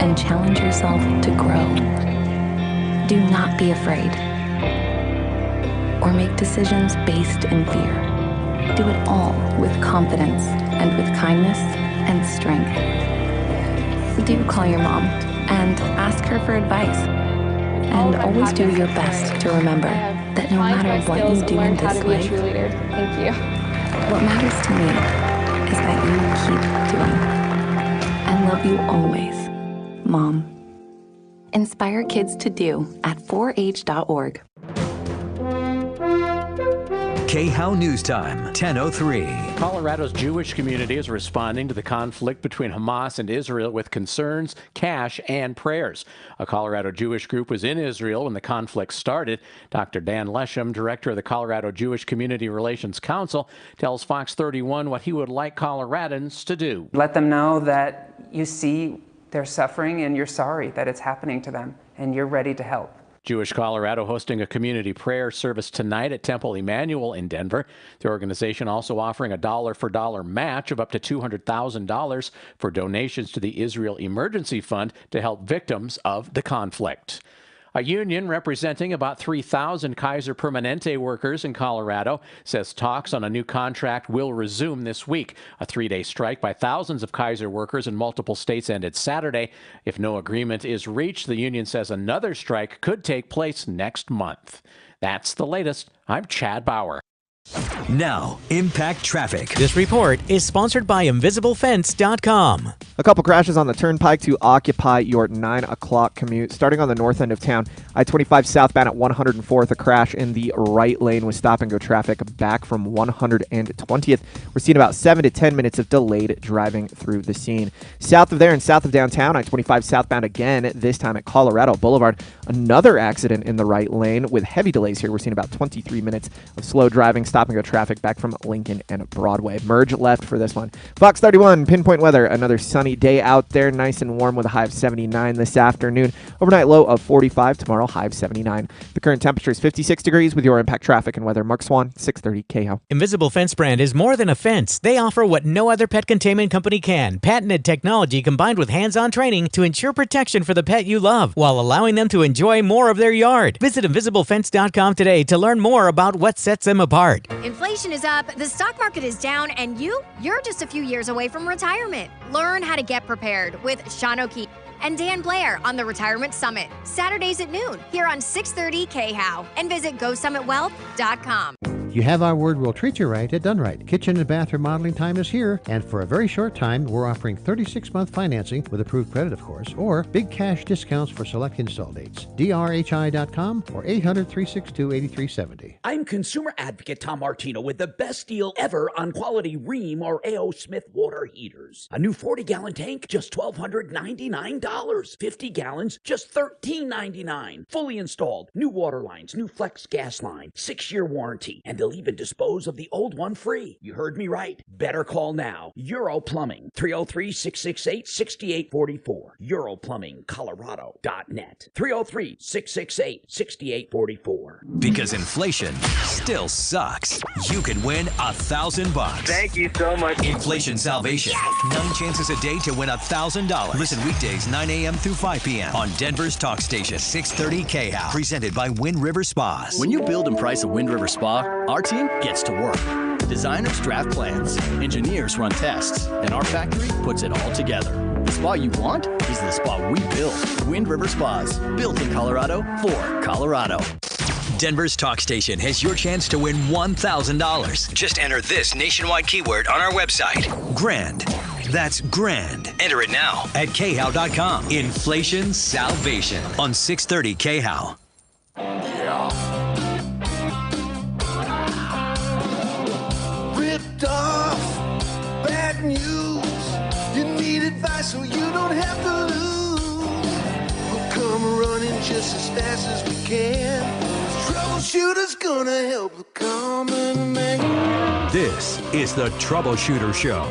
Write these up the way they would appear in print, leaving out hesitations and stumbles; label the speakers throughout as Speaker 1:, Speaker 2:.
Speaker 1: and challenge yourself to grow. Do not be afraid or make decisions based in fear. Do it all with confidence and with kindness and strength. Do call your mom and ask her for advice. And always do your best to remember that no matter what you do in this life,
Speaker 2: Thank you.
Speaker 1: what matters to me is that you keep doing. I love you always, Mom. Inspire kids to do at 4h.org.
Speaker 3: KHOW News Time, 10:03.
Speaker 4: Colorado's Jewish community is responding to the conflict between Hamas and Israel with concerns, cash, and prayers. A Colorado Jewish group was in Israel when the conflict started. Dr. Dan Lesham, director of the Colorado Jewish Community Relations Council, tells Fox 31 what he would like Coloradans to do.
Speaker 5: Let them know that you see their suffering and you're sorry that it's happening to them and you're ready to help.
Speaker 4: Jewish Colorado hosting a community prayer service tonight at Temple Emmanuel in Denver. The organization also offering a dollar-for-dollar match of up to $200,000 for donations to the Israel Emergency Fund to help victims of the conflict. A union representing about 3,000 Kaiser Permanente workers in Colorado says talks on a new contract will resume this week. A 3-day strike by thousands of Kaiser workers in multiple states ended Saturday. If no agreement is reached, the union says another strike could take place next month. That's the latest. I'm Chad Bauer.
Speaker 3: Now, Impact Traffic.
Speaker 6: This report is sponsored by InvisibleFence.com.
Speaker 7: A couple crashes on the turnpike to occupy your 9 o'clock commute. Starting on the north end of town, I-25 southbound at 104th, a crash in the right lane with stop-and-go traffic back from 120th. We're seeing about 7 to 10 minutes of delayed driving through the scene. South of there and south of downtown, I-25 southbound again, this time at Colorado Boulevard. Another accident in the right lane with heavy delays here. We're seeing about 23 minutes of slow driving, stop-and-go traffic back from Lincoln and Broadway. Merge left for this one. Fox 31, pinpoint weather. Another sunny day out there, nice and warm with a high of 79 this afternoon. Overnight low of 45. Tomorrow, high of 79. The current temperature is 56 degrees with your Impact Traffic and weather. Mark Swan, 630 KHOW.
Speaker 6: Invisible Fence brand is more than a fence. They offer what no other pet containment company can. Patented technology combined with hands-on training to ensure protection for the pet you love while allowing them to enjoy more of their yard. Visit InvisibleFence.com today to learn more about what sets them apart.
Speaker 8: Inflation is up, the stock market is down, and you're just a few years away from retirement. Learn how to get prepared with Sean O'Keefe and Dan Blair on the Retirement Summit, Saturdays at noon here on 630 KHOW, and visit GoSummitWealth.com.
Speaker 9: You have our word, we'll treat you right at Done Right. Kitchen and bath remodeling time is here, and for a very short time, we're offering 36-month financing with approved credit, of course, or big cash discounts for select install dates. drhi.com or 800-362-8370.
Speaker 10: I'm consumer advocate Tom Martino with the best deal ever on quality Rheem or A.O. Smith water heaters. A new 40-gallon tank, just $1,299. 50 gallons, just $1,399. Fully installed, new water lines, new flex gas line, 6-year warranty, and they'll even dispose of the old one free. You heard me right. Better call now. Euro Plumbing, 303-668-6844. EuroPlumbingColorado.net. 303-668-6844.
Speaker 3: Because inflation still sucks. You can win $1,000.
Speaker 11: Thank you so much.
Speaker 3: Inflation Salvation. Yes! 9 chances a day to win $1,000. Listen weekdays 9 a.m. through 5 p.m. on Denver's Talk Station, 630 KHOW. Presented by Wind River Spas.
Speaker 12: When you build and price a Wind River Spa, our team gets to work. Designers draft plans, engineers run tests, and our factory puts it all together. The spa you want is the spa we built. Wind River Spas, built in Colorado for Colorado.
Speaker 3: Denver's Talk Station has your chance to win $1,000. Just enter this nationwide keyword on our website. Grand. That's grand. Enter it now at KHOW.com. Inflation Salvation on 630 KHOW.
Speaker 13: Ripped off, bad news. You need advice so you don't have to lose. We'll come running just as fast as we can. Troubleshooter's gonna help the common man.
Speaker 3: This is the Troubleshooter Show.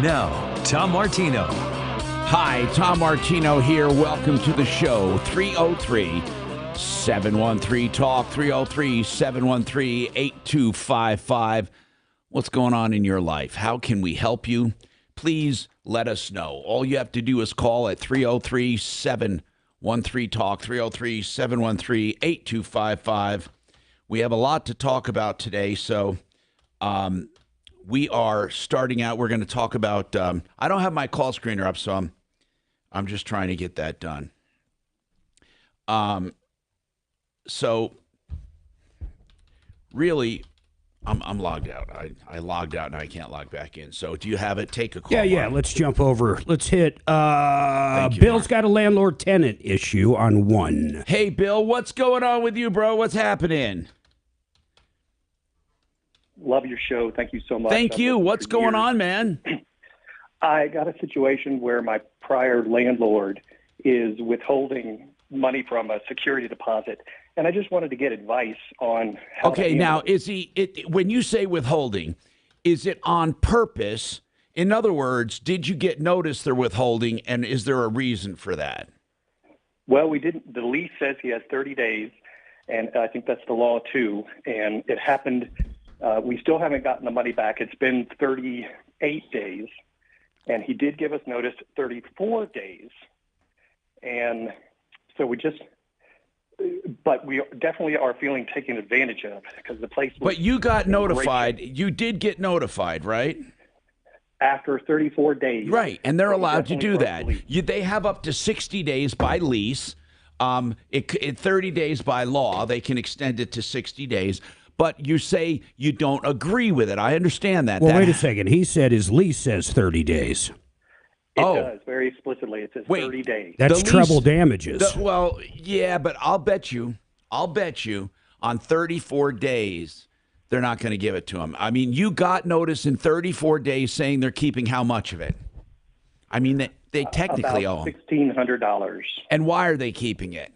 Speaker 3: Now, Tom Martino.
Speaker 14: Hi, Tom Martino here. Welcome to the show. 303-713-TALK, 303-713-8255. What's going on in your life? How can we help you? please let us know. All you have to do is call at 303-713-TALK, 303-713-8255. We have a lot to talk about today, so we are starting out. We're going to talk about I don't have my call screener up, so I'm just trying to get that done. So really, I'm logged out. I logged out and I can't log back in. So do you have it? Take a call.
Speaker 2: Yeah. Let's jump over. Let's hit.
Speaker 14: Thank you,
Speaker 2: Bill's
Speaker 14: Mark.
Speaker 2: got a landlord-tenant issue on 1.
Speaker 14: Hey, Bill, what's going on with you, bro? What's happening?
Speaker 11: Love your show. Thank you so much.
Speaker 14: Thank you. What's going on, man?
Speaker 11: I got a situation where my prior landlord is withholding money from a security deposit, and I just wanted to get advice on how to
Speaker 14: Okay,
Speaker 11: handle
Speaker 14: now,
Speaker 11: it.
Speaker 14: when you say withholding, is it on purpose? In other words, did you get notice they're withholding, and is there a reason for that?
Speaker 11: Well, we didn't. The lease says he has 30 days, and I think that's the law too. And it happened. We still haven't gotten the money back. It's been 38 days, and he did give us notice 34 days. And so but we definitely are feeling taken advantage of because the place was.
Speaker 14: But you got notified. You did get notified, right?
Speaker 11: After 34 days.
Speaker 14: Right, and they're
Speaker 11: We
Speaker 14: allowed to
Speaker 11: definitely
Speaker 14: do
Speaker 11: broke
Speaker 14: that.
Speaker 11: the lease.
Speaker 14: They have up to 60 days by lease. 30 days by law. They can extend it to 60 days. But you say you don't agree with it. I understand that.
Speaker 2: Well, wait a second. He said his lease says 30 days.
Speaker 11: It does, very explicitly. It says 30 days.
Speaker 2: That's treble damages.
Speaker 14: Well, yeah, but I'll bet you on 34 days, they're not going to give it to him. I mean, you got notice in 34 days saying they're keeping how much of it? I mean, they technically owe
Speaker 11: about
Speaker 14: him.
Speaker 11: $1,600.
Speaker 14: And why are they keeping it?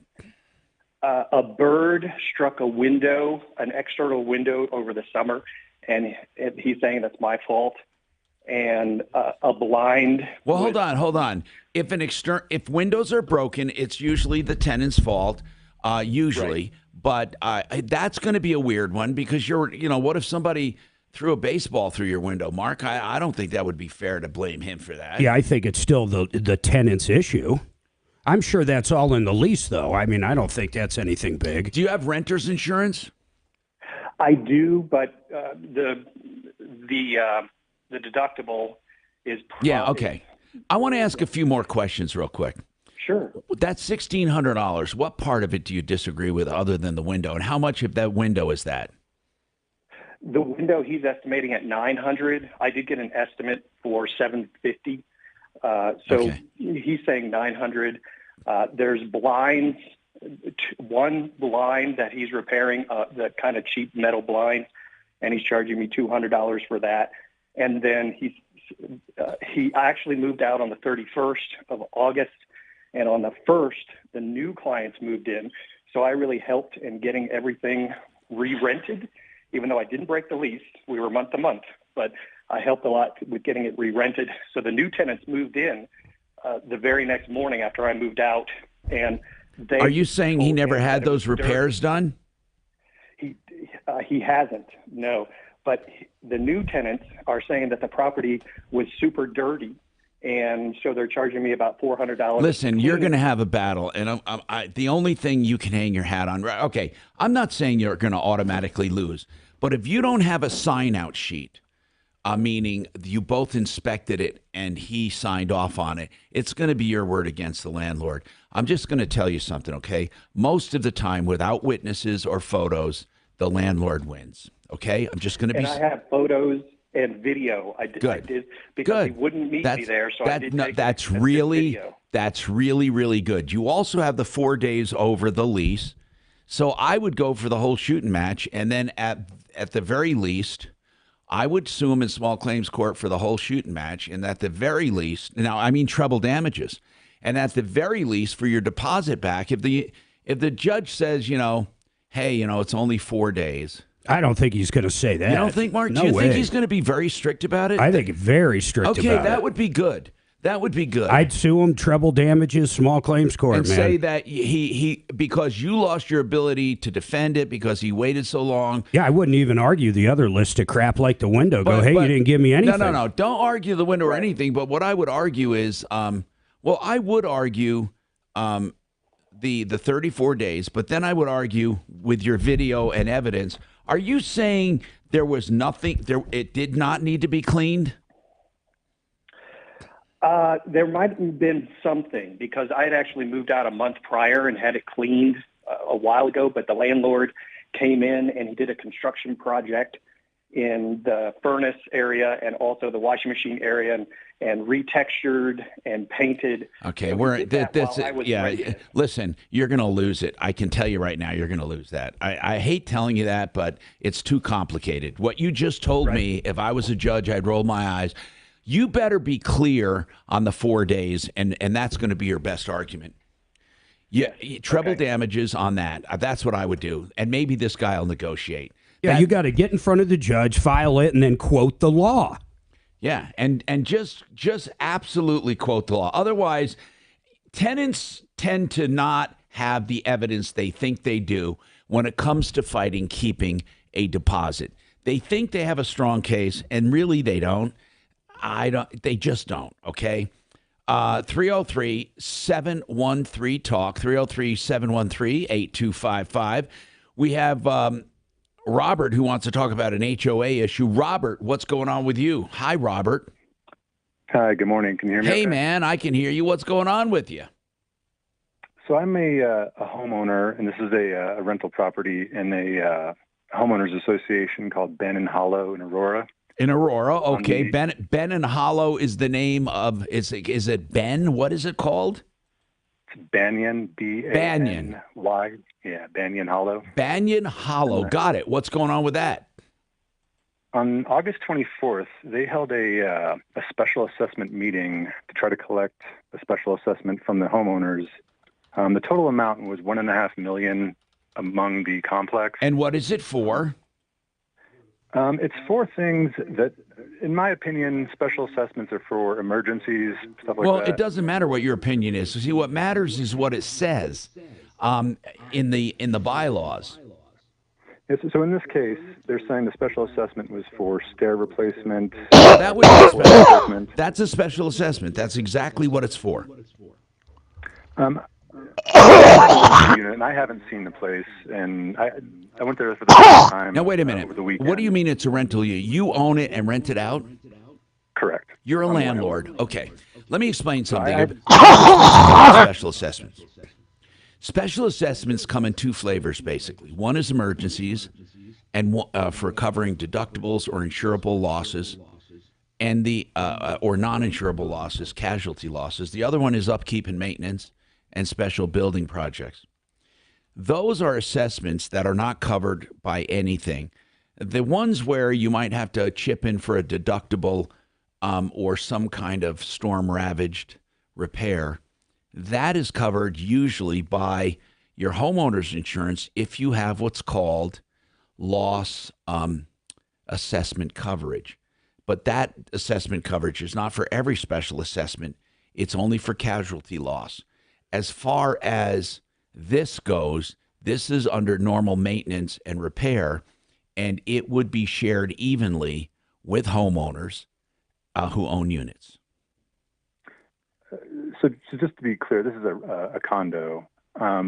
Speaker 11: A bird struck a window, an external window over the summer, and he's saying that's my fault. And a blind.
Speaker 14: Well, hold on. If windows are broken, it's usually the tenant's fault, usually. Right. But that's going to be a weird one because what if somebody threw a baseball through your window, Mark? I don't think that would be fair to blame him for that.
Speaker 2: Yeah, I think it's still the tenant's issue. I'm sure that's all in the lease, though. I mean, I don't think that's anything big.
Speaker 14: Do you have renter's insurance?
Speaker 11: I do, but the deductible is
Speaker 14: Yeah, okay. I want to ask a few more questions real quick.
Speaker 11: Sure.
Speaker 14: That's $1,600. What part of it do you disagree with other than the window? And how much of that window is that?
Speaker 11: The window he's estimating at $900. I did get an estimate for $750. He's saying $900. There's blinds. One blind that he's repairing, the kind of cheap metal blind, and he's charging me $200 for that. And then he actually moved out on the 31st of August, and on the 1st, the new clients moved in. So I really helped in getting everything re-rented, even though I didn't break the lease. We were month to month, but I helped a lot with getting it re-rented. So the new tenants moved in the very next morning after I moved out. And
Speaker 14: Are you saying he never had those repairs done?
Speaker 11: He hasn't, no. But the new tenants are saying that the property was super dirty, and so they're charging me about $400.
Speaker 14: Listen, you're going to have a battle, and the only thing you can hang your hat on, okay, I'm not saying you're going to automatically lose, but if you don't have a sign-out sheet, meaning you both inspected it and he signed off on it, it's going to be your word against the landlord. I'm just going to tell you something, okay? Most of the time, without witnesses or photos, the landlord wins. Okay, I'm just going to be.
Speaker 11: And I have photos and video. I did because he wouldn't meet me there, so I did take
Speaker 14: that's
Speaker 11: video.
Speaker 14: really good. You also have the 4 days over the lease, so I would go for the whole shooting match, and then at the very least, I would sue him in small claims court for the whole shooting match, and at the very least, now I mean treble damages, and at the very least for your deposit back, if the judge says, hey, it's only 4 days.
Speaker 2: I don't think he's going to say that.
Speaker 14: You don't think, Mark?
Speaker 2: No
Speaker 14: Do you
Speaker 2: way.
Speaker 14: think he's going to be very strict about it?
Speaker 2: I think very strict about it.
Speaker 14: Okay, that would be good. That would be good.
Speaker 2: I'd sue him, treble damages, small claims court,
Speaker 14: and
Speaker 2: man.
Speaker 14: say that he because you lost your ability to defend it because he waited so long.
Speaker 2: Yeah, I wouldn't even argue the other list of crap like the window. Go, hey, you didn't give me anything.
Speaker 14: No. Don't argue the window or anything. But what I would argue is, I would argue the 34 days, but then I would argue with your video and evidence. Are you saying there was nothing there? It did not need to be cleaned?
Speaker 11: There might have been something because I had actually moved out a month prior and had it cleaned a while ago, but the landlord came in and he did a construction project in the furnace area and also the washing machine area and retextured and painted.
Speaker 14: Okay,
Speaker 11: so
Speaker 14: listen, you're going to lose it. I can tell you right now, you're going to lose that. I hate telling you that, but it's too complicated. What you just told me, if I was a judge, I'd roll my eyes. You better be clear on the 4 days, and that's going to be your best argument. Yeah, treble damages on that. That's what I would do, and maybe this guy will negotiate.
Speaker 2: Yeah, you got to get in front of the judge, file it, and then quote the law.
Speaker 14: Yeah, and just absolutely quote the law. Otherwise, tenants tend to not have the evidence they think they do when it comes to fighting keeping a deposit. They think they have a strong case, and really they don't. They just don't, okay? 303-713-TALK, 303-713-8255. We have Robert who wants to talk about an HOA issue. Robert, what's going on with you? Hi, Robert.
Speaker 15: Hi, good morning. Can you hear me?
Speaker 14: Hey,
Speaker 15: okay?
Speaker 14: man, I can hear you. What's going on with you?
Speaker 15: So I'm a homeowner, and this is a rental property in a homeowners association called Ben and Hollow in Aurora.
Speaker 14: In Aurora, okay. Ben and Hollow is the name of, is it Ben? What is it called?
Speaker 15: It's Banyan, B-A-N-Y. Yeah, Banyan Hollow.
Speaker 14: Banyan Hollow, got it. What's going on with that?
Speaker 15: On August 24th, they held a special assessment meeting to try to collect a special assessment from the homeowners. The total amount was $1.5 million among the complex.
Speaker 14: And what is it for?
Speaker 15: It's for things that, in my opinion, special assessments are for emergencies, stuff like that.
Speaker 14: Well, it doesn't matter what your opinion is. See, what matters is what it says in the bylaws.
Speaker 15: Yes, so in this case, they're saying the special assessment was for stair replacement.
Speaker 14: That would be a special assessment. That's a special assessment. That's exactly what it's for.
Speaker 15: And I haven't seen the place, and I went there for the first time.
Speaker 14: Now, wait a minute.
Speaker 15: Over the weekend.
Speaker 14: What do you mean it's a rental? You own it and rent it out?
Speaker 15: Correct.
Speaker 14: You're a landlord. Okay. Let me explain something. Special assessments. Special assessments come in two flavors, basically. One is emergencies, and for covering deductibles or insurable losses, and or non-insurable losses, casualty losses. The other one is upkeep and maintenance and special building projects. Those are assessments that are not covered by anything. The ones where you might have to chip in for a deductible or some kind of storm-ravaged repair, that is covered usually by your homeowner's insurance if you have what's called loss assessment coverage. But that assessment coverage is not for every special assessment. It's only for casualty loss. As far as this goes, this is under normal maintenance and repair, and it would be shared evenly with homeowners who own units.
Speaker 15: So just to be clear, this is a condo.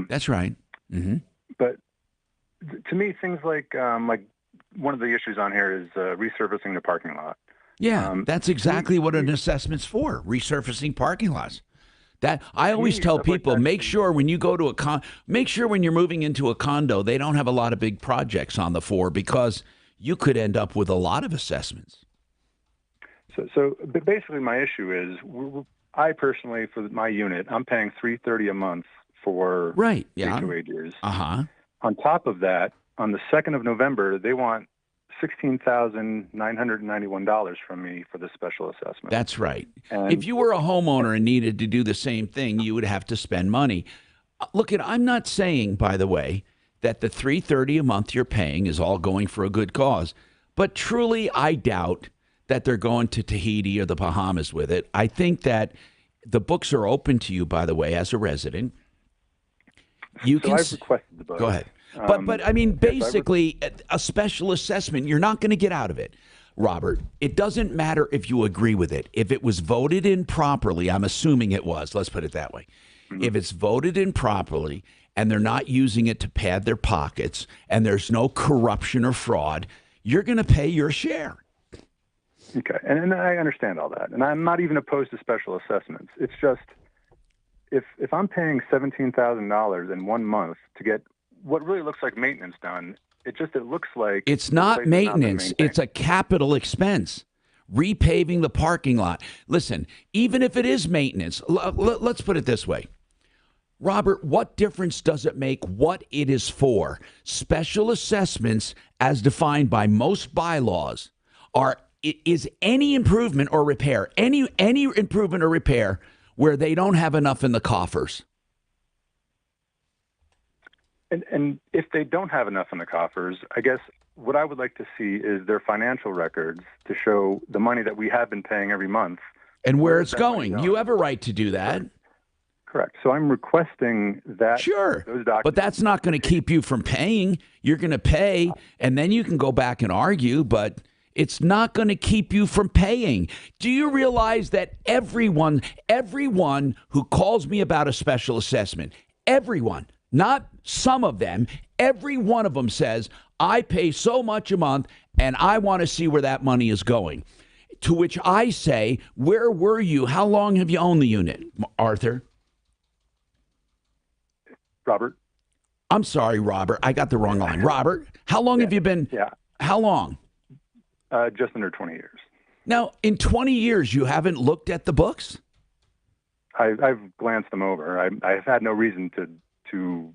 Speaker 14: That's right. Mm-hmm.
Speaker 15: But to me, things like one of the issues on here is resurfacing the parking lot.
Speaker 14: Yeah, that's exactly what an assessment's for, resurfacing parking lots. That I always tell people, make sure when you go to make sure when you're moving into a condo, they don't have a lot of big projects on the floor because you could end up with a lot of assessments.
Speaker 15: So basically my issue is I personally, for my unit, I'm paying $330 a month for
Speaker 14: right, yeah,
Speaker 15: HOA dues.
Speaker 14: Uh-huh.
Speaker 15: On top of that, on the 2nd of November, they want $16,991 from me for the special assessment.
Speaker 14: That's right.
Speaker 15: And
Speaker 14: if you were a homeowner and needed to do the same thing, you would have to spend money. Look, I'm not saying, by the way, that the $330 a month you're paying is all going for a good cause, but truly I doubt that they're going to Tahiti or the Bahamas with it. I think that the books are open to you, by the way, as a resident. You
Speaker 15: so I've requested the book.
Speaker 14: Go ahead. But I mean, basically, a special assessment, you're not going to get out of it, Robert. It doesn't matter if you agree with it. If it was voted in properly, I'm assuming it was, let's put it that way. Mm-hmm. If it's voted in properly and they're not using it to pad their pockets and there's no corruption or fraud, you're going to pay your share.
Speaker 15: Okay, and I understand all that. And I'm not even opposed to special assessments. It's just, if I'm paying $17,000 in 1 month to get what really looks like maintenance done, it looks like
Speaker 14: it's not maintenance. It's a capital expense. Repaving the parking lot. Listen, even if it is maintenance, let's put it this way. Robert, what difference does it make what it is for? Special assessments, as defined by most bylaws, is any improvement or repair, any improvement or repair where they don't have enough in the coffers.
Speaker 15: And if they don't have enough in the coffers, I guess what I would like to see is their financial records to show the money that we have been paying every month.
Speaker 14: And where it's going. You have a right to do that.
Speaker 15: Correct. So I'm requesting that.
Speaker 14: Sure.
Speaker 15: Those documents.
Speaker 14: But that's not going to keep you from paying. You're going to pay, and then you can go back and argue, but it's not going to keep you from paying. Do you realize that everyone who calls me about a special assessment, everyone, not some of them, every one of them says, I pay so much a month and I want to see where that money is going. To which I say, where were you? How long have you owned the unit, Arthur?
Speaker 15: Robert.
Speaker 14: I'm sorry, Robert. I got the wrong line. Robert, how long have you been?
Speaker 15: Yeah.
Speaker 14: How long?
Speaker 15: Just under 20 years.
Speaker 14: Now, in 20 years, you haven't looked at the books?
Speaker 15: I've glanced them over. I've had no reason to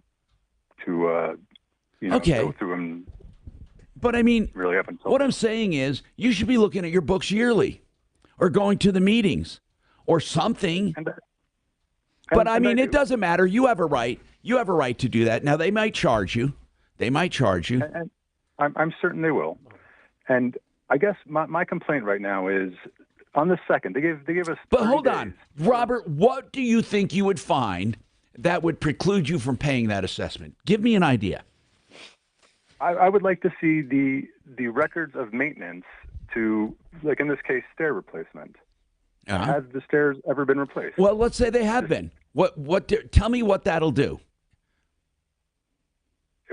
Speaker 14: okay.
Speaker 15: Go through them.
Speaker 14: But I mean,
Speaker 15: really up until
Speaker 14: what I'm saying is you should be looking at your books yearly or going to the meetings or something. But I mean, it doesn't matter. You have a right. You have a right to do that. Now, they might charge you. And
Speaker 15: I'm certain they will. And I guess my complaint right now is on the 2nd, they gave us.
Speaker 14: But hold on, Robert, what do you think you would find that would preclude you from paying that assessment? Give me an idea.
Speaker 15: I would like to see the records of maintenance to, like in this case, stair replacement.
Speaker 14: Uh-huh.
Speaker 15: Have the stairs ever been replaced?
Speaker 14: Well, let's say they have been. Tell me what that'll do.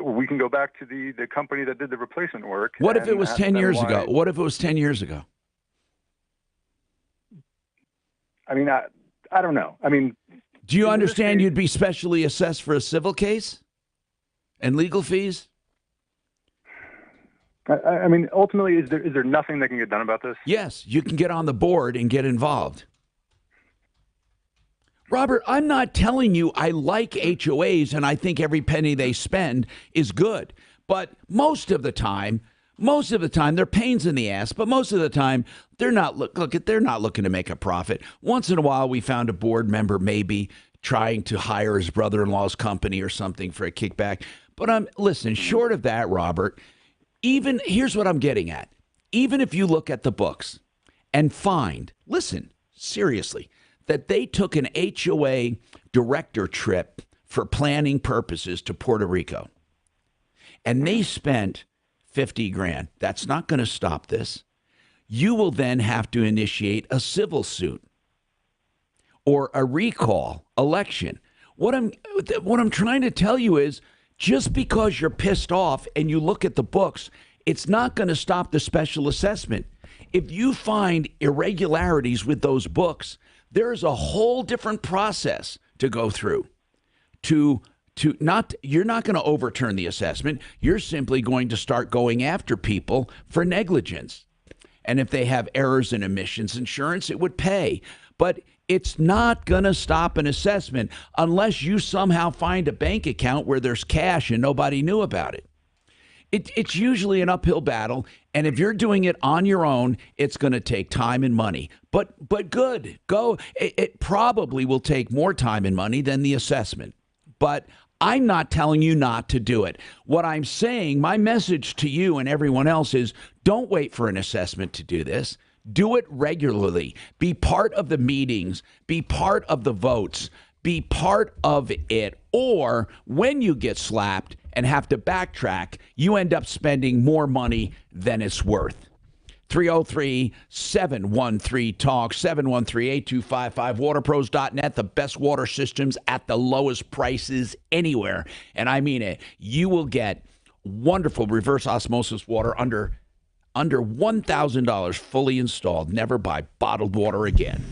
Speaker 15: We can go back to the company that did the replacement work.
Speaker 14: What if it was 10 years ago? What if it was 10 years ago?
Speaker 15: I mean, I don't know. I mean,
Speaker 14: do you understand you'd be specially assessed for a civil case and legal fees?
Speaker 15: I mean, ultimately, is there nothing that can get done about this?
Speaker 14: Yes, you can get on the board and get involved. Robert, I'm not telling you I like HOAs and I think every penny they spend is good. But most of the time, they're pains in the ass. But most of the time, they're not they're not looking to make a profit. Once in a while, we found a board member maybe trying to hire his brother-in-law's company or something for a kickback. But listen, short of that, Robert, here's what I'm getting at. Even if you look at the books and find, listen, seriously, that they took an HOA director trip for planning purposes to Puerto Rico, and they spent $50,000. That's not going to stop this. You will then have to initiate a civil suit or a recall election. What I'm trying to tell you is, just because you're pissed off and you look at the books, it's not going to stop the special assessment. If you find irregularities with those books, there is a whole different process to go through. You're not going to overturn the assessment. You're simply going to start going after people for negligence. And if they have errors in emissions insurance, it would pay. But it's not going to stop an assessment unless you somehow find a bank account where there's cash and nobody knew about it. It's usually an uphill battle, and if you're doing it on your own, it's going to take time and money. But good, go. It probably will take more time and money than the assessment. But I'm not telling you not to do it. What I'm saying, my message to you and everyone else is, don't wait for an assessment to do this. Do it regularly. Be part of the meetings. Be part of the votes. Be part of it. Or when you get slapped and have to backtrack, you end up spending more money than it's worth. 303-713-TALK, 713-8255, waterpros.net, the best water systems at the lowest prices anywhere. And I mean it. You will get wonderful reverse osmosis water under $1,000 fully installed. Never buy bottled water again.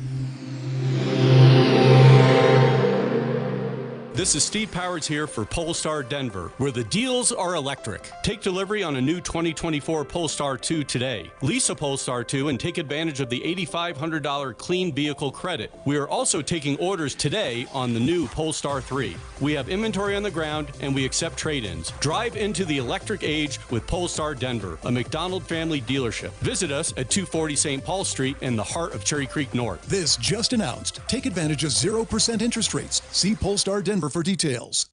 Speaker 16: This is Steve Powers here for Polestar Denver, where the deals are electric. Take delivery on a new 2024 Polestar 2 today. Lease a Polestar 2 and take advantage of the $8,500 clean vehicle credit. We are also taking orders today on the new Polestar 3. We have inventory on the ground and we accept trade-ins. Drive into the electric age with Polestar Denver, a McDonald family dealership. Visit us at 240 St. Paul Street in the heart of Cherry Creek North.
Speaker 17: This just announced. Take advantage of 0% interest rates. See Polestar Denver for details.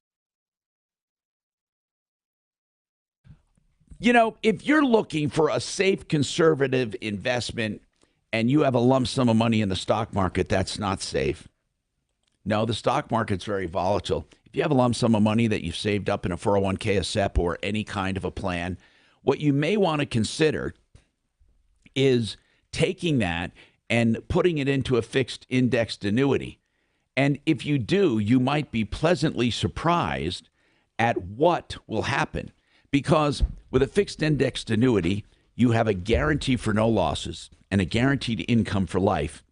Speaker 14: You know, if you're looking for a safe, conservative investment and you have a lump sum of money in the stock market, that's not safe. No, the stock market's very volatile. If you have a lump sum of money that you've saved up in a 401k, a SEP, or any kind of a plan, what you may want to consider is taking that and putting it into a fixed indexed annuity. And if you do, you might be pleasantly surprised at what will happen. Because with a fixed indexed annuity, you have a guarantee for no losses and a guaranteed income for life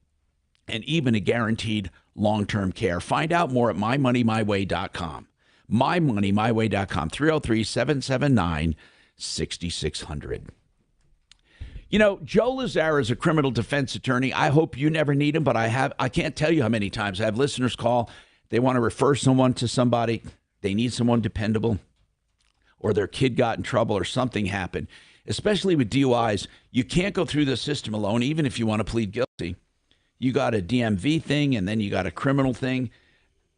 Speaker 14: and even a guaranteed long-term care. Find out more at mymoneymyway.com. mymoneymyway.com, 303-779-6600. You know, Joe Lazara is a criminal defense attorney. I hope you never need him, but I can't tell you how many times I have listeners call. They want to refer someone to somebody. They need someone dependable, or their kid got in trouble or something happened. Especially with DUIs, you can't go through the system alone, even if you want to plead guilty. You got a DMV thing, and then you got a criminal thing.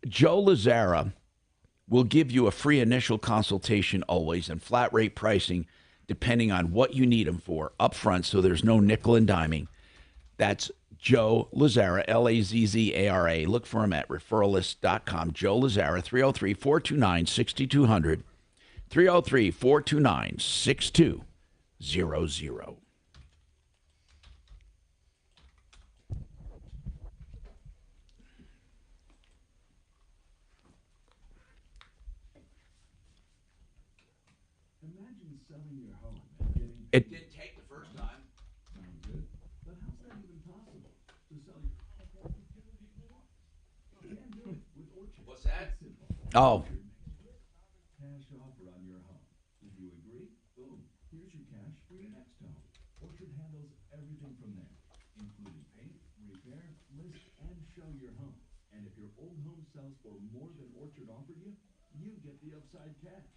Speaker 14: Joe Lazara will give you a free initial consultation always and flat rate pricing depending on what you need him for up front, so there's no nickel and diming. That's Joe Lazara, Lazzara. Look for him at referralist.com. Joe Lazara, 303-429-6200, 303-429-6200. It didn't take the first time.
Speaker 10: But how's that even possible? To sell your home you can't do it with Orchard.
Speaker 14: What's that?
Speaker 10: Oh. Cash offer on your home. If you agree, boom, here's your cash for your next home. Orchard handles everything from there, including paint, repair, list, and show your home. And if your old home sells for more than Orchard offered you, you get the upside cash.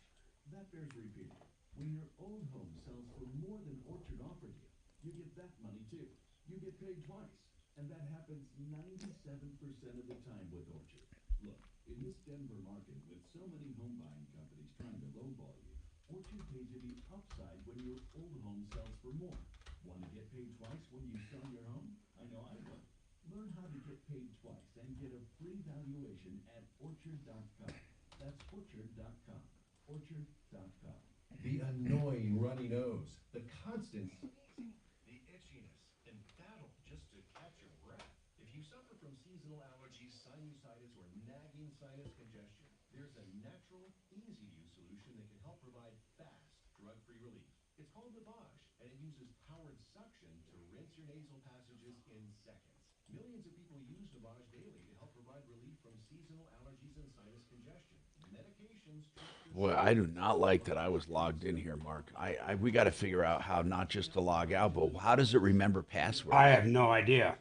Speaker 10: That bears repeating. When your old home sells for more than Orchard offered you, you get that money too. You get paid twice. And that happens 97% of the time with Orchard. Look, in this Denver market with so many home buying companies trying to lowball you, Orchard pays you the upside when your old home sells for more. Want to get paid twice when you sell your home? I know I would. Learn how to get paid twice and get a free valuation at Orchard.com. That's Orchard.com. Orchard.com.
Speaker 18: The annoying runny nose, the constant sneezing, the itchiness, and battle just to catch your breath. If you suffer from seasonal allergies, sinusitis, or nagging sinus congestion, there's a natural, easy-to-use solution that can help provide fast, drug-free relief. It's called Lavage, and it uses powered suction to rinse your nasal passages in seconds. Millions of people use Lavage daily to help provide relief from seasonal allergies and sinus congestion. Medications.
Speaker 14: Boy, I do not like that I was logged in here, Mark. We got to figure out how not just to log out, but how does it remember passwords?
Speaker 2: I have no idea.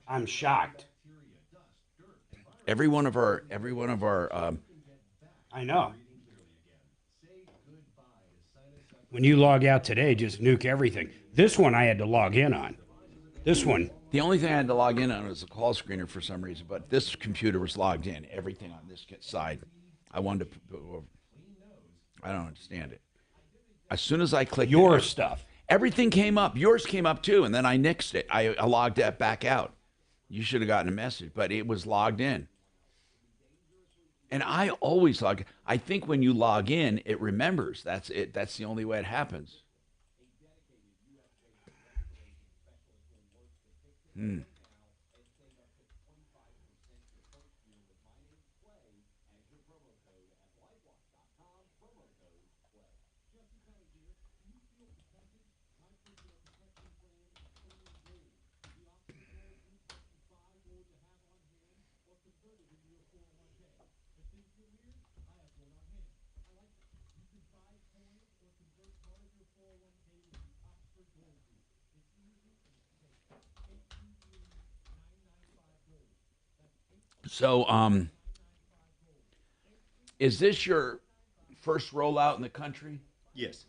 Speaker 2: I'm shocked.
Speaker 14: Every one of our.
Speaker 2: I know. When you log out today, just nuke everything. This one I had to log in on. This one.
Speaker 14: The only thing I had to log in on was the call screener for some reason, but this computer was logged in. Everything on this side. I wanted to. I don't understand it. As soon as I click
Speaker 2: your stuff,
Speaker 14: Everything came up. Yours came up too, and then I nixed it. I logged that back out. You should have gotten a message, but it was logged in. And I always log. I think when you log in, it remembers. That's it. That's the only way it happens. So, is this your first rollout in the country?
Speaker 19: Yes.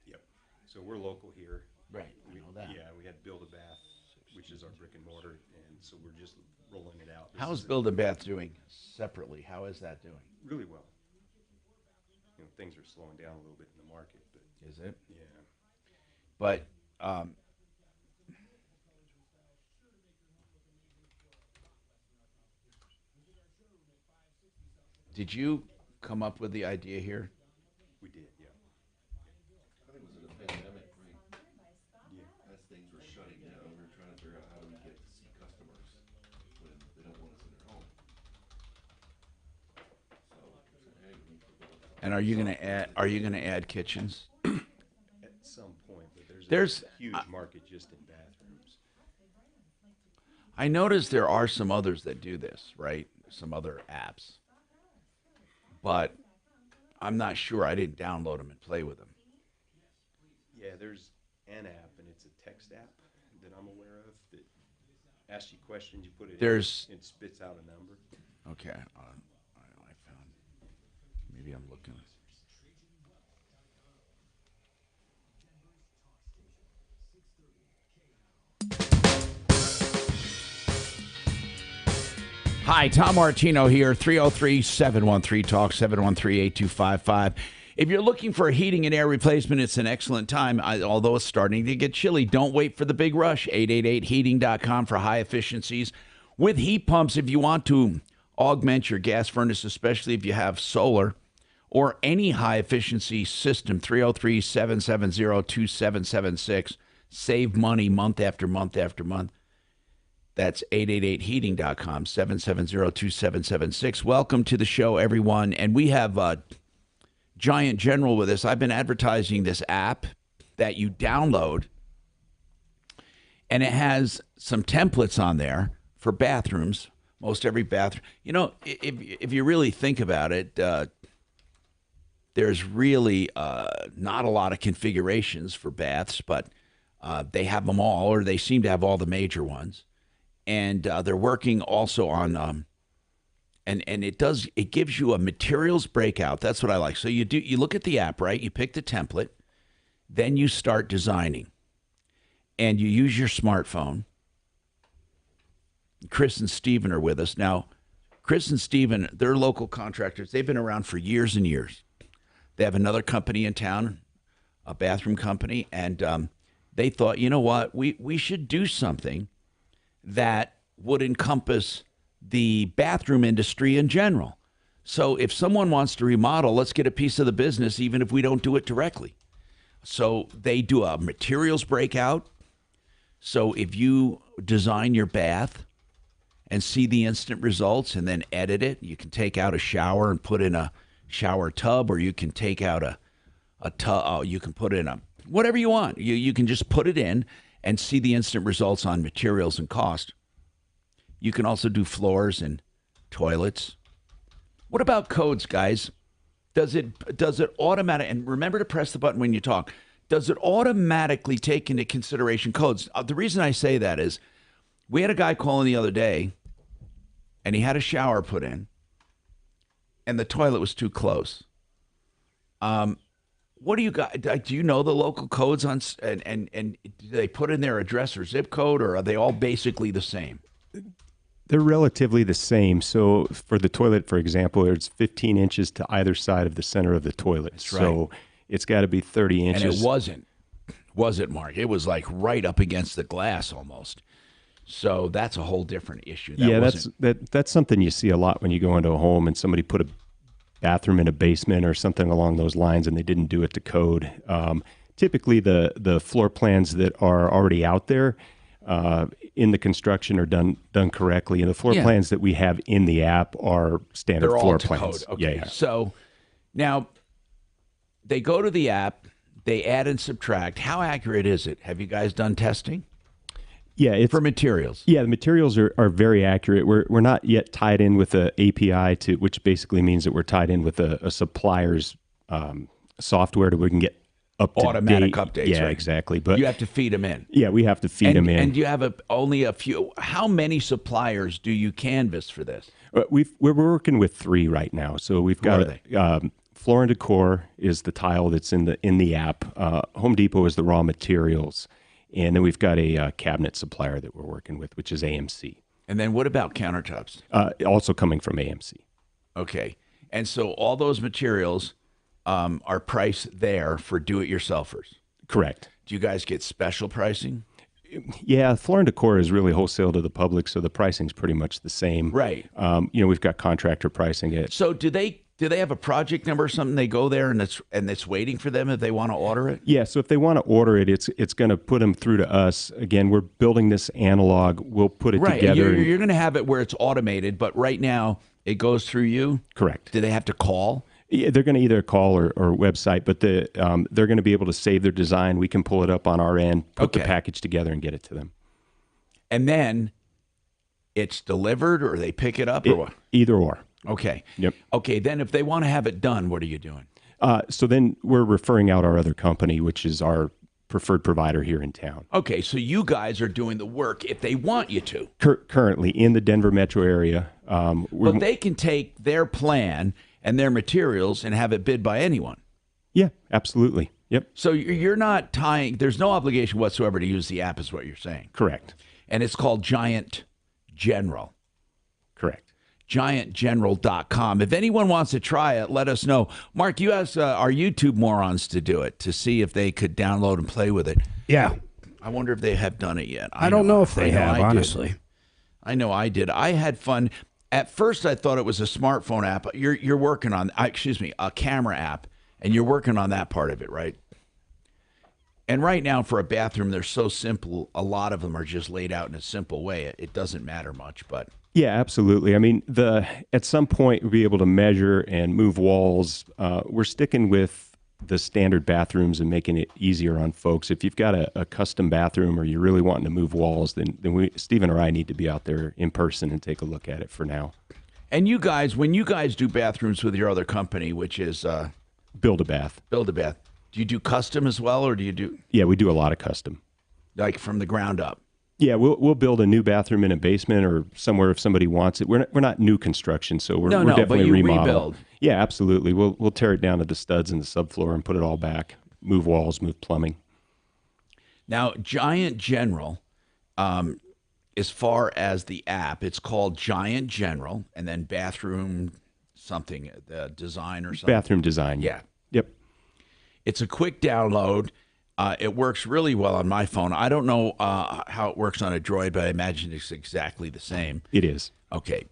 Speaker 19: Yep. So we're local here.
Speaker 14: Right. I know that.
Speaker 19: Yeah, we had Build a Bath, which is our brick and mortar, and so we're just rolling it out.
Speaker 14: How is Build a Bath doing separately? How is that doing?
Speaker 19: Really well. You know, things are slowing down a little bit in the market, but
Speaker 14: is it?
Speaker 19: Yeah.
Speaker 14: But did you come up with the idea here?
Speaker 19: We did, yeah.
Speaker 18: I think it was in the pandemic, right? Yeah. As things were shutting down, we were trying to figure out how do we get to see customers when they don't want us in their home. So, hey, we need to build something.
Speaker 14: And are you going to add kitchens?
Speaker 19: At some point, but there's a huge market just in bathrooms.
Speaker 14: I noticed there are some others that do this, right? Some other apps. But I'm not sure. I didn't download them and play with them.
Speaker 19: Yeah, there's an app, and it's a text app that I'm aware of that asks you questions. You put it in, it spits out a number.
Speaker 14: Okay. I found. Maybe I'm looking. Hi, Tom Martino here, 303-713-TALK, 713-8255. If you're looking for a heating and air replacement, it's an excellent time. Although it's starting to get chilly, don't wait for the big rush. 888heating.com for high efficiencies. With heat pumps, if you want to augment your gas furnace, especially if you have solar, or any high-efficiency system, 303-770-2776. Save money month after month after month. That's 888heating.com, 770-2776. Welcome to the show, everyone. And we have Giant General with us. I've been advertising this app that you download, and it has some templates on there for bathrooms. Most every bathroom. You know, if you really think about it, there's really not a lot of configurations for baths, but they have them all, or they seem to have all the major ones. And they're working also on, and it gives you a materials breakout. That's what I like. So you look at the app, right? You pick the template, then you start designing, and you use your smartphone. Chris and Steven are with us now. Chris and Steven, they're local contractors. They've been around for years and years. They have another company in town, a bathroom company, and they thought, you know what, we should do something that would encompass the bathroom industry in general. So if someone wants to remodel, let's get a piece of the business, even if we don't do it directly. So they do a materials breakout. So if you design your bath and see the instant results and then edit it, you can take out a shower and put in a shower tub, or you can take out a tub, you can put in a, whatever you want. You can just put it in and see the instant results on materials and cost. You can also do floors and toilets. What about codes, guys? Does it automatic, and remember to press the button when you talk, does it automatically take into consideration codes? The reason I say that is we had a guy calling the other day, and he had a shower put in, and the toilet was too close. What do you got? Do you know the local codes on, and do they put in their address or zip code, or are they all basically the same?
Speaker 20: They're relatively the same. So for the toilet, for example, it's 15 inches to either side of the center of the toilet.
Speaker 14: That's right.
Speaker 20: So it's got to be 30 inches.
Speaker 14: And it wasn't. Was it, Mark? It was like right up against the glass almost. So that's a whole different issue.
Speaker 20: That's something you see a lot when you go into a home and somebody put a bathroom in a basement or something along those lines, and they didn't do it to code. Typically, the floor plans that are already out there in the construction are done correctly, and the floor plans that we have in the app are standard floor plans.
Speaker 14: Code. Okay. So now they go to the app, they add and subtract. How accurate is it? Have you guys done testing?
Speaker 20: Yeah, it's
Speaker 14: for materials.
Speaker 20: Yeah, the materials are very accurate. We're not yet tied in with the API which basically means that we're tied in with a supplier's software to where we can get
Speaker 14: automatic
Speaker 20: updates.
Speaker 14: Yeah,
Speaker 20: right? Exactly. But
Speaker 14: you have to feed them in.
Speaker 20: Yeah, we have to feed them in.
Speaker 14: And you have only a few. How many suppliers do you canvass for this?
Speaker 20: We're working with 3 right now. So we've got Floor and Decor is the tile that's in the app. Home Depot is the raw materials. And then we've got a cabinet supplier that we're working with, which is AMC.
Speaker 14: And then what about countertops?
Speaker 20: Also coming from AMC.
Speaker 14: Okay. And so all those materials are priced there for do-it-yourselfers?
Speaker 20: Correct.
Speaker 14: Do you guys get special pricing?
Speaker 20: Yeah, Floor and Decor is really wholesale to the public, so the pricing's pretty much the same.
Speaker 14: Right.
Speaker 20: We've got contractor pricing.
Speaker 14: So do they have a project number or something? They go there and it's waiting for them if they want to order it?
Speaker 20: Yeah, so if they want to order it, it's going to put them through to us. Again, we're building this analog. We'll put it together.
Speaker 14: You're going to have it where it's automated, but right now it goes through you?
Speaker 20: Correct.
Speaker 14: Do they have to call?
Speaker 20: Yeah, they're going to either call or website, but they're going to be able to save their design. We can pull it up on our end, put the package together, and get it to them.
Speaker 14: And then it's delivered or they pick it up or what?
Speaker 20: Either or.
Speaker 14: Okay.
Speaker 20: Yep.
Speaker 14: Okay, then if they want to have it done, what are you doing?
Speaker 20: So then we're referring out our other company, which is our preferred provider here in town.
Speaker 14: Okay, so you guys are doing the work if they want you to.
Speaker 20: Currently in the Denver metro area.
Speaker 14: But they can take their plan and their materials and have it bid by anyone.
Speaker 20: Yeah, absolutely. Yep.
Speaker 14: So you're not tying, there's no obligation whatsoever to use the app is what you're saying.
Speaker 20: Correct.
Speaker 14: And it's called Giant General.
Speaker 20: Correct.
Speaker 14: GiantGeneral.com. If anyone wants to try it, let us know. Mark, you asked our YouTube morons to do it to see if they could download and play with it.
Speaker 2: Yeah.
Speaker 14: I wonder if they have done it yet.
Speaker 2: I don't know if they have, honestly.
Speaker 14: I know I did. I had fun. At first, I thought it was a smartphone app. You're working on, a camera app, and you're working on that part of it, right? And right now, for a bathroom, they're so simple. A lot of them are just laid out in a simple way. It doesn't matter much, but
Speaker 20: yeah, absolutely. I mean, at some point we'll be able to measure and move walls. We're sticking with the standard bathrooms and making it easier on folks. If you've got a custom bathroom or you're really wanting to move walls, then Stephen or I need to be out there in person and take a look at it for now.
Speaker 14: And you guys, when you guys do bathrooms with your other company, which is
Speaker 20: Build-A-Bath.
Speaker 14: Build-A-Bath, do you do custom as well, or do you do?
Speaker 20: Yeah, we do a lot of custom.
Speaker 14: Like from the ground up?
Speaker 20: Yeah, we'll build a new bathroom in a basement or somewhere if somebody wants it. We're not new construction, so we're definitely
Speaker 14: but you
Speaker 20: remodel.
Speaker 14: Rebuild.
Speaker 20: Yeah, absolutely. We'll tear it down to the studs and the subfloor and put it all back. Move walls, move plumbing.
Speaker 14: Now, Giant General, as far as the app, it's called Giant General, and then bathroom something, design or something.
Speaker 20: Bathroom design.
Speaker 14: Yeah.
Speaker 20: Yep.
Speaker 14: It's a quick download. It works really well on my phone. I don't know how it works on a Droid, but I imagine it's exactly the same.
Speaker 20: It is.
Speaker 14: Okay.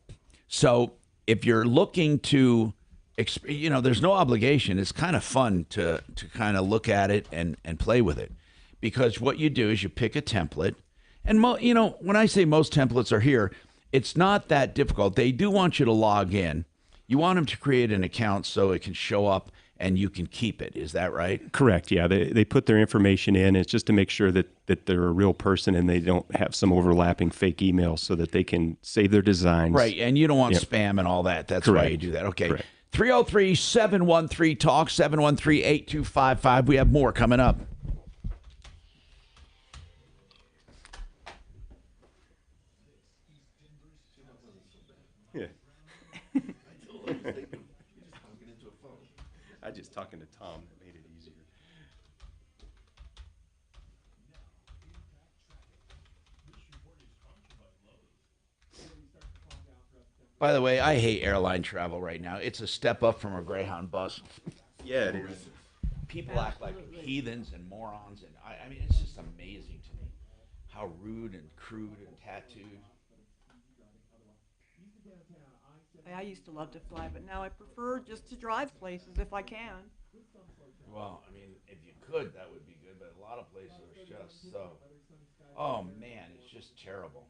Speaker 14: So if you're looking to, there's no obligation. It's kind of fun to kind of look at it and play with it. Because what you do is you pick a template. And, when I say most templates are here, it's not that difficult. They do want you to log in. You want them to create an account so it can show up and you can keep it. Is that right?
Speaker 20: Correct. Yeah, they put their information in. It's just to make sure that they're a real person and they don't have some overlapping fake emails so that they can save their designs.
Speaker 14: Right, and you don't want spam and all that. That's
Speaker 20: Correct.
Speaker 14: why you do that. Okay. 303-713-TALK, 713-8255. We have more coming up.
Speaker 20: Yeah. I just talking to Tom that made it easier.
Speaker 14: By the way, I hate airline travel right now. It's a step up from a Greyhound bus.
Speaker 20: Yeah, it is.
Speaker 14: people act like heathens and morons, and I mean, it's just amazing to me how rude and crude and tattooed.
Speaker 21: I used to love to fly, but now I prefer just to drive places if I can.
Speaker 14: Well, I mean, if you could, that would be good, but a lot of places are just so. Oh man, it's just terrible.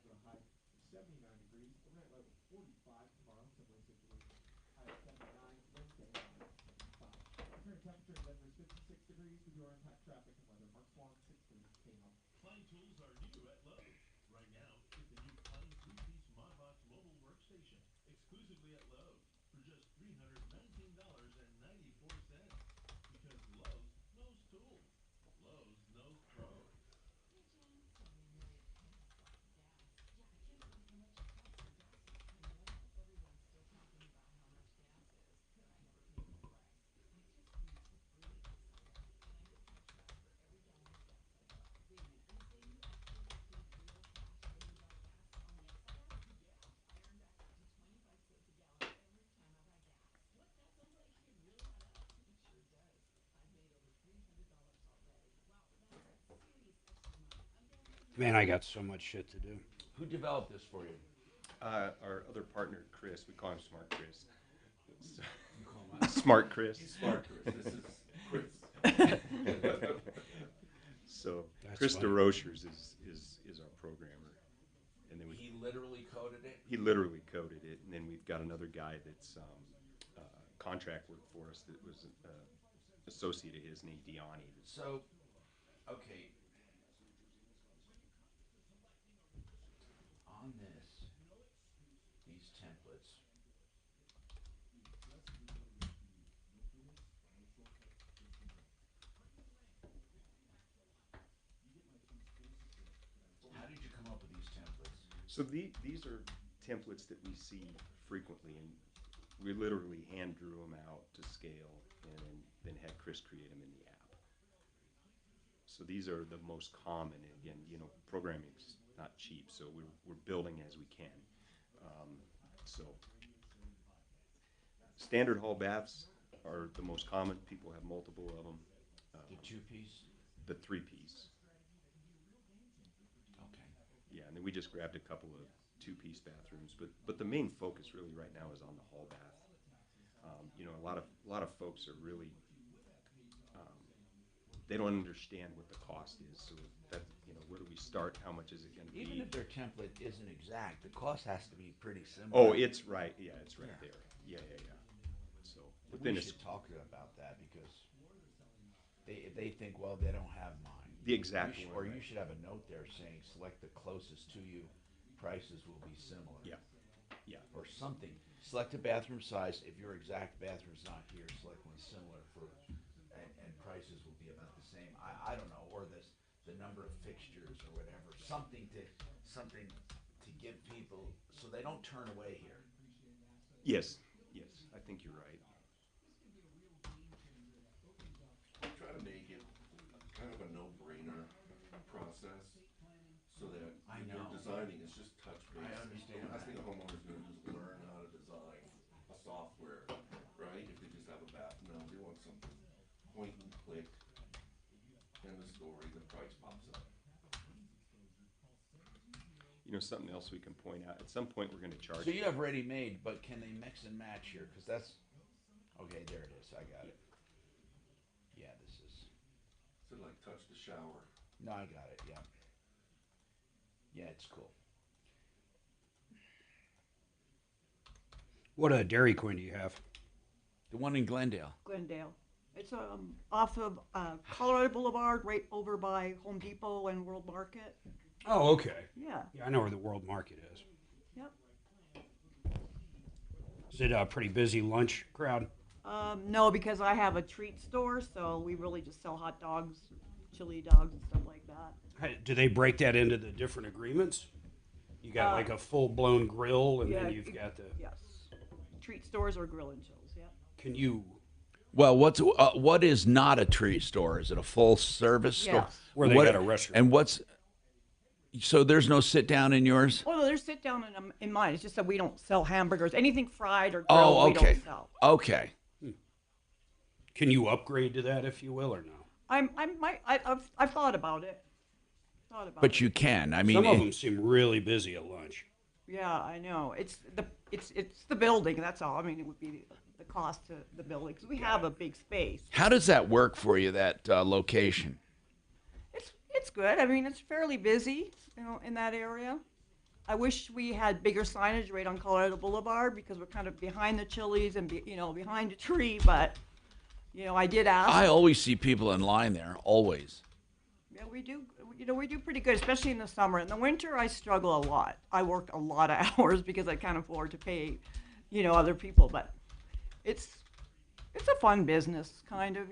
Speaker 18: Klein tools are new at Lowe's. Right now, get the new Klein 3-piece Modbox mobile workstation exclusively at Lowe's for just $319.94. Because Lowe's knows tools. Lowe's knows pros.
Speaker 2: Man, I got so much shit to do.
Speaker 14: Who developed this for you?
Speaker 19: Our other partner, Chris, we call him Smart Chris. Smart Chris.
Speaker 18: Smart Chris. This is Chris.
Speaker 19: So
Speaker 2: That's
Speaker 19: Chris
Speaker 2: funny.
Speaker 19: DeRochers is our programmer, and then
Speaker 14: He literally coded it.
Speaker 19: he literally coded it, and then we've got another guy that's contract work for us that was associate of his named Diani.
Speaker 14: So, okay. On these templates. How did you come up with these templates?
Speaker 19: So these are templates that we see frequently, and we literally hand drew them out to scale, and then had Chris create them in the app. So these are the most common. And again, programming's not cheap, so we're building as we can. So standard hall baths are the most common. People have multiple of them.
Speaker 14: The 2-piece?
Speaker 19: The 3-piece.
Speaker 14: Okay.
Speaker 19: Yeah, and then we just grabbed a couple of 2-piece bathrooms, but the main focus really right now is on the hall bath. A lot of folks are really they don't understand what the cost is. So that where do we start? How much is it going to be?
Speaker 14: Even if their template isn't exact, the cost has to be pretty similar.
Speaker 19: Oh, it's right. Yeah, it's right there. Yeah. So
Speaker 14: we should talk to them about that because they think, well, they don't have mine.
Speaker 19: The exact
Speaker 14: one. Or you should have a note there saying, select the closest to you. Prices will be similar.
Speaker 19: Yeah.
Speaker 14: Or something. Select a bathroom size. If your exact bathroom's not here, select one similar and prices will be about the same. I don't know, or the number of fixtures or whatever. Something to give people so they don't turn away here.
Speaker 19: Yes, I think you're right.
Speaker 18: Try to make it kind of a no-brainer process so that when you're designing, it's just touch-based.
Speaker 14: I understand.
Speaker 18: The last thing a homeowner's going to do is learn how to design a software, right? If they just have a bath. No, they want something point and click, and the story, the price pops up.
Speaker 19: Something else we can point out. At some point, we're going to charge.
Speaker 14: So you have ready-made, but can they mix and match here? Because that's okay. There it is. I got it. Yeah, this is.
Speaker 18: So like touch the shower.
Speaker 14: No, I got it. Yeah. Yeah, it's cool.
Speaker 2: What Dairy Queen do you have?
Speaker 14: The one in Glendale.
Speaker 21: Glendale. It's off of Colorado Boulevard, right over by Home Depot and World Market.
Speaker 2: Oh, okay.
Speaker 21: Yeah.
Speaker 2: Yeah, I know where the World Market is.
Speaker 21: Yep.
Speaker 2: Is it a pretty busy lunch crowd?
Speaker 21: No, because I have a treat store, so we really just sell hot dogs, chili dogs, and stuff like that.
Speaker 2: Do they break that into the different agreements? You got like a full-blown grill, and then you've got the...
Speaker 21: Yes. Treat stores or grill and chills, yeah.
Speaker 2: Can you...
Speaker 14: Well, what is not a treat store? Is it a full-service store?
Speaker 21: Yes.
Speaker 2: Where they got a restaurant.
Speaker 14: And what's... So there's no sit-down in yours?
Speaker 21: Oh, no, there's sit-down in mine. It's just that we don't sell hamburgers. Anything fried or grilled, we don't sell.
Speaker 14: Okay.
Speaker 2: Can you upgrade to that, if you will, or no?
Speaker 21: I've thought about it.
Speaker 14: But you can. I mean,
Speaker 2: some of them seem really busy at lunch.
Speaker 21: Yeah, I know. It's the building. That's all. I mean, it would be the cost to the building because we have a big space.
Speaker 14: How does that work for you? That location?
Speaker 21: It's good. I mean, it's fairly busy, in that area. I wish we had bigger signage right on Colorado Boulevard because we're kind of behind the Chili's and behind a tree. But I did ask.
Speaker 14: I always see people in line there. Always.
Speaker 21: Yeah, we do. We do pretty good, especially in the summer. In the winter, I struggle a lot. I work a lot of hours because I can't afford to pay, other people. But it's a fun business, kind of,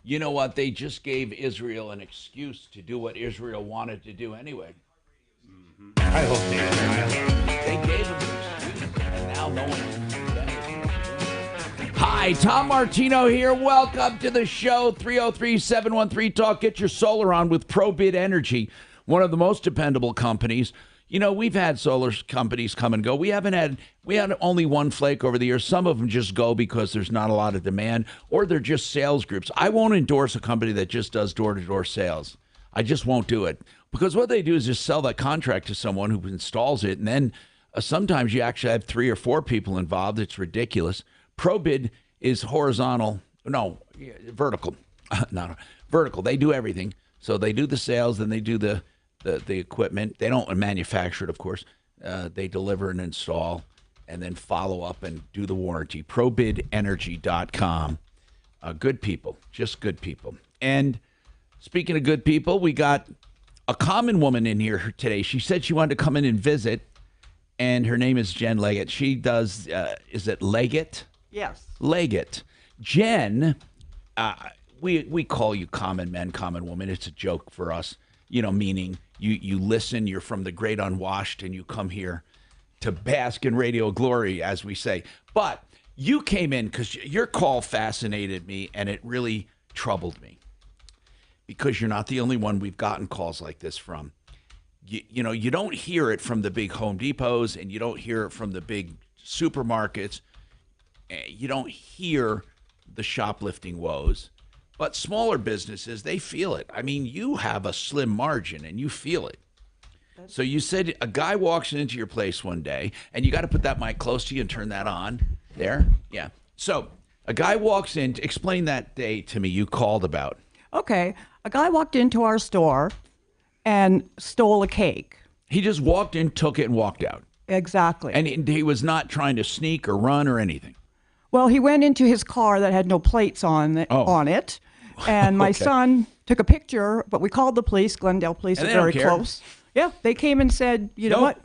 Speaker 14: You know what? They just gave Israel an excuse to do what Israel wanted to do anyway.
Speaker 2: I hope they
Speaker 14: gave them an excuse, and now no one. Hi, Tom Martino here. Welcome to the show. 303-713-TALK. Get your solar on with ProBid Energy, one of the most dependable companies. We've had solar companies come and go. We had only one flake over the years. Some of them just go because there's not a lot of demand, or they're just sales groups. I won't endorse a company that just does door-to-door sales. I just won't do it because what they do is just sell that contract to someone who installs it, and then sometimes you actually have 3 or 4 people involved. It's ridiculous. ProBid is horizontal, vertical, not vertical. They do everything. So they do the sales, then they do the equipment. They don't manufacture it, of course. They deliver and install, and then follow up and do the warranty. ProBidEnergy.com. Good people, just good people. And speaking of good people, we got a common woman in here today. She said she wanted to come in and visit, and her name is Jen Leggett. She does, is it Leggett?
Speaker 21: Yes.
Speaker 14: Leggett. Jen, we call you common men, common woman. It's a joke for us, meaning you listen, you're from the great unwashed, and you come here to bask in radio glory, as we say. But you came in because your call fascinated me, and it really troubled me because you're not the only one we've gotten calls like this from. You don't hear it from the big Home Depots, and you don't hear it from the big supermarkets. You don't hear the shoplifting woes, but smaller businesses, they feel it. I mean, you have a slim margin and you feel it. So you said a guy walks into your place one day, and you got to put that mic close to you and turn that on there. Yeah. So a guy walks in. Explain that day to me you called about.
Speaker 21: Okay. A guy walked into our store and stole a cake.
Speaker 14: He just walked in, took it, and walked out.
Speaker 21: Exactly.
Speaker 14: And he was not trying to sneak or run or anything.
Speaker 21: Well, he went into his car that had no plates on it, and my son took a picture, but we called the police. Glendale Police is very close. Yeah, they came and said, you know what,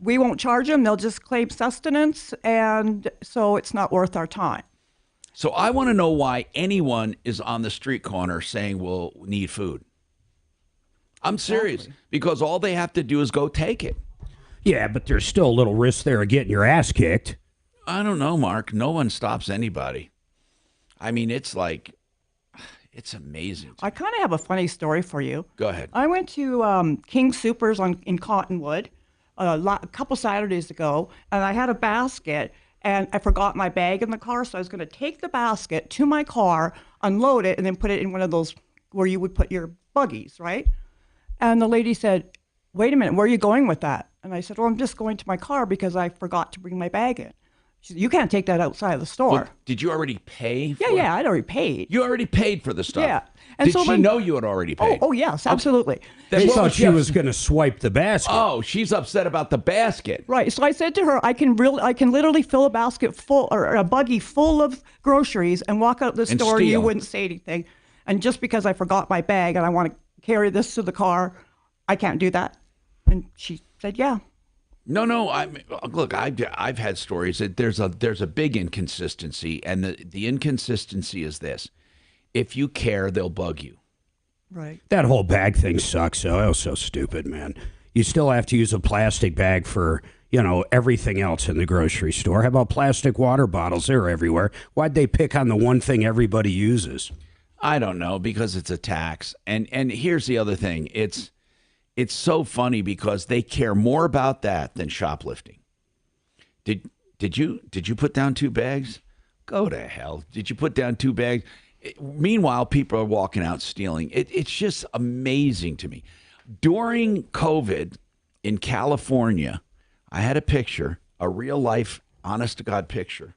Speaker 21: we won't charge them. They'll just claim sustenance, and so it's not worth our time.
Speaker 14: So I want to know why anyone is on the street corner saying we'll need food. I'm serious, because all they have to do is go take it.
Speaker 2: Yeah, but there's still a little risk there of getting your ass kicked.
Speaker 14: I don't know, Mark. No one stops anybody. I mean, it's amazing.
Speaker 21: I kind of have a funny story for you.
Speaker 14: Go ahead.
Speaker 21: I went to King Soopers in Cottonwood a couple Saturdays ago, and I had a basket, and I forgot my bag in the car, so I was going to take the basket to my car, unload it, and then put it in one of those where you would put your buggies, right? And the lady said, wait a minute, where are you going with that? And I said, well, I'm just going to my car because I forgot to bring my bag in. She said, you can't take that outside of the store.
Speaker 14: Well, did you already pay for it?
Speaker 21: Yeah, I'd already paid.
Speaker 14: You already paid for the stuff?
Speaker 21: Yeah.
Speaker 14: And did she know you had already paid?
Speaker 21: Oh yes, absolutely.
Speaker 2: They thought she was going to swipe the basket.
Speaker 14: Oh, she's upset about the basket.
Speaker 21: Right. So I said to her, I can literally fill a basket full or a buggy full of groceries and walk out the store and you wouldn't say anything. And just because I forgot my bag and I want to carry this to the car, I can't do that. And she said, yeah.
Speaker 14: No. Look, I've had stories that there's a big inconsistency, and the inconsistency is this: if you care, they'll bug you.
Speaker 21: Right.
Speaker 2: That whole bag thing sucks. Oh, so stupid, man. You still have to use a plastic bag for everything else in the grocery store. How about plastic water bottles? They're everywhere. Why'd they pick on the one thing everybody uses?
Speaker 14: I don't know, because it's a tax. And here's the other thing: it's so funny because they care more about that than shoplifting. Did you put down 2 bags? Go to hell. Did you put down 2 bags? Meanwhile, people are walking out stealing. It's just amazing to me. During COVID in California, I had a picture, a real life, honest to God picture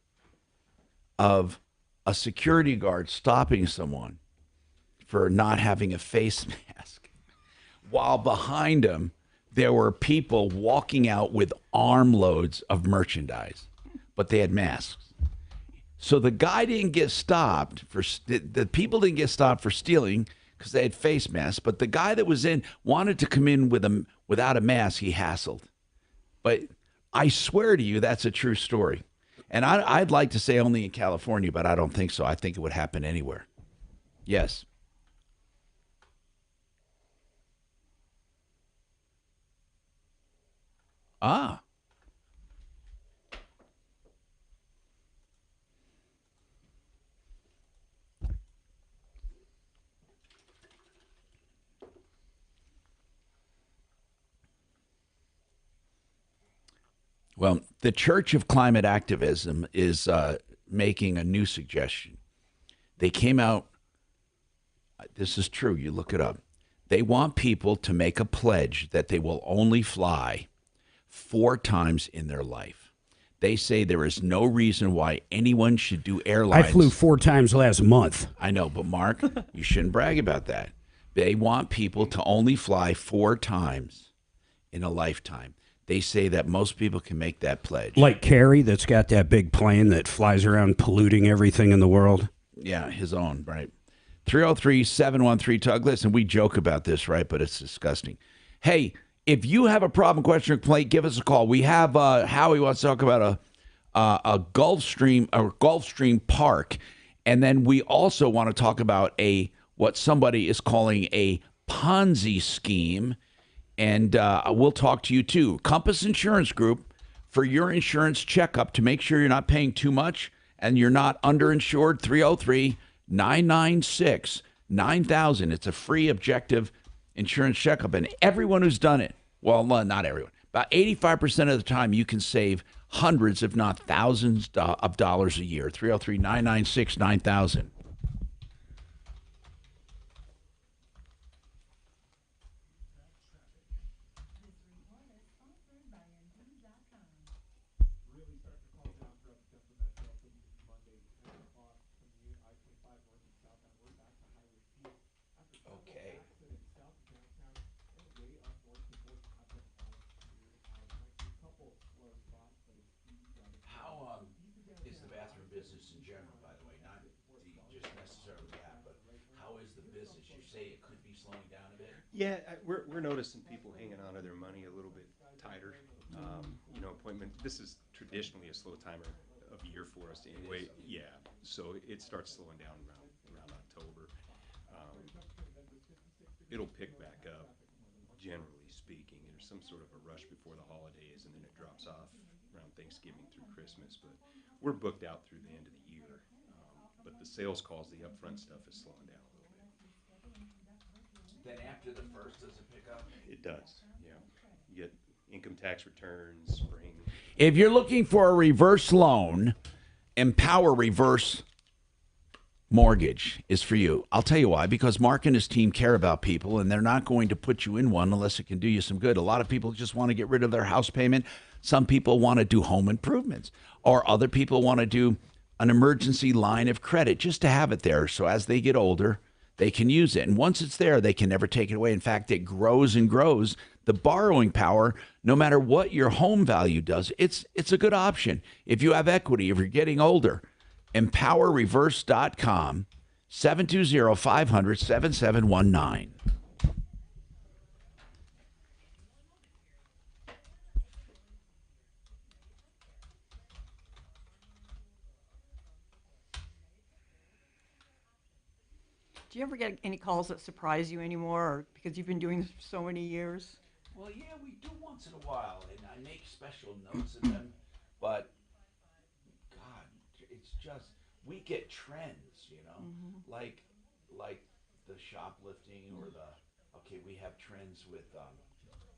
Speaker 14: of a security guard stopping someone for not having a face mask, while behind him there were people walking out with armloads of merchandise, but they had masks. So the guy didn't get stopped the people didn't get stopped for stealing because they had face masks, but the guy that was in wanted to come in without a mask. He hassled. But I swear to you, that's a true story. And I'd like to say only in California, but I don't think so. I think it would happen anywhere. Yes. Ah. Well, the Church of Climate Activism is making a new suggestion. They came out, this is true, you look it up. They want people to make a pledge that they will only fly 4 times in their life. They say there is no reason why anyone should do airlines.
Speaker 2: I flew 4 times last month.
Speaker 14: I know, but Mark, you shouldn't brag about that. They want people to only fly 4 times in a lifetime. They say that most people can make that pledge.
Speaker 2: Like Kerry, that's got that big plane that flies around polluting everything in the world.
Speaker 14: Yeah, his own, right? 303-713-TUG. Listen, we joke about this, right? But it's disgusting. Hey, if you have a problem, question, or complaint, give us a call. We have Howie wants to talk about a Gulfstream park, and then we also want to talk about what somebody is calling a Ponzi scheme. And we'll talk to you, too. Compass Insurance Group, for your insurance checkup to make sure you're not paying too much and you're not underinsured, 303-996-9000. It's a free, objective insurance checkup. And everyone who's done it, well, not everyone, about 85% of the time you can save hundreds, if not thousands of dollars a year. 303-996-9000. Business in general, by the way, not just necessarily that, but how is the business? You say it could be slowing down a bit?
Speaker 19: Yeah, we're noticing people hanging on to their money a little bit tighter. Appointment. This is traditionally a slow timer of year for us anyway. Yeah, so it starts slowing down around October. It'll pick back up, generally speaking. There's some sort of a rush before the holidays, and then it drops off around Thanksgiving through Christmas. But we're booked out through the end of the year. But the sales calls, the upfront stuff is slowing down a little bit.
Speaker 14: Then after the first, does it pick up?
Speaker 19: It does, yeah. You get income tax returns, spring.
Speaker 14: If you're looking for a reverse loan, Empower Reverse Mortgage is for you. I'll tell you why. Because Mark and his team care about people, and they're not going to put you in one unless it can do you some good. A lot of people just want to get rid of their house payment. Some people want to do home improvements, or other people want to do an emergency line of credit just to have it there. So as they get older, they can use it. And once it's there, they can never take it away. In fact, it grows and grows. The borrowing power, no matter what your home value does, it's a good option. If you have equity, if you're getting older, empowerreverse.com, 720-500-7719.
Speaker 21: Do you ever get any calls that surprise you anymore, or because you've been doing this for so many years?
Speaker 14: Well, yeah, we do once in a while, and I make special notes of them, but God, it's just, we get trends, like the shoplifting or we have trends with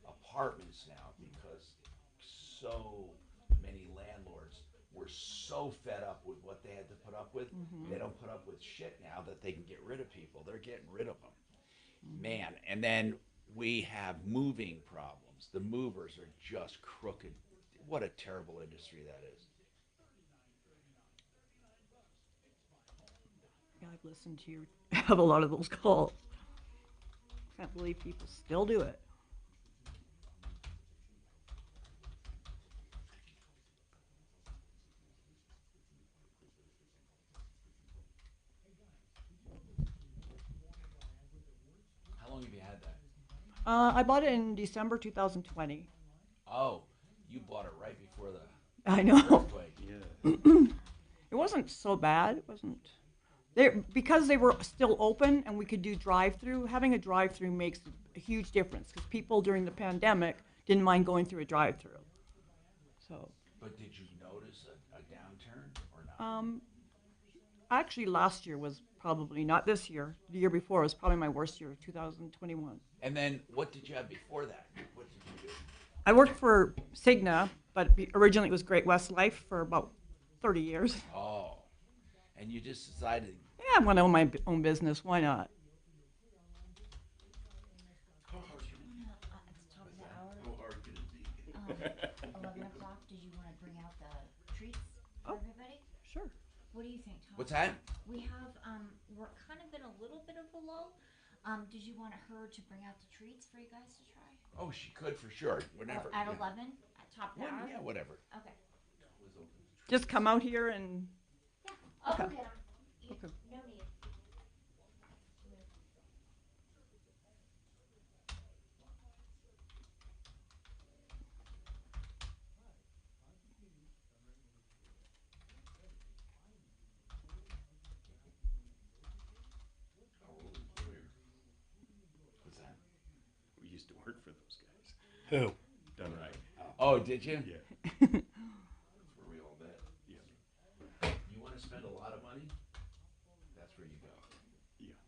Speaker 14: apartments now because so many landlords were so fed up with what they had to put up with, they don't put up with shit now that they can get rid of people. They're getting rid of them. Man, and then we have moving problems. The movers are just crooked. What a terrible industry that is.
Speaker 21: Yeah, I've listened to you have a lot of those calls. Can't believe people still do it.
Speaker 14: How long have you had that?
Speaker 21: I bought it in December 2020.
Speaker 14: Oh, you bought it right before the
Speaker 21: I know.
Speaker 14: earthquake. Yeah.
Speaker 21: It wasn't so bad. It wasn't. Because they were still open and we could do drive-through. Having a drive-through makes a huge difference because people during the pandemic didn't mind going through a drive-through. So.
Speaker 14: But did you notice a downturn or not?
Speaker 21: Actually, last year was probably not this year. The year before was probably my worst year, 2021.
Speaker 14: And then what did you have before that? What did you do?
Speaker 21: I worked for Cigna, but originally it was Great West Life for about 30 years.
Speaker 14: Oh, and you just decided.
Speaker 21: Yeah, I want to own my own business. Why not?
Speaker 14: How hard can it be? How hard can it be?
Speaker 1: 11 o'clock, did you want to bring out the treats for everybody?
Speaker 21: Sure.
Speaker 1: What do you think, Tom?
Speaker 14: What's that?
Speaker 1: We have, we're kind of in a little bit of a lull. Did you want her to bring out the treats for you guys to try?
Speaker 14: Oh, she could for sure. Whenever.
Speaker 1: At
Speaker 14: yeah.
Speaker 1: 11? At top of the hour?
Speaker 14: Yeah, whatever.
Speaker 1: Okay.
Speaker 21: Just come out here and.
Speaker 1: Yeah, I'll
Speaker 21: Okay.
Speaker 1: go get them.
Speaker 21: Okay.
Speaker 1: No need.
Speaker 14: What's that?
Speaker 19: We used to work for those guys.
Speaker 2: Who?
Speaker 19: Done right.
Speaker 14: Oh, did you?
Speaker 19: Yeah.
Speaker 14: For real, I'll bet.
Speaker 19: Yeah.
Speaker 14: You want to spend a lot of money? That's where you go.
Speaker 19: Yeah.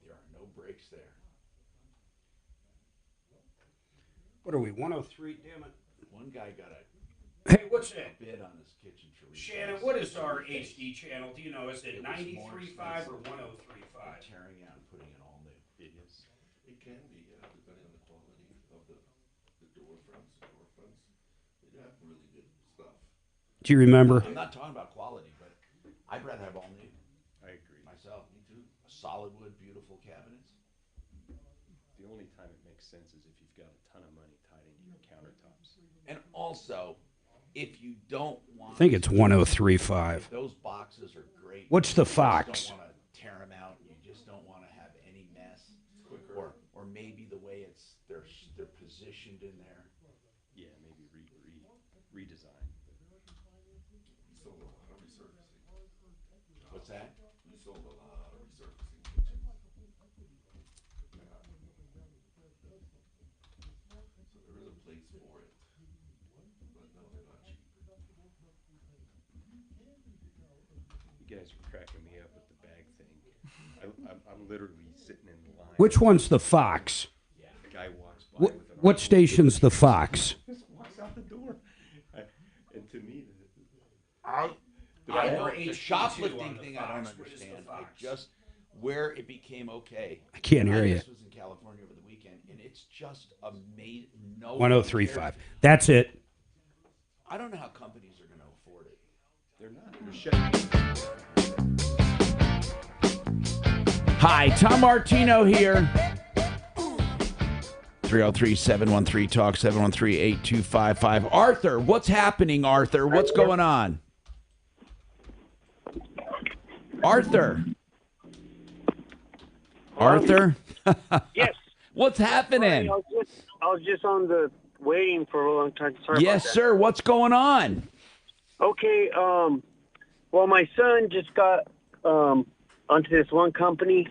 Speaker 14: There are no breaks there.
Speaker 2: What are we, 103? Damn it.
Speaker 14: One guy got a
Speaker 2: Hey, what's that?
Speaker 14: bid on his kitchen chorizo.
Speaker 2: Shannon, what is our HD channel? Do you know? Is it
Speaker 14: It was more
Speaker 2: 93.5 or
Speaker 14: expensive
Speaker 2: 103.5?
Speaker 14: Tearing out and putting it all new.
Speaker 19: It is.
Speaker 22: It can be, depending on the quality of the door fronts. They have really good stuff.
Speaker 2: Do you remember?
Speaker 14: I'm not talking about quality, but I'd rather have all new.
Speaker 19: I agree.
Speaker 14: Myself, me too. Solid wood, beautiful cabinets.
Speaker 19: The only time it makes sense is if you've got a ton of money tied into your countertops.
Speaker 14: And also, if you don't want,
Speaker 2: I think it's 103.5.
Speaker 14: those boxes are great.
Speaker 2: What's the
Speaker 14: You just
Speaker 2: Fox?
Speaker 14: don't want to tear them out. You just don't want to have any mess, or maybe the way they're positioned in there.
Speaker 19: Yeah, maybe redesign.
Speaker 22: We sold a lot of resurfacing.
Speaker 14: What's that?
Speaker 22: We sold a lot of resurfacing kitchens. Yeah. So there is a place for it. But no, they're not cheap.
Speaker 19: You guys are cracking me up with the bag thing. I'm literally sitting in line.
Speaker 2: Which one's the Fox?
Speaker 19: Yeah. The guy walks by
Speaker 2: What,
Speaker 19: with an
Speaker 2: what station's the Fox?
Speaker 19: just walks out the door. And to me,
Speaker 14: The shoplifting thing I don't understand. I just where it became okay.
Speaker 2: I can't hear you.
Speaker 14: This was in California over the weekend, and it's just amazing. No
Speaker 2: 103.5. That's it.
Speaker 14: I don't know how companies are going to afford it.
Speaker 19: they're not. They're shutting.
Speaker 14: Hi, Tom Martino here. 303-713-TALK, 713-8255. Arthur, what's happening, Arthur? What's going on? Arthur. Arthur?
Speaker 23: Yes.
Speaker 14: What's happening?
Speaker 23: I was just on the waiting for a long time. Sorry
Speaker 14: Yes,
Speaker 23: about that.
Speaker 14: sir. What's going on?
Speaker 23: Okay. Well, my son just got onto this one company,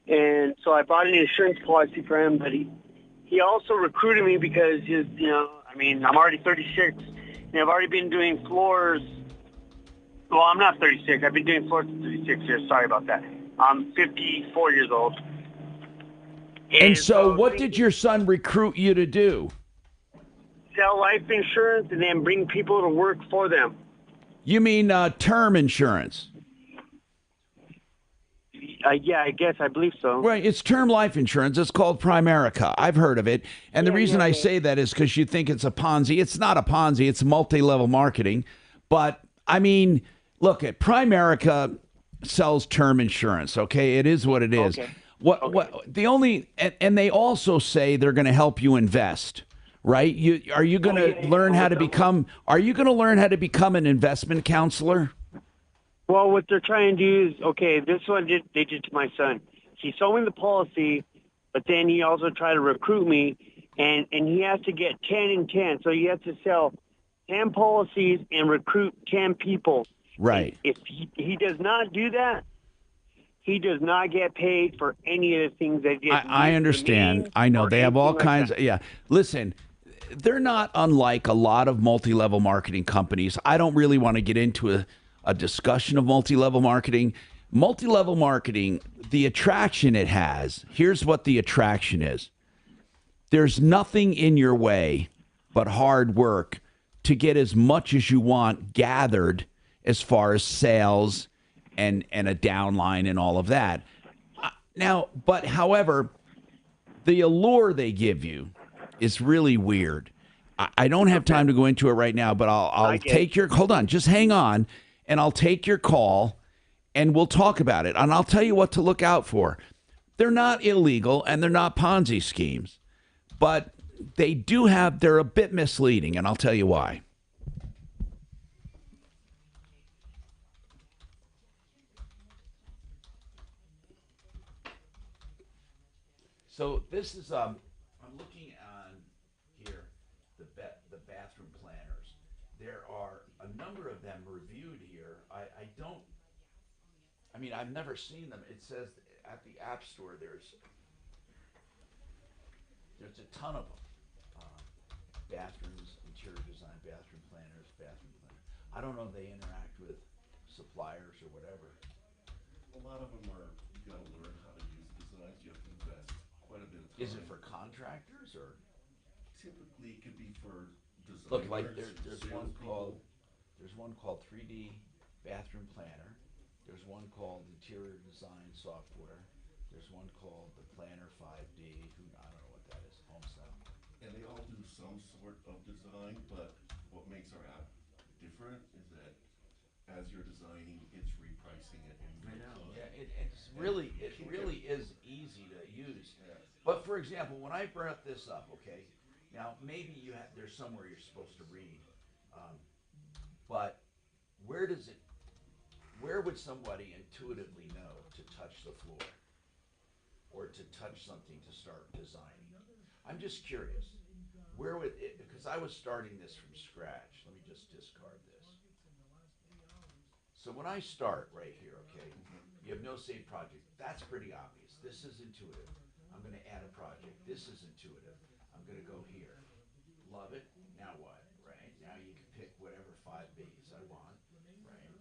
Speaker 23: and so I bought an insurance policy for him. But he also recruited me because I'm already 36, and I've already been doing floors. Well, I'm not 36. I've been doing floors for 36 years. Sorry about that. I'm 54 years old.
Speaker 14: And so what did your son recruit you to do?
Speaker 23: sell life insurance and then bring people to work for them.
Speaker 14: You mean term insurance?
Speaker 23: Yeah, I believe so.
Speaker 14: Right, it's term life insurance. It's called Primerica. I've heard of it. And the reason I say that is because you think it's a Ponzi. It's not a Ponzi. It's multi-level marketing. But, I mean, look, at Primerica sells term insurance, okay? It is what it is.
Speaker 23: Okay.
Speaker 14: And they also say they're going to help you invest, right? Are you going to learn how to become an investment counselor?
Speaker 23: Well, what they're trying to do is, okay, this is what they did to my son. He sold me the policy, but then he also tried to recruit me, and he has to get 10 and 10. So he has to sell 10 policies and recruit 10 people.
Speaker 14: Right.
Speaker 23: If he does not do that, he does not get paid for any of the things that he has.
Speaker 14: I understand. I know. They have all kinds of, yeah. Listen, they're not unlike a lot of multi-level marketing companies. I don't really want to get into a discussion of multi-level marketing. Multi-level marketing, the attraction it has, here's what the attraction is. There's nothing in your way but hard work to get as much as you want gathered as far as sales and a downline and all of that. However, the allure they give you is really weird. I don't have time to go into it right now, but I'll take your, hold on, just hang on. And I'll take your call, and we'll talk about it. And I'll tell you what to look out for. They're not illegal, and they're not Ponzi schemes. But they're a bit misleading, and I'll tell you why. So this is, I'm looking on here, the bathroom planners. There are a number of them reviewed here. I've never seen them. It says at the App Store there's a ton of them. Bathrooms, interior design, bathroom planners, I don't know if they interact with suppliers or whatever.
Speaker 22: A lot of them are, you gotta learn how to use designs. You have to invest quite a bit of time.
Speaker 14: Is it for contractors or?
Speaker 22: Typically, it could be for designers.
Speaker 14: Look, like there's one called 3D Bathroom Planner. There's one called Interior Design Software. There's one called the Planner 5D. I don't know what that is. Homestyle.
Speaker 22: And they all do some sort of design, but what makes our app different is that as you're designing, it's repricing it in real time.
Speaker 14: Yeah, it really is easy to use. Yeah. But for example, when I brought this up, okay, now maybe there's somewhere you're supposed to read, but where would somebody intuitively know to touch the floor or to touch something to start designing? I'm just curious. Where would it, because I was starting this from scratch. Let me just discard this. So when I start right here, okay, you have no saved project. That's pretty obvious. This is intuitive. I'm going to add a project. This is intuitive. I'm going to go here. Love it. Now what, right? Now you can pick whatever 5 Bs I want, right?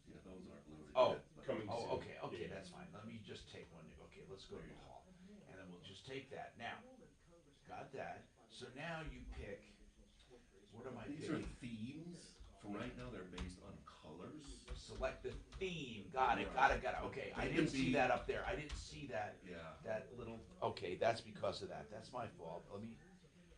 Speaker 22: Yeah, those aren't loaded.
Speaker 14: Okay, that's fine. Let me just take one. Okay, let's go to the hall. And then we'll just take that. Now, got that. So now you pick, what am I picking?
Speaker 22: These are themes. For right now, they're based on colors.
Speaker 14: Select the theme. Got it. Okay, I didn't see that up there. I didn't see that. Yeah. That little, okay, that's because of that. That's my fault.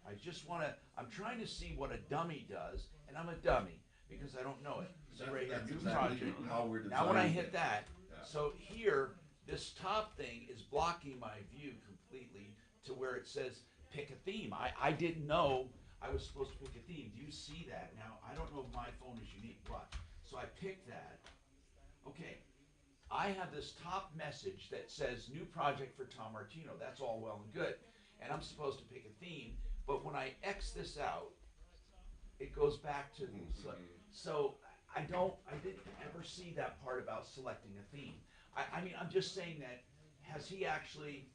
Speaker 14: I'm trying to see what a dummy does, and I'm a dummy because I don't know it. So right here, new project.
Speaker 22: How we're
Speaker 14: now when I hit that, so here, this top thing is blocking my view completely to where it says pick a theme. I didn't know I was supposed to pick a theme. Do you see that? Now, I don't know if my phone is unique, but, so I picked that. Okay, I have this top message that says new project for Tom Martino. That's all well and good. And I'm supposed to pick a theme, but when I X this out, it goes back to, so I didn't ever see that part about selecting a theme. I'm just saying that, has he actually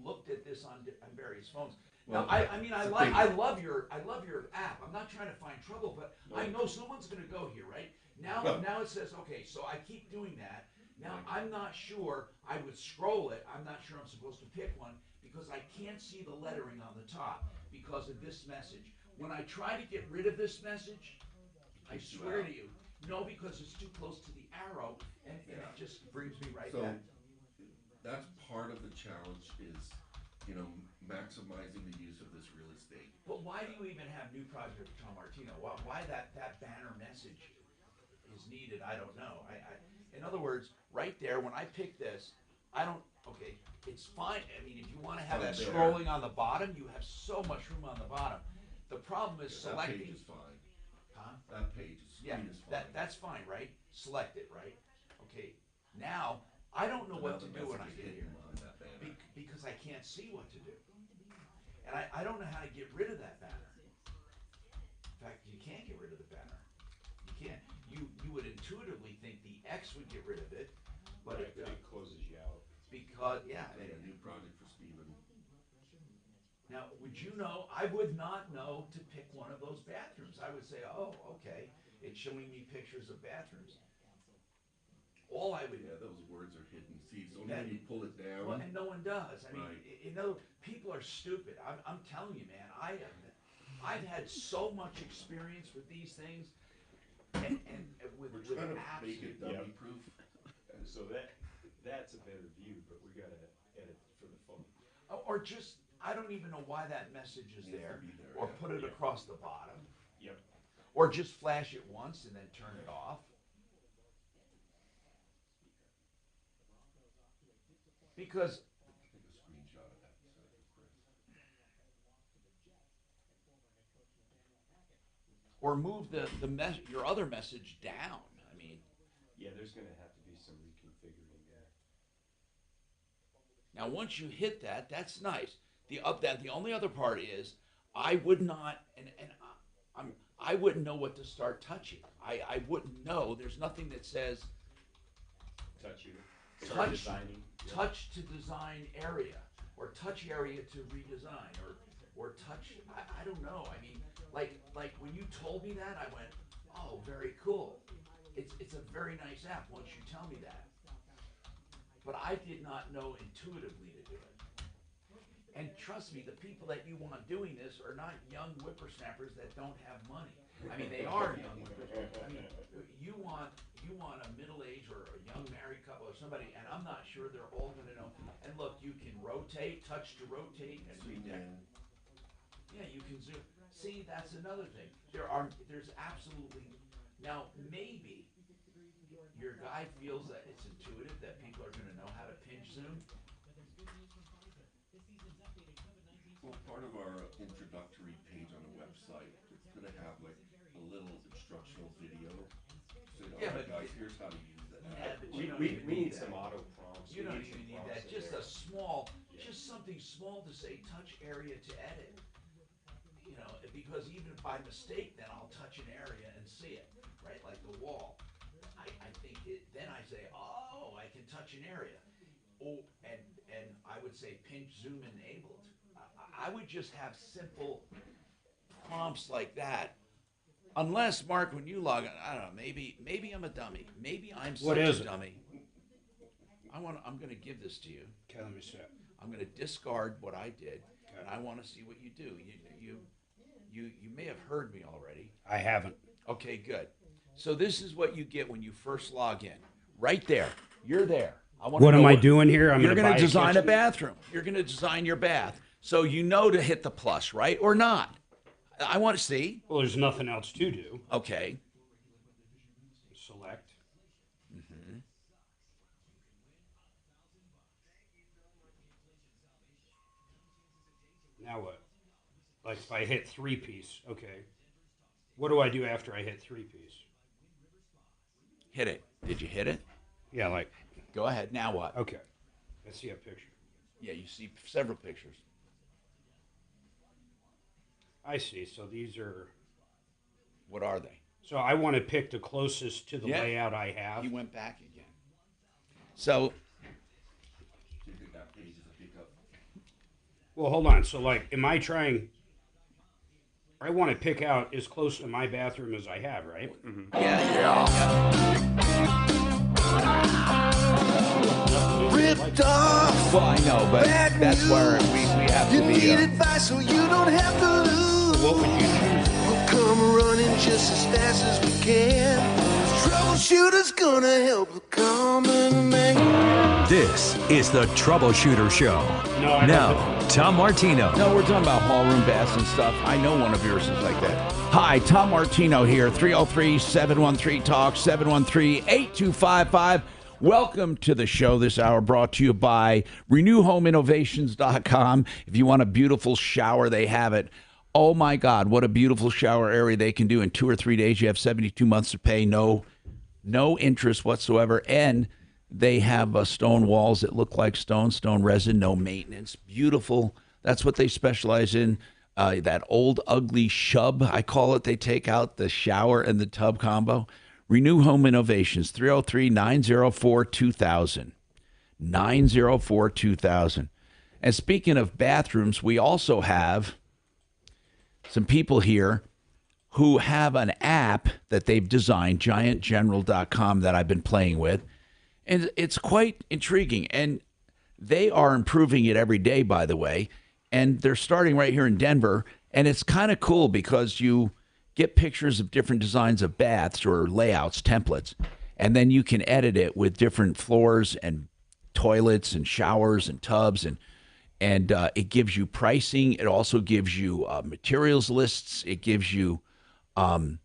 Speaker 14: looked at this on various phones? Well, now, I love your app. I'm not trying to find trouble, but I know someone's going to go here, right? Now it says, okay, so I keep doing that. Now, I'm not sure, I would scroll it, I'm not sure I'm supposed to pick one because I can't see the lettering on the top because of this message. When I try to get rid of this message, I swear to you, no, because it's too close to the arrow and it just brings me right
Speaker 22: So
Speaker 14: back.
Speaker 22: that's part of the challenge is, maximizing the use of this real estate.
Speaker 14: But why do you even have new project for Tom Martino? Why that banner message is needed, I don't know. In other words, right there, when I pick this, okay, it's fine. I mean, if you want to have that scrolling on the bottom, you have so much room on the bottom. The problem is selecting.
Speaker 22: That page is fine.
Speaker 14: Huh?
Speaker 22: That page is fine.
Speaker 14: That's fine, right? Select it, right? Okay, now, I don't know what to do when I get here. Because I can't see what to do. And I don't know how to get rid of that banner. In fact, you can't get rid of the banner. You can't. You would intuitively think the X would get rid of it, but
Speaker 19: it closes you out.
Speaker 14: Because
Speaker 22: A new project for Steven.
Speaker 14: Now, would you know? I would not know to pick one of those bathrooms. I would say, oh, okay, it's showing me pictures of bathrooms. All I would.
Speaker 22: Yeah, those words are hidden. See, so when you pull it down.
Speaker 14: Well, and no one does. I mean,
Speaker 22: Right.
Speaker 14: people are stupid. I'm telling you, man. I've had so much experience with these things, and with
Speaker 22: We're trying to
Speaker 14: apps.
Speaker 22: make it dummy proof.
Speaker 19: And so that's a better view, but we gotta edit for the phone.
Speaker 14: Or just, I don't even know why that message is there, or put it across the bottom.
Speaker 19: Yep.
Speaker 14: Or just flash it once and then turn it off. Because
Speaker 22: Take a screenshot of that. Chris.
Speaker 14: or move your other message down. I mean,
Speaker 19: Yeah, there's gonna have to be some reconfiguring there.
Speaker 14: now once you hit that, that's nice. The only other part is I would not, I wouldn't know what to start touching. I wouldn't know. There's nothing that says
Speaker 19: Touch you.
Speaker 14: touch
Speaker 19: Designing.
Speaker 14: touch to design area, or touch area to redesign, or touch. I don't know. I mean, like when you told me that, I went, oh, very cool. It's a very nice app once you tell me that. But I did not know intuitively to do it. And trust me, the people that you want doing this are not young whippersnappers that don't have money. I mean, they are young whippersnappers. I mean, you want a middle-aged or a young married couple or somebody, and I'm not sure they're all going to know. And look, you can rotate, touch to rotate, and yeah, you can zoom. See, that's another thing. There's absolutely, now maybe your guy feels that it's intuitive, that people are going to know how to pinch zoom.
Speaker 22: Well, part of our introductory page on the website, it's going to have like a little instructional video. Saying, all right, guys, here's how to use that.
Speaker 14: Yeah, but
Speaker 19: We
Speaker 14: you don't even
Speaker 19: need
Speaker 14: that.
Speaker 19: some auto prompts.
Speaker 14: You
Speaker 19: We
Speaker 14: don't
Speaker 19: need
Speaker 14: even
Speaker 19: some
Speaker 14: need
Speaker 19: prompts
Speaker 14: that.
Speaker 19: in
Speaker 14: Just
Speaker 19: there.
Speaker 14: a small, just something small to say touch area to edit. You know, because even by mistake, then I'll touch an area and see it, right? Like the wall. I think then I say, oh, I can touch an area. Oh, and I would say pinch zoom enabled. I would just have simple prompts like that. Unless, Mark, when you log in, I don't know, maybe I'm a dummy. Maybe I'm such a dummy. I'm going to give this to you.
Speaker 2: Okay, let me see it.
Speaker 14: I'm going to discard what I did, and I want to see what you do. You may have heard me already.
Speaker 2: I haven't.
Speaker 14: Okay, good. So this is what you get when you first log in. Right there. You're there.
Speaker 2: What am I doing here?
Speaker 14: You're going to design a
Speaker 2: kitchen?
Speaker 14: bathroom. You're going to design your bath. So you know to hit the plus, right? Or not. I want to see.
Speaker 2: Well, there's nothing else to do.
Speaker 14: Okay.
Speaker 2: Select.
Speaker 14: Mm-hmm.
Speaker 2: Now what? Like if I hit 3-piece, okay. What do I do after I hit 3-piece?
Speaker 14: Hit it. Did you hit it?
Speaker 2: Yeah, like.
Speaker 14: Go ahead. Now what?
Speaker 2: Okay. Let's see a picture.
Speaker 14: Yeah, you see several pictures.
Speaker 2: I see. So these are.
Speaker 14: What are they?
Speaker 2: So I want to pick the closest to the layout I have.
Speaker 14: You went back again. So.
Speaker 22: Do you think that page is a pickup?
Speaker 2: Well, hold on. So, like, am I trying? I want to pick out as close to my bathroom as I have, right?
Speaker 14: Yeah.
Speaker 13: stuff.
Speaker 14: Well, I know, but that's where we have
Speaker 13: You
Speaker 14: to
Speaker 13: need
Speaker 14: be.
Speaker 13: advice so you don't have to lose.
Speaker 14: What would you choose?
Speaker 13: We'll come running just as fast as we can. Troubleshooter's gonna help the common man.
Speaker 3: This is the Troubleshooter Show. Now, Tom Martino.
Speaker 14: No, we're talking about hall room baths and stuff. I know one of yours is like that. Hi, Tom Martino here, 303-713-TALK, 713-8255. Welcome to the show this hour, brought to you by RenewHomeInnovations.com. If you want a beautiful shower, they have it. Oh, my God, what a beautiful shower area they can do in 2 or 3 days. You have 72 months to pay, no interest whatsoever, and they have stone walls that look like stone resin, no maintenance. Beautiful. That's what they specialize in. That old, ugly shub, I call it. They take out the shower and the tub combo. Renew Home Innovations, 303-904-2000. 904-2000. And speaking of bathrooms, we also have some people here who have an app that they've designed, giantgeneral.com, that I've been playing with. And it's quite intriguing. And they are improving it every day, by the way. And they're starting right here in Denver. And it's kind of cool because you get pictures of different designs of baths or layouts, templates, and then you can edit it with different floors and toilets and showers and tubs. And it gives you pricing. It also gives you materials lists. It gives you a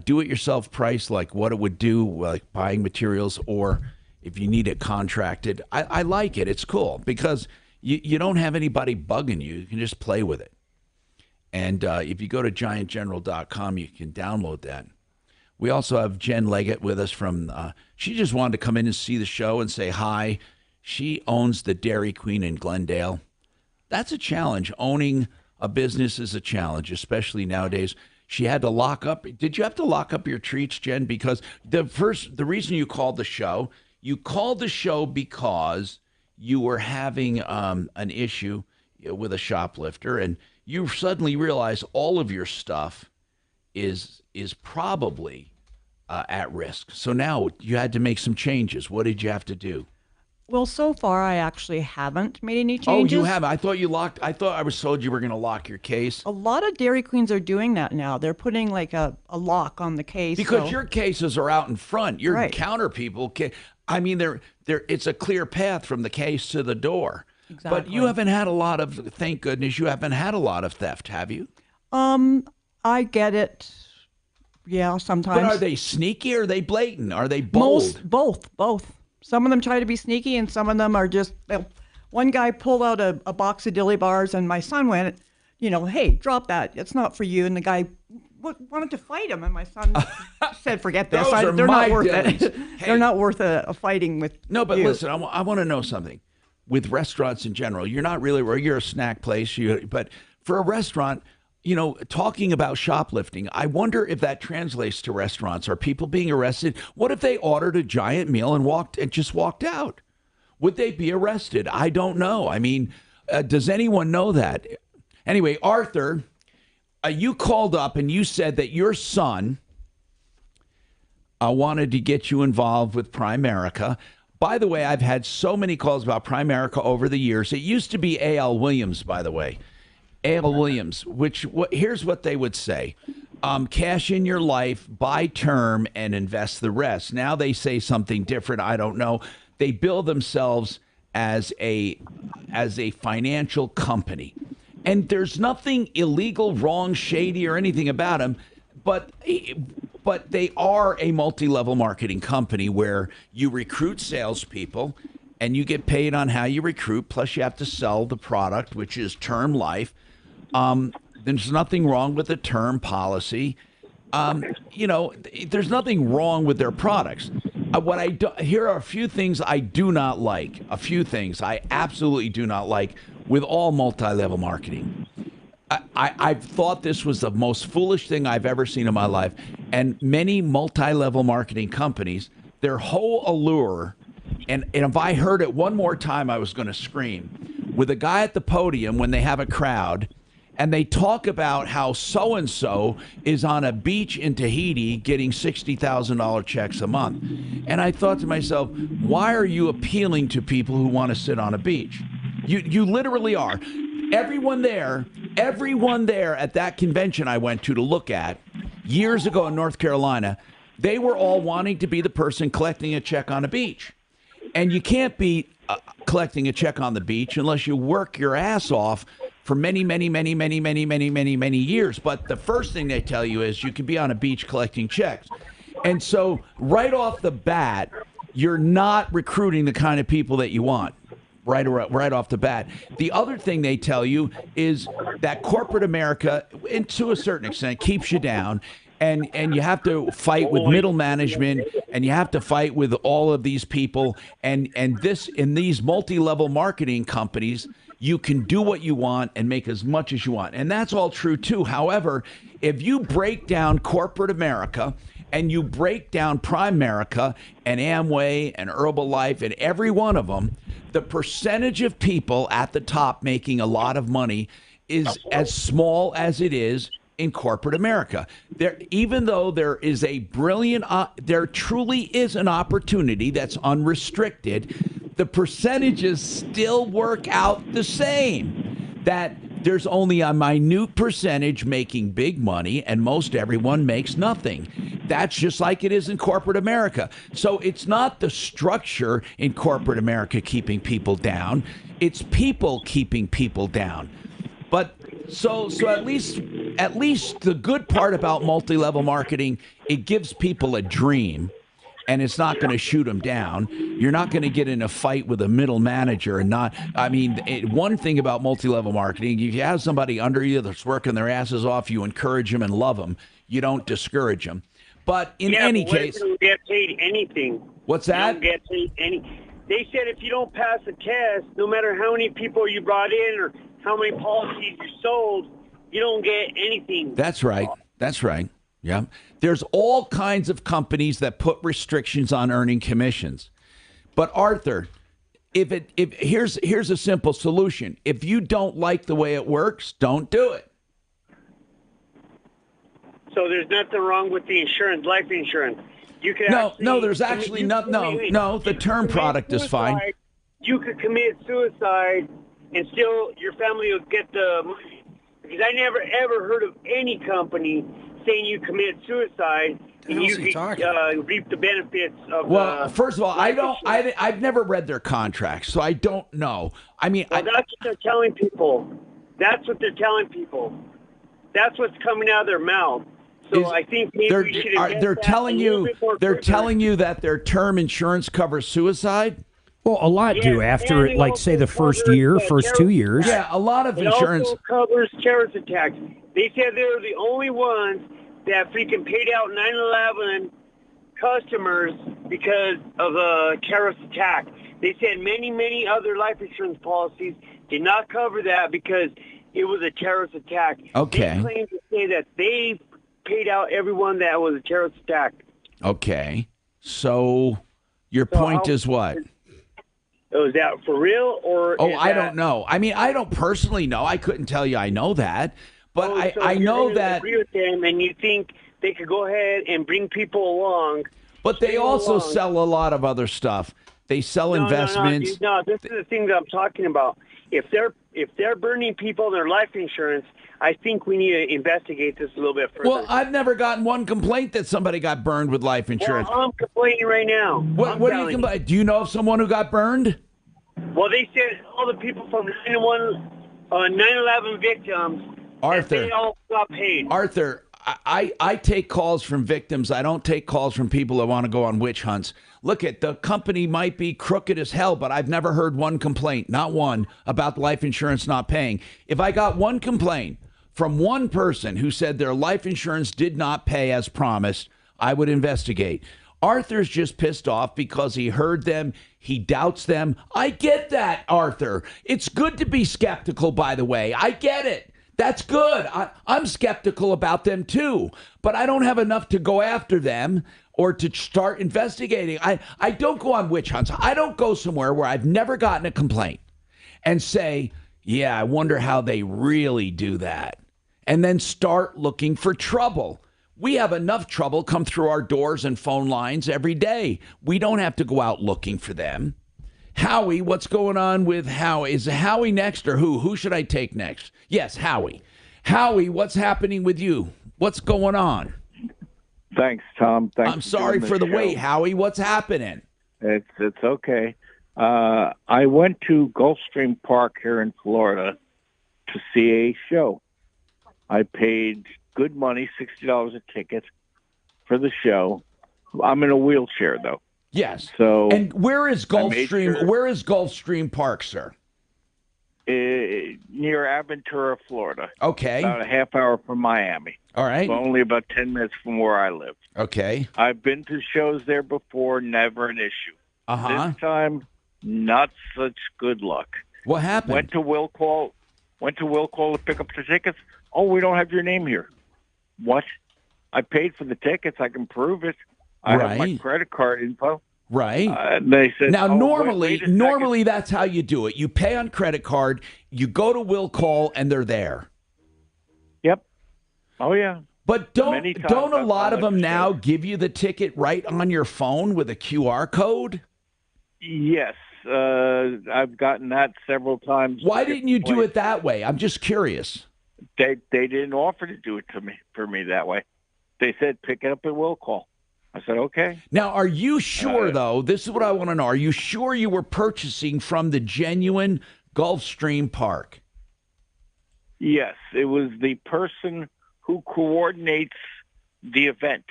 Speaker 14: do-it-yourself price, like what it would do, like buying materials, or if you need it contracted. I like it. It's cool because you don't have anybody bugging you. You can just play with it. And if you go to giantgeneral.com, you can download that. We also have Jen Leggett with us from, she just wanted to come in and see the show and say hi. She owns the Dairy Queen in Glendale. That's a challenge. Owning a business is a challenge, especially nowadays. She had to lock up. Did you have to lock up your treats, Jen? Because the reason you called the show because you were having an issue with a shoplifter, and you suddenly realize all of your stuff is probably at risk. So now you had to make some changes. What did you have to do?
Speaker 21: Well, so far I actually haven't made any changes.
Speaker 14: Oh, you haven't? I thought I was told you were going to lock your case.
Speaker 21: A lot of Dairy Queens are doing that now. They're putting like a lock on the case.
Speaker 14: Because your cases are out in front. Your
Speaker 21: Right.
Speaker 14: counter people, I mean, it's a clear path from the case to the door.
Speaker 21: Exactly.
Speaker 14: But you haven't had a lot of, thank goodness, you haven't had a lot of theft, have you?
Speaker 21: I get it. Yeah, sometimes.
Speaker 14: But are they sneaky or are they blatant? Are they bold?
Speaker 21: Both. Some of them try to be sneaky, and some of them are just. One guy pulled out a box of dilly bars, and my son went, hey, drop that. It's not for you. And the guy wanted to fight him, and my son said, "Forget this. They're not worth it. They're not worth a fighting with."
Speaker 14: No, but
Speaker 21: you.
Speaker 14: listen, I want to know something. With restaurants in general, you're not really, or you're a snack place, but for a restaurant, talking about shoplifting, I wonder if that translates to restaurants. Are people being arrested? What if they ordered a giant meal and just walked out? Would they be arrested? I don't know. I mean, does anyone know that? Anyway, Arthur, you called up and you said that your son wanted to get you involved with Primerica. By the way, I've had so many calls about Primerica over the years. It used to be A.L. Williams, by the way. A.L. Williams, here's what they would say. Cash in your life, buy term, and invest the rest. Now they say something different. I don't know. They bill themselves as a financial company. And there's nothing illegal, wrong, shady, or anything about them. But they are a multi-level marketing company where you recruit salespeople and you get paid on how you recruit. Plus, you have to sell the product, which is term life. There's nothing wrong with the term policy. There's nothing wrong with their products. Here are a few things I do not like. A few things I absolutely do not like with all multi-level marketing. I've thought this was the most foolish thing I've ever seen in my life. And many multi-level marketing companies, their whole allure, and if I heard it one more time, I was going to scream, with a guy at the podium when they have a crowd, and they talk about how so-and-so is on a beach in Tahiti getting $60,000 checks a month. And I thought to myself, why are you appealing to people who want to sit on a beach? You literally are. Everyone there at that convention I went to look at years ago in North Carolina, they were all wanting to be the person collecting a check on a beach. And you can't be collecting a check on the beach unless you work your ass off for many, many, many, many, many, many, many, many years. But the first thing they tell you is you can be on a beach collecting checks. And so right off the bat, you're not recruiting the kind of people that you want. Right off the bat. The other thing they tell you is that corporate America, and to a certain extent, keeps you down, and you have to fight with middle management, and you have to fight with all of these people, and this in these multi-level marketing companies, you can do what you want and make as much as you want, and that's all true too. However, if you break down corporate America and you break down Primerica and Amway and Herbalife and every one of them, the percentage of people at the top making a lot of money is as small as it is in corporate America. There, even though there is a brilliant, there truly is an opportunity that's unrestricted, the percentages still work out the same. That there's only a minute percentage making big money, and most everyone makes nothing. That's just like it is in corporate America. So it's not the structure in corporate America keeping people down. It's people keeping people down. But so at least the good part about multi-level marketing, it gives people a dream, and it's not going to shoot them down. You're not going to get in a fight with a middle manager and not. I mean, one thing about multi-level marketing, if you have somebody under you that's working their asses off, you encourage them and love them. You don't discourage them. But in any case,
Speaker 23: you don't get paid anything.
Speaker 14: What's that?
Speaker 23: You don't get paid any. They said if you don't pass a test, no matter how many people you brought in or how many policies you sold, you don't get anything.
Speaker 14: That's right. That's right. Yeah. There's all kinds of companies that put restrictions on earning commissions. But Arthur, if here's a simple solution. If you don't like the way it works, don't do it.
Speaker 23: So there's nothing wrong with the insurance, life insurance. You can
Speaker 14: there's actually no. The term product is fine.
Speaker 23: You could commit suicide and still your family will get the money. Because I never ever heard of any company saying you commit suicide and you could reap the benefits of.
Speaker 14: Well, first of all, I've never read their contracts, so I don't know. I mean,
Speaker 23: that's what they're telling people. That's what they're telling people. That's what's coming out of their mouth. So I think maybe we should.
Speaker 14: They're telling you that their term insurance covers suicide.
Speaker 2: Well, a lot do after, like, say, the first year, first 2 years.
Speaker 14: Yeah, a lot of insurance.
Speaker 23: It also covers terrorist attacks. They said they're the only ones that freaking paid out 9/11 customers because of a terrorist attack. They said many, many other life insurance policies did not cover that because it was a terrorist attack.
Speaker 14: Okay.
Speaker 23: They claim to say that they paid out everyone that was a terrorist attack.
Speaker 14: Okay. So your point is what?
Speaker 23: Is that for real or?
Speaker 14: I don't know. I mean, I don't personally know. I couldn't tell you I know that, but I know that.
Speaker 23: Agree with them, and you think they could go ahead and bring people along?
Speaker 14: But they also sell a lot of other stuff. They sell investments.
Speaker 23: No, this is the thing that I'm talking about. If they're burning people in their life insurance, I think we need to investigate this a little bit further.
Speaker 14: Well, I've never gotten one complaint that somebody got burned with life insurance.
Speaker 23: Well, I'm complaining right now.
Speaker 14: What do you complain? Do you know of someone who got burned?
Speaker 23: Well, they said all the people from 9/11 victims,
Speaker 14: Arthur,
Speaker 23: they all got paid.
Speaker 14: Arthur, I take calls from victims. I don't take calls from people that want to go on witch hunts. Look, the company might be crooked as hell, but I've never heard one complaint, not one, about life insurance not paying. If I got one complaint from one person who said their life insurance did not pay as promised, I would investigate. Arthur's just pissed off because he heard them. He doubts them. I get that, Arthur. It's good to be skeptical, by the way. I get it. That's good. I'm skeptical about them too, but I don't have enough to go after them or to start investigating. I don't go on witch hunts. I don't go somewhere where I've never gotten a complaint and say, Yeah, I wonder how they really do that. And then start looking for trouble. We have enough trouble come through our doors and phone lines every day. We don't have to go out looking for them. Howie, what's going on with Howie? Is Howie next or who? Who should I take next? Yes, Howie. Howie, what's happening with you? What's going on?
Speaker 4: Thanks, Tom. Thanks.
Speaker 14: I'm sorry for the wait, Howie. What's happening?
Speaker 4: It's okay. I went to Gulfstream Park here in Florida to see a show. I paid good money, $60 a ticket for the show. I'm in a wheelchair though.
Speaker 14: Yes.
Speaker 4: So
Speaker 14: and where is Gulfstream? Where is Gulfstream Park, sir?
Speaker 4: Near Aventura, Florida.
Speaker 14: Okay.
Speaker 4: About a half hour from Miami.
Speaker 14: All right.
Speaker 4: So only about 10 minutes from where I live.
Speaker 14: Okay.
Speaker 4: I've been to shows there before, never an issue.
Speaker 14: Uh-huh.
Speaker 4: This time, not such good luck.
Speaker 14: What happened?
Speaker 4: Went to Will Call to pick up the tickets. Oh, we don't have your name here. What? I paid for the tickets. I can prove it. I have my credit card info.
Speaker 14: Right.
Speaker 4: They said,
Speaker 14: now,
Speaker 4: wait a second.
Speaker 14: normally that's how you do it. You pay on credit card, you go to Will Call, and they're there.
Speaker 4: Yep. Oh, yeah.
Speaker 14: But don't a lot of them now give you the ticket right on your phone with a QR code?
Speaker 4: Yes. I've gotten that several times.
Speaker 14: Why didn't you do it that way? I'm just curious.
Speaker 4: They didn't offer to do it for me that way. They said pick it up at Will Call. I said okay.
Speaker 14: Now, are you sure though? This is what I want to know. Are you sure you were purchasing from the genuine Gulfstream Park?
Speaker 4: Yes, it was the person who coordinates the event.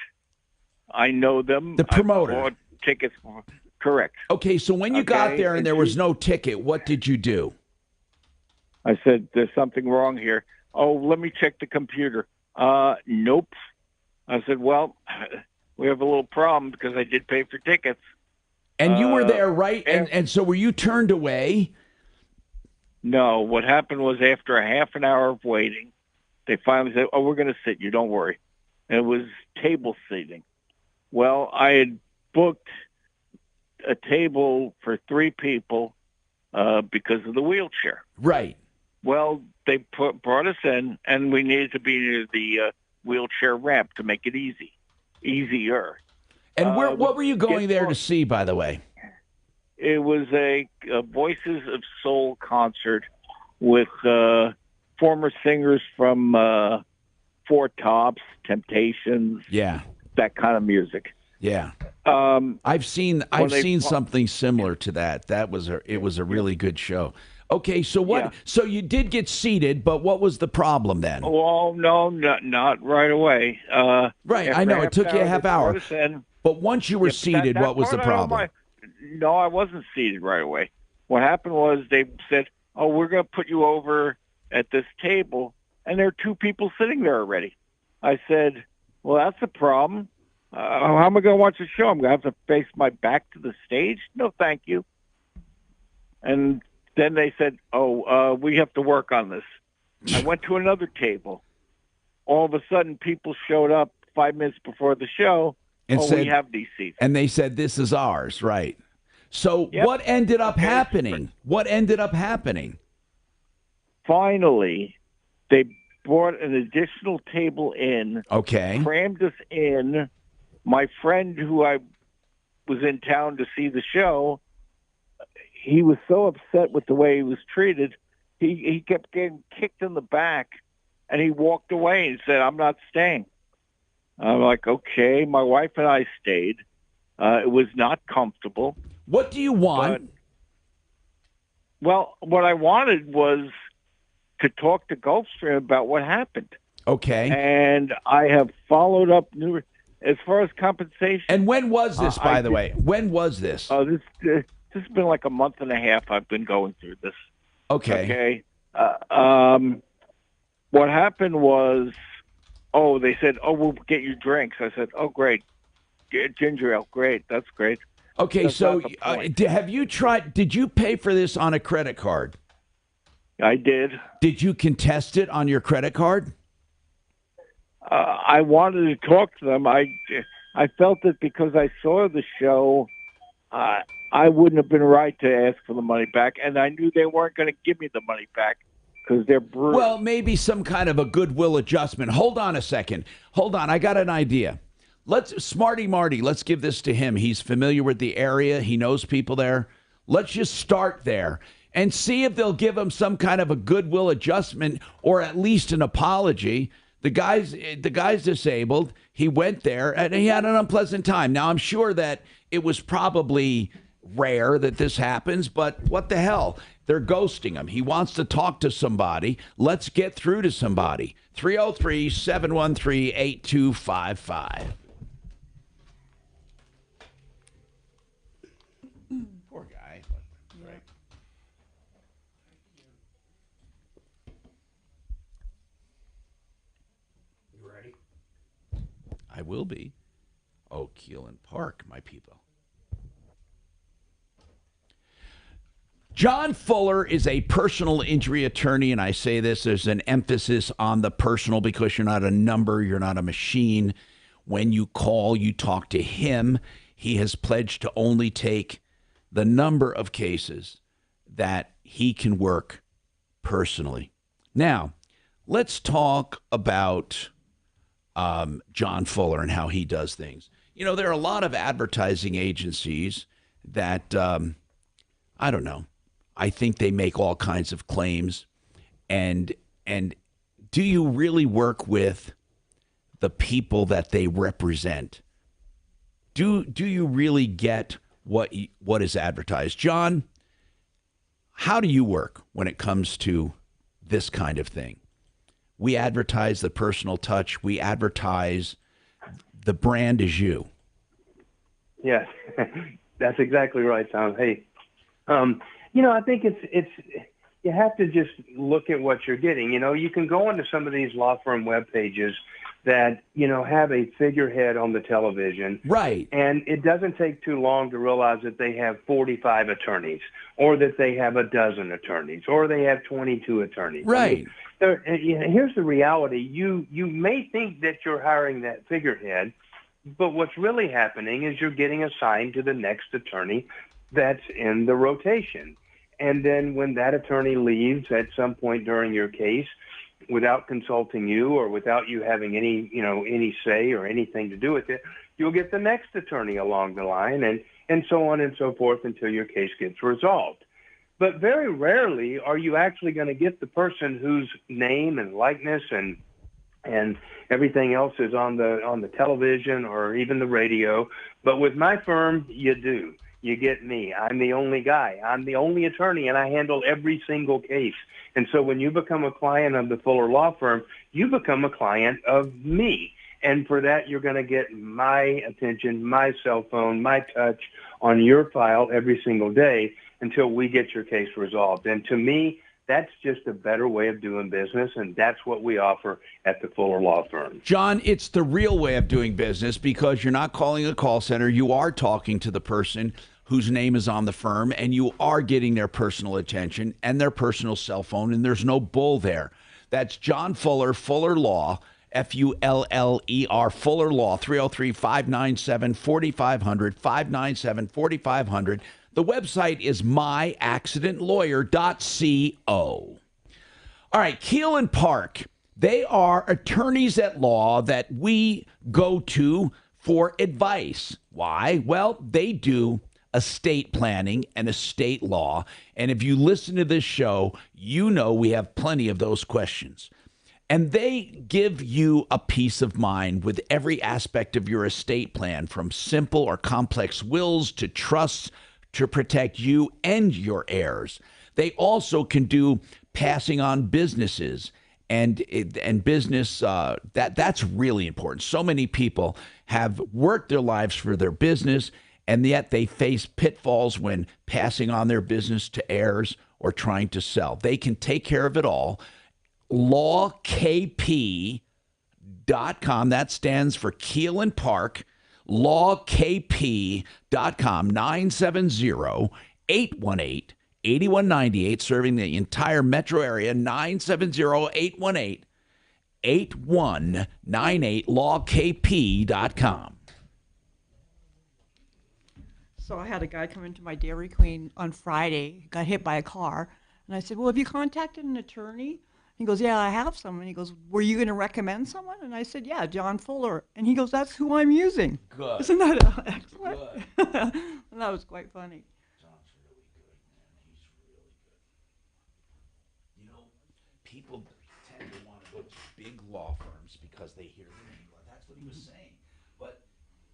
Speaker 4: I know them.
Speaker 14: The promoter.
Speaker 4: I bought tickets for. Correct.
Speaker 14: Okay, so when you got there and there was no ticket, what did you do?
Speaker 4: I said, there's something wrong here. Oh, let me check the computer. Nope. I said, well, we have a little problem because I did pay for tickets.
Speaker 14: And you were there, right? And so were you turned away?
Speaker 4: No. What happened was after a half an hour of waiting, they finally said, oh, we're going to sit you. Don't worry. And it was table seating. Well, I had booked a table for 3 people because of the wheelchair.
Speaker 14: Right.
Speaker 4: Well, they brought us in, and we needed to be near the wheelchair ramp to make it easier.
Speaker 14: And what were you going there to see, by the way?
Speaker 4: It was a Voices of Soul concert with former singers from Four Tops, Temptations, that kind of music.
Speaker 14: Yeah. I've seen something similar to that. It was a really good show. Okay, so what? Yeah. So you did get seated, but what was the problem then?
Speaker 4: Well, no, not right away.
Speaker 14: Right, I know it took you a half hour. But once you were seated, what was the problem?
Speaker 4: No, I wasn't seated right away. What happened was they said, "Oh, we're going to put you over at this table," and there are 2 people sitting there already. I said, "Well, that's a problem. How am I going to watch the show? I'm going to have to face my back to the stage? No, thank you." And then they said, "Oh, we have to work on this." I went to another table. All of a sudden, people showed up 5 minutes before the show.
Speaker 14: And said,
Speaker 4: we have these seats.
Speaker 14: And they said, "This is ours," right? So what ended up happening? What ended up happening?
Speaker 4: Finally, they brought an additional table in.
Speaker 14: Okay.
Speaker 4: Crammed us in. My friend who I was in town to see the show, he was so upset with the way he was treated, he kept getting kicked in the back, and he walked away and said, "I'm not staying." I'm like, okay. My wife and I stayed. It was not comfortable.
Speaker 14: What do you want?
Speaker 4: Well, what I wanted was to talk to Gulfstream about what happened.
Speaker 14: Okay.
Speaker 4: And I have followed up as far as compensation.
Speaker 14: And when was this, by the way? When was this?
Speaker 4: This has been like a month and a half I've been going through this.
Speaker 14: Okay.
Speaker 4: Okay. What happened was, they said, we'll get you drinks. I said, great. Ginger ale. Great. That's great.
Speaker 14: Okay,
Speaker 4: That's
Speaker 14: so have you tried, did you pay for this on a credit card?
Speaker 4: I did.
Speaker 14: Did you contest it on your credit card?
Speaker 4: I wanted to talk to them. I felt that because I saw the show, I wouldn't have been right to ask for the money back, and I knew they weren't going to give me the money back because they're brutal.
Speaker 14: Well, maybe some kind of a goodwill adjustment. Hold on a second. Hold on. I got an idea. Smarty Marty, let's give this to him. He's familiar with the area. He knows people there. Let's just start there and see if they'll give him some kind of a goodwill adjustment or at least an apology. The guy's disabled. He went there and he had an unpleasant time. Now, I'm sure that it was probably rare that this happens, but what the hell? They're ghosting him. He wants to talk to somebody. Let's get through to somebody. 303-713-8255. Poor guy. Right. You ready? I will be. Oh, Keelan Park, my people. John Fuller is a personal injury attorney, and I say this, there's an emphasis on the personal because you're not a number, you're not a machine. When you call, you talk to him. He has pledged to only take the number of cases that he can work personally. Now, let's talk about John Fuller and how he does things. You know, there are a lot of advertising agencies that, I don't know, I think they make all kinds of claims. And do you really work with the people that they represent? Do you really get what is advertised? John, how do you work when it comes to this kind of thing? We advertise the personal touch. We advertise the brand is you.
Speaker 5: Yes, that's exactly right, Tom. Hey, I think it's you have to just look at what you're getting. You can go into some of these law firm web pages that, have a figurehead on the television.
Speaker 14: Right.
Speaker 5: And it doesn't take too long to realize that they have 45 attorneys or that they have a dozen attorneys or they have 22 attorneys.
Speaker 14: Right.
Speaker 5: Here's the reality. You may think that you're hiring that figurehead, but what's really happening is you're getting assigned to the next attorney that's in the rotation. And then when that attorney leaves at some point during your case, without consulting you or without you having any say or anything to do with it, you'll get the next attorney along the line and so on and so forth until your case gets resolved. But very rarely are you actually going to get the person whose name and likeness and everything else is on the television or even the radio. But with my firm, you do. You get me. I'm the only guy. I'm the only attorney, and I handle every single case. And so when you become a client of the Fuller Law Firm, you become a client of me. And for that, you're going to get my attention, my cell phone, my touch on your file every single day until we get your case resolved. And to me, that's just a better way of doing business, and that's what we offer at the Fuller Law Firm.
Speaker 14: John, it's the real way of doing business because you're not calling a call center. You are talking to the person whose name is on the firm, and you are getting their personal attention and their personal cell phone, and there's no bull there. That's John Fuller, Fuller Law, F-U-L-L-E-R, Fuller Law, 303-597-4500, 597-4500. The website is myaccidentlawyer.co. All right, Keelan Park, they are attorneys at law that we go to for advice. Why? Well, they do estate planning and estate law. And if you listen to this show, you know we have plenty of those questions. And they give you a peace of mind with every aspect of your estate plan, from simple or complex wills to trusts, to protect you and your heirs. They also can do passing on businesses and business. That's really important. So many people have worked their lives for their business, and yet they face pitfalls when passing on their business to heirs or trying to sell. They can take care of it all. LawKP.com. That stands for Keelan Park. LawKP.com, 970-818-8198, serving the entire metro area, 970-818-8198, LawKP.com.
Speaker 21: So I had a guy come into my Dairy Queen on Friday, got hit by a car, And I said, well, have you contacted an attorney? He goes, yeah, I have someone. He goes, were you going to recommend someone? And I said, yeah, John Fuller. And he goes, that's who I'm using.
Speaker 14: Good.
Speaker 21: Isn't that excellent?
Speaker 14: Good.
Speaker 21: And that was quite funny.
Speaker 14: John's really good, man. He's really good. You know, people tend to want to go to big law firms because they hear the name. That's what he was saying. But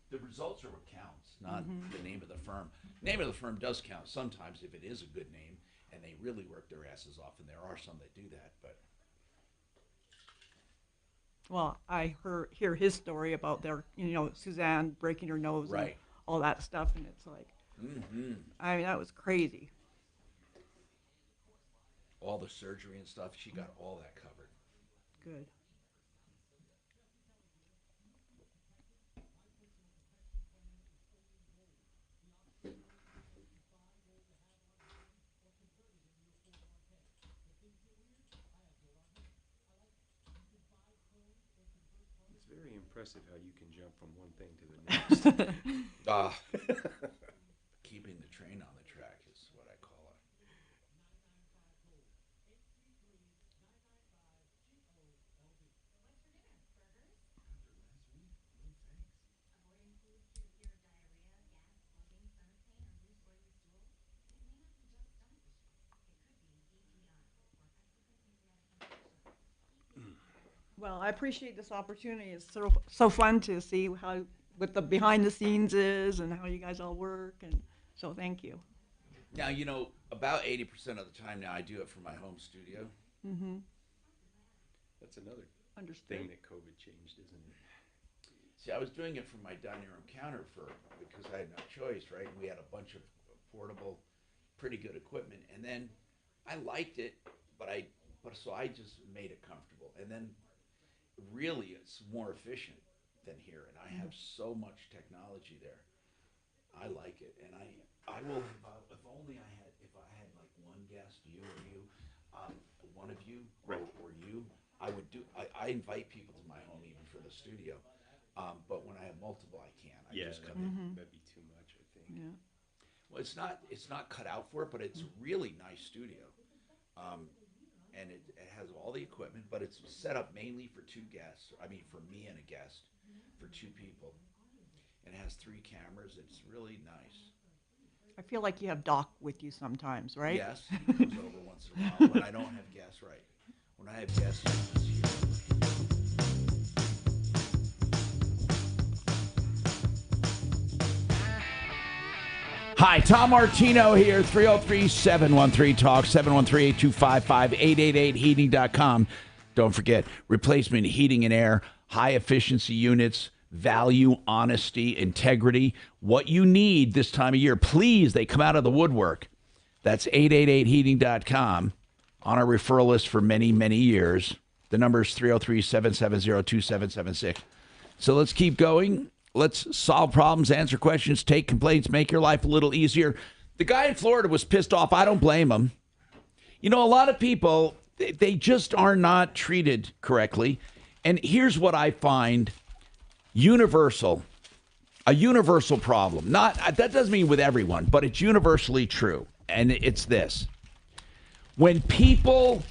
Speaker 14: the results are what counts, not the name of the firm. Name of the firm does count sometimes if it is a good name and they really work their asses off, and there are some that do that, but
Speaker 21: Well, I hear his story about their, Suzanne breaking her nose and
Speaker 14: Right.
Speaker 21: all that stuff, and it's like, I mean, that was crazy.
Speaker 14: all the surgery and stuff, she got all that covered.
Speaker 21: Good.
Speaker 19: It's very impressive how you can jump from one thing to the next.
Speaker 14: Keeping the train on the track is what I call it.
Speaker 21: Well, I appreciate this opportunity. It's so fun to see what the behind the scenes is and how you guys all work, and so thank you.
Speaker 14: Now, about 80% of the time now I do it from my home studio.
Speaker 21: Mm-hmm.
Speaker 19: That's another
Speaker 21: Understood.
Speaker 19: thing that COVID changed, isn't it?
Speaker 14: See, I was doing it from my dining room counter because I had no choice, right? We had a bunch of portable, pretty good equipment, and then I liked it, so I just made it comfortable, and then really it's more efficient than here, and I have so much technology there. I like it, and I will if I had like one guest, you or you, one of you or you, I would do. I invite people to my home even for the studio, but when I have multiple, I can't. I just come in.
Speaker 19: That'd be too much, I think.
Speaker 21: Yeah.
Speaker 14: Well, it's not cut out for it, but it's really nice studio. And it has all the equipment, but it's set up mainly for two guests. I mean, for me and a guest, for two people. And it has 3 cameras. It's really nice.
Speaker 21: I feel like you have Doc with you sometimes, right?
Speaker 14: Yes, he comes over once in a while when I don't have guests, right. When I have guests, he's here. Hi, Tom Martino here, 303-713-TALK, 713-825-5888, heating.com. Don't forget, replacement heating and air, high-efficiency units, value, honesty, integrity, what you need this time of year. Please, they come out of the woodwork. That's 888heating.com, on our referral list for many, many years. The number is 303-770-2776. So let's keep going. Let's solve problems, answer questions, take complaints, make your life a little easier. The guy in Florida was pissed off. I don't blame him. A lot of people, they just are not treated correctly. And here's what I find a universal problem. That doesn't mean with everyone, but it's universally true. And it's this. When people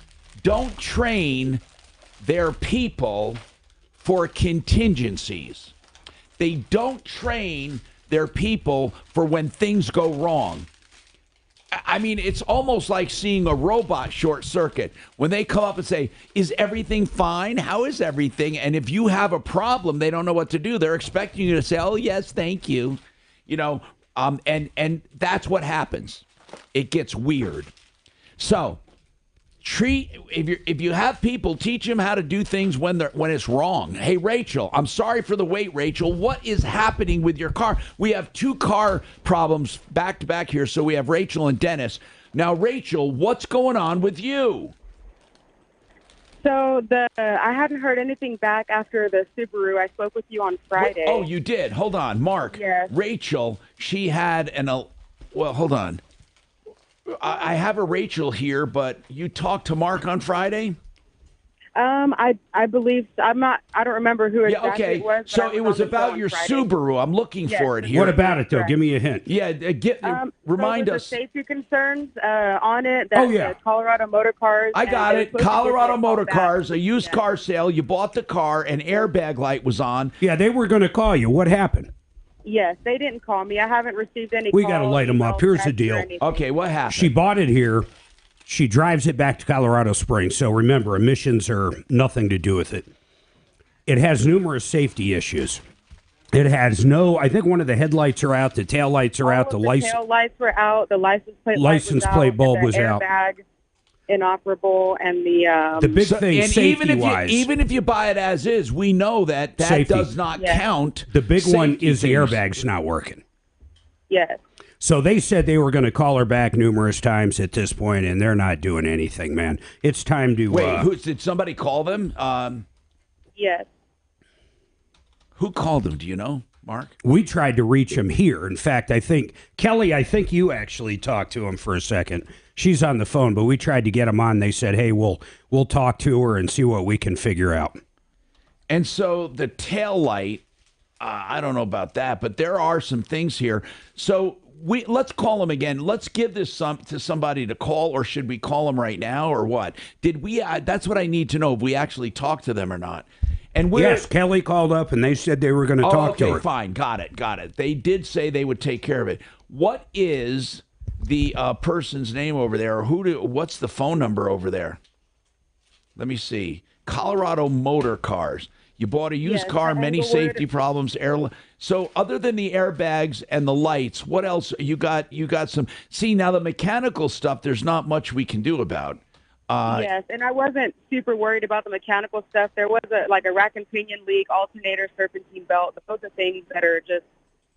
Speaker 14: don't train their people for contingencies, they don't train their people for when things go wrong. I mean, it's almost like seeing a robot short circuit. When they come up and say, is everything fine? How is everything? And if you have a problem, they don't know what to do. They're expecting you to say, oh, yes, thank you. And that's what happens. It gets weird. So if you have people, teach them how to do things when it's wrong. Hey, Rachel, I'm sorry for the wait, Rachel. What is happening with your car? We have 2 car problems back to back here. So we have Rachel and Dennis. Now, Rachel, what's going on with you?
Speaker 6: So I hadn't heard anything back after the Subaru. I spoke with you on Friday.
Speaker 14: Oh, you did? Hold on, Mark.
Speaker 6: Yes.
Speaker 14: Rachel, she had hold on. I have a Rachel here, but you talked to Mark on Friday?
Speaker 6: I believe I don't remember who exactly it was.
Speaker 14: So it was about your Subaru. I'm looking for it here.
Speaker 2: What about it, though?
Speaker 6: Correct.
Speaker 2: Give me a hint.
Speaker 14: Yeah, remind
Speaker 6: so
Speaker 14: us.
Speaker 6: The safety concerns on it. That the Colorado Motor Cars.
Speaker 14: I got it. Colorado Motor Cars, a used
Speaker 6: Yeah.
Speaker 14: car sale. You bought the car, an airbag light was on.
Speaker 2: Yeah, they were going to call you. What happened?
Speaker 6: Yes, they didn't call me. I haven't received any.
Speaker 2: We got to light them up. Here's the
Speaker 6: text, or
Speaker 2: deal.
Speaker 6: anything.
Speaker 14: Okay, what happened?
Speaker 2: She bought it here. She drives it back to Colorado Springs. So remember, emissions are nothing to do with it. It has numerous safety issues. It has I think one of the headlights are out, the tail lights are out, the
Speaker 6: tail lights were out, the license plate
Speaker 2: bulb was out.
Speaker 6: Airbag inoperable, and the
Speaker 2: big thing,
Speaker 14: and
Speaker 2: safety-wise.
Speaker 14: even if you buy it as is, we know that
Speaker 2: Safety.
Speaker 14: does not count.
Speaker 2: The big one
Speaker 14: safety
Speaker 2: is the
Speaker 14: things.
Speaker 2: airbag's not working.
Speaker 6: Yes.
Speaker 2: So they said they were going to call her back numerous times at this point, and they're not doing anything, man. It's time to...
Speaker 14: Wait, did somebody call them?
Speaker 6: Yes.
Speaker 14: Who called them? Do you know, Mark?
Speaker 2: We tried to reach him here. In fact, Kelly, I think you actually talked to him for a second. She's on the phone, but we tried to get him on. They said, hey, we'll talk to her and see what we can figure out.
Speaker 14: And so the tail light, I don't know about that, but there are some things here. So let's call them again. Let's give this to somebody to call, or should we call them right now, or what? Did we? That's what I need to know, if we actually talked to them or not. And
Speaker 2: yes, Kelly called up, and they said they were going to talk to her.
Speaker 14: Fine, got it. They did say they would take care of it. What is the person's name over there, or what's the phone number over there? Let me see. Colorado Motor Cars. You bought a used car, many safety problems. So other than the airbags and the lights, what else you got? You got some. See, now the mechanical stuff, there's not much we can do about.
Speaker 6: Yes, and I wasn't super worried about the mechanical stuff. There was a rack and pinion leak, alternator, serpentine belt. Those are things that are just,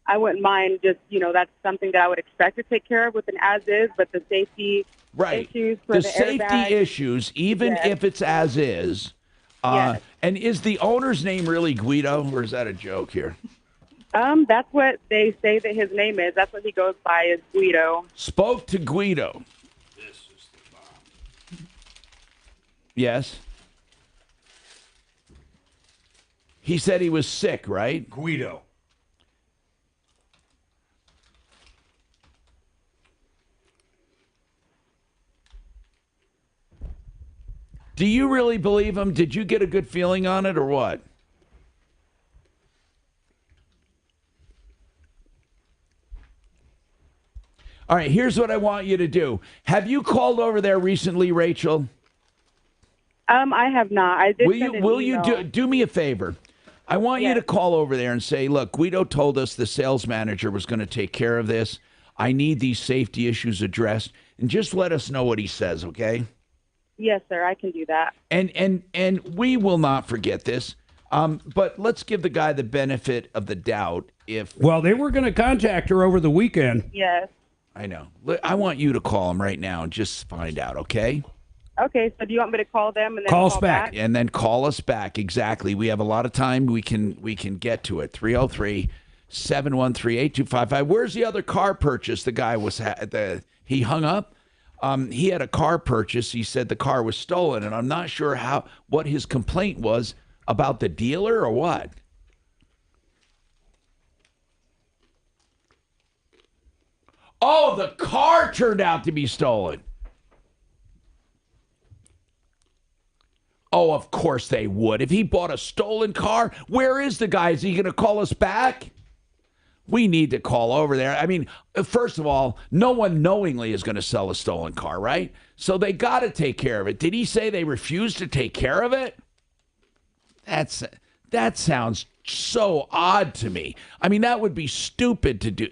Speaker 6: I wouldn't mind just, that's something that I would expect to take care of with an as-is, but the safety issues for the
Speaker 14: safety
Speaker 6: airbag,
Speaker 14: issues, even if it's as-is. And is the owner's name really Guido, or is that a joke here?
Speaker 6: That's what they say that his name is. That's what he goes by, is Guido.
Speaker 14: Spoke to Guido. Yes. He said he was sick, right?
Speaker 2: Guido.
Speaker 14: Do you really believe him? Did you get a good feeling on it, or what? All right, here's what I want you to do. Have you called over there recently, Rachel?
Speaker 6: I have not. I did.
Speaker 14: Will you do me a favor? I want you to call over there and say, look, Guido told us the sales manager was going to take care of this. I need these safety issues addressed, and just let us know what he says, okay?
Speaker 6: Yes, sir. I can do that.
Speaker 14: And we will not forget this. But let's give the guy the benefit of the doubt.
Speaker 2: Well, they were going to contact her over the weekend.
Speaker 6: Yes.
Speaker 14: I know. I want you to call him right now and just find out, okay?
Speaker 6: Okay, so do you want me to call them and then
Speaker 14: call us back? And then call us back. Exactly. We have a lot of time. We can get to it. 303-713-8255. Where's the other car purchase the guy was he hung up? He had a car purchase. He said the car was stolen, and I'm not sure what his complaint was about the dealer or what. Oh, the car turned out to be stolen. Oh, of course they would. If he bought a stolen car, where is the guy? Is he going to call us back? We need to call over there. I mean, first of all, no one knowingly is going to sell a stolen car, right? So they got to take care of it. Did he say they refused to take care of it? That sounds so odd to me. I mean, that would be stupid to do,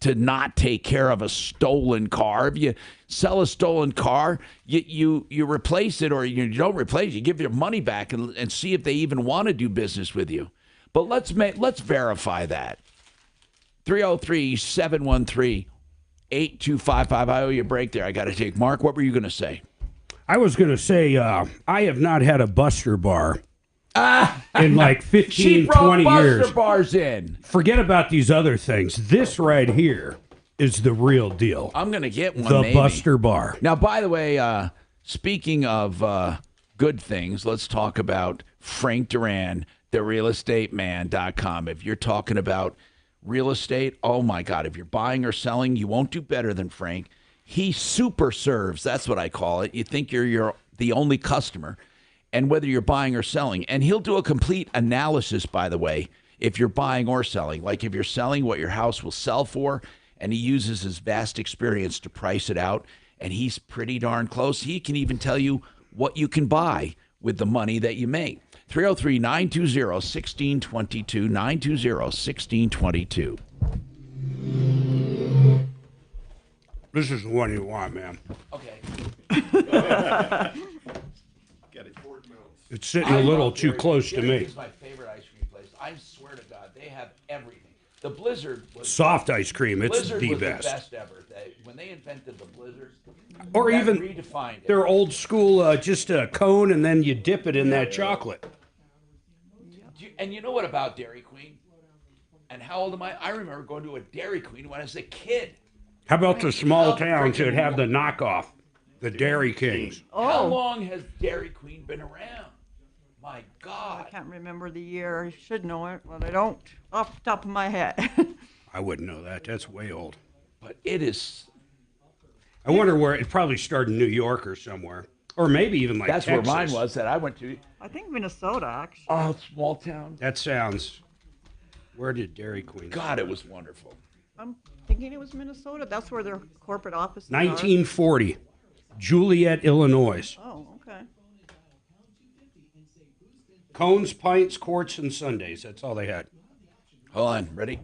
Speaker 14: to not take care of a stolen car. If you sell a stolen car, you replace it, or you don't replace it. You give your money back and see if they even want to do business with you. But let's verify that. 303-713-8255. I owe you a break there. I got to take. Mark, what were you going to say?
Speaker 2: I was going to say I have not had a Buster bar in like 15, 20 years.
Speaker 14: Buster bars in.
Speaker 2: Forget about these other things. This right here is the real deal.
Speaker 14: I'm going to get one,
Speaker 2: The
Speaker 14: maybe.
Speaker 2: Buster bar.
Speaker 14: Now, by the way, speaking of good things, let's talk about Frank Duran, therealestateman.com. If you're talking about real estate, oh my God, if you're buying or selling, you won't do better than Frank. He super serves. That's what I call it. You think you're the only customer, and whether you're buying or selling. And he'll do a complete analysis, by the way, if you're buying or selling. Like if you're selling, what your house will sell for, and he uses his vast experience to price it out, and he's pretty darn close. He can even tell you what you can buy with the money that you make. 303-920-1622, 920-1622.
Speaker 2: This is the one you want, man.
Speaker 14: Okay.
Speaker 19: Get it.
Speaker 2: It's sitting a little too close to me.
Speaker 14: It's my favorite ice cream place. I swear to God, they have everything. The Blizzard was
Speaker 2: Soft ice cream, it's
Speaker 14: Blizzard
Speaker 2: the
Speaker 14: was
Speaker 2: best.
Speaker 14: the best ever. When they invented the Blizzard,
Speaker 2: Or
Speaker 14: that
Speaker 2: even
Speaker 14: redefined it.
Speaker 2: their old school, just a cone, and then you dip it in that chocolate.
Speaker 14: And you know what about Dairy Queen? And how old am I? I remember going to a Dairy Queen when I was a kid.
Speaker 2: How about the small towns that have the knockoff, the Dairy Kings?
Speaker 14: How long has Dairy Queen been around? My God.
Speaker 21: I can't remember the year. I should know it, but I don't off the top of my head.
Speaker 2: I wouldn't know that. That's way old.
Speaker 14: But it is.
Speaker 2: I wonder where it probably started in New York or somewhere. Or maybe even like
Speaker 14: That's
Speaker 2: Texas.
Speaker 14: where mine was that I went to.
Speaker 21: I think Minnesota, actually.
Speaker 14: Oh, small town.
Speaker 2: That sounds. Where did Dairy Queen?
Speaker 14: God, it was wonderful.
Speaker 21: I'm thinking it was Minnesota. That's where their corporate offices
Speaker 2: 1940, Juliet, Illinois.
Speaker 21: are. Oh, okay.
Speaker 2: Cones, pints, quarts, and sundaes. That's all they had.
Speaker 14: Hold on, ready?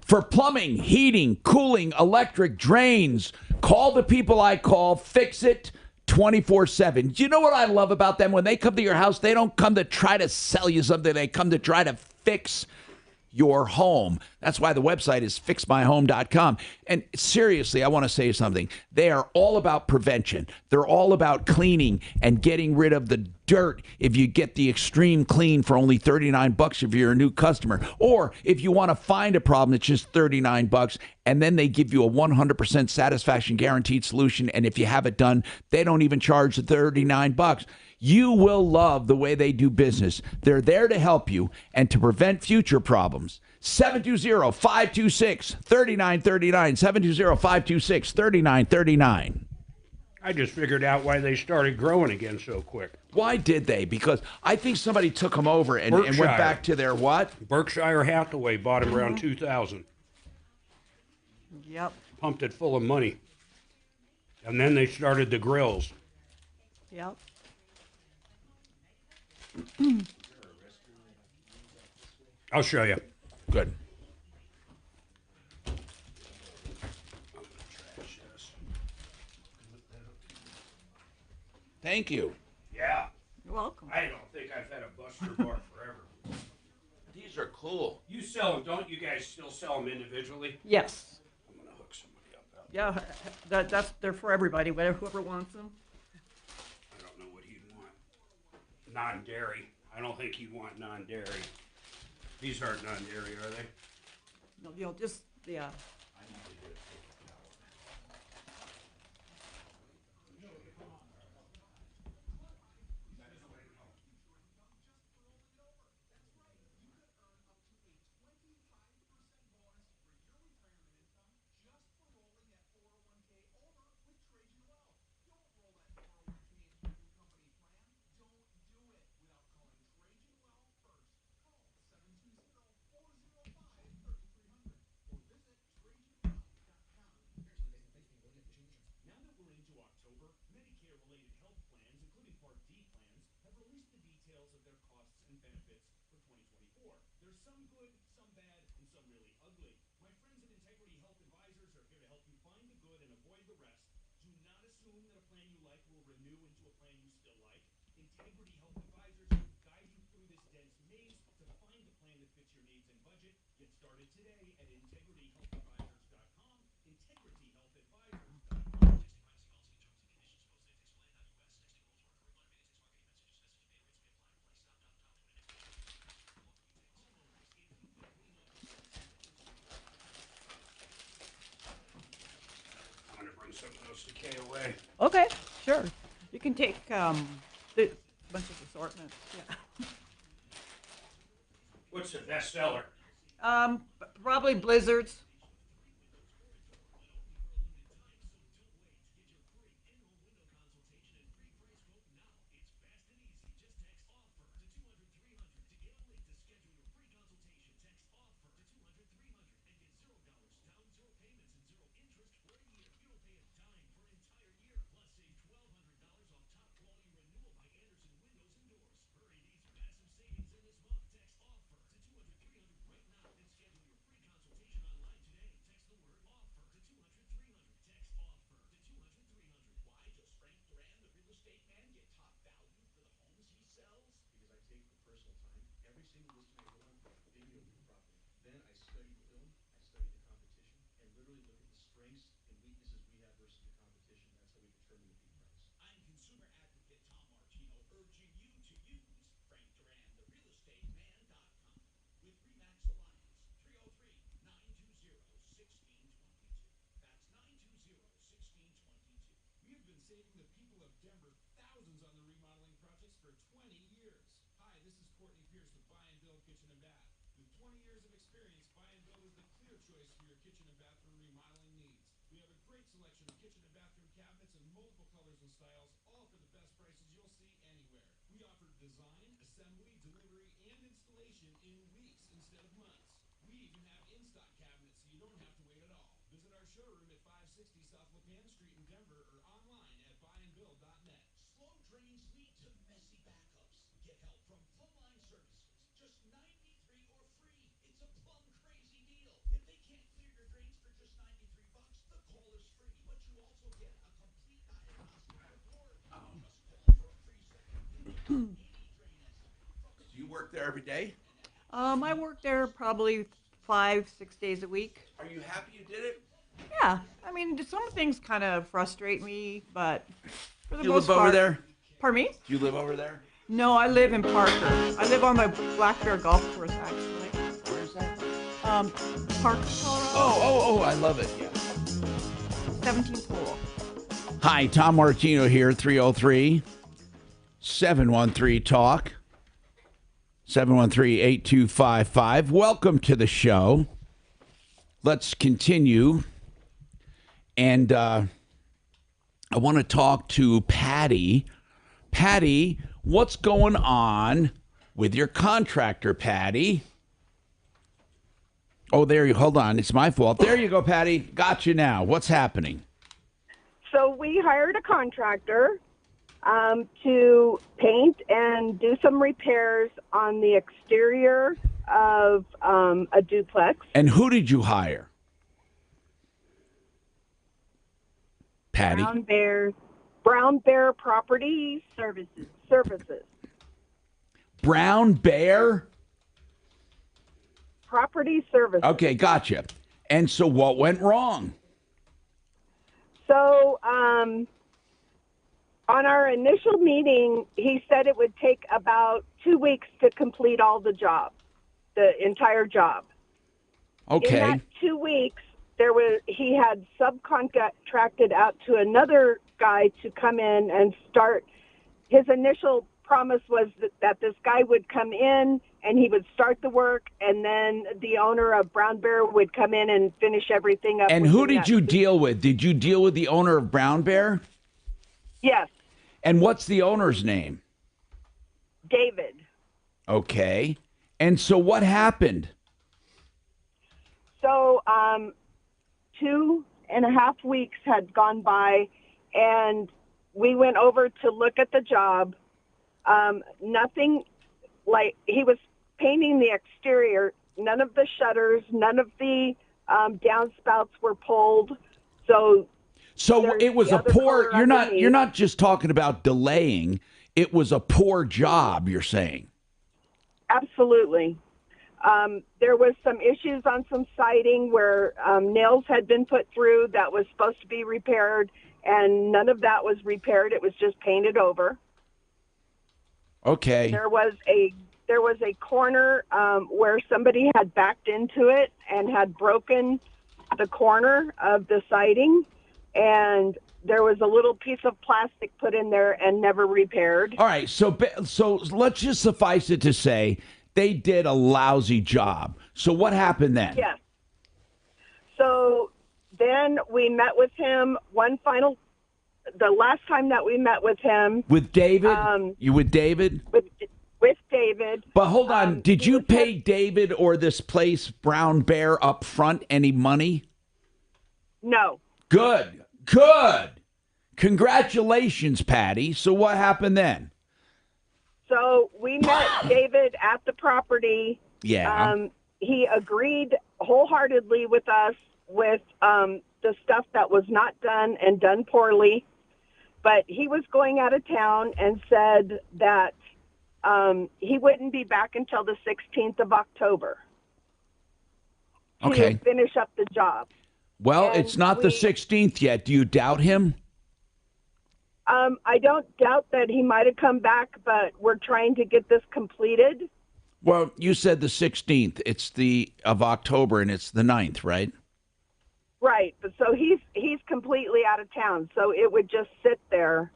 Speaker 14: For plumbing, heating, cooling, electric, drains, call the people I call. Fix it 24/7. Do you know what I love about them? When they come to your house, they don't come to try to sell you something. They come to try to fix your home. That's why the website is fixmyhome.com. And seriously, I want to say something. They are all about prevention. They're all about cleaning and getting rid of the dirt. If you get the extreme clean for only $39 if you're a new customer, or if you want to find a problem, it's just $39, and then they give you a 100% satisfaction guaranteed solution. And if you have it done, they don't even charge the $39. You will love the way they do business. They're there to help you and to prevent future problems. 720-526-3939. 720-526-3939.
Speaker 2: I just figured out why they started growing again so quick.
Speaker 14: Why did they? Because I think somebody took them over and went back to their what?
Speaker 2: Berkshire Hathaway bought them around 2000.
Speaker 21: Yep.
Speaker 2: Pumped it full of money. And then they started the grills.
Speaker 21: Yep.
Speaker 2: I'll show you.
Speaker 14: Good. Thank you.
Speaker 2: Yeah.
Speaker 21: You're welcome.
Speaker 2: I don't think I've had a Buster bar forever.
Speaker 14: These are cool.
Speaker 2: You sell them, don't you guys still sell them individually?
Speaker 21: Yes.
Speaker 2: I'm going to hook somebody up.
Speaker 21: Yeah, they're for everybody, whoever wants them.
Speaker 2: I don't know what he'd want. Non-dairy. I don't think he'd want non-dairy. These aren't non-dairy, are they?
Speaker 21: No, just, yeah.
Speaker 2: I'm going to bring some of those to KOA.
Speaker 21: Okay, sure. can take the bunch of assortments. Yeah.
Speaker 2: What's the best seller?
Speaker 21: Probably blizzards.
Speaker 14: Do you work there every day?
Speaker 21: I work there probably 5-6 days a week.
Speaker 14: Are you happy you did it?
Speaker 21: Yeah, I mean, some things kind of frustrate me, but for the
Speaker 14: You
Speaker 21: most
Speaker 14: live
Speaker 21: part.
Speaker 14: over there?
Speaker 21: Pardon me?
Speaker 14: Do you live over there?
Speaker 21: No, I live in Parker. I live on the Black Bear Golf Course, actually.
Speaker 14: Where is that?
Speaker 21: Parker, Colorado.
Speaker 14: Oh, I love it. Yeah.
Speaker 21: 17th hole.
Speaker 14: Hi, Tom Martino here, 303-713-TALK, 713-8255. Welcome to the show. Let's continue. And I want to talk to Patty. Patty, what's going on with your contractor, Patty? Oh, there you, hold on. It's my fault. There you go, Patty. Got you now. What's happening?
Speaker 7: So we hired a contractor to paint and do some repairs on the exterior of a duplex.
Speaker 14: And who did you hire? Patty.
Speaker 7: Brown Bear Property Services.
Speaker 14: Brown Bear?
Speaker 7: Property Services.
Speaker 14: Okay, gotcha. And so what went wrong?
Speaker 7: So on our initial meeting, he said it would take about 2 weeks to complete all the job, the entire job.
Speaker 14: Okay.
Speaker 7: In that 2 weeks, he had subcontracted out to another guy to come in and start. His initial promise was that this guy would come in and he would start the work, and then the owner of Brown Bear would come in and finish everything up.
Speaker 14: And who did you deal with? Did you deal with the owner of Brown Bear?
Speaker 7: Yes.
Speaker 14: And what's the owner's name?
Speaker 7: David.
Speaker 14: Okay. And so what happened?
Speaker 7: So 2.5 weeks had gone by, and we went over to look at the job. Nothing, like, he was painting the exterior. None of the shutters, none of the downspouts were pulled. So
Speaker 14: it was a poor. You're not just talking about delaying. It was a poor job, you're saying.
Speaker 7: Absolutely. There was some issues on some siding where nails had been put through that was supposed to be repaired, and none of that was repaired. It was just painted over.
Speaker 14: Okay.
Speaker 7: There was a corner where somebody had backed into it and had broken the corner of the siding, and there was a little piece of plastic put in there and never repaired.
Speaker 14: All right, so let's just suffice it to say they did a lousy job. So what happened then?
Speaker 7: Yes. So then we met with him the last time that we met with him.
Speaker 14: With David? You with David?
Speaker 7: With David.
Speaker 14: But hold on, did you pay David or this place, Brown Bear, up front any money?
Speaker 7: No.
Speaker 14: Good. Congratulations, Patty. So what happened then?
Speaker 7: So we met David at the property.
Speaker 14: Yeah.
Speaker 7: He agreed wholeheartedly with us with the stuff that was not done and done poorly. But he was going out of town and said that he wouldn't be back until the 16th of October
Speaker 14: Okay.
Speaker 7: to finish up the job.
Speaker 14: Well,
Speaker 7: And
Speaker 14: it's not the 16th yet. Do you doubt him?
Speaker 7: I don't doubt that he might have come back, but we're trying to get this completed.
Speaker 14: Well, you said the 16th. It's of October, and it's the 9th, right?
Speaker 7: Right, but so he's completely out of town, so it would just sit there.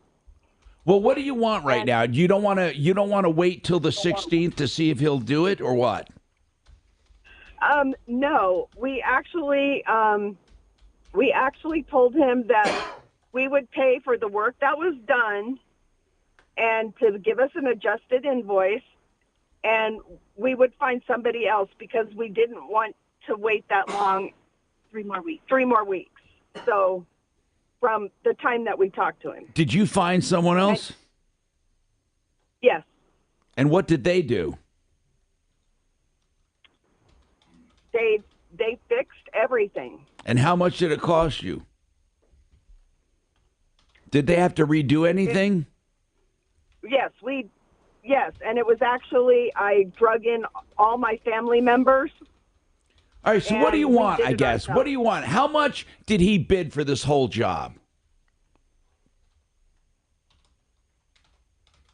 Speaker 14: Well, what do you want right now? You don't want to wait till the 16th to see if he'll do it, or what?
Speaker 7: No, we actually told him that we would pay for the work that was done and to give us an adjusted invoice, and we would find somebody else because we didn't want to wait that long. 3 more weeks. So from the time that we talked to him.
Speaker 14: Did you find someone else?
Speaker 7: Yes.
Speaker 14: And what did they do?
Speaker 7: They fixed everything.
Speaker 14: And how much did it cost you? Did they have to redo anything?
Speaker 7: Yes, and it was actually, I drug in all my family members.
Speaker 14: All right, so what do you
Speaker 7: And we
Speaker 14: want,
Speaker 7: did
Speaker 14: I
Speaker 7: it
Speaker 14: guess?
Speaker 7: ourselves.
Speaker 14: What do you want? How much did he bid for this whole job?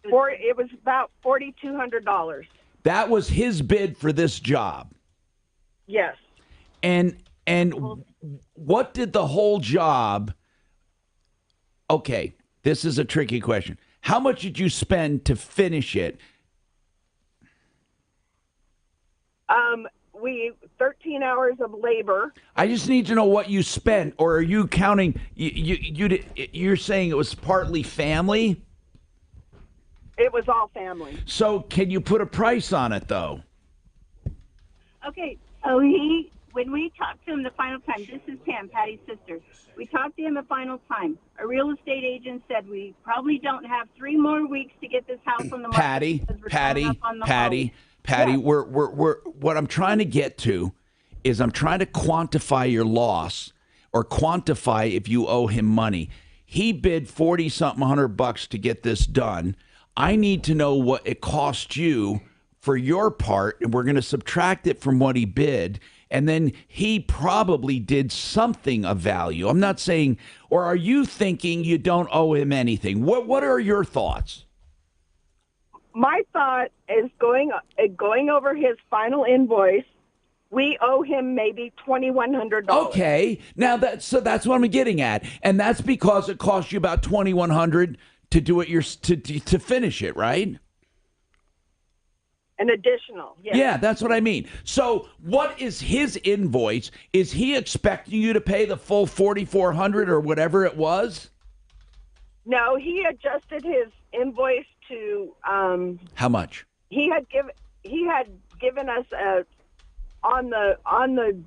Speaker 7: It was about $4,200.
Speaker 14: That was his bid for this job.
Speaker 7: Yes.
Speaker 14: And what did the whole job? Okay, this is a tricky question. How much did you spend to finish it?
Speaker 7: 13 hours of labor.
Speaker 14: I just need to know what you spent, or are you counting? You're saying it was partly family?
Speaker 7: It was all family.
Speaker 14: So can you put a price on it, though?
Speaker 8: Okay, so when we talked to him the final time, this is Pam, Patty's sister. We talked to him the final time. A real estate agent said we probably don't have 3 more weeks to get this house on the market.
Speaker 14: Patty, we're what I'm trying to get to is I'm trying to quantify your loss or quantify if you owe him money. He bid $40-something to get this done. I need to know what it cost you for your part, and we're going to subtract it from what he bid. And then he probably did something of value. I'm not saying, or are you thinking you don't owe him anything? What are your thoughts?
Speaker 7: My thought is going over his final invoice. We owe him maybe $2,100.
Speaker 14: Okay, now that's what I'm getting at, and that's because it cost you about $2,100 to do it to finish it, right?
Speaker 7: An additional, yes.
Speaker 14: Yeah, that's what I mean. So, what is his invoice? Is he expecting you to pay the full $4,400 or whatever it was?
Speaker 7: No, he adjusted his invoice to
Speaker 14: How much?
Speaker 7: He had given us a on the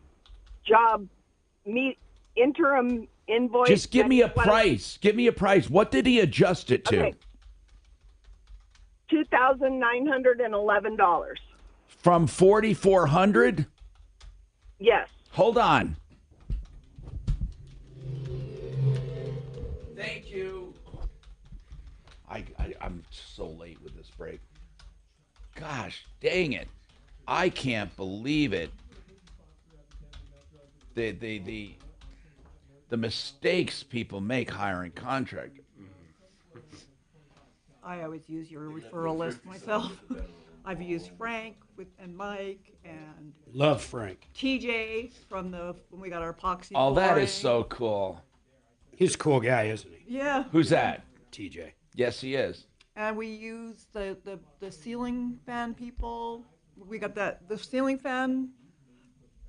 Speaker 7: job interim invoice.
Speaker 14: Just give me a price. Give me a price. What did he adjust it to?
Speaker 7: Okay. $2,911.
Speaker 14: From $4,400?
Speaker 7: Yes.
Speaker 14: Hold on. Thank you. I'm so late with this break. Gosh, dang it. I can't believe it. The mistakes people make hiring contractors.
Speaker 21: I always use your referral list myself. I've used Frank and Mike and
Speaker 2: Love Frank.
Speaker 21: TJ from when we got our epoxy.
Speaker 14: Oh, that
Speaker 21: flooring.
Speaker 14: is so cool.
Speaker 2: He's a cool guy, isn't he?
Speaker 21: Yeah.
Speaker 14: Who's that?
Speaker 2: TJ.
Speaker 14: Yes, he is.
Speaker 21: And we use the ceiling fan people. We got the ceiling fan,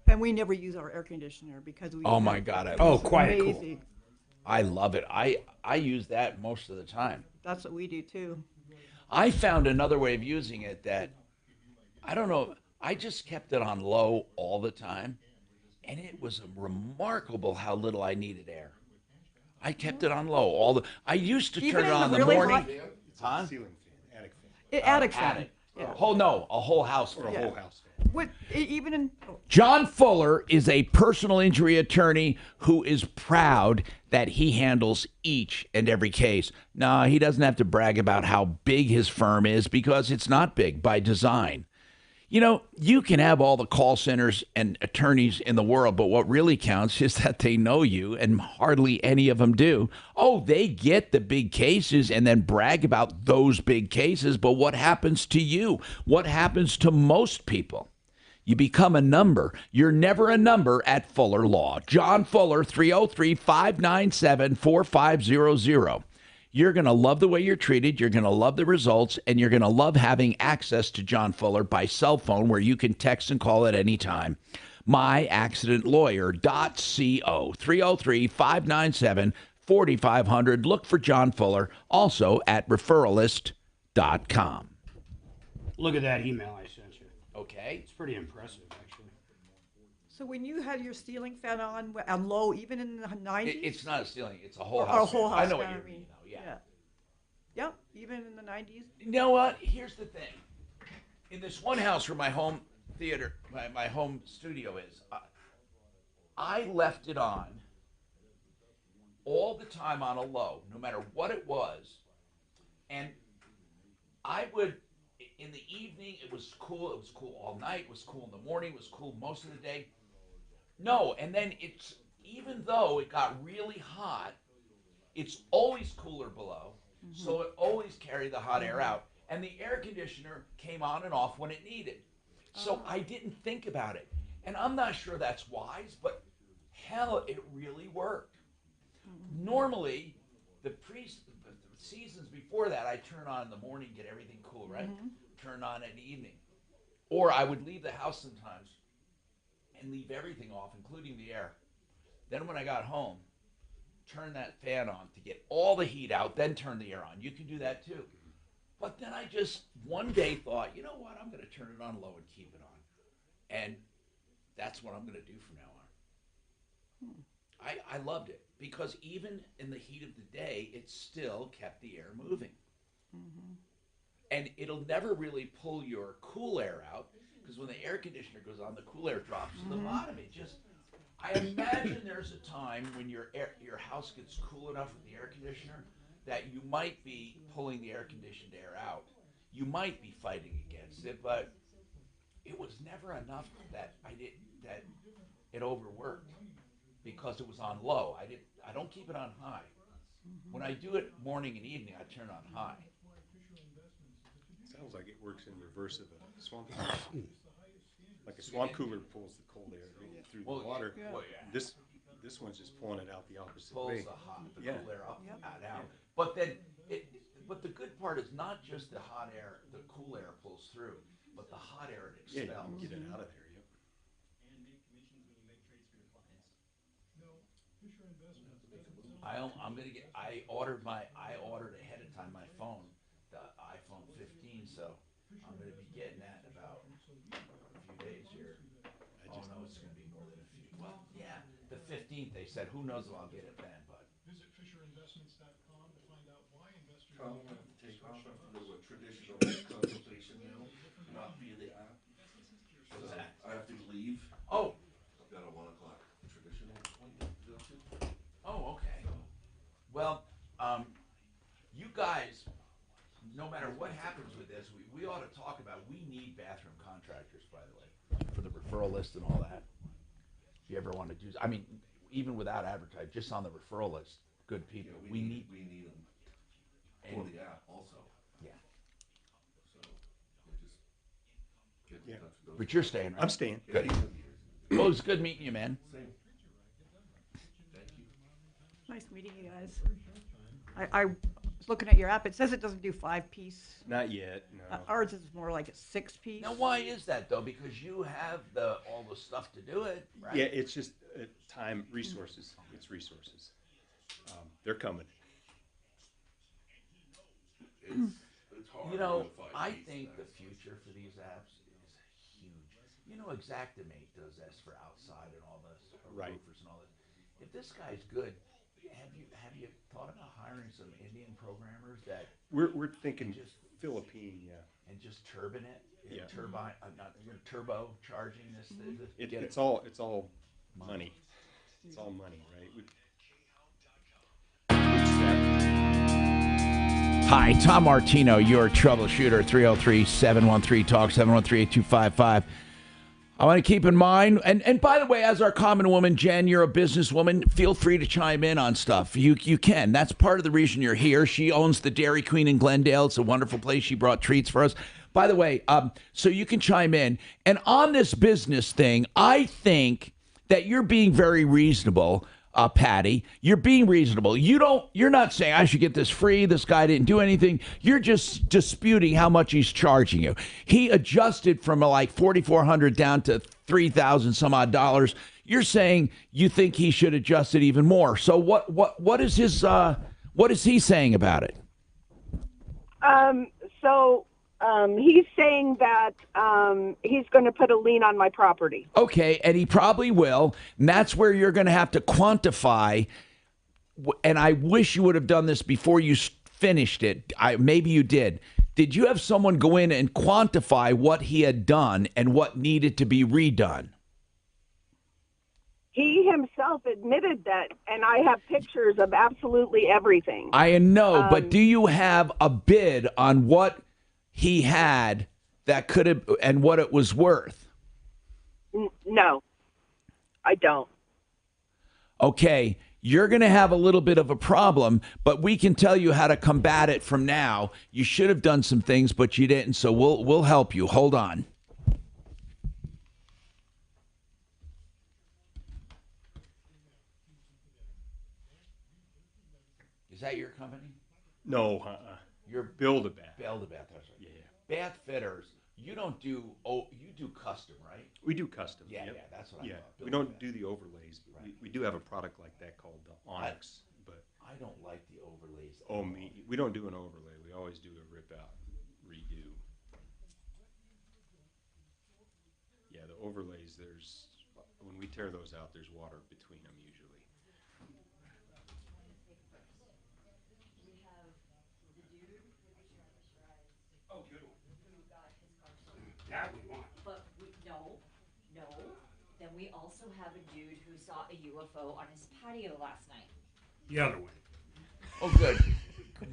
Speaker 21: and we never use our air conditioner because we.
Speaker 14: Oh my God!
Speaker 21: Amazing.
Speaker 14: I love it. I use that most of the time.
Speaker 21: That's what we do too.
Speaker 14: I found another way of using it that I don't know. I just kept it on low all the time, and it was remarkable how little I needed air. I kept it on low. I used to
Speaker 21: Even
Speaker 14: turn it
Speaker 21: in
Speaker 14: on
Speaker 21: the
Speaker 14: in the
Speaker 21: really
Speaker 14: morning.
Speaker 21: hot-
Speaker 19: Ceiling fan, attic fan.
Speaker 21: Attic fan.
Speaker 14: Attic.
Speaker 21: Yeah.
Speaker 14: A whole house.
Speaker 19: Or a
Speaker 21: Yeah.
Speaker 19: whole house fan.
Speaker 21: Even in.
Speaker 14: John Fuller is a personal injury attorney who is proud that he handles each and every case. No, he doesn't have to brag about how big his firm is because it's not big by design. You know, you can have all the call centers and attorneys in the world, but what really counts is that they know you, and hardly any of them do. Oh, they get the big cases and then brag about those big cases, but what happens to you? What happens to most people? You become a number. You're never a number at Fuller Law. John Fuller, 303-597-4500. You're going to love the way you're treated. You're going to love the results, and you're going to love having access to John Fuller by cell phone where you can text and call at any time. MyAccidentLawyer.co, 303-597-4500. Look for John Fuller, also at referralist.com.
Speaker 2: Look at that email I sent you.
Speaker 14: Okay.
Speaker 2: It's pretty impressive, actually.
Speaker 21: So when you had your ceiling fan on low, even in the 90s?
Speaker 14: It's not a ceiling. It's a whole
Speaker 21: Or
Speaker 14: house.
Speaker 21: a whole
Speaker 14: fan.
Speaker 21: house
Speaker 14: I know what
Speaker 21: fan,
Speaker 14: you
Speaker 21: I
Speaker 14: mean.
Speaker 21: mean.
Speaker 14: Though. Yeah.
Speaker 21: Yep, even in the 90s.
Speaker 14: You know what? Here's the thing. In this one house where my home theater, my home studio is, I left it on all the time on a low, no matter what it was. And I would, in the evening, it was cool. It was cool all night. It was cool in the morning. It was cool most of the day. No, and then it's, even though it got really hot, it's always cooler below. So it always carried the hot air out. And the air conditioner came on and off when it needed. So I didn't think about it. And I'm not sure that's wise, but hell, it really worked. Normally, the seasons before that, I turn on in the morning, get everything cool, right? Turn on in the evening. Or I would leave the house sometimes and leave everything off, including the air. Then when I got home, turn that fan on to get all the heat out, then turn the air on. You can do that too. But then I just one day thought, you know what, I'm going to turn it on low and keep it on. And that's what I'm going to do from now on. I loved it because even in the heat of the day, it still kept the air moving. And it'll never really pull your cool air out because when the air conditioner goes on, the cool air drops to the bottom. It just, I imagine there's a time when your house gets cool enough with the air conditioner that you might be pulling the air conditioned air out. You might be fighting against it, but it was never enough that it overworked because it was on low. I don't keep it on high. When I do it morning and evening, I turn on high.
Speaker 19: Sounds like it works in reverse of a swamp cooler. Like a swamp cooler pulls the cold air through the water.
Speaker 14: Well, yeah.
Speaker 19: This one's just pulling it out the opposite
Speaker 14: Pulls
Speaker 19: way.
Speaker 14: the cool air up and out. But then, but the good part is not just the hot air, the cool air pulls through, but the hot air it
Speaker 19: Yeah,
Speaker 14: expels.
Speaker 19: you can get it out of there. Yep.
Speaker 14: I ordered ahead of time my phone, the iPhone 15, so I'm gonna be getting that in about a few days here. Oh no, it's gonna be more than a few. Well, yeah, the 15th they said. Who knows if I'll get it then? But
Speaker 17: Visit FisherInvestments.com to find out why investors.
Speaker 22: Tom, I have to take off. I have to go to a traditional consultation now, not via the app.
Speaker 14: What's that?
Speaker 22: I have to leave.
Speaker 14: Oh.
Speaker 22: I've got a 1 o'clock traditional appointment to go to.
Speaker 14: Oh, okay. Well, you guys, no matter what happens with this, we ought to talk about, we need bathroom contractors, by the way, for the referral list and all that. If you ever want to do, I mean, even without advertising, just on the referral list, good people.
Speaker 22: Yeah,
Speaker 14: we need
Speaker 22: them for the app also.
Speaker 14: Yeah.
Speaker 22: So we'll just get in touch with those.
Speaker 14: But you're staying, right?
Speaker 19: I'm staying.
Speaker 14: Good. Well, it was good meeting you, man.
Speaker 22: Same. Thank you.
Speaker 21: Nice meeting you guys. I was looking at your app. It says it doesn't do 5-piece.
Speaker 19: Not yet, no.
Speaker 21: Ours is more like a 6-piece.
Speaker 14: Now, why is that though? Because you have all the stuff to do it, right?
Speaker 19: Yeah, it's just time, resources. It's resources. They're coming.
Speaker 22: It's hard.
Speaker 14: You know,
Speaker 22: with 5
Speaker 14: I
Speaker 22: feet,
Speaker 14: think the
Speaker 22: that's-
Speaker 14: future for these apps is huge. You know, Xactimate does this for outside and all this,
Speaker 19: Right.
Speaker 14: roofers and all this. If this guy's good, have you thought about hiring some Indian programmers that
Speaker 19: We're thinking Philippine, yeah.
Speaker 14: and just turbine it?
Speaker 19: Yeah.
Speaker 14: Turbine, not turbo charging this. Get
Speaker 19: It's all money. It's all money, right?
Speaker 14: Hi, Tom Martino, your troubleshooter, 303-713-TALK, 713-8255. I want to keep in mind, and by the way, as our common woman, Jen, you're a businesswoman, feel free to chime in on stuff. You can. That's part of the reason you're here. She owns the Dairy Queen in Glendale. It's a wonderful place. She brought treats for us. By the way, so you can chime in. And on this business thing, I think that you're being very reasonable. Patty, you're being reasonable. You're not saying I should get this free. This guy didn't do anything. You're just disputing how much he's charging you. He adjusted from like $4,400 down to $3,000 some odd dollars. You're saying you think he should adjust it even more. So what is his what is he saying about it?
Speaker 7: He's saying that he's going to put a lien on my property.
Speaker 14: Okay, and he probably will. And that's where you're going to have to quantify. And I wish you would have done this before you finished it. Maybe you did. Did you have someone go in and quantify what he had done and what needed to be redone?
Speaker 7: He himself admitted that, and I have pictures of absolutely everything.
Speaker 14: I know, but do you have a bid on what he had that could have and what it was worth?
Speaker 7: No, I don't.
Speaker 14: Okay, you're going to have a little bit of a problem, but we can tell you how to combat it from now. You should have done some things, but you didn't, so we'll help you. Hold on. Is that your company?
Speaker 19: No,
Speaker 14: You're
Speaker 19: Build-A-Bath.
Speaker 14: Build-A-Bath, that's right.
Speaker 19: Yeah.
Speaker 14: Bath fitters, you don't do you do custom, right?
Speaker 19: We do custom.
Speaker 14: Yeah,
Speaker 19: yep.
Speaker 14: yeah, that's what I thought.
Speaker 19: We don't do the overlays, but we do have a product like that called the Onyx. But
Speaker 14: I don't like the overlays.
Speaker 19: we don't do an overlay. We always do a rip out, redo. Yeah, the overlays. When we tear those out, there's water between them usually.
Speaker 2: Oh, good one. That we want.
Speaker 1: But no. Then we also have a dude who saw a UFO on his patio last night.
Speaker 2: The other way.
Speaker 14: Oh, good.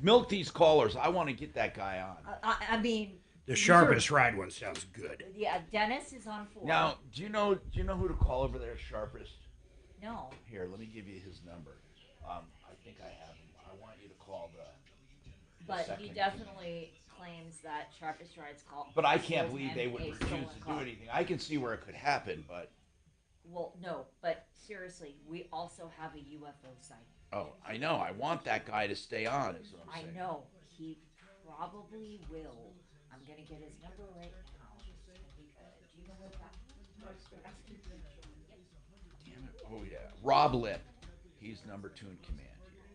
Speaker 14: Milk these callers. I want to get that guy on.
Speaker 1: I mean,
Speaker 2: The sharpest ride one sounds good.
Speaker 1: yeah, Dennis is on 4.
Speaker 14: Now, do you know who to call over there, sharpest?
Speaker 1: No.
Speaker 14: Here, let me give you his number. I think I have him. I want you to call the
Speaker 1: But
Speaker 14: second.
Speaker 1: he definitely claims that Sharpest Rides call.
Speaker 14: But I can't
Speaker 1: sold
Speaker 14: believe
Speaker 1: him
Speaker 14: they would
Speaker 1: a
Speaker 14: refuse
Speaker 1: stolen
Speaker 14: to
Speaker 1: car.
Speaker 14: do anything. I can see where it could happen, but
Speaker 1: Well, no, but seriously, we also have a UFO site.
Speaker 14: oh, I know. I want that guy to stay on. Is what I'm
Speaker 1: I
Speaker 14: saying.
Speaker 1: know he probably will. I'm gonna get his number right now. Do you know where that?
Speaker 14: Damn it. Oh yeah, Rob Lip. He's number 2 in command here.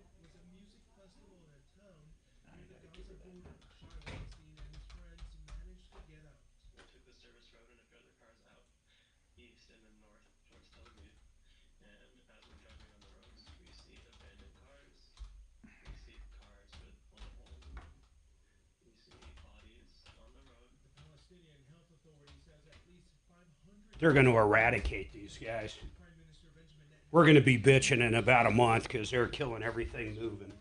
Speaker 14: I gotta give her that number.
Speaker 9: Took the service road and a few other cars out, east and then north towards Tel-Aviv. And as we're driving on the roads, we see abandoned cars. We see cars with bullet holes in them. We see bodies on the road.
Speaker 2: They're going to eradicate these guys. We're going to be bitching in about a month because they're killing everything moving.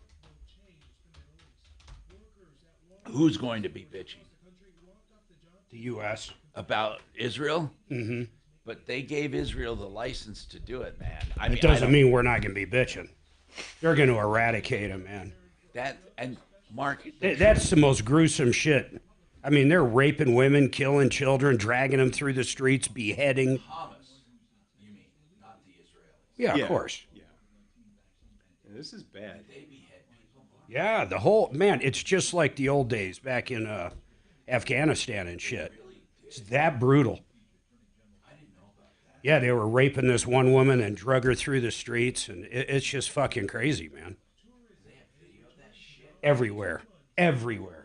Speaker 14: Who's going to be bitching?
Speaker 2: The U.S.
Speaker 14: About Israel?
Speaker 2: Mm-hmm.
Speaker 14: But they gave Israel the license to do it, man.
Speaker 2: It doesn't mean we're not going to be bitching. They're going to eradicate them, man.
Speaker 14: And Mark,
Speaker 2: That's the most gruesome shit. I mean, they're raping women, killing children, dragging them through the streets, beheading.
Speaker 14: Hamas, you mean, not the Israelis.
Speaker 2: Yeah, of course.
Speaker 19: Yeah. this is bad.
Speaker 2: Yeah, the whole man. It's just like the old days back in Afghanistan and shit. It's that brutal. Yeah, they were raping this one woman and drug her through the streets, and it's just fucking crazy, man. Everywhere, everywhere.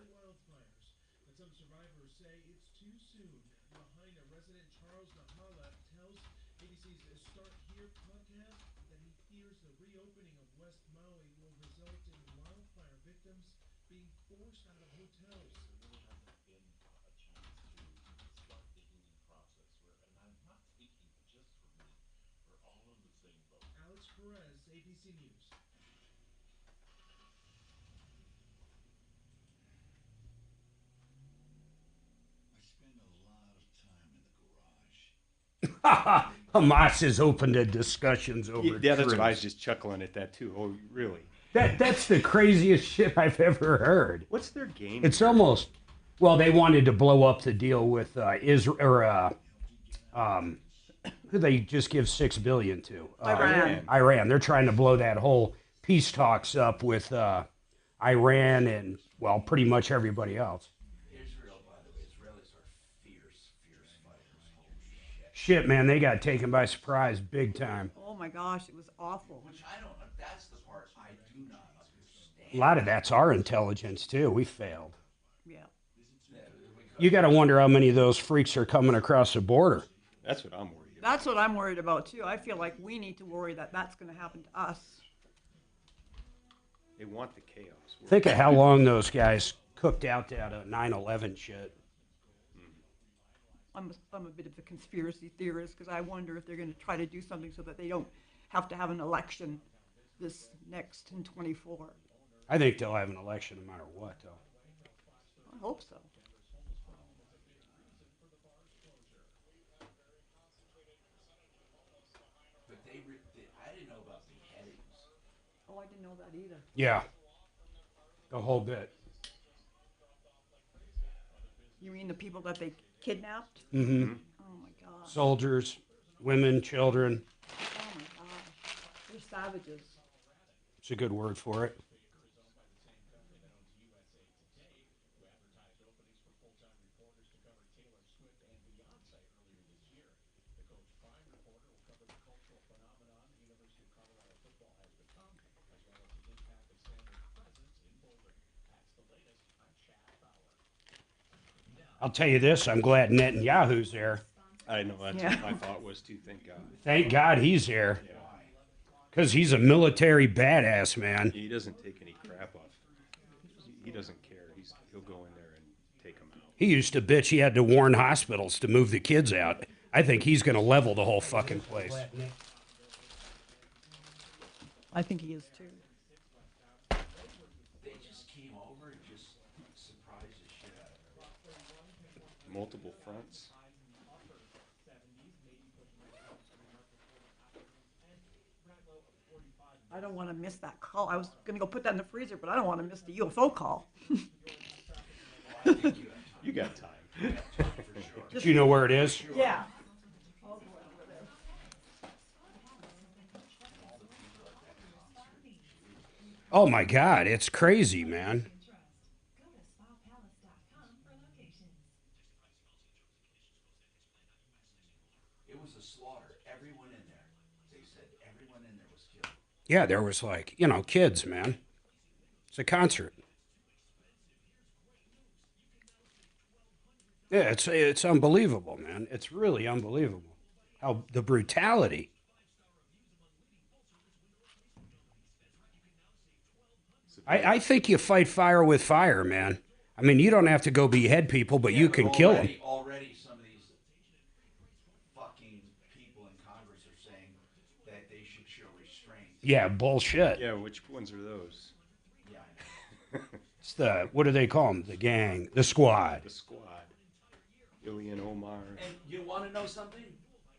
Speaker 2: Hamas has opened the discussions over.
Speaker 19: Yeah, that's what I was
Speaker 2: troops.
Speaker 19: just chuckling at that too. Oh, really?
Speaker 2: That's the craziest shit I've ever heard.
Speaker 19: What's their game?
Speaker 2: It's almost, well, they wanted to blow up the deal with Israel, or who they just give $6 billion to. Iran. They're trying to blow that whole peace talks up with Iran and, well, pretty much everybody else.
Speaker 10: Israel, by the way, Israelis are fierce fighters.
Speaker 2: Shit, man, they got taken by surprise big time.
Speaker 21: Oh my gosh, it was awful.
Speaker 10: Which I don't. That's the part I do not understand.
Speaker 2: A lot of that's our intelligence, too. We failed.
Speaker 21: Yeah.
Speaker 2: You got to wonder how many of those freaks are coming across the border.
Speaker 19: That's what I'm worried about.
Speaker 21: That's what I'm worried about too. I feel like we need to worry that that's going to happen to us.
Speaker 19: They want the chaos.
Speaker 2: Think of how long those guys cooked out that 9/11 shit.
Speaker 21: I'm a bit of a conspiracy theorist because I wonder if they're going to try to do something so that they don't have to have an election this next in 24.
Speaker 2: I think they'll have an election no matter what, though.
Speaker 21: I hope so.
Speaker 10: But I didn't know about beheadings.
Speaker 21: Oh, I didn't know that either.
Speaker 2: Yeah. The whole bit.
Speaker 21: You mean the people that they kidnapped?
Speaker 2: Mm-hmm.
Speaker 21: Oh my God.
Speaker 2: Soldiers, women, children.
Speaker 21: Oh my God. They're savages.
Speaker 2: It's a good word for it. I'll tell you this, I'm glad Netanyahu's there.
Speaker 19: I know that's what my thought was too. Thank God.
Speaker 2: Thank God he's there. Because he's a military badass, man.
Speaker 19: He doesn't take any crap off. He doesn't care. He'll go in there and take them out.
Speaker 2: He used to bitch he had to warn hospitals to move the kids out. I think he's going to level the whole fucking place.
Speaker 21: I think he is too.
Speaker 10: They just came over and just surprised the shit out of her.
Speaker 19: Multiple fronts.
Speaker 21: I don't want to miss that call. I was going to go put that in the freezer, but I don't want to miss the UFO call.
Speaker 19: You got time.
Speaker 2: Do you know where it is?
Speaker 21: Yeah.
Speaker 2: Oh my God, it's crazy, man.
Speaker 10: It was a slaughter. Everyone in there. They said everyone in there was killed.
Speaker 2: Yeah, there was like, kids, man. It's a concert. Yeah, it's unbelievable, man. It's really unbelievable. How the brutality. I think you fight fire with fire, man. I mean, you don't have to go behead people, but you can kill them.
Speaker 10: Already some of these fucking people in Congress are saying that they should show restraint.
Speaker 2: Yeah, bullshit.
Speaker 19: Yeah, which ones are those?
Speaker 10: Yeah, I know.
Speaker 2: It's the, what do they call them? The gang, the squad.
Speaker 19: The squad. Ilyan Omar.
Speaker 10: And you want to know something?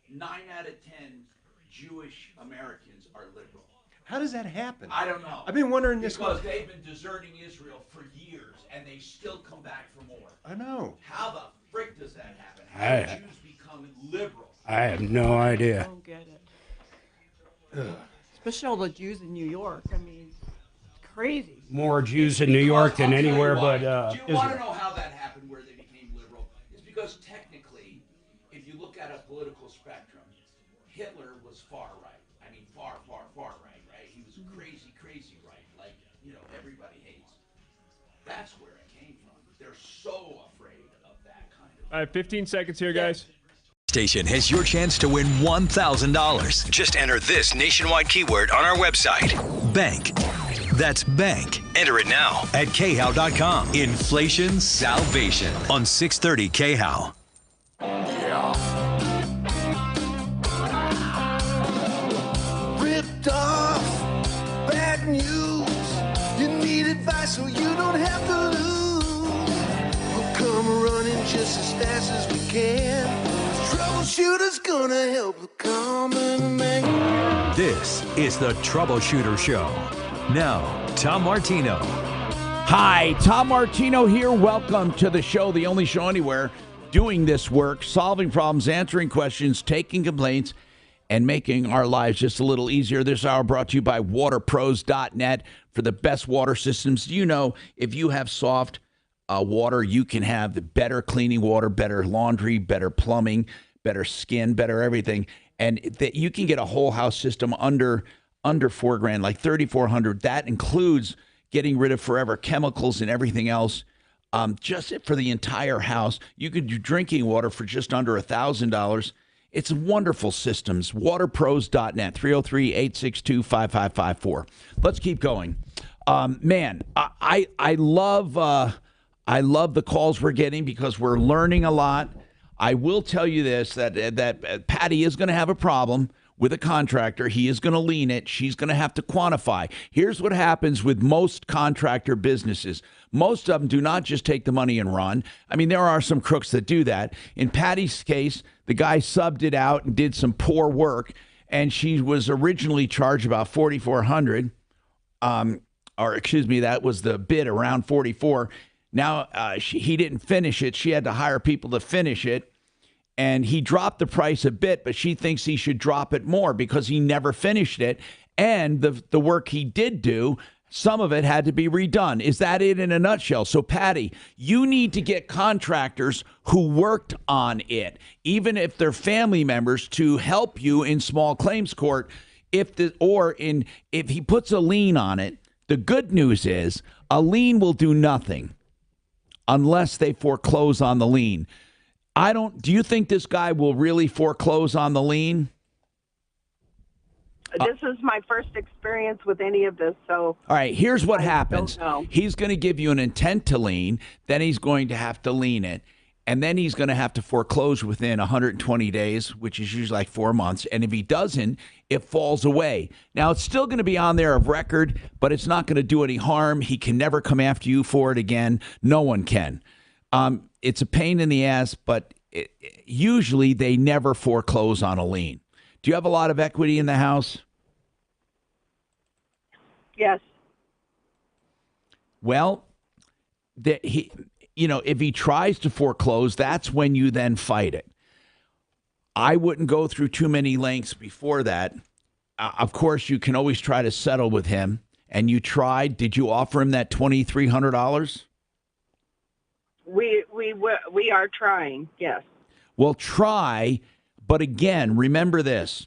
Speaker 10: 9 out of 10 Jewish Americans are liberal.
Speaker 19: How does that happen?
Speaker 10: I don't know.
Speaker 19: I've been wondering this.
Speaker 10: Because they've been deserting Israel for years, and they still come back for more.
Speaker 19: I know.
Speaker 10: How the frick does that happen? How do Jews become liberal?
Speaker 2: I have no idea.
Speaker 21: I don't get it. Especially all the Jews in New York. I mean, crazy.
Speaker 2: More Jews in New York than anywhere but
Speaker 14: Do you want to
Speaker 2: Israel.
Speaker 14: know how that happened, where they became liberal? It's because technically, if you look at a political spectrum, Hitler was far right. I mean, far, far, far right, right? He was crazy, crazy right, like, everybody hates. That's where it came from. They're so afraid of that kind of...
Speaker 11: All right, 15 seconds here, guys.
Speaker 3: Station has your chance to win $1,000. Just enter this nationwide keyword on our website. Bank. That's bank. Enter it now at khow.com. Inflation salvation on 630 KHOW.
Speaker 13: Ripped off, bad news. You need advice so you don't have to lose. We'll come running just as fast as we can. Troubleshooter's gonna help the common man.
Speaker 3: This is the Troubleshooter Show. Now, Tom Martino.
Speaker 14: Hi, Tom Martino here. Welcome to the show, the only show anywhere doing this work, solving problems, answering questions, taking complaints, and making our lives just a little easier. This hour brought to you by waterpros.net for the best water systems. You know, if you have soft water, you can have the better cleaning water, better laundry, better plumbing, better skin, better everything. And that you can get a whole house system under $4,000, like $3,400. That includes getting rid of forever chemicals and everything else. Just for the entire house, you could do drinking water for just under $1,000. It's wonderful systems. Waterpros.net, 303-862-5554. Let's keep going. Man, I love the calls we're getting because we're learning a lot. I will tell you this, that Patty is going to have a problem with a contractor. He is going to lean it. She's going to have to quantify. Here's what happens with most contractor businesses. Most of them do not just take the money and run. I mean, there are some crooks that do that. In Patty's case, the guy subbed it out and did some poor work, and she was originally charged about $4,400. Or excuse me, that was the bid, around $44,000. Now, he didn't finish it. She had to hire people to finish it. And he dropped the price a bit, but she thinks he should drop it more because he never finished it. And the work he did do, some of it had to be redone. Is that it in a nutshell? So, Patty, you need to get contractors who worked on it, even if they're family members, to help you in small claims court. If he puts a lien on it, the good news is a lien will do nothing unless they foreclose on the lien. Do you think this guy will really foreclose on the lien?
Speaker 7: This is my first experience with any of this, so.
Speaker 14: All right, here's what happens.
Speaker 7: Don't know.
Speaker 14: He's going to give you an intent to lien, then he's going to have to lien it, and then he's going to have to foreclose within 120 days, which is usually like 4 months. And if he doesn't, it falls away. Now, it's still going to be on there of record, but it's not going to do any harm. He can never come after you for it again. No one can. It's a pain in the ass, but usually they never foreclose on a lien. Do you have a lot of equity in the house?
Speaker 7: Yes.
Speaker 14: Well, if he tries to foreclose, that's when you then fight it. I wouldn't go through too many lengths before that. Of course, you can always try to settle with him. And you tried. Did you offer him that $2,300?
Speaker 7: We are trying, yes.
Speaker 14: Well, try, but again, remember this.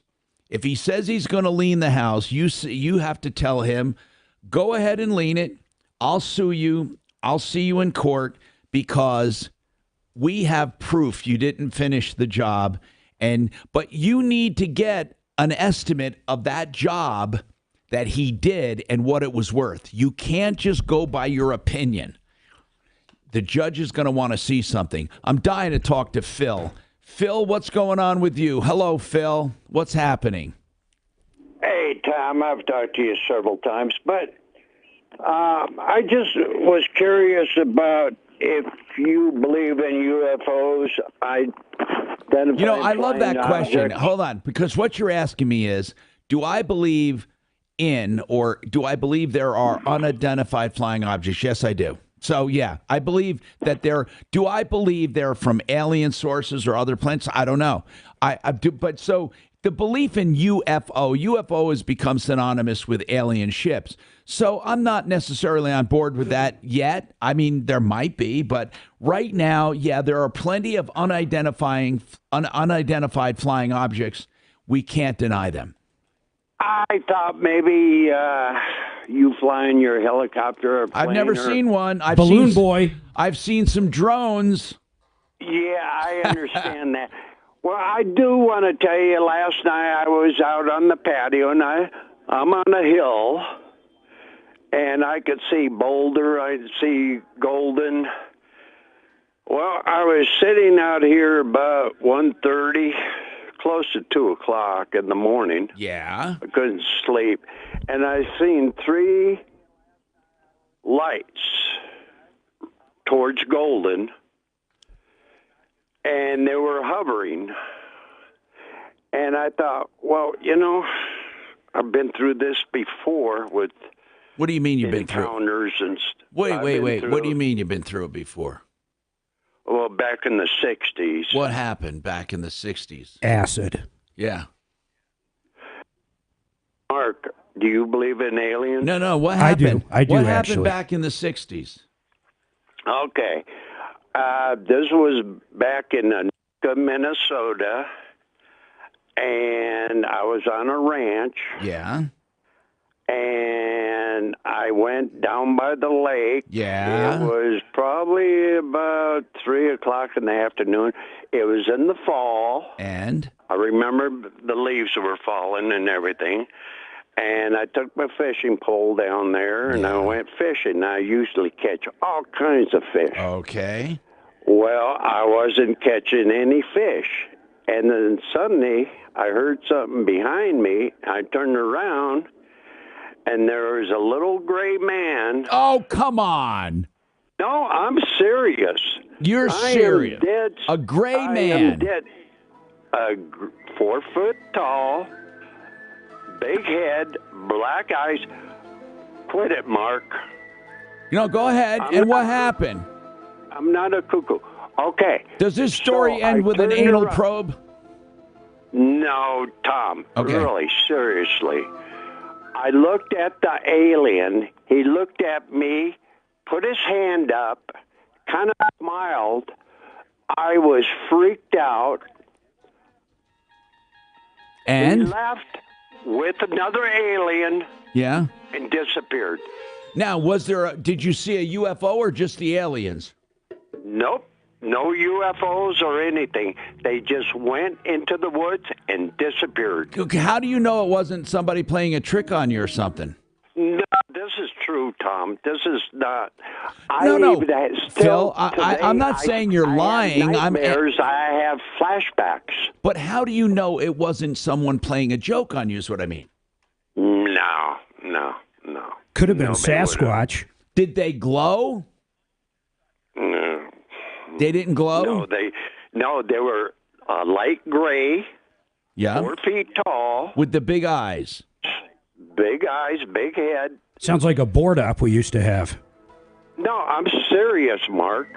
Speaker 14: If he says he's going to lien the house, you have to tell him, go ahead and lien it. I'll sue you. I'll see you in court because we have proof you didn't finish the job. But you need to get an estimate of that job that he did and what it was worth. You can't just go by your opinion. The judge is going to want to see something. I'm dying to talk to Phil. Phil, what's going on with you? Hello, Phil. What's happening?
Speaker 12: Hey, Tom. I've talked to you several times, but I just was curious about if you believe in UFOs. I
Speaker 14: love that question. Hold on, because what you're asking me is, do I believe in or do I believe there are unidentified flying objects? Yes, I do. So, yeah, I believe that do I believe they're from alien sources or other planets? I don't know. I do. But so the belief in UFO has become synonymous with alien ships. So I'm not necessarily on board with that yet. I mean, there might be, but right now, yeah, there are plenty of unidentified flying objects. We can't deny them.
Speaker 12: I thought maybe you fly in your helicopter or plane.
Speaker 14: I've never
Speaker 12: or...
Speaker 14: seen one.
Speaker 2: Balloon boy.
Speaker 14: I've seen some drones.
Speaker 12: Yeah, I understand that. Well, I do want to tell you, last night I was out on the patio, and I'm on a hill, and I could see Boulder, I could see Golden. Well, I was sitting out here about 1:30, close to 2 o'clock in the morning.
Speaker 14: Yeah.
Speaker 12: I couldn't sleep, and I seen 3 lights towards Golden, and they were hovering. And I thought, well, I've been through this before with
Speaker 14: What do you mean you've been through?
Speaker 12: encounters and
Speaker 14: Wait. What do you mean you've been through it before?
Speaker 12: Well, back in the 60s.
Speaker 14: What happened back in the 60s?
Speaker 2: Acid.
Speaker 14: Yeah.
Speaker 12: Mark, do you believe in aliens?
Speaker 14: No. What happened?
Speaker 2: I do
Speaker 14: What happened
Speaker 2: actually.
Speaker 14: back in the 60s?
Speaker 12: Okay. This was back in Minnesota, and I was on a ranch.
Speaker 14: Yeah.
Speaker 12: And I went down by the lake.
Speaker 14: Yeah.
Speaker 12: It was probably about 3 o'clock in the afternoon. It was in the fall.
Speaker 14: And?
Speaker 12: I remember the leaves were falling and everything. And I took my fishing pole down there, and I went fishing. I usually catch all kinds of fish.
Speaker 14: Okay.
Speaker 12: Well, I wasn't catching any fish. And then suddenly, I heard something behind me. I turned around, and there was a little gray man.
Speaker 14: Oh, come on.
Speaker 12: No, I'm serious.
Speaker 14: You're serious.
Speaker 12: I am dead.
Speaker 14: A gray
Speaker 12: I
Speaker 14: man.
Speaker 12: am dead. 4 foot tall, big head, black eyes. Quit it, Mark.
Speaker 14: Go ahead. And what happened?
Speaker 12: I'm not a cuckoo. Okay.
Speaker 14: Does this story
Speaker 12: So
Speaker 14: end
Speaker 12: I
Speaker 14: with an
Speaker 12: turned
Speaker 14: anal
Speaker 12: around.
Speaker 14: probe?
Speaker 12: No, Tom.
Speaker 14: Okay.
Speaker 12: Really, seriously. I looked at the alien. He looked at me, put his hand up, kind of smiled. I was freaked out.
Speaker 14: And?
Speaker 12: He left with another alien
Speaker 14: Yeah.
Speaker 12: and disappeared.
Speaker 14: Now, did you see a UFO or just the aliens?
Speaker 12: Nope. No UFOs or anything. They just went into the woods and disappeared.
Speaker 14: Okay, how do you know it wasn't somebody playing a trick on you or something?
Speaker 12: No, this is true, Tom. This is not.
Speaker 14: No.
Speaker 12: Still,
Speaker 14: Phil, I'm not saying you're lying.
Speaker 12: I have nightmares. I have flashbacks.
Speaker 14: But how do you know it wasn't someone playing a joke on you is what I mean?
Speaker 12: No.
Speaker 2: Could have been
Speaker 12: No,
Speaker 2: Sasquatch.
Speaker 14: Did they glow?
Speaker 12: No.
Speaker 14: They didn't glow?
Speaker 12: No, they were light gray,
Speaker 14: Yeah.
Speaker 12: 4 feet tall,
Speaker 14: With the big eyes.
Speaker 12: big eyes, big head.
Speaker 2: Sounds like a board op we used to have.
Speaker 12: No, I'm serious, Mark.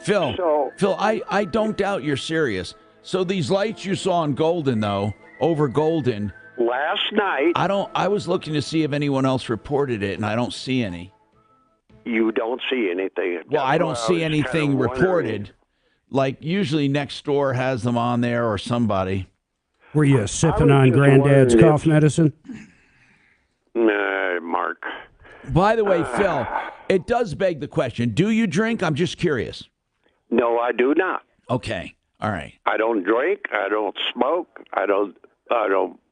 Speaker 14: Phil,
Speaker 12: So-
Speaker 14: I don't doubt you're serious. So these lights you saw in Golden, though, over Golden,
Speaker 12: Last night,
Speaker 14: I was looking to see if anyone else reported it, and I don't see any.
Speaker 12: you don't see anything.
Speaker 14: Well, I don't
Speaker 12: That's
Speaker 14: see
Speaker 12: why I was
Speaker 14: anything
Speaker 12: kinda wondering.
Speaker 14: reported. Like, usually next door has them on there or somebody.
Speaker 2: Were you sipping
Speaker 12: was
Speaker 2: on
Speaker 12: just
Speaker 2: Granddad's
Speaker 12: wondering
Speaker 2: cough medicine?
Speaker 12: Mark.
Speaker 14: By the way, Phil, it does beg the question. Do you drink? I'm just curious.
Speaker 12: No, I do not.
Speaker 14: Okay. All right.
Speaker 12: I don't drink. I don't smoke. I don't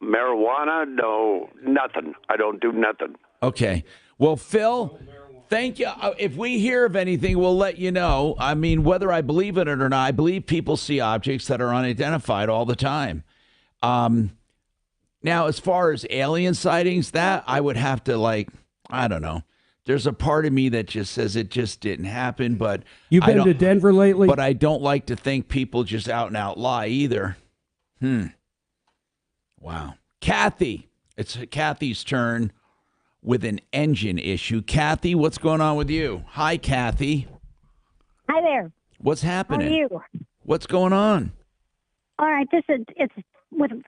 Speaker 12: marijuana. No, nothing. I don't do nothing.
Speaker 14: Okay. Well, Phil, thank you. If we hear of anything, we'll let you know. I mean, whether I believe in it or not, I believe people see objects that are unidentified all the time. Now, as far as alien sightings, that I would have to, I don't know. There's a part of me that just says it just didn't happen, but
Speaker 2: You been to Denver lately?
Speaker 14: But I don't like to think people just out and out lie either. Wow. Kathy. It's Kathy's turn with an engine issue. Kathy, what's going on with you? Hi, Kathy.
Speaker 11: Hi there.
Speaker 14: What's happening?
Speaker 11: How are you?
Speaker 14: What's going on?
Speaker 11: All right, it's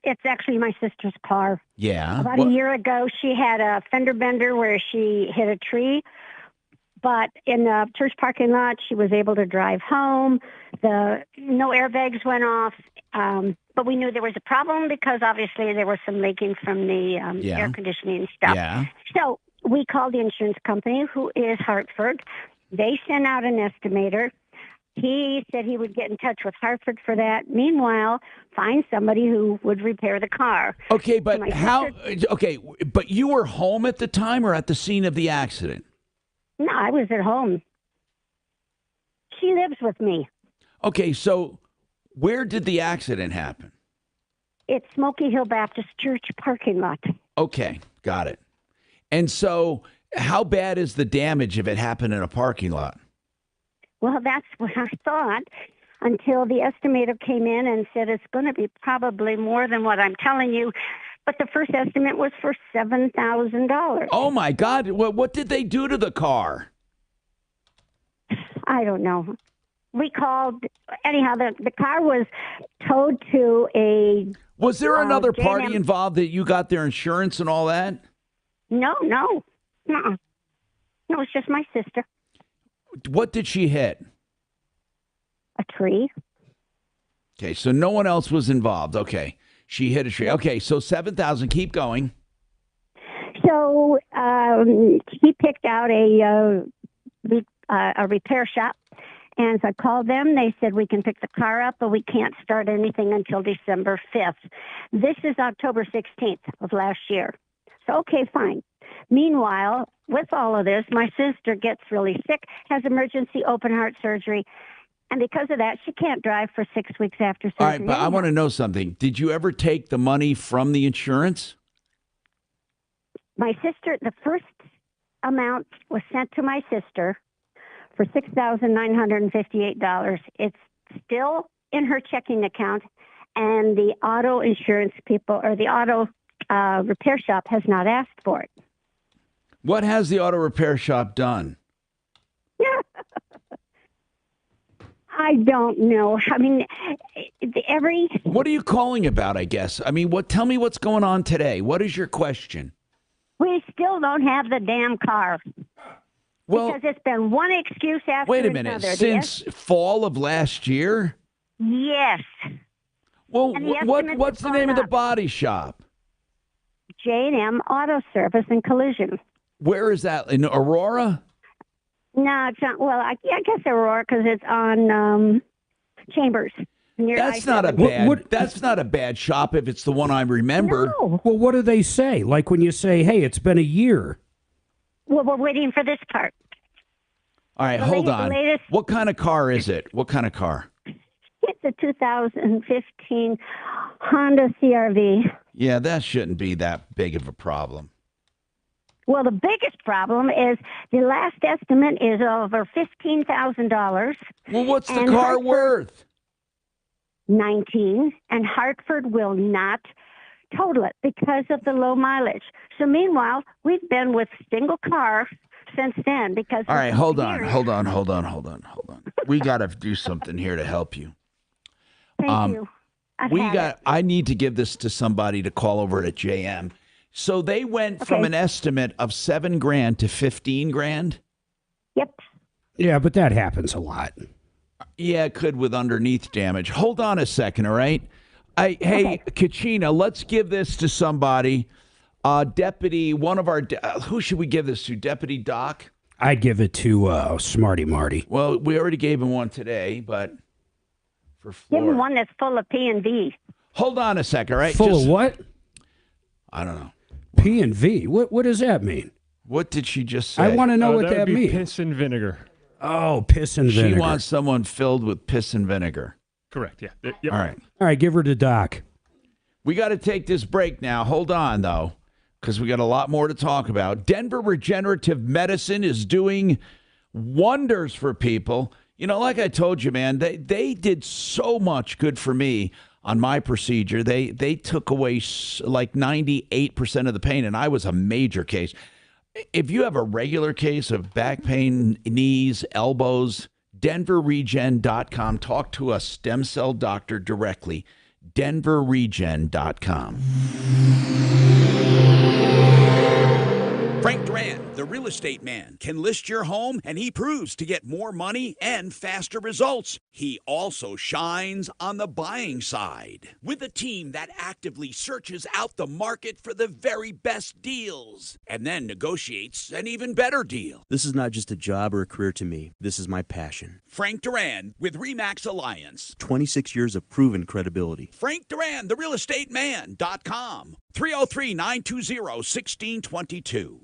Speaker 11: It's actually my sister's car.
Speaker 14: Yeah.
Speaker 11: About a year ago, she had a fender bender where she hit a tree. But in the church parking lot, she was able to drive home. No airbags went off. But we knew there was a problem because obviously there was some leaking from the air conditioning stuff.
Speaker 14: Yeah.
Speaker 11: So we called the insurance company, who is Hartford. They sent out an estimator. He said he would get in touch with Hartford for that. Meanwhile, find somebody who would repair the car.
Speaker 14: Okay, but but you were home at the time or at the scene of the accident?
Speaker 11: No, I was at home. She lives with me.
Speaker 14: Okay, so where did the accident happen?
Speaker 11: It's Smoky Hill Baptist Church parking lot.
Speaker 14: Okay, got it. And so how bad is the damage if it happened in a parking lot?
Speaker 11: Well, that's what I thought until the estimator came in and said it's going to be probably more than what I'm telling you. But the first estimate was for $7,000.
Speaker 14: Oh, my God. What did they do to the car?
Speaker 11: I don't know. We called. Anyhow, the car was towed to a...
Speaker 14: Was there another
Speaker 11: J&M
Speaker 14: party involved that you got their insurance and all that?
Speaker 11: No. No, it's just my sister.
Speaker 14: What did she hit?
Speaker 11: A tree.
Speaker 14: Okay, so no one else was involved. Okay, she hit a tree. Okay, so 7,000. Keep going.
Speaker 11: So he picked out a repair shop, and so I called them. They said we can pick the car up, but we can't start anything until December 5th. This is October 16th of last year. So okay, fine. Meanwhile, with all of this, my sister gets really sick, has emergency open heart surgery, and because of that, she can't drive for 6 weeks after surgery.
Speaker 14: All right, but I want to know something. Did you ever take the money from the insurance?
Speaker 11: My sister, the first amount was sent to my sister for $6,958. It's still in her checking account, and the auto insurance people, or the auto repair shop, has not asked for it.
Speaker 14: What has the auto repair shop done?
Speaker 11: I don't know. I mean,
Speaker 14: What are you calling about, I guess? I mean, tell me what's going on today. What is your question?
Speaker 11: We still don't have the damn car.
Speaker 14: Well,
Speaker 11: because it's been one excuse after
Speaker 14: wait a minute.
Speaker 11: another.
Speaker 14: Since fall of last year?
Speaker 11: Yes.
Speaker 14: Well,
Speaker 11: And the
Speaker 14: what's the name of the body shop?
Speaker 11: J&M Auto Service and Collision.
Speaker 14: Where is that? In Aurora?
Speaker 11: No, it's not. Well, I guess Aurora, because it's on Chambers.
Speaker 14: That's not a bad. That's not a bad shop if it's the one I remember.
Speaker 11: No.
Speaker 2: Well, what do they say? Like when you say, "Hey, it's been a year."
Speaker 11: Well, we're waiting for this part.
Speaker 14: All right, hold on. What kind of car is it? What kind of car?
Speaker 11: It's a 2015 Honda CRV.
Speaker 14: Yeah, that shouldn't be that big of a problem.
Speaker 11: Well, the biggest problem is the last estimate is over $15,000.
Speaker 14: Well, what's the car worth?
Speaker 11: 19, and Hartford will not total it because of the low mileage. So meanwhile, we've been with single car since then because...
Speaker 14: All right, hold on. We got to do something here to help you.
Speaker 11: Thank you.
Speaker 14: I need to give this to somebody to call over at JM. So they went from an estimate of $7,000 to $15,000?
Speaker 11: Yep.
Speaker 2: Yeah, but that happens a lot.
Speaker 14: Yeah, it could with underneath damage. Hold on a second, all right? Hey, Kachina, let's give this to somebody. Deputy, one of our... who should we give this to? Deputy Doc?
Speaker 2: I'd give it to Smarty Marty.
Speaker 14: Well, we already gave him one today, but for
Speaker 11: Give
Speaker 14: Florida.
Speaker 11: him one that's full of P&V.
Speaker 14: Hold on a second, all right?
Speaker 2: Full of what?
Speaker 14: I don't know.
Speaker 2: P&V? What does that mean?
Speaker 14: What did she just say?
Speaker 2: I want to know what that
Speaker 15: would be
Speaker 2: means.
Speaker 15: Piss and vinegar.
Speaker 2: Oh, piss and vinegar.
Speaker 14: She wants someone filled with piss and vinegar.
Speaker 15: Correct, yeah. Yep.
Speaker 14: All right.
Speaker 2: All right, give her to Doc.
Speaker 14: We got to take this break now. Hold on, though, because we got a lot more to talk about. Denver Regenerative Medicine is doing wonders for people. You know, like I told you, man, they did so much good for me on my procedure. They took away like 98% of the pain, and I was a major case. If you have a regular case of back pain, knees, elbows, DenverRegen.com. Talk to a stem cell doctor directly. denverregen.com.
Speaker 10: Frank Duran, the real estate man, can list your home, and he proves to get more money and faster results. He also shines on the buying side with a team that actively searches out the market for the very best deals and then negotiates an even better deal.
Speaker 16: This is not just a job or a career to me. This is my passion.
Speaker 10: Frank Duran with RE/MAX Alliance.
Speaker 16: 26 years of proven credibility.
Speaker 10: Frank Duran, therealestateman.com. 303-920-1622.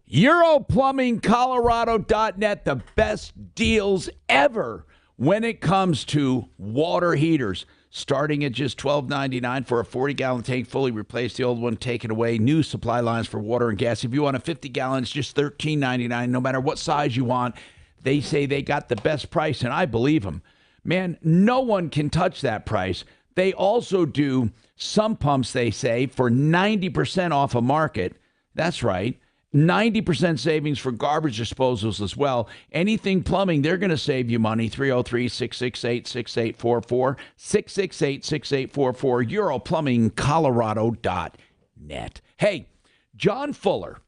Speaker 14: EuroPlumbingColorado.net, the best deals ever when it comes to water heaters. Starting at just $12.99 for a 40-gallon tank, fully replace the old one, taken away. New supply lines for water and gas. If you want a 50-gallon, it's just $13.99, no matter what size you want. They say they got the best price, and I believe them. Man, no one can touch that price. They also do some pumps, they say, for 90% off a market. That's right. 90% savings for garbage disposals as well. Anything plumbing, they're going to save you money. 303-668-6844. 668-6844. EuroPlumbingColorado.net. Hey, John Fuller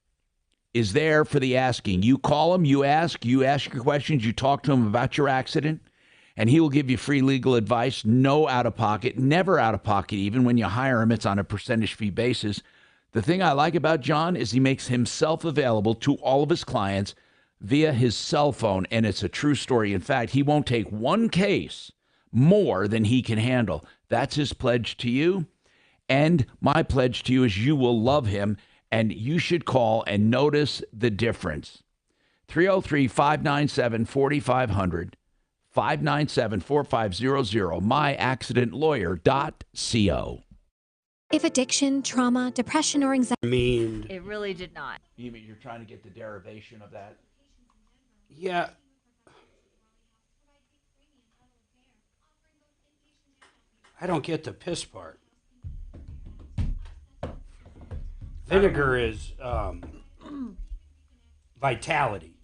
Speaker 14: is there for the asking. You call him, you ask your questions, you talk to him about your accident, and he will give you free legal advice. No out-of-pocket, never out-of-pocket even. When you hire him, it's on a percentage fee basis. The thing I like about John is he makes himself available to all of his clients via his cell phone, and it's a true story. In fact, he won't take one case more than he can handle. That's his pledge to you, and my pledge to you is you will love him, and you should call and notice the difference. 303-597-4500, 597-4500, myaccidentlawyer.co.
Speaker 18: If addiction, trauma, depression, or anxiety...
Speaker 1: It really did not.
Speaker 14: You mean you're trying to get the derivation of that?
Speaker 2: Yeah. I don't get the piss part. Vinegar is vitality,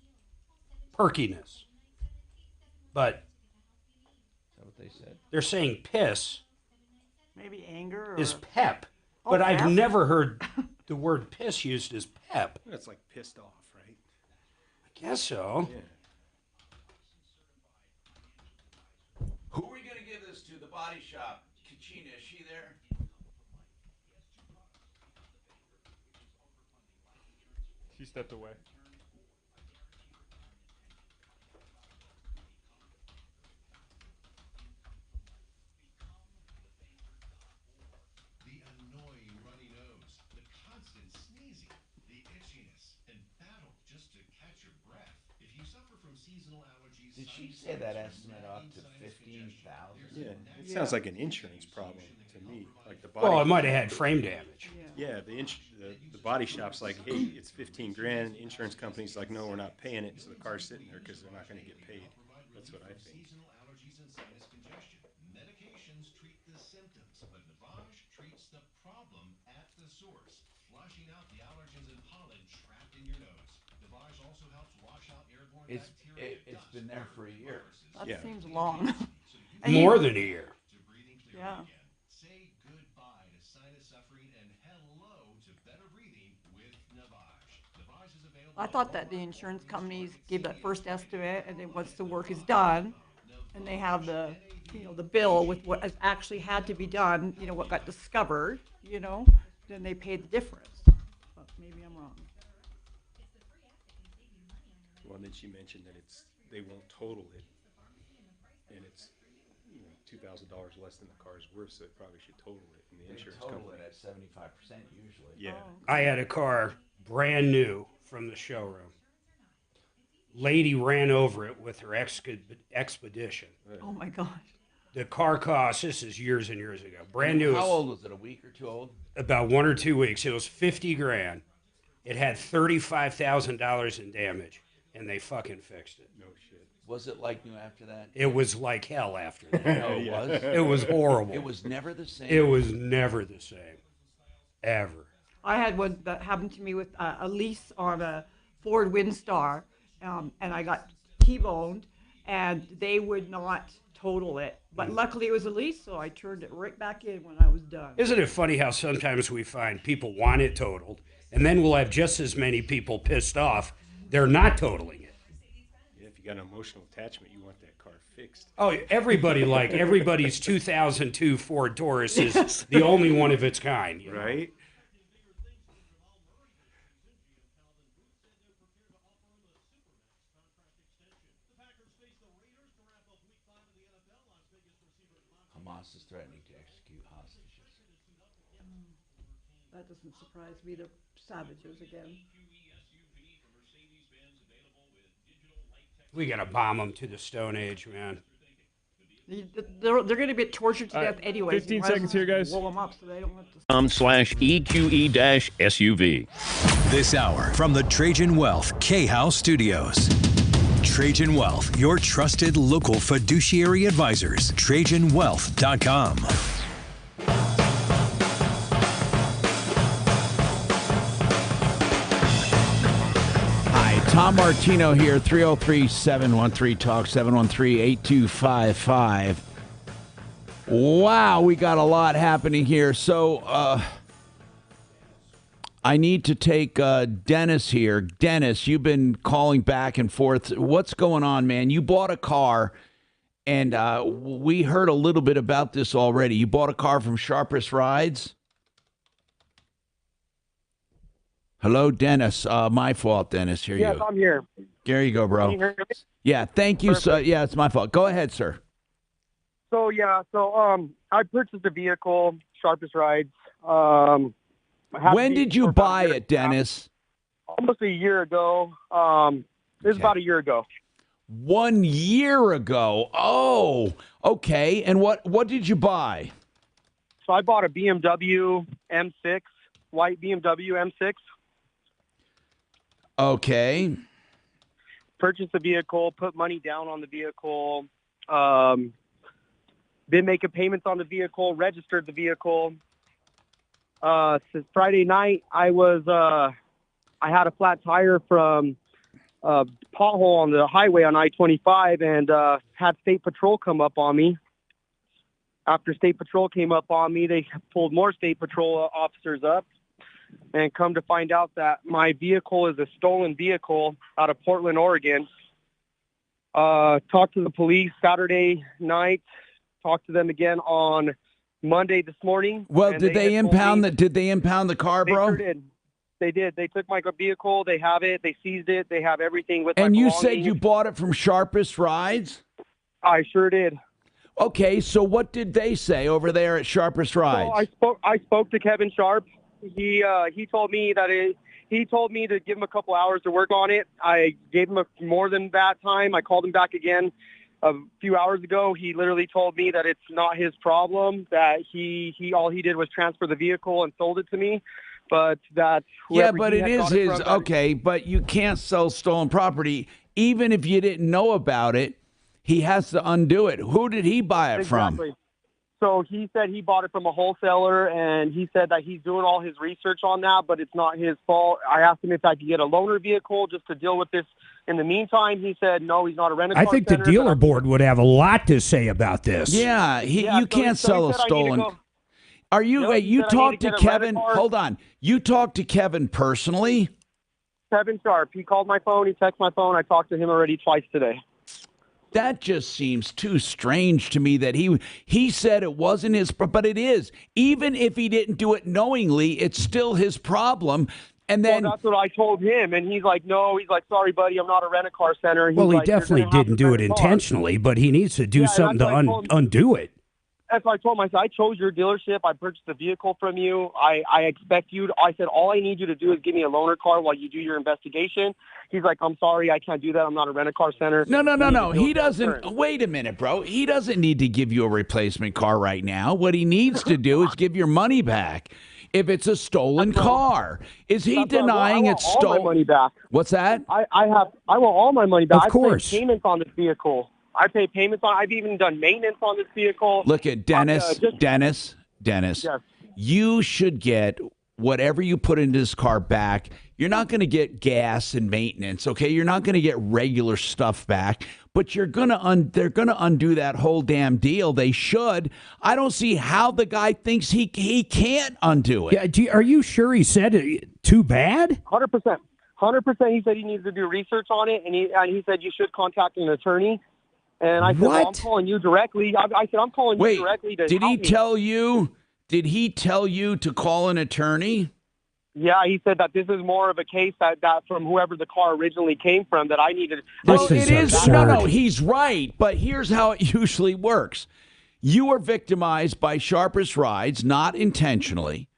Speaker 2: perkiness. But
Speaker 14: is that what they said?
Speaker 2: They're saying piss
Speaker 21: Maybe anger or...
Speaker 2: is pep.
Speaker 21: Oh,
Speaker 2: But I've
Speaker 21: pep?
Speaker 2: never heard the word piss used as pep.
Speaker 19: That's like pissed off, right?
Speaker 2: I guess so.
Speaker 19: Yeah.
Speaker 14: Who are we going to give this to? The body shop. Kachina, is she there?
Speaker 15: She stepped away.
Speaker 20: The annoying runny nose, the constant sneezing, the itchiness, and battle just to catch your breath. If you suffer from seasonal allergies,
Speaker 14: Did she say that estimate up to 15,000?
Speaker 19: Yeah, it sounds like an insurance problem to me. Like the body.
Speaker 2: Well, it might have had frame damage.
Speaker 19: Yeah, the body shop's like, hey, it's 15 grand. Insurance company's like, no, we're not paying it. So the car's sitting there because they're not going to get paid. That's what I think.
Speaker 20: seasonal allergies and sinus congestion. Medications treat the symptoms, but Navage treats the problem at the source, flushing out the allergens and pollen trapped in your nose. Navage also helps wash out airborne bacteria.
Speaker 14: It's been there for a year.
Speaker 21: That seems long.
Speaker 2: More than a year.
Speaker 21: Yeah.
Speaker 20: Say goodbye to sinus suffering and hello to better breathing with Navage. Navage is available.
Speaker 21: I thought that the insurance companies give that first estimate, and then once the work is done, and they have the, the bill with what has actually had to be done, what got discovered, then they pay the difference. But maybe I'm wrong.
Speaker 19: Well, and then she mentioned that they won't total it, and it's $2,000 less than the car's worth, so it probably should total it. And the insurance
Speaker 14: total
Speaker 19: company
Speaker 14: it at 75% usually.
Speaker 19: Yeah.
Speaker 2: I had a car brand new from the showroom. Lady ran over it with her expedition.
Speaker 21: Oh my gosh.
Speaker 2: The car cost, this is years and years ago, brand new.
Speaker 14: How old was it? A week or two old?
Speaker 2: About 1 or 2 weeks. It was 50 grand. It had $35,000 in damage, and they fucking fixed it.
Speaker 19: No shit.
Speaker 14: Was it like new after that?
Speaker 2: It was like hell after that.
Speaker 14: No, it was?
Speaker 2: It was horrible.
Speaker 14: It was never the same?
Speaker 2: It was never the same. Ever.
Speaker 21: I had one that happened to me with a lease on a Ford Windstar, and I got T-boned, and they would not total it. But luckily it was a lease, so I turned it right back in when I was done.
Speaker 2: Isn't it funny how sometimes we find people want it totaled, and then we'll have just as many people pissed off they're not totaling it.
Speaker 19: Yeah, if you got an emotional attachment, you want that car fixed.
Speaker 2: Oh, everybody's 2002 Ford Taurus is the only one of its kind. You know?
Speaker 19: Right?
Speaker 14: Hamas is threatening to execute hostages.
Speaker 21: That doesn't surprise me. They're savages again.
Speaker 2: We got to bomb them to the Stone Age, man.
Speaker 21: They're going to get tortured to death anyway.
Speaker 15: 15 seconds here, guys.
Speaker 21: Blow them up so they don't have to.
Speaker 3: /EQE-SUV. This hour from the Trajan Wealth K-House Studios. Trajan Wealth, your trusted local fiduciary advisors. TrajanWealth.com.
Speaker 14: Hi, Tom Martino here, 303-713-TALK, 713-8255. Wow, we got a lot happening here. So, I need to take Dennis here. Dennis, you've been calling back and forth. What's going on, man? You bought a car, and we heard a little bit about this already. You bought a car from Sharpest Rides? Hello, Dennis. My fault, Dennis. Here
Speaker 4: Yes,
Speaker 14: you go.
Speaker 4: I'm here.
Speaker 14: There you go, bro.
Speaker 4: Can you hear me?
Speaker 14: Yeah, thank you. So, yeah, it's my fault. Go ahead, sir.
Speaker 4: So I purchased a vehicle, Sharpest Rides.
Speaker 14: When did you buy it, Dennis?
Speaker 4: Almost a year ago. It was about a year ago.
Speaker 14: 1 year ago. Oh, okay. And what did you buy?
Speaker 4: So I bought a BMW M6, white BMW M6.
Speaker 14: Okay.
Speaker 4: Purchased the vehicle, put money down on the vehicle, been making payments on the vehicle, registered the vehicle. Since Friday night, I had a flat tire from a pothole on the highway on I-25 and had State Patrol come up on me. After State Patrol came up on me, they pulled more State Patrol officers up and come to find out that my vehicle is a stolen vehicle out of Portland, Oregon. Talked to the police Saturday night, talked to them again on Monday this morning.
Speaker 14: Well, did they impound the car, bro?
Speaker 4: They sure did. They did. They took my vehicle. They have it. They seized it. They have everything with my
Speaker 14: And you
Speaker 4: belongings.
Speaker 14: said you bought it from Sharpest Rides?
Speaker 4: I sure did.
Speaker 14: Okay, so what did they say over there at Sharpest Rides?
Speaker 4: So I spoke to Kevin Sharp. He told me he told me to give him a couple hours to work on it. I gave him more than that time. I called him back again a few hours ago. He literally told me that it's not his problem, that he all he did was transfer the vehicle and sold it to me, but that
Speaker 14: Yeah,
Speaker 4: whoever
Speaker 14: but
Speaker 4: he
Speaker 14: it
Speaker 4: had
Speaker 14: is
Speaker 4: got
Speaker 14: his.
Speaker 4: from, that-
Speaker 14: Okay, but you can't sell stolen property. Even if you didn't know about it, he has to undo it. Who did he buy it
Speaker 4: Exactly.
Speaker 14: from?
Speaker 4: So he said he bought it from a wholesaler, and he said that he's doing all his research on that, but it's not his fault. I asked him if I could get a loaner vehicle just to deal with this. In the meantime, he said, no, he's not a rent-a-car
Speaker 2: I think the
Speaker 4: center,
Speaker 2: dealer
Speaker 4: but
Speaker 2: board would have a lot to say about this.
Speaker 14: Yeah, you can't
Speaker 4: so he
Speaker 14: sell a
Speaker 4: said I need to
Speaker 14: stolen.
Speaker 4: go-
Speaker 14: Are you?
Speaker 4: Yep, he
Speaker 14: You
Speaker 4: said I need
Speaker 14: talked
Speaker 4: to
Speaker 14: to
Speaker 4: get a
Speaker 14: Kevin.
Speaker 4: rent-a-car.
Speaker 14: Hold on. You talked to Kevin personally.
Speaker 4: Kevin Sharp, he called my phone, he texted my phone. I talked to him already twice today.
Speaker 14: That just seems too strange to me that he said it wasn't his, but it is. Even if he didn't do it knowingly, it's still his problem. And then
Speaker 4: Well, that's what I told him, and he's like, no, he's like, sorry, buddy, I'm not a rent-a-car center. He's
Speaker 2: Well, he
Speaker 4: like, "You're
Speaker 2: definitely
Speaker 4: gonna have
Speaker 2: didn't
Speaker 4: to
Speaker 2: do
Speaker 4: rent
Speaker 2: it
Speaker 4: a car."
Speaker 2: intentionally, but he needs to do
Speaker 4: Yeah,
Speaker 2: something
Speaker 4: that's
Speaker 2: to
Speaker 4: what I told him.
Speaker 2: undo it.
Speaker 4: That's what I told him. I said, I chose your dealership. I purchased the vehicle from you. I expect you to, I said, all I need you to do is give me a loaner car while you do your investigation. He's like, I'm sorry, I can't do that. I'm not a rent-a-car center.
Speaker 14: No. He doesn't. Wait a minute, bro. He doesn't need to give you a replacement car right now. What he needs to do is give your money back. If it's a stolen car, is he denying it's
Speaker 4: all
Speaker 14: stolen?
Speaker 4: my money back.
Speaker 14: What's that?
Speaker 4: I want all my money back.
Speaker 14: Of course.
Speaker 4: I pay payments on this vehicle. I pay payments on. I've even done maintenance on this vehicle.
Speaker 14: Look at Dennis.
Speaker 4: Just-
Speaker 14: Dennis.
Speaker 4: Yes.
Speaker 14: You should get whatever you put into this car back. You're not going to get gas and maintenance, okay? You're not going to get regular stuff back, but they're going to undo that whole damn deal. They should. I don't see how the guy thinks he can't undo it.
Speaker 2: Yeah, are you sure he said it too bad?
Speaker 4: 100%. 100%. He said he needs to do research on it, and he said you should contact an attorney. And I said, well, I'm calling you directly. I said, I'm calling you directly to
Speaker 14: did
Speaker 4: help
Speaker 14: he
Speaker 4: me.
Speaker 14: tell you? Did he tell you to call an attorney?
Speaker 4: Yeah, he said that this is more of a case that from whoever the car originally came from that I needed.
Speaker 14: Well, it is. No, he's right. But here's how it usually works. You were victimized by Sharpest Rides, not intentionally,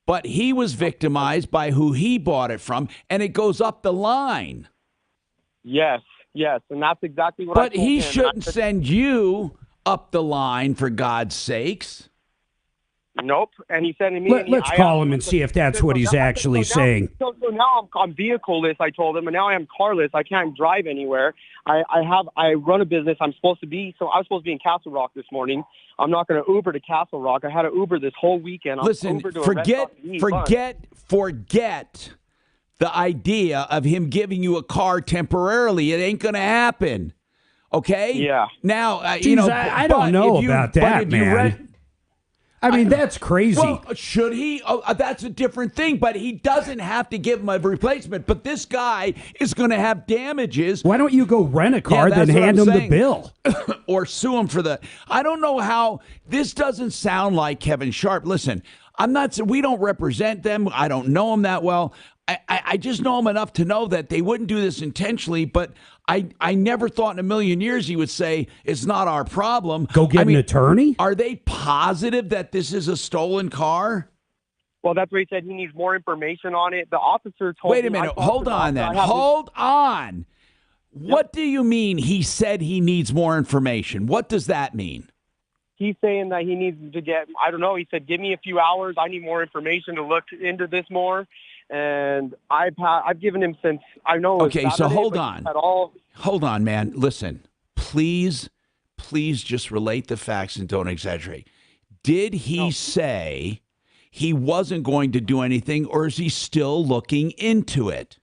Speaker 14: but he was victimized by who he bought it from, and it goes up the line.
Speaker 4: Yes, and that's exactly what I told
Speaker 14: But he
Speaker 4: him.
Speaker 14: shouldn't send you up the line, for God's sakes.
Speaker 4: Nope. And he said to me,
Speaker 2: Let's call him and see if that's what he's actually saying.
Speaker 4: So now I'm vehicle-less, I told him, and now I am car-less. I can't drive anywhere. I run a business. I was supposed to be in Castle Rock this morning. I'm not going to Uber to Castle Rock. I had to Uber this whole weekend.
Speaker 14: Listen, forget the idea of him giving you a car temporarily. It ain't going to happen. Okay?
Speaker 4: Yeah.
Speaker 14: Now,
Speaker 2: I don't know about that, man. I mean, that's crazy.
Speaker 14: Well, should he? Oh, that's a different thing, but he doesn't have to give him a replacement. But this guy is going to have damages.
Speaker 2: Why don't you go rent a car, then hand him the bill?
Speaker 14: Or sue him for the... I don't know how... This doesn't sound like Kevin Sharp. Listen, we don't represent them. I don't know them that well. I just know him enough to know that they wouldn't do this intentionally, but I never thought in a million years he would say, it's not our problem.
Speaker 2: Go get an attorney?
Speaker 14: Are they positive that this is a stolen car?
Speaker 4: Well, that's what he said. He needs more information on it. The officer told me...
Speaker 14: Wait a minute. Hold on then. Hold on. What do you mean he said he needs more information? What does that mean?
Speaker 4: He's saying that he needs to get, I don't know, he said, give me a few hours. I need more information to look into this more. And I've given him since, I know.
Speaker 14: Okay, so hold on. Hold on, man. Listen, please just relate the facts and don't exaggerate. Did he say he wasn't going to do anything, or is he still looking into it?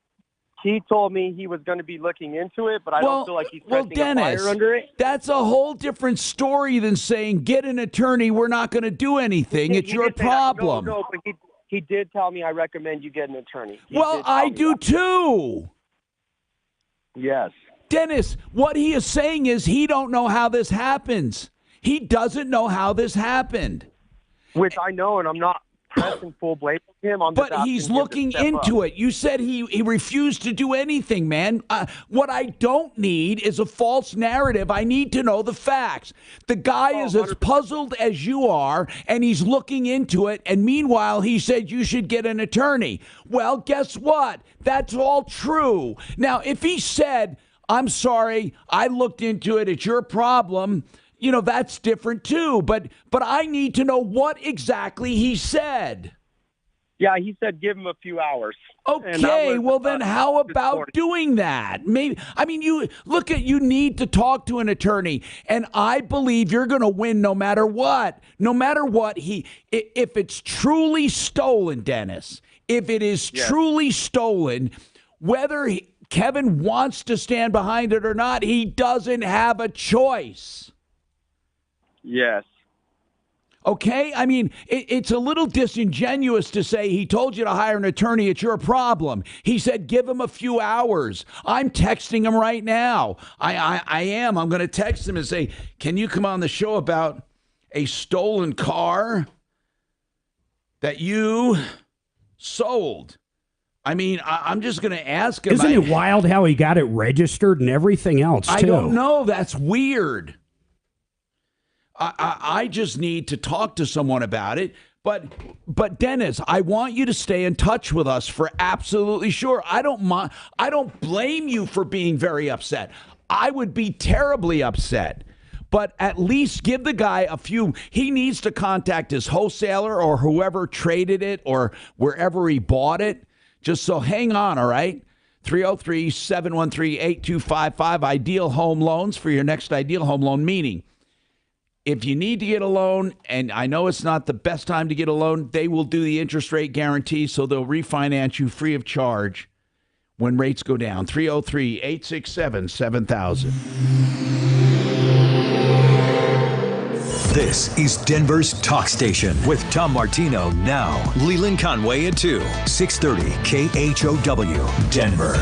Speaker 4: He told me he was going to be looking into it, but I don't feel like he's testing
Speaker 14: Dennis,
Speaker 4: a fire under it.
Speaker 14: That's a whole different story than saying, get an attorney, we're not going to do anything. It's your problem.
Speaker 4: No, but he did tell me I recommend you get an attorney.
Speaker 14: Well, I do too.
Speaker 4: Yes.
Speaker 14: Dennis, what he is saying is he don't know how this happens. He doesn't know how this happened.
Speaker 4: Which I know, and I'm not pressing full blame on him.
Speaker 14: But he's looking into it. You said he refused to do anything, man. What I don't need is a false narrative. I need to know the facts. The guy is as puzzled as you are, and he's looking into it. And meanwhile, he said you should get an attorney. Well, guess what? That's all true. Now, if he said, I'm sorry, I looked into it, it's your problem, that's different too. But I need to know what exactly he said.
Speaker 4: Yeah, he said give him a few hours.
Speaker 14: Okay, well then how about doing that? Maybe you need to talk to an attorney, and I believe you're going to win no matter what. No matter what if it's truly stolen, Dennis, if it is truly stolen, whether Kevin wants to stand behind it or not, he doesn't have a choice.
Speaker 4: Yes.
Speaker 14: Okay? I mean, it's a little disingenuous to say he told you to hire an attorney. It's your problem. He said give him a few hours. I'm texting him right now. I am. I'm going to text him and say, can you come on the show about a stolen car that you sold? I mean, I'm just going to ask him.
Speaker 2: Isn't it wild how he got it registered and everything else, too?
Speaker 14: I don't know. That's weird. I just need to talk to someone about it. But Dennis, I want you to stay in touch with us for absolutely sure. I don't blame you for being very upset. I would be terribly upset. But at least give the guy a few. He needs to contact his wholesaler or whoever traded it or wherever he bought it. Just so hang on, all right? 303-713-8255, Ideal Home Loans for your next Ideal Home Loan, meaning If you need to get a loan, and I know it's not the best time to get a loan, they will do the interest rate guarantee, so they'll refinance you free of charge when rates go down. 303-867-7000.
Speaker 3: This is Denver's Talk Station with Tom Martino now. Leland Conway at 2, 630 KHOW, Denver.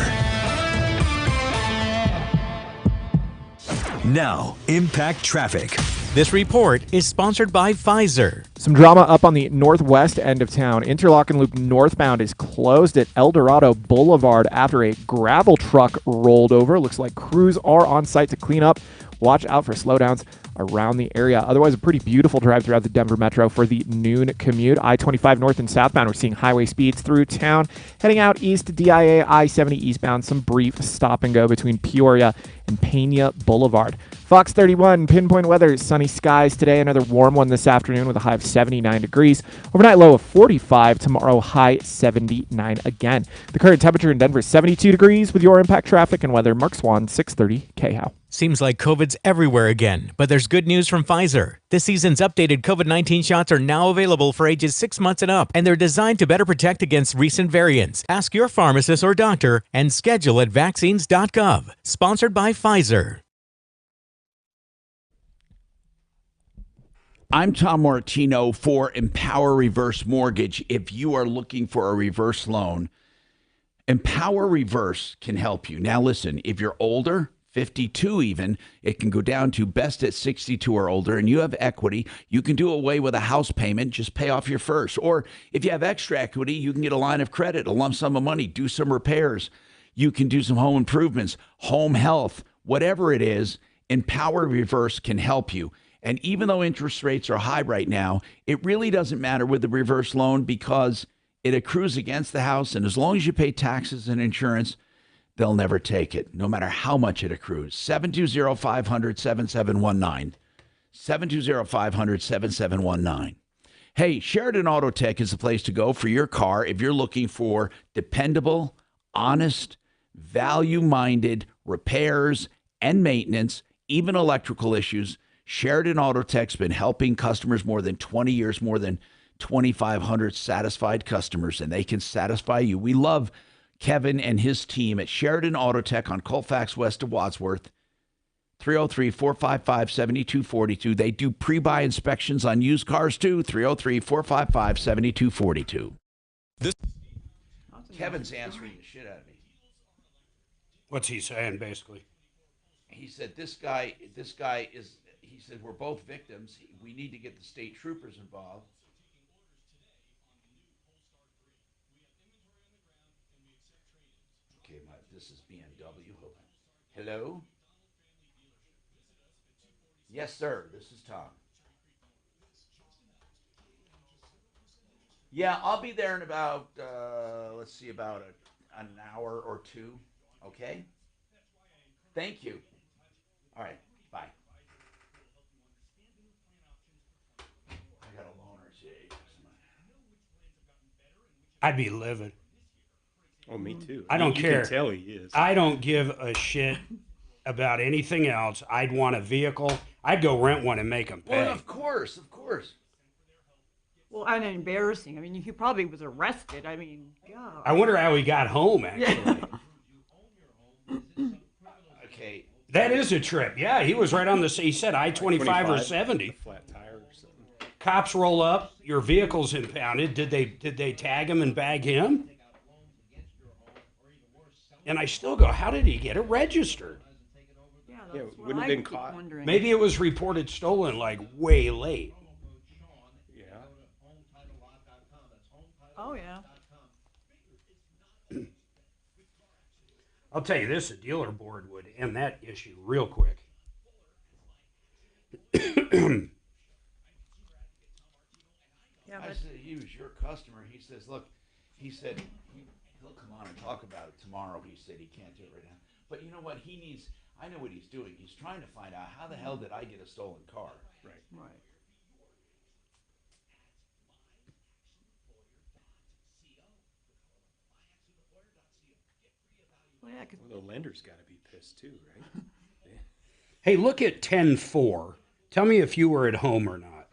Speaker 3: Now, Impact Traffic.
Speaker 5: This report is sponsored by Pfizer.
Speaker 6: Some drama up on the northwest end of town. Interlochen Loop northbound is closed at El Dorado Boulevard after a gravel truck rolled over. Looks like crews are on site to clean up. Watch out for slowdowns around the area. Otherwise, a pretty beautiful drive throughout the Denver Metro for the noon commute. I-25 north and southbound, we're seeing highway speeds through town. Heading out east to DIA, I-70 eastbound, some brief stop and go between Peoria and Pena Boulevard. Fox 31, pinpoint weather, sunny skies today. Another warm one this afternoon with a high of 79 degrees. Overnight low of 45. Tomorrow, high 79 again. The current temperature in Denver is 72 degrees with your Impact Traffic and weather. Mark Swan, 630 KHOW.
Speaker 5: Seems like COVID's everywhere again, but there's good news from Pfizer. This season's updated COVID-19 shots are now available for ages 6 months and up, and they're designed to better protect against recent variants. Ask your pharmacist or doctor and schedule at vaccines.gov. Sponsored by Pfizer.
Speaker 14: I'm Tom Martino for Empower Reverse Mortgage. If you are looking for a reverse loan, Empower Reverse can help you. Now listen, if you're older, 52 even, it can go down to best at 62 or older, and you have equity, you can do away with a house payment, just pay off your first. Or if you have extra equity, you can get a line of credit, a lump sum of money, do some repairs. You can do some home improvements, home health, whatever it is, Empower Reverse can help you. And even though interest rates are high right now, it really doesn't matter with the reverse loan because it accrues against the house. And as long as you pay taxes and insurance, they'll never take it, no matter how much it accrues. 720-500-7719. 720-500-7719. Hey, Sheridan Auto Tech is the place to go for your car if you're looking for dependable, honest, value-minded repairs and maintenance, even electrical issues. Sheridan Auto Tech's been helping customers more than 20 years, more than 2,500 satisfied customers, and they can satisfy you. We love Kevin and his team at Sheridan Auto Tech on Colfax west of Wadsworth. 303-455-7242. They do pre-buy inspections on used cars too. 303-455-7242. Kevin's answering the shit out of me.
Speaker 2: What's he saying, basically?
Speaker 14: He said, this guy is, he said, we're both victims. We need to get the state troopers involved. Okay, this is BMW. Hold on. Hello? Yes, sir. This is Tom. Yeah, I'll be there in about, let's see, about an hour or two. Okay? Thank you. All right. Bye. I got a loaner, Jay.
Speaker 2: I'd be livid.
Speaker 19: Oh, me too.
Speaker 2: I don't care.
Speaker 19: You can tell he is.
Speaker 2: I don't give a shit about anything else. I'd want a vehicle. I'd go rent one and make them pay.
Speaker 14: Well, of course, of course.
Speaker 21: Well, and embarrassing. I mean, he probably was arrested. I mean, God.
Speaker 2: I wonder how he got home, actually.
Speaker 14: Okay.
Speaker 2: That is a trip. Yeah, he was right on the, he said I-25 or 70.
Speaker 19: Flat tire or something.
Speaker 2: Cops roll up, your vehicle's impounded. Did they tag him and bag him? And I still go, how did he get it registered?
Speaker 21: Yeah,
Speaker 19: wouldn't have been caught.
Speaker 21: Wondering.
Speaker 2: Maybe it was reported stolen like way late.
Speaker 19: Yeah.
Speaker 21: Oh, yeah.
Speaker 2: I'll tell you this, a dealer board would end that issue real quick.
Speaker 21: Yeah,
Speaker 14: I said, he was your customer. He says, look, he said, he'll come on and talk about it tomorrow. He said he can't do it right now. But you know what? He needs, I know what he's doing. He's trying to find out how the hell did I get a stolen car?
Speaker 19: Right.
Speaker 21: Right. Well, yeah,
Speaker 19: Well, the lender's got to be pissed too, right?
Speaker 2: Hey, look at 10-4. Tell me if you were at home or not.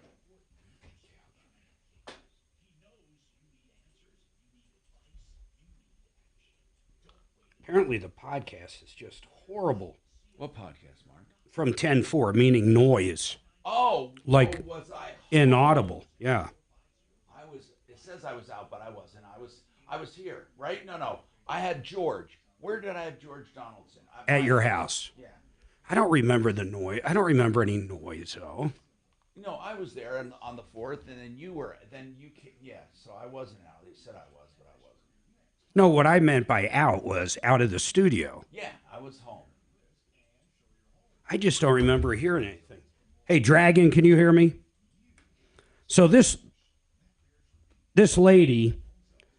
Speaker 2: Apparently the podcast is just horrible.
Speaker 14: What podcast, Mark?
Speaker 2: From 10-4, meaning noise.
Speaker 14: Oh,
Speaker 2: like
Speaker 14: was I
Speaker 2: inaudible? Yeah.
Speaker 14: I was. It says I was out, but I wasn't. I was here, right? No. I had George. Where did I have George Donaldson?
Speaker 2: At your house.
Speaker 14: Yeah.
Speaker 2: I don't remember the noise. I don't remember any noise though.
Speaker 14: No, I was there on the 4th, and then you were. Then you. Yeah. So I wasn't out. They said I was, but I wasn't.
Speaker 2: No, what I meant by out was out of the studio.
Speaker 14: Yeah, I was home.
Speaker 2: I just don't remember hearing anything. Hey, Dragon, can you hear me? So this lady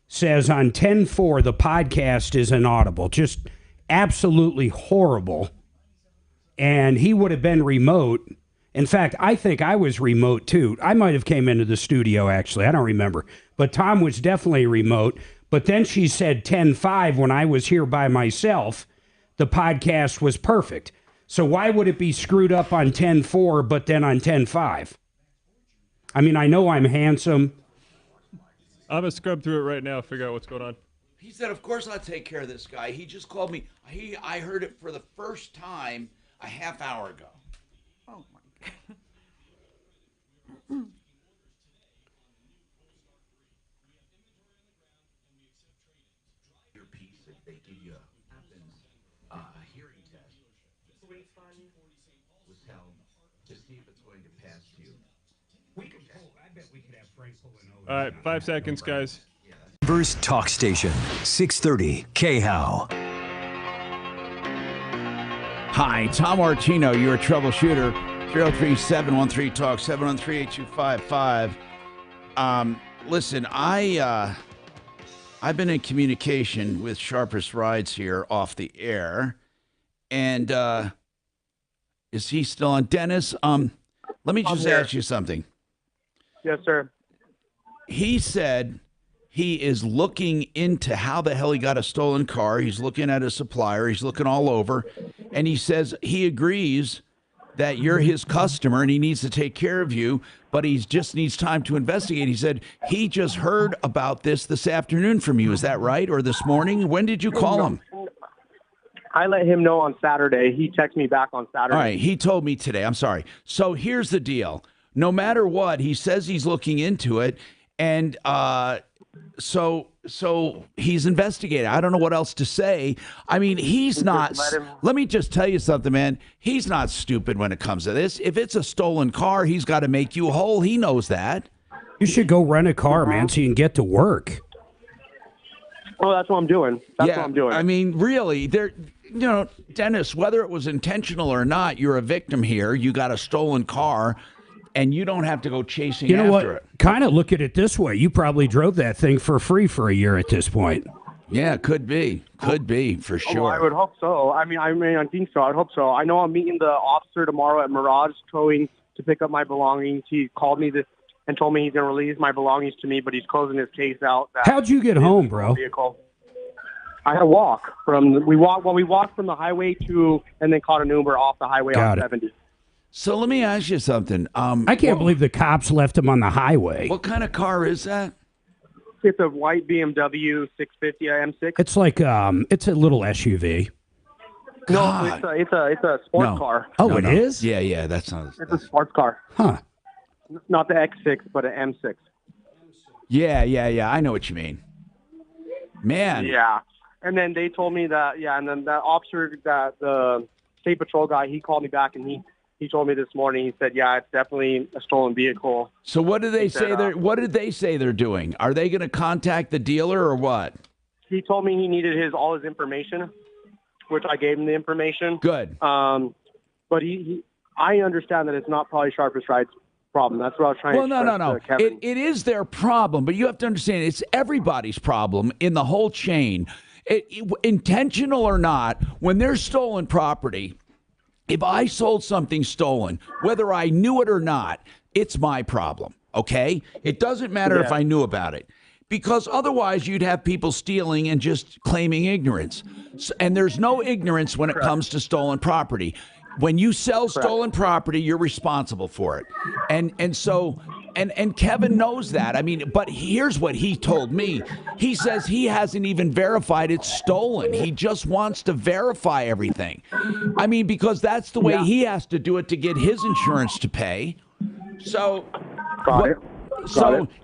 Speaker 2: says on 10-4 the podcast is inaudible, just absolutely horrible. And he would have been remote. In fact, I think I was remote too. I might have came into the studio actually. I don't remember. But Tom was definitely remote. But then she said 10-5 when I was here by myself, the podcast was perfect. So why would it be screwed up on 10-4 but then on 10-5? I mean, I know I'm handsome.
Speaker 15: I'm going to scrub through it right now, figure out what's going on.
Speaker 14: He said, of course I'll take care of this guy. He just called me. I heard it for the first time a half hour ago.
Speaker 21: Oh, my God.
Speaker 14: Your piece, if they give you a hearing test, was held to see if it's going to pass you.
Speaker 2: We could pull. I bet we could have Frank pulling over.
Speaker 15: All right, 5 seconds, guys.
Speaker 3: Denver's Talk Station, 630 KHOW.
Speaker 14: Hi, Tom Martino, your troubleshooter. 303-713-TALK, 713-825-55. Listen, I've been in communication with Sharpest Rides here off the air. And is he still on? Dennis, let me just ask you something.
Speaker 4: Yes, sir.
Speaker 14: He said he is looking into how the hell he got a stolen car. He's looking at a supplier. He's looking all over. And he says he agrees that you're his customer and he needs to take care of you, but he just needs time to investigate. He said he just heard about this afternoon from you. Is that right? Or this morning? When did you call him?
Speaker 4: I let him know on Saturday. He texted me back on Saturday.
Speaker 14: All right. He told me today. I'm sorry. So here's the deal. No matter what, he says he's looking into it. And so he's investigating. I don't know what else to say. I mean, he's not. Let me just tell you something, man. He's not stupid when it comes to this. If it's a stolen car, he's got to make you whole. He knows that.
Speaker 2: You should go rent a car, man, so you can get to work.
Speaker 4: Oh, that's what I'm doing. That's what I'm doing.
Speaker 14: I mean, really, Dennis, whether it was intentional or not, you're a victim here. You got a stolen car. And you don't have to go chasing
Speaker 2: you know
Speaker 14: after
Speaker 2: what?
Speaker 14: it.
Speaker 2: Kind of look at it this way. You probably drove that thing for free for a year at this point.
Speaker 14: Yeah, could be. Could be, for sure.
Speaker 4: Oh, I would hope so. I think so. I'd hope so. I know I'm meeting the officer tomorrow at Mirage Towing to pick up my belongings. He called me and told me he's going to release my belongings to me, but he's closing his case out.
Speaker 2: How'd you get home, bro?
Speaker 4: Vehicle. I had to walk we walked from the highway and then caught an Uber off the highway on 70.
Speaker 14: So let me ask you something.
Speaker 2: I can't believe the cops left him on the highway.
Speaker 14: What kind of car is that?
Speaker 4: It's a white BMW 650 M6.
Speaker 2: It's like it's a little SUV.
Speaker 4: No, it's a sports car.
Speaker 2: Oh, it is?
Speaker 14: Yeah, that's not.
Speaker 4: It's a sports car.
Speaker 2: Huh.
Speaker 4: Not the X6, but an M6.
Speaker 14: Yeah. I know what you mean. Man.
Speaker 4: Yeah. And then they told me that, and then that officer, the state patrol guy, he called me back and he told me this morning, he said, yeah, it's definitely a stolen vehicle.
Speaker 14: So what do they say what did they say they're doing? Are they going to contact the dealer or what?
Speaker 4: He told me he needed all his information, which I gave him the information.
Speaker 14: Good.
Speaker 4: But I understand that it's not probably Sharpest Ride's problem. That's what I was trying to stress
Speaker 14: no.
Speaker 4: to Kevin.
Speaker 14: It is their problem, but you have to understand it's everybody's problem in the whole chain. Intentional or not, when there's stolen property, if I sold something stolen, whether I knew it or not, it's my problem, okay? It doesn't matter if I knew about it, because otherwise you'd have people stealing and just claiming ignorance. And there's no ignorance when it comes to stolen property. When you sell stolen property, you're responsible for it. And so and Kevin knows that. I mean, but here's what he told me. He says he hasn't even verified it's stolen. He just wants to verify everything. I mean, because that's the way he has to do it to get his insurance to pay. So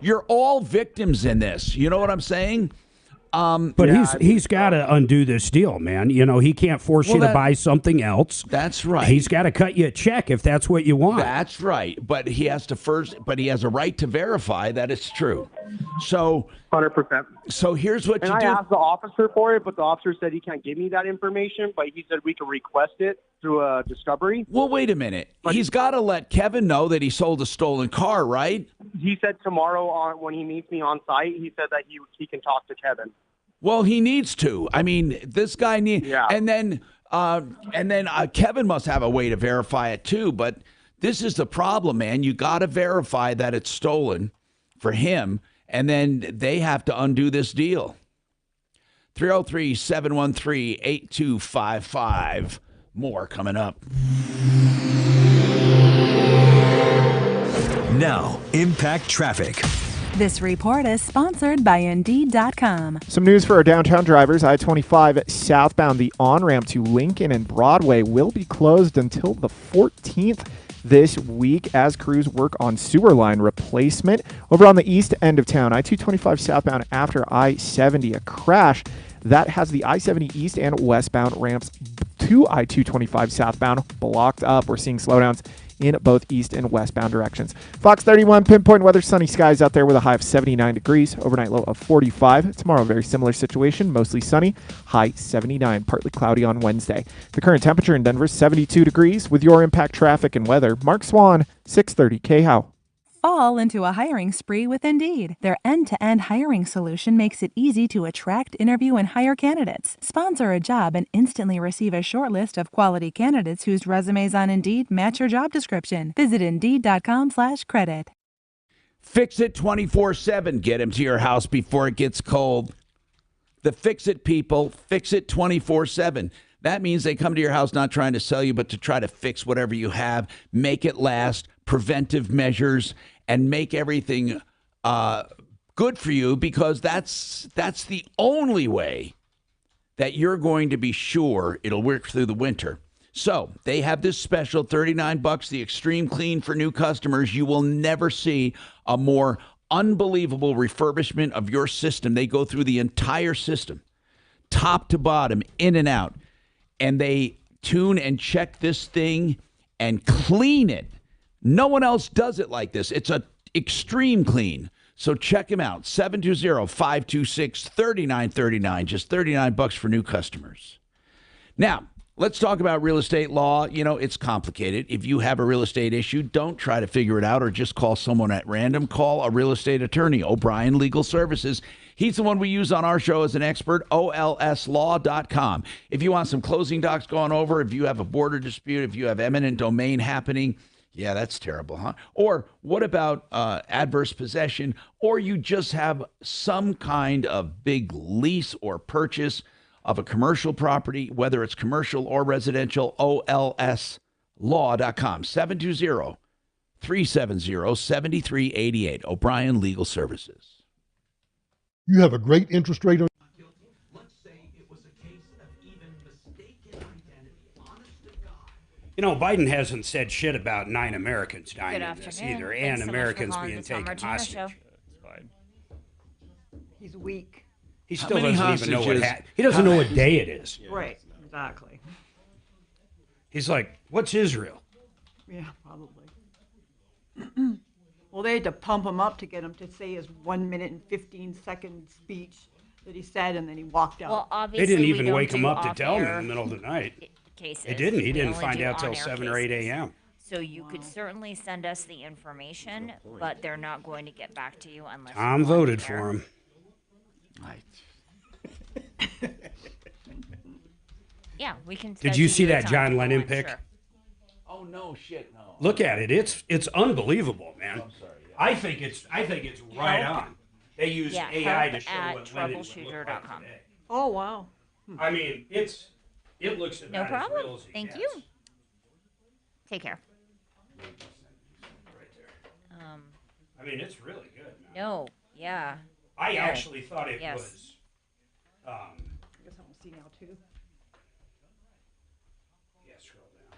Speaker 14: you're all victims in this. You know what I'm saying?
Speaker 2: But he's got to undo this deal, man. You know, he can't force you to buy something else.
Speaker 14: That's right.
Speaker 2: He's got to cut you a check if that's what you want.
Speaker 14: That's right. But he has he has a right to verify that it's true. So
Speaker 4: 100%.
Speaker 14: So here's what you do.
Speaker 4: And I asked the officer for it, but the officer said he can't give me that information, but he said we can request it through a discovery.
Speaker 14: Well, wait a minute. He's got to let Kevin know that he sold a stolen car, right?
Speaker 4: He said tomorrow when he meets me on site, he said that he can talk to Kevin.
Speaker 14: Well, he needs to. I mean, this guy needs. Yeah. And then Kevin must have a way to verify it too. But this is the problem, man. You got to verify that it's stolen for him, and then they have to undo this deal. 303-713-8255. More coming up.
Speaker 3: Now, Impact Traffic.
Speaker 8: This report is sponsored by Indeed.com.
Speaker 6: Some news for our downtown drivers. I-25 southbound, the on-ramp to Lincoln and Broadway will be closed until the 14th this week as crews work on sewer line replacement. Over on the east end of town, I-225 southbound after I-70, a crash that has the I-70 east and westbound ramps to I-225 southbound blocked up. We're seeing slowdowns in both east and westbound directions. Fox 31, pinpoint weather, sunny skies out there with a high of 79 degrees, overnight low of 45. Tomorrow, very similar situation, mostly sunny, high 79, partly cloudy on Wednesday. The current temperature in Denver is 72 degrees. With your Impact Traffic and weather, Mark Swan, 630 KHOW.
Speaker 8: Fall into a hiring spree with Indeed. Their end-to-end hiring solution makes it easy to attract, interview, and hire candidates. Sponsor a job and instantly receive a short list of quality candidates whose resumes on Indeed match your job description. Visit Indeed.com/credit.
Speaker 14: Fix It 24/7. Get him to your house before it gets cold. The Fix It people, Fix It 24/7. That means they come to your house not trying to sell you, but to try to fix whatever you have, make it last, preventive measures, and make everything good for you, because that's the only way that you're going to be sure it'll work through the winter. So they have this special $39, the Extreme Clean for new customers. You will never see a more unbelievable refurbishment of your system. They go through the entire system, top to bottom, in and out. And they tune and check this thing and clean it. No one else does it like this. It's an extreme clean. So check him out. 720-526-3939. Just $39 for new customers. Now, let's talk about real estate law. You know, it's complicated. If you have a real estate issue, don't try to figure it out or just call someone at random. Call a real estate attorney, O'Brien Legal Services. He's the one we use on our show as an expert, olslaw.com. If you want some closing docs going over, if you have a border dispute, if you have eminent domain happening, yeah, that's terrible, huh? Or what about adverse possession? Or you just have some kind of big lease or purchase of a commercial property, whether it's commercial or residential, olslaw.com. 720-370-7388. O'Brien Legal Services.
Speaker 17: You have a great interest rate on.
Speaker 2: You know, Biden hasn't said shit about 9 Americans dying
Speaker 1: Good
Speaker 2: in this
Speaker 1: afternoon.
Speaker 2: either,
Speaker 1: Thanks
Speaker 2: and
Speaker 1: so much for
Speaker 2: Americans
Speaker 1: calling
Speaker 2: being
Speaker 1: the Tom
Speaker 2: taken
Speaker 1: Martino
Speaker 2: hostage.
Speaker 1: Show.
Speaker 21: He's weak.
Speaker 2: He
Speaker 14: How
Speaker 2: still
Speaker 14: many
Speaker 2: doesn't even know what
Speaker 14: hostages-
Speaker 2: he doesn't know what day it is.
Speaker 21: Right, exactly.
Speaker 2: He's like, "What's Israel?"
Speaker 21: Yeah, probably. Well, they had to pump him up to get him to say his 1 minute and 15-second speech that he said, and then he walked out.
Speaker 1: Well, obviously,
Speaker 2: They didn't
Speaker 1: we
Speaker 2: even
Speaker 1: don't
Speaker 2: wake him
Speaker 1: do
Speaker 2: up to tell him in
Speaker 1: off-air
Speaker 2: the middle of the night.
Speaker 1: Cases.
Speaker 2: They didn't. He
Speaker 1: We
Speaker 2: didn't
Speaker 1: only
Speaker 2: find
Speaker 1: do
Speaker 2: out till
Speaker 1: on-air
Speaker 2: 7 or 8
Speaker 1: cases.
Speaker 2: a.m.
Speaker 1: So you could certainly send us the information, but they're not going to get back to you unless
Speaker 2: Tom
Speaker 1: you go on
Speaker 2: voted
Speaker 1: the
Speaker 2: for
Speaker 1: air.
Speaker 2: him.
Speaker 1: Yeah, we can.
Speaker 2: Did you see that
Speaker 1: schedule
Speaker 2: John
Speaker 1: time
Speaker 2: Lennon
Speaker 1: if you
Speaker 2: pick?
Speaker 1: want, sure.
Speaker 14: Oh, no, shit, no.
Speaker 2: Look at it. It's unbelievable, man. I think it's right on. They use
Speaker 1: Yeah,
Speaker 2: AI to
Speaker 1: help
Speaker 2: show
Speaker 1: at
Speaker 2: what Lennon would look like
Speaker 1: troubleshooter.com.
Speaker 2: today.
Speaker 21: Oh, wow.
Speaker 2: I mean, it looks
Speaker 1: No
Speaker 2: about as real
Speaker 1: problem.
Speaker 2: as it
Speaker 1: Thank
Speaker 2: gets.
Speaker 1: you. Take care.
Speaker 2: I mean, it's really good. Man.
Speaker 1: No, yeah.
Speaker 2: I
Speaker 1: No.
Speaker 2: actually thought it
Speaker 1: Yes.
Speaker 2: was.
Speaker 21: I guess I want to see now too.
Speaker 2: Yeah, scroll down.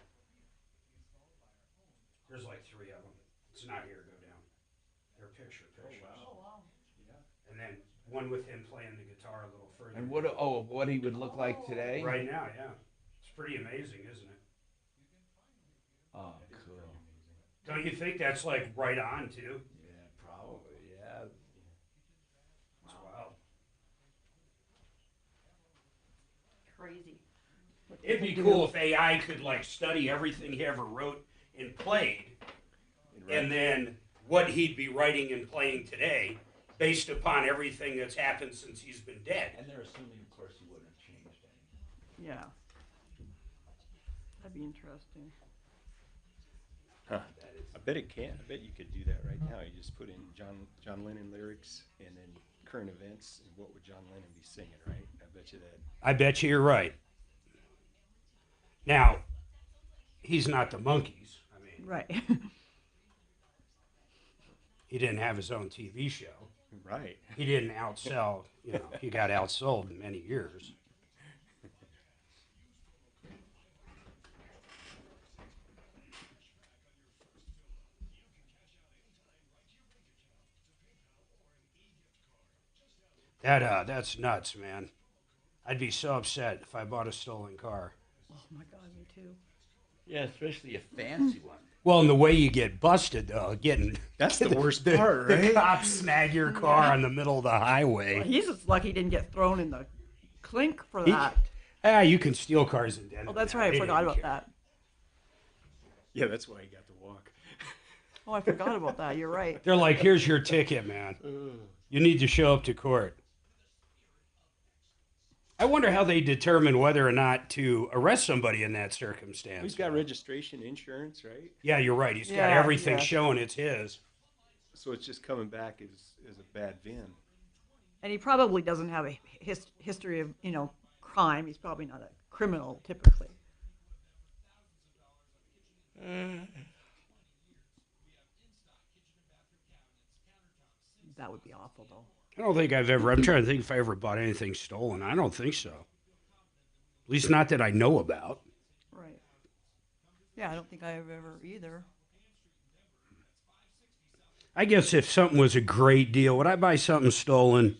Speaker 2: There's like 3 of them. It's not here. Go down. They're pictures.
Speaker 21: Oh wow.
Speaker 2: And then one with him playing the guitar a little further.
Speaker 14: And what he would look like today?
Speaker 2: Right now, yeah. It's pretty amazing, isn't it?
Speaker 14: Oh, cool.
Speaker 2: Don't you think that's like right on too?
Speaker 14: Yeah, probably. Yeah.
Speaker 2: It's wild.
Speaker 21: Crazy.
Speaker 2: It'd be cool if AI could like study everything he ever wrote and played, and then what he'd be writing and playing today, based upon everything that's happened since he's been dead.
Speaker 14: And they're assuming, of course, he wouldn't have changed anything.
Speaker 21: Yeah. That'd be interesting.
Speaker 19: Huh. I bet it can. I bet you could do that right now. You just put in John Lennon lyrics and then current events, and what would John Lennon be singing, right? I bet you that.
Speaker 2: I bet you you're right. Now, he's not the Monkees. I mean,
Speaker 21: Right.
Speaker 2: he didn't have his own TV show.
Speaker 19: Right.
Speaker 2: He didn't outsell. He got outsold in many years. That's nuts, man. I'd be so upset if I bought a stolen car.
Speaker 21: Oh my God, me too.
Speaker 14: Yeah, especially a fancy one.
Speaker 2: Well, and the way you get busted, though,
Speaker 19: That's the worst part,
Speaker 2: The
Speaker 19: right?
Speaker 2: cops snag your car on the middle of the highway.
Speaker 21: Well, he's just lucky he didn't get thrown in the clink for that.
Speaker 2: You can steal cars in Denver.
Speaker 21: Oh, that's
Speaker 2: now.
Speaker 21: right. I
Speaker 2: They
Speaker 21: forgot
Speaker 2: didn't
Speaker 21: about
Speaker 2: care.
Speaker 21: that.
Speaker 19: Yeah, that's why he got to walk.
Speaker 21: Oh, I forgot about that. You're right.
Speaker 2: They're like, here's your ticket, man. You need to show up to court. I wonder how they determine whether or not to arrest somebody in that circumstance.
Speaker 19: He's got registration, insurance, right?
Speaker 2: Yeah, you're right. He's got
Speaker 21: Yeah,
Speaker 2: everything
Speaker 21: yeah.
Speaker 2: showing it's his.
Speaker 19: So it's just coming back as a bad VIN.
Speaker 21: And he probably doesn't have a history of, crime. He's probably not a criminal typically. That would be awful, though.
Speaker 2: I don't think I'm trying to think if I ever bought anything stolen. I don't think so. At least not that I know about.
Speaker 21: Right. Yeah, I don't think I have ever either.
Speaker 2: I guess if something was a great deal, would I buy something stolen?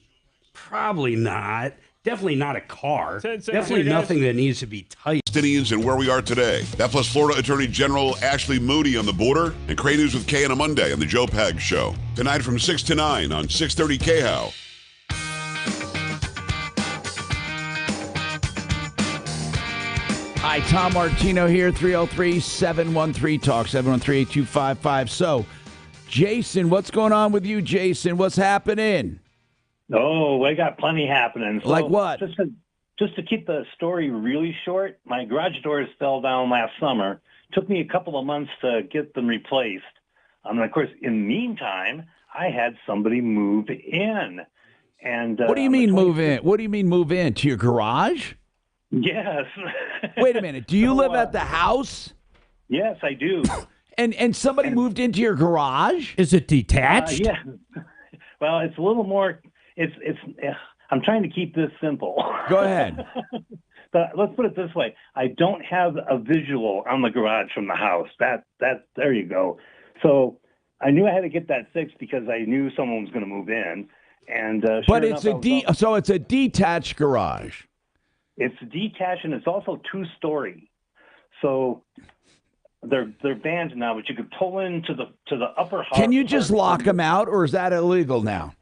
Speaker 2: Probably not. Definitely not a car. Definitely nothing that needs to be tight.
Speaker 9: Palestinians and where we are today. That plus Florida Attorney General Ashley Moody on the border, and Crane News with Kay on a Monday on the Joe Pag Show. Tonight from 6 to 9 on 630 KHOW.
Speaker 14: Hi, Tom Martino here, 303-713-TALK, 713-8255. So, Jason, what's going on with you, Jason? What's happening?
Speaker 22: Oh, we got plenty happening. So
Speaker 14: Like what?
Speaker 22: Just to keep the story really short, my garage doors fell down last summer. Took me a couple of months to get them replaced. And of course, in the meantime, I had somebody move in. And
Speaker 14: What do you mean move in? What do you mean move in? To your garage?
Speaker 22: Yes.
Speaker 14: Wait a minute. Do you live at the house?
Speaker 22: Yes, I do.
Speaker 14: And somebody moved into your garage?
Speaker 2: Is it detached?
Speaker 22: Yeah. Well, it's a little more. It's. I'm trying to keep this simple.
Speaker 14: Go ahead.
Speaker 22: But let's put it this way: I don't have a visual on the garage from the house. That. There you go. So I knew I had to get that fixed because I knew someone was going to move in, and sure
Speaker 14: But
Speaker 22: enough,
Speaker 14: so it's a detached garage.
Speaker 22: It's detached and it's also 2-story. So they're banned now, but you could pull into the upper house.
Speaker 14: Can you just lock them out, or is that illegal now?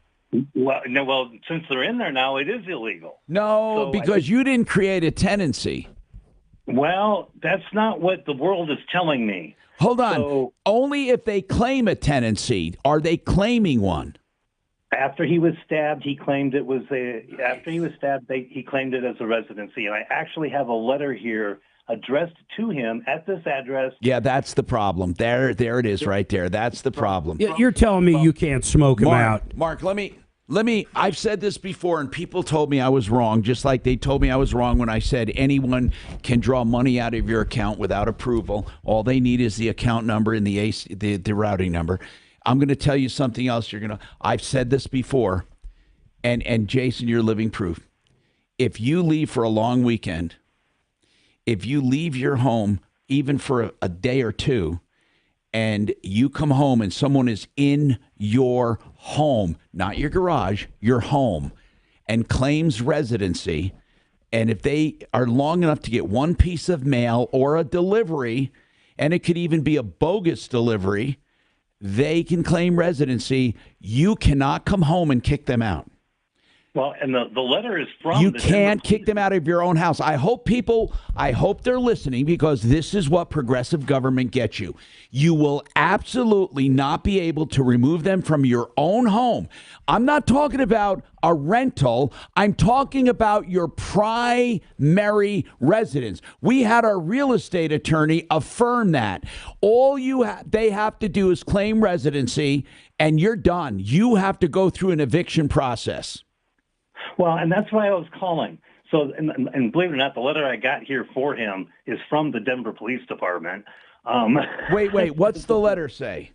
Speaker 22: Well, no. Well, since they're in there now, it is illegal.
Speaker 14: No,
Speaker 22: So
Speaker 14: because you didn't create a tenancy.
Speaker 22: Well, that's not what the world is telling me.
Speaker 14: Hold on.
Speaker 22: So,
Speaker 14: Only if they claim a tenancy. Are they claiming one?
Speaker 22: after he was stabbed, he claimed it was after he was stabbed, he claimed it as a residency. And I actually have a letter here addressed to him at this address.
Speaker 14: Yeah, that's the problem. There it is right there. That's the problem.
Speaker 2: You're telling me you can't smoke him out.
Speaker 14: Mark, let me I've said this before, and people told me I was wrong, just like they told me I was wrong when I said anyone can draw money out of your account without approval. All they need is the account number and the routing number. I'm going to tell you something else. I've said this before, and Jason, you're living proof. If you leave for a long weekend, if you leave your home even for a day or two, and you come home and someone is in your home, not your garage, your home, and claims residency, and if they are long enough to get one piece of mail or a delivery, and it could even be a bogus delivery, they can claim residency. You cannot come home and kick them out.
Speaker 22: Well, and the letter is from
Speaker 14: You
Speaker 22: the
Speaker 14: can't
Speaker 22: Denver
Speaker 14: kick them out of your own house. I hope they're listening, because this is what progressive government gets you. You will absolutely not be able to remove them from your own home. I'm not talking about a rental. I'm talking about your primary residence. We had our real estate attorney affirm that. All they have to do is claim residency, and you're done. You have to go through an eviction process.
Speaker 22: Well, and that's why I was calling. So, and believe it or not, the letter I got here for him is from the Denver Police Department.
Speaker 14: Wait, what's the letter say?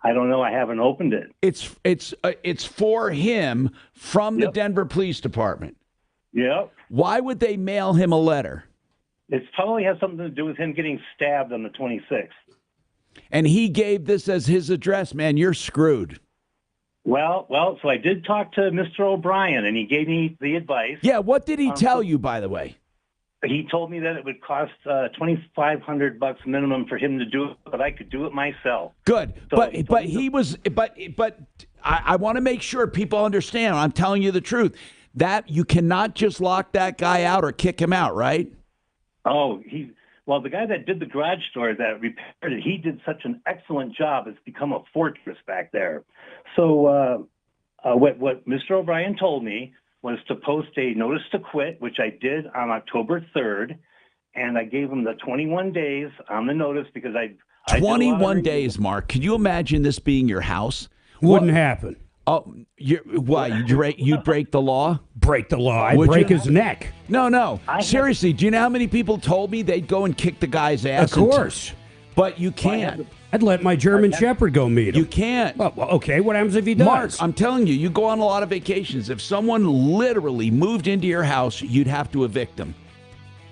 Speaker 22: I don't know. I haven't opened it.
Speaker 14: It's for him from the Denver Police Department.
Speaker 22: Yep.
Speaker 14: Why would they mail him a letter?
Speaker 22: It probably has something to do with him getting stabbed on the 26th.
Speaker 14: And he gave this as his address. Man, you're screwed.
Speaker 22: Well, so I did talk to Mr. O'Brien, and he gave me the advice.
Speaker 14: Yeah, what did he tell you, by the way?
Speaker 22: He told me that it would cost $2,500 minimum for him to do it, but I could do it myself.
Speaker 14: Good,
Speaker 22: So
Speaker 14: but I want to make sure people understand. I'm telling you the truth. That you cannot just lock that guy out or kick him out, right?
Speaker 22: Oh, well, the guy that did the garage door that repaired it, he did such an excellent job. It's become a fortress back there. So what Mr. O'Brien told me was to post a notice to quit, which I did on October 3rd, and I gave him the 21 days on the notice because I
Speaker 14: 21 days, Mark. Can you imagine this being your house?
Speaker 2: Wouldn't happen.
Speaker 14: Oh, why? You'd break the law?
Speaker 2: Break the law. I'd break his neck.
Speaker 14: No. Seriously, do you know how many people told me they'd go and kick the guy's ass?
Speaker 2: Of course.
Speaker 14: But you can't.
Speaker 2: I'd let my German Shepherd go meet him.
Speaker 14: You can't.
Speaker 2: Well, okay, what happens if he does?
Speaker 14: Mark, I'm telling you, you go on a lot of vacations. If someone literally moved into your house, you'd have to evict them.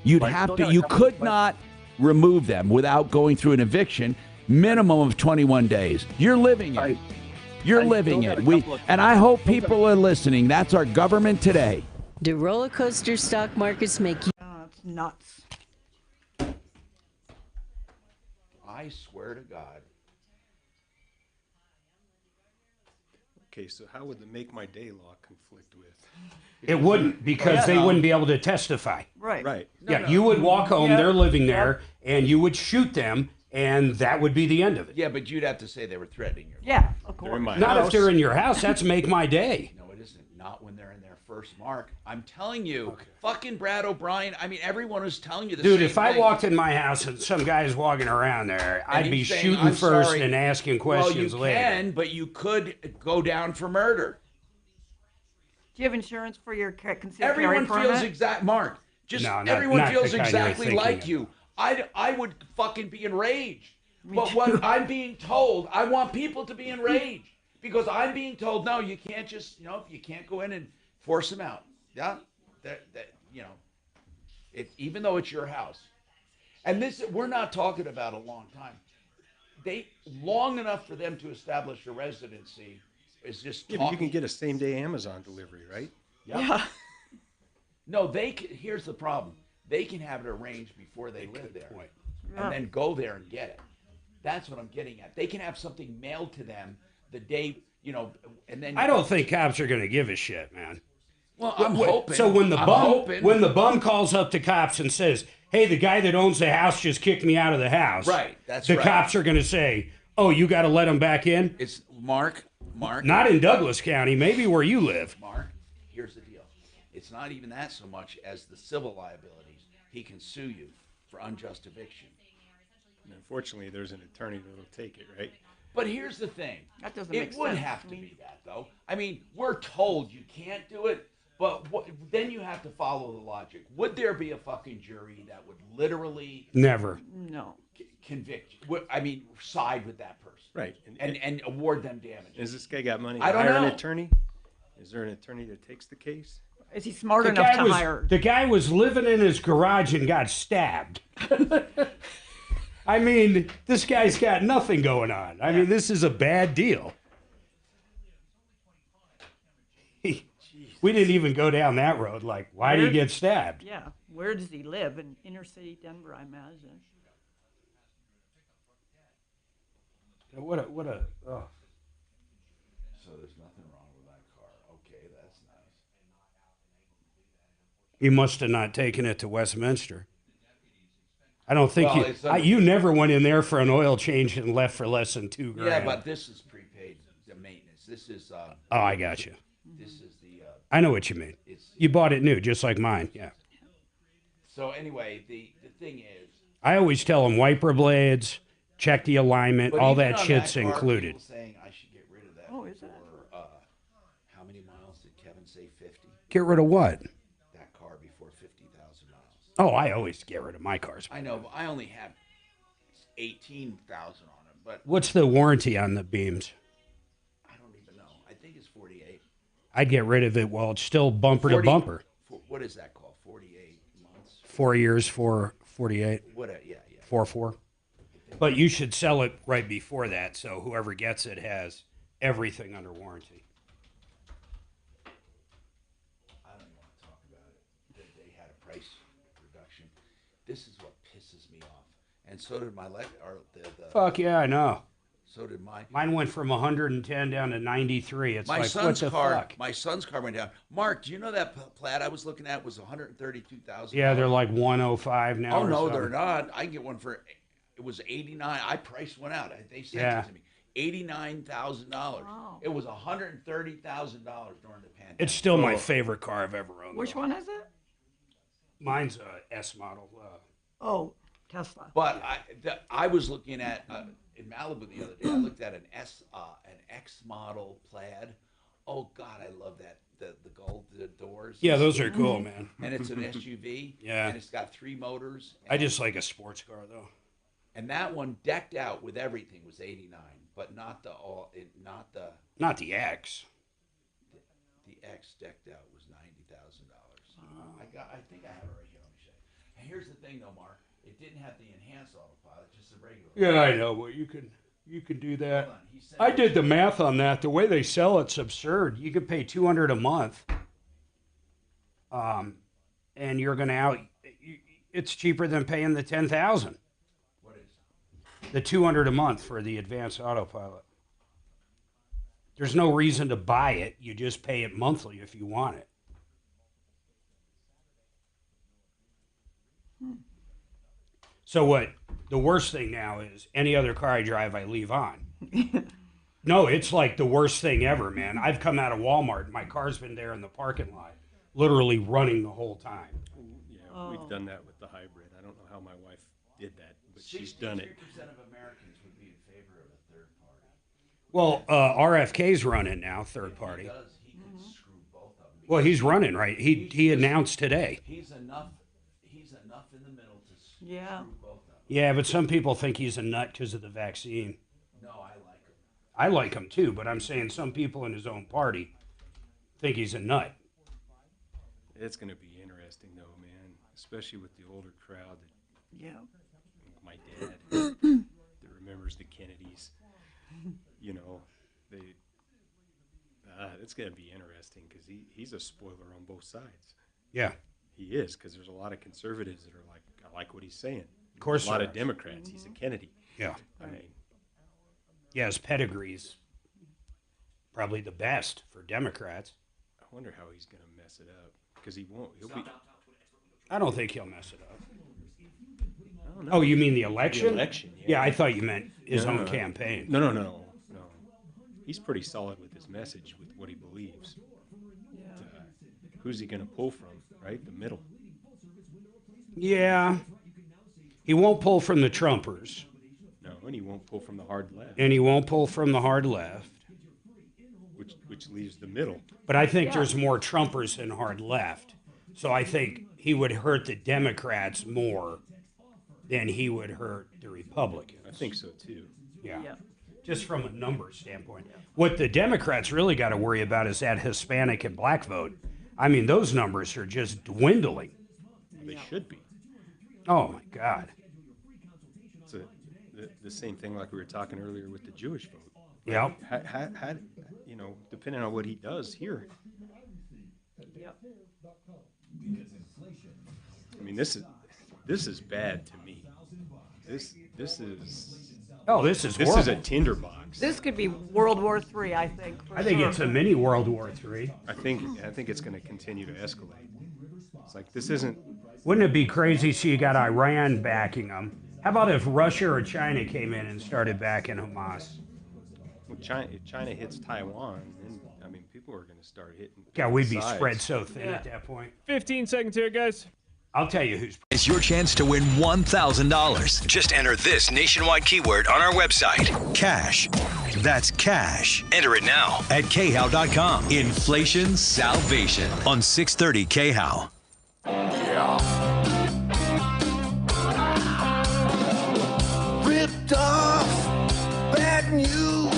Speaker 14: You'd have to. You could not remove them without going through an eviction. Minimum of 21 days. You're living it. You're living it. And I hope people are listening. That's our government today.
Speaker 7: Do roller coaster stock markets make you?
Speaker 21: It's nuts.
Speaker 14: I swear to God.
Speaker 19: Okay, so how would the Make My Day law conflict with?
Speaker 2: It wouldn't, because they wouldn't be able to testify.
Speaker 19: Right.
Speaker 2: Yeah, you would walk home, they're living there, and you would shoot them, and that would be the end of it.
Speaker 14: Yeah, but you'd have to say they were threatening you.
Speaker 21: Yeah, of course.
Speaker 2: Not if they're in your house. That's Make My Day.
Speaker 14: No, it isn't. Not when they're in their first mark. I'm telling you, fucking Brad O'Brien. I mean, everyone was telling you the
Speaker 2: Dude,
Speaker 14: same
Speaker 2: if I
Speaker 14: thing.
Speaker 2: walked in my house and some guy is walking around there,
Speaker 14: And
Speaker 2: I'd be
Speaker 14: he's saying,
Speaker 2: shooting
Speaker 14: "I'm
Speaker 2: first
Speaker 14: sorry."
Speaker 2: and asking questions
Speaker 14: well, you
Speaker 2: later.
Speaker 14: can, but you could go down for murder.
Speaker 21: Do you have insurance for your concealed carry
Speaker 14: Everyone
Speaker 21: permit?
Speaker 14: feels Mark. Just
Speaker 2: No,
Speaker 14: everyone
Speaker 2: not
Speaker 14: feels
Speaker 2: the kind you're
Speaker 14: exactly
Speaker 2: thinking
Speaker 14: like
Speaker 2: of.
Speaker 14: you. I would fucking be enraged. But what I'm being told, I want people to be enraged because I'm being told, no, you can't just, you can't go in and force them out. Yeah, even though it's your house, and we're not talking about a long time. Long enough for them to establish a residency is just
Speaker 19: Yeah, but you can get a same-day Amazon delivery, right?
Speaker 21: Yeah.
Speaker 14: No, here's the problem. They can have it arranged before they live there, and then go there and get it. That's what I'm getting at. They can have something mailed to them the day, and then.
Speaker 2: I don't think cops are going to give a shit, man.
Speaker 14: Well, I'm hoping.
Speaker 2: So when the
Speaker 14: hoping.
Speaker 2: when the bum calls up the cops and says, "Hey, the guy that owns the house just kicked me out of the house,"
Speaker 14: right? That's
Speaker 2: the
Speaker 14: right.
Speaker 2: cops are going to say, "Oh, you got to let him back in."
Speaker 14: It's Mark.
Speaker 2: Not in Douglas County, maybe where you live.
Speaker 14: Mark, here's the deal. It's not even that so much as the civil liabilities. He can sue you for unjust eviction.
Speaker 19: And unfortunately, there's an attorney that'll take it, right?
Speaker 14: But here's the thing.
Speaker 21: That doesn't
Speaker 14: it
Speaker 21: make
Speaker 14: would
Speaker 21: sense
Speaker 14: have
Speaker 21: to
Speaker 14: to
Speaker 21: me.
Speaker 14: be that, though. I mean, we're told you can't do it, but then you have to follow the logic. Would there be a fucking jury that would literally
Speaker 2: Never.
Speaker 21: No.
Speaker 14: Convict you? I mean, side with that person,
Speaker 19: Right,
Speaker 14: and award them damages.
Speaker 19: Has this guy got money to
Speaker 14: I don't
Speaker 19: hire an
Speaker 14: know.
Speaker 19: attorney? Is there an attorney that takes the case?
Speaker 21: Is he smart enough to hire?
Speaker 2: The guy was living in his garage and got stabbed. I mean, this guy's got nothing going on. I mean, this is a bad deal. We didn't even go down that road. Like, why did he get stabbed?
Speaker 21: Yeah. Where does he live? In inner city Denver, I imagine.
Speaker 2: What a oh.
Speaker 14: So there's nothing wrong with that car. Okay, that's nice.
Speaker 2: He must have not taken it to Westminster. I don't think
Speaker 14: Well,
Speaker 2: you never went in there for an oil change and left for less than $2,000.
Speaker 14: Yeah, but this is prepaid, the maintenance. This is.
Speaker 2: Oh, I got you.
Speaker 14: This is the.
Speaker 2: I know what you mean. You bought it new, just like mine. Yeah.
Speaker 14: So anyway, the thing is.
Speaker 2: I always tell them wiper blades, check the alignment,
Speaker 14: But
Speaker 2: all
Speaker 14: even
Speaker 2: that
Speaker 14: on
Speaker 2: shit's
Speaker 14: that car,
Speaker 2: included.
Speaker 14: people saying I should get rid of that.
Speaker 21: Oh, is it?
Speaker 14: For, how many miles did Kevin say? 50.
Speaker 2: Get rid of what?
Speaker 14: That car before 50,000 miles.
Speaker 2: Oh, I always get rid of my cars.
Speaker 14: I know, but I only have 18,000 on it. But
Speaker 2: What's the warranty on the beams?
Speaker 14: I don't even know. I think it's 48.
Speaker 2: I'd get rid of it while it's still bumper
Speaker 14: 40
Speaker 2: to bumper.
Speaker 14: What is that called? 48 months.
Speaker 2: 4 years for 48.
Speaker 14: What? Yeah.
Speaker 2: 4. But you should sell it right before that, so whoever gets it has everything under warranty.
Speaker 14: I don't even want to talk about it. They had a price reduction. This is what pisses me off, and so did my
Speaker 2: Fuck yeah, I know.
Speaker 14: So did mine.
Speaker 2: Mine went from 110 down to 93. It's
Speaker 14: My
Speaker 2: like,
Speaker 14: son's
Speaker 2: what the
Speaker 14: car.
Speaker 2: fuck?
Speaker 14: My son's car went down. Mark, do you know that Plaid I was looking at was 132,000?
Speaker 2: Yeah, they're like 105 now.
Speaker 14: Oh
Speaker 2: or
Speaker 14: no,
Speaker 2: something.
Speaker 14: they're not. I can get one for. It was 89. I priced one out. They sent
Speaker 2: Yeah.
Speaker 14: it to me. $89,000. Wow. It was $130,000 during the pandemic.
Speaker 2: It's still my favorite car I've ever owned.
Speaker 21: Which one is it?
Speaker 2: Mine's a S model.
Speaker 21: Oh, Tesla.
Speaker 14: But I was looking at in Malibu the other day. I looked at an X model Plaid. Oh God, I love that the gold doors.
Speaker 2: Yeah, those are cool, man.
Speaker 14: And it's an SUV.
Speaker 2: Yeah.
Speaker 14: And it's got 3 motors.
Speaker 2: I just like a sports car though.
Speaker 14: And that one decked out with everything was 89, but not the
Speaker 2: X.
Speaker 14: The X decked out was $90,000. I think I have it right here. Let me show you. And here's the thing though, Mark. It didn't have the enhanced autopilot, just the regular.
Speaker 2: Yeah, I know. Well, you can do that. I did the math on that. The way they sell it's absurd. You could pay $200 a month, and you're going to it's cheaper than paying the $10,000.
Speaker 14: What is?
Speaker 2: The $200 a month for the advanced autopilot. There's no reason to buy it. You just pay it monthly if you want it. So what? The worst thing now is any other car I drive, I leave on. No, it's like the worst thing ever, man. I've come out of Walmart. My car's been there in the parking lot, literally running the whole time.
Speaker 19: Yeah, we've done that with the hybrid. I don't know how my wife did that, but she's done it.
Speaker 14: 63% of Americans would be in favor of a third party.
Speaker 2: Well, RFK's running now, third party.
Speaker 14: He could screw both of them.
Speaker 2: Well, he's running, right? He announced today.
Speaker 14: He's enough in the middle to screw both of them.
Speaker 2: Yeah, but some people think he's a nut because of the vaccine.
Speaker 14: No, I like him.
Speaker 2: I like him too, but I'm saying some people in his own party think he's a nut.
Speaker 19: It's going to be interesting, though, man, especially with the older crowd.
Speaker 21: Yeah.
Speaker 19: My dad that remembers the Kennedys. You know, it's going to be interesting because he's a spoiler on both sides.
Speaker 2: Yeah.
Speaker 19: He is, because there's a lot of conservatives that are like, I like what he's saying.
Speaker 2: Of course
Speaker 19: a lot
Speaker 2: there
Speaker 19: of
Speaker 2: are.
Speaker 19: Democrats. He's a Kennedy.
Speaker 2: Yeah.
Speaker 19: I mean,
Speaker 2: Yeah, his pedigree's probably the best for Democrats.
Speaker 19: I wonder how he's going to mess it up, because he won't. He'll be.
Speaker 2: I don't think he'll mess it up.
Speaker 19: I don't know.
Speaker 2: Oh, you mean the election?
Speaker 19: The election,
Speaker 2: Yeah, I thought you meant his
Speaker 19: No,
Speaker 2: own
Speaker 19: no.
Speaker 2: campaign.
Speaker 19: No. He's pretty solid with his message, with what he believes.
Speaker 21: Yeah.
Speaker 19: Who's he going to pull from, right? The middle.
Speaker 2: Yeah. He won't pull from the Trumpers.
Speaker 19: No, and he won't pull from the hard left.
Speaker 2: And he won't pull from the hard left.
Speaker 19: Which which leaves the middle.
Speaker 2: But I think there's more Trumpers than hard left. So I think he would hurt the Democrats more than he would hurt the Republicans.
Speaker 19: I think so too.
Speaker 2: Yeah. Just from a numbers standpoint. What the Democrats really got to worry about is that Hispanic and black vote. I mean, those numbers are just dwindling.
Speaker 19: They should be.
Speaker 2: Oh, my God.
Speaker 19: It's the same thing like we were talking earlier with the Jewish vote.
Speaker 2: Yeah.
Speaker 19: How, you know, depending on what he does here. I mean, this is bad to me. This is.
Speaker 2: Oh, this is
Speaker 19: This
Speaker 2: horrible.
Speaker 19: is a tinderbox.
Speaker 21: This could be World War III, I think. for
Speaker 2: I think
Speaker 21: sure.
Speaker 2: it's a mini World War III.
Speaker 19: I think it's going to continue to escalate. It's like this isn't.
Speaker 2: Wouldn't it be crazy? So you got Iran backing them. How about if Russia or China came in and started backing Hamas?
Speaker 19: Well, if China hits Taiwan, then I mean, people are going to start hitting.
Speaker 2: God, we'd be
Speaker 19: sides.
Speaker 2: spread so thin at that point.
Speaker 15: 15 seconds here, guys.
Speaker 2: I'll tell you who's.
Speaker 3: It's your chance to win $1,000. Just enter this nationwide keyword on our website. Cash. That's cash. Enter it now at khow.com. Inflation salvation on 630 KHOW.
Speaker 12: Ripped off, bad news.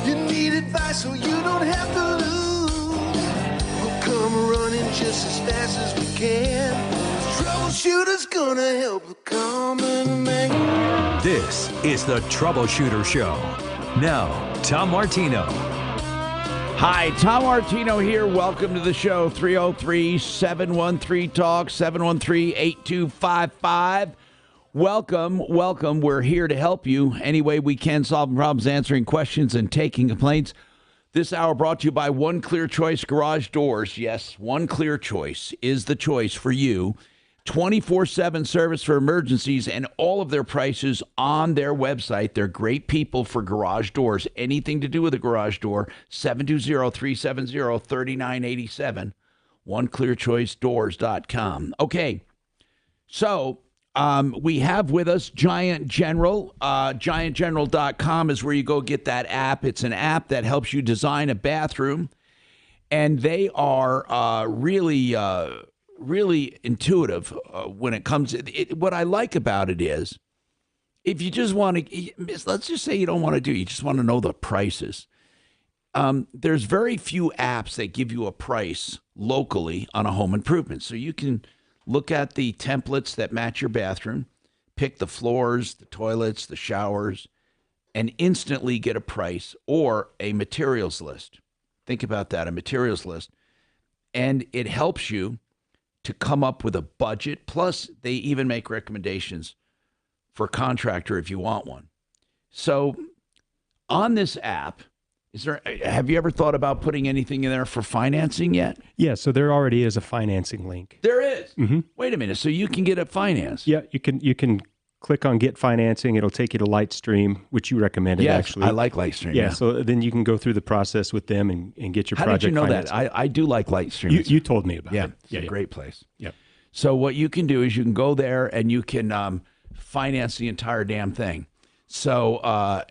Speaker 12: You need advice so you don't have to lose. We'll come running just as fast as we can. Troubleshooter's gonna help the common man.
Speaker 3: This is the Troubleshooter Show. Now, Tom Martino.
Speaker 14: Hi, Tom Martino here. Welcome to the show. 303-713-TALK, 713-8255. Welcome. We're here to help you any way we can, solving problems, answering questions, and taking complaints. This hour brought to you by One Clear Choice Garage Doors. Yes, One Clear Choice is the choice for you. 24/7 service for emergencies and all of their prices on their website. They're great people for garage doors. Anything to do with a garage door, 720-370-3987, oneclearchoicedoors.com. Okay, so we have with us Giant General. GiantGeneral.com is where you go get that app. It's an app that helps you design a bathroom, and they are really intuitive when it comes what I like about it is if you just want to, let's just say you don't want to you just want to know the prices. There's very few apps that give you a price locally on a home improvement. So you can look at the templates that match your bathroom, pick the floors, the toilets, the showers, and instantly get a price or a materials list. Think about that, a materials list. And it helps you to come up with a budget. Plus, they even make recommendations for a contractor if you want one. So on this app, have you ever thought about putting anything in there for financing yet?
Speaker 13: Yeah, so there already is a financing link.
Speaker 14: There is?
Speaker 13: Mm-hmm.
Speaker 14: Wait a minute. So you can get it financed?
Speaker 13: Yeah, you can click on Get Financing. It'll take you to Lightstream, which you recommended,
Speaker 14: yes,
Speaker 13: actually.
Speaker 14: I like Lightstream.
Speaker 13: Yeah, so then you can go through the process with them and get your
Speaker 14: How
Speaker 13: project
Speaker 14: did you know
Speaker 13: financed.
Speaker 14: that? I do like Lightstream.
Speaker 13: You told me about
Speaker 14: yeah,
Speaker 13: it.
Speaker 14: It's a great place.
Speaker 13: Yeah.
Speaker 14: So what you can do is you can go there and you can finance the entire damn thing. So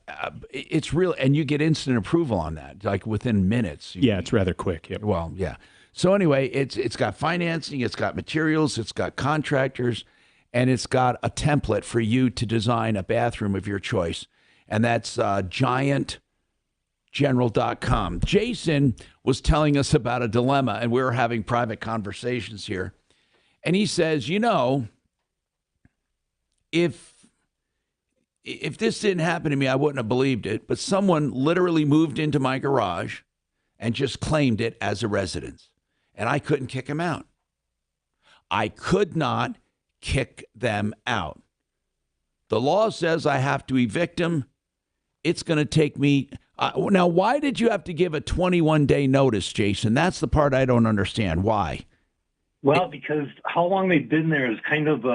Speaker 14: it's real, and you get instant approval on that, like within minutes.
Speaker 13: Yeah, it's rather quick. Yep.
Speaker 14: Well, yeah. So anyway, it's got financing, it's got materials, it's got contractors, and it's got a template for you to design a bathroom of your choice. And that's GiantGeneral.com. Jason was telling us about a dilemma, and we were having private conversations here. And he says, if this didn't happen to me, I wouldn't have believed it. But someone literally moved into my garage and just claimed it as a residence. And I couldn't kick him out. I could not kick them out. The law says I have to evict them. It's going to take me. Now, why did you have to give a 21-day notice, Jason? That's the part I don't understand. Why?
Speaker 22: Well, because how long they've been there is kind of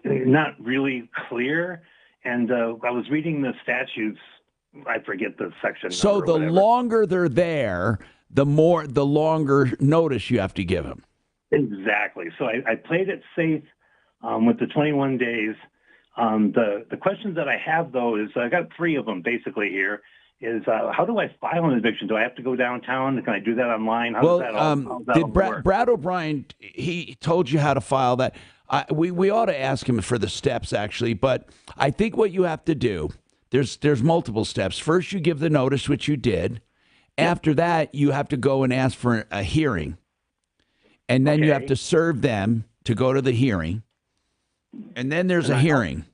Speaker 22: not really clear. And I was reading the statutes. I forget the section.
Speaker 14: So the longer they're there, the longer notice you have to give them.
Speaker 22: Exactly. So I played it safe with the 21 days. The questions that I have, though, is I got 3 of them basically here. is how do I file an eviction? Do I have to go downtown? Can I do that online? How
Speaker 14: Well,
Speaker 22: does that all, how's that
Speaker 14: did
Speaker 22: all work?
Speaker 14: Brad O'Brien, he told you how to file that. We ought to ask him for the steps, actually. But I think what you have to do, there's multiple steps. First, you give the notice, which you did. After that, you have to go and ask for a hearing. And then you have to serve them to go to the hearing. And then there's a hearing.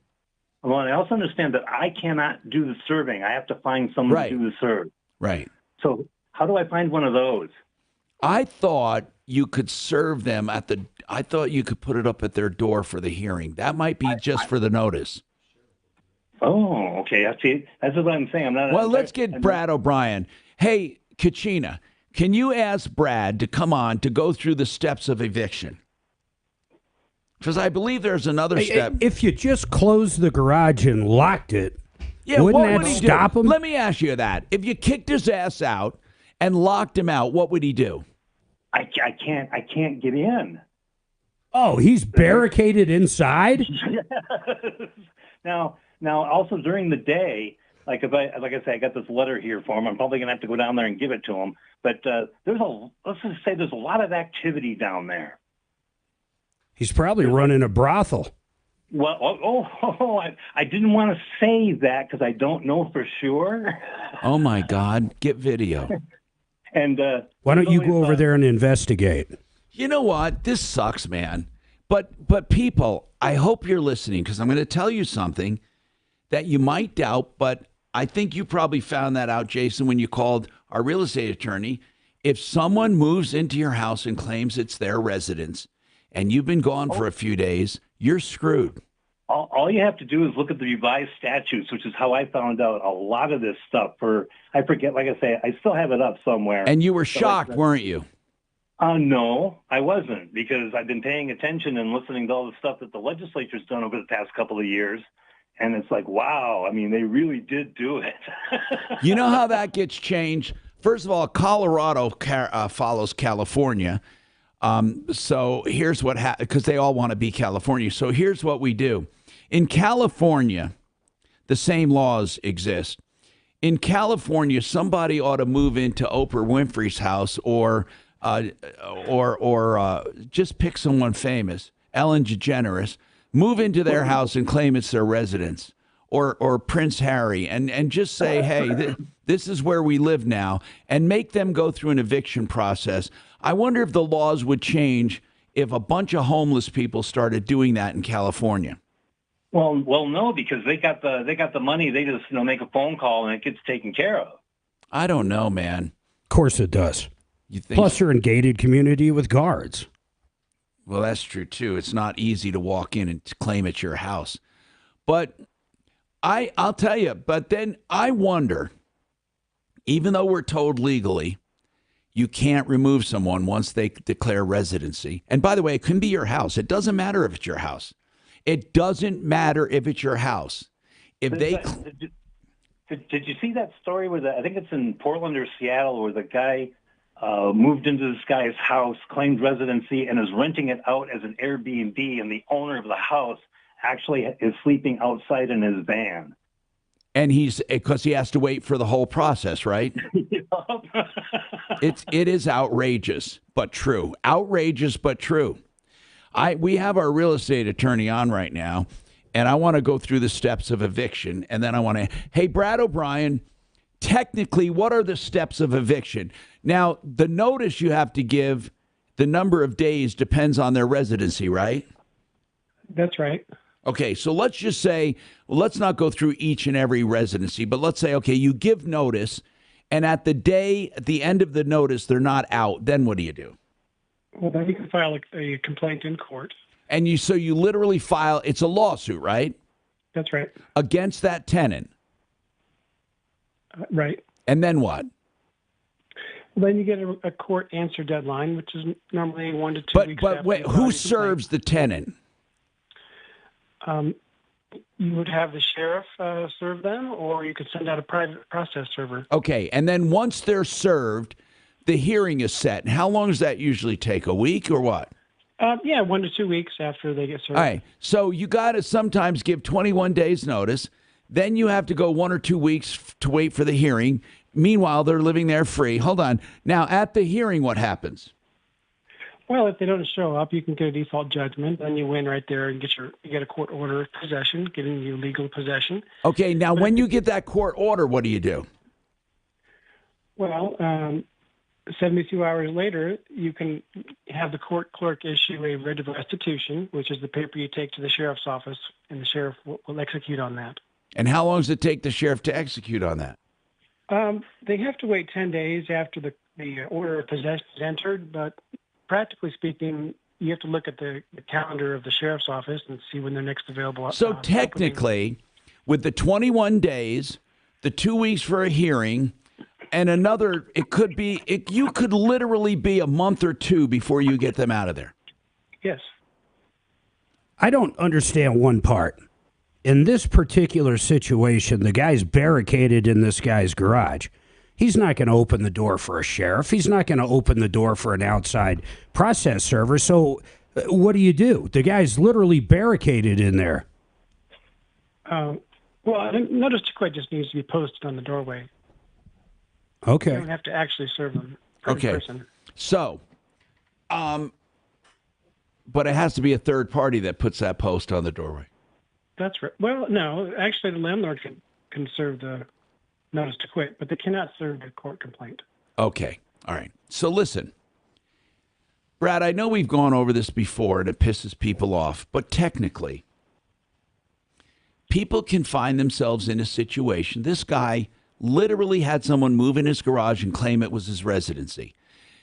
Speaker 22: Well, I also understand that I cannot do the serving. I have to find someone to do the serve.
Speaker 14: Right.
Speaker 22: So how do I find one of those?
Speaker 14: I thought you could serve them I thought you could put it up at their door for the hearing. That might be just for the notice.
Speaker 22: Oh, okay. That's what I'm saying. I'm not.
Speaker 14: Well, let's get Brad O'Brien. Hey, Kachina, can you ask Brad to come on to go through the steps of eviction? Because I believe there's another step.
Speaker 2: If you just closed the garage and locked it, wouldn't
Speaker 14: what
Speaker 2: that
Speaker 14: would he
Speaker 2: stop
Speaker 14: do?
Speaker 2: him?
Speaker 14: Let me ask you that. If you kicked his ass out and locked him out, what would he do?
Speaker 22: I can't get in.
Speaker 2: Oh, he's barricaded inside?
Speaker 22: Now, also during the day, like I say, I got this letter here for him. I'm probably gonna have to go down there and give it to him. But let's just say there's a lot of activity down there.
Speaker 2: He's probably running a brothel.
Speaker 22: Well, I didn't want to say that because I don't know for sure.
Speaker 14: Oh my God, get video.
Speaker 22: And
Speaker 2: why don't you go over there and investigate?
Speaker 14: You know what? This sucks, man. But people, I hope you're listening because I'm going to tell you something that you might doubt, but I think you probably found that out, Jason, when you called our real estate attorney. If someone moves into your house and claims it's their residence and you've been gone for a few days, you're screwed.
Speaker 22: All you have to do is look at the revised statutes, which is how I found out a lot of this stuff. I forget, like I say, I still have it up somewhere.
Speaker 14: And you were shocked, weren't you?
Speaker 22: No, I wasn't, because I've been paying attention and listening to all the stuff that the legislature's done over the past couple of years. And it's like, wow, I mean, they really did do it.
Speaker 14: You know how that gets changed? First of all, Colorado follows California. So here's what happens, because they all want to be California. So here's what we do. In California, the same laws exist. In California, somebody ought to move into Oprah Winfrey's house or just pick someone famous, Ellen DeGeneres, move into their house and claim it's their residence, or Prince Harry, and just say, hey, this is where we live now, and make them go through an eviction process. I wonder if the laws would change if a bunch of homeless people started doing that in California.
Speaker 22: Well, no, because they got the money. They just make a phone call and it gets taken care of.
Speaker 14: I don't know, man.
Speaker 2: Of course it does.
Speaker 14: You think?
Speaker 2: Plus, you're in gated community with guards.
Speaker 14: Well, that's true too. It's not easy to walk in and claim it's your house, but I'll tell you. But then I wonder, even though we're told legally you can't remove someone once they declare residency. And by the way, it can be your house. It doesn't matter if it's your house. It doesn't matter if it's your house. If they
Speaker 22: did you see that story where I think it's in Portland or Seattle, where the guy moved into this guy's house, claimed residency, and is renting it out as an Airbnb, and the owner of the house actually is sleeping outside in his van.
Speaker 14: And because he has to wait for the whole process, right? It is outrageous, but true. Outrageous, but true. We have our real estate attorney on right now, and I want to go through the steps of eviction, and then I want to, hey, Brad O'Brien, technically, what are the steps of eviction? Now, the notice you have to give, the number of days depends on their residency, right?
Speaker 11: That's right.
Speaker 14: Okay, so let's just say, well, let's not go through each and every residency, but let's say, okay, you give notice, and at the end of the notice, they're not out. Then what do you do?
Speaker 11: Well, then you can file a complaint in court.
Speaker 14: And you literally file, it's a lawsuit, right?
Speaker 11: That's right.
Speaker 14: Against that tenant.
Speaker 11: Right.
Speaker 14: And then what?
Speaker 11: Well, then you get a court answer deadline, which is normally 1 to 2 weeks.
Speaker 14: But wait, who serves the tenant?
Speaker 11: You would have the sheriff serve them, or you could send out a private process server.
Speaker 14: Okay, and then once they're served, the hearing is set. And how long does that usually take? A week or what?
Speaker 11: 1 to 2 weeks after they get served.
Speaker 14: All right, so you got to sometimes give 21 days notice. Then you have to go 1 or 2 weeks to wait for the hearing. Meanwhile, they're living there free. Hold on. Now, at the hearing, what happens?
Speaker 11: Well, if they don't show up, you can get a default judgment. Then you win right there and you get a court order of possession, getting you legal possession.
Speaker 14: Okay, now when you get that court order, what do you do?
Speaker 11: Well, 72 hours later, you can have the court clerk issue a writ of restitution, which is the paper you take to the sheriff's office, and the sheriff will execute on that.
Speaker 14: And how long does it take the sheriff to execute on that?
Speaker 11: They have to wait 10 days after the order of possession is entered, but practically speaking, you have to look at the calendar of the sheriff's office and see when they're next available.
Speaker 14: So technically, with the 21 days, the 2 weeks for a hearing, and another, you could literally be a month or two before you get them out of there.
Speaker 11: Yes.
Speaker 2: I don't understand one part. In this particular situation, the guy's barricaded in this guy's garage. He's not going to open the door for a sheriff. He's not going to open the door for an outside process server. So what do? The guy's literally barricaded in there.
Speaker 11: Well, notice to quit just needs to be posted on the doorway.
Speaker 2: Okay.
Speaker 11: You don't have to actually serve them in person.
Speaker 14: So, but it has to be a third party that puts that post on the doorway.
Speaker 11: That's right. Well, no, actually the landlord can serve the notice to quit, but they cannot serve the court complaint.
Speaker 14: Okay. All right. So listen, Brad, I know we've gone over this before and it pisses people off, but technically, people can find themselves in a situation. This guy literally had someone move in his garage and claim it was his residency.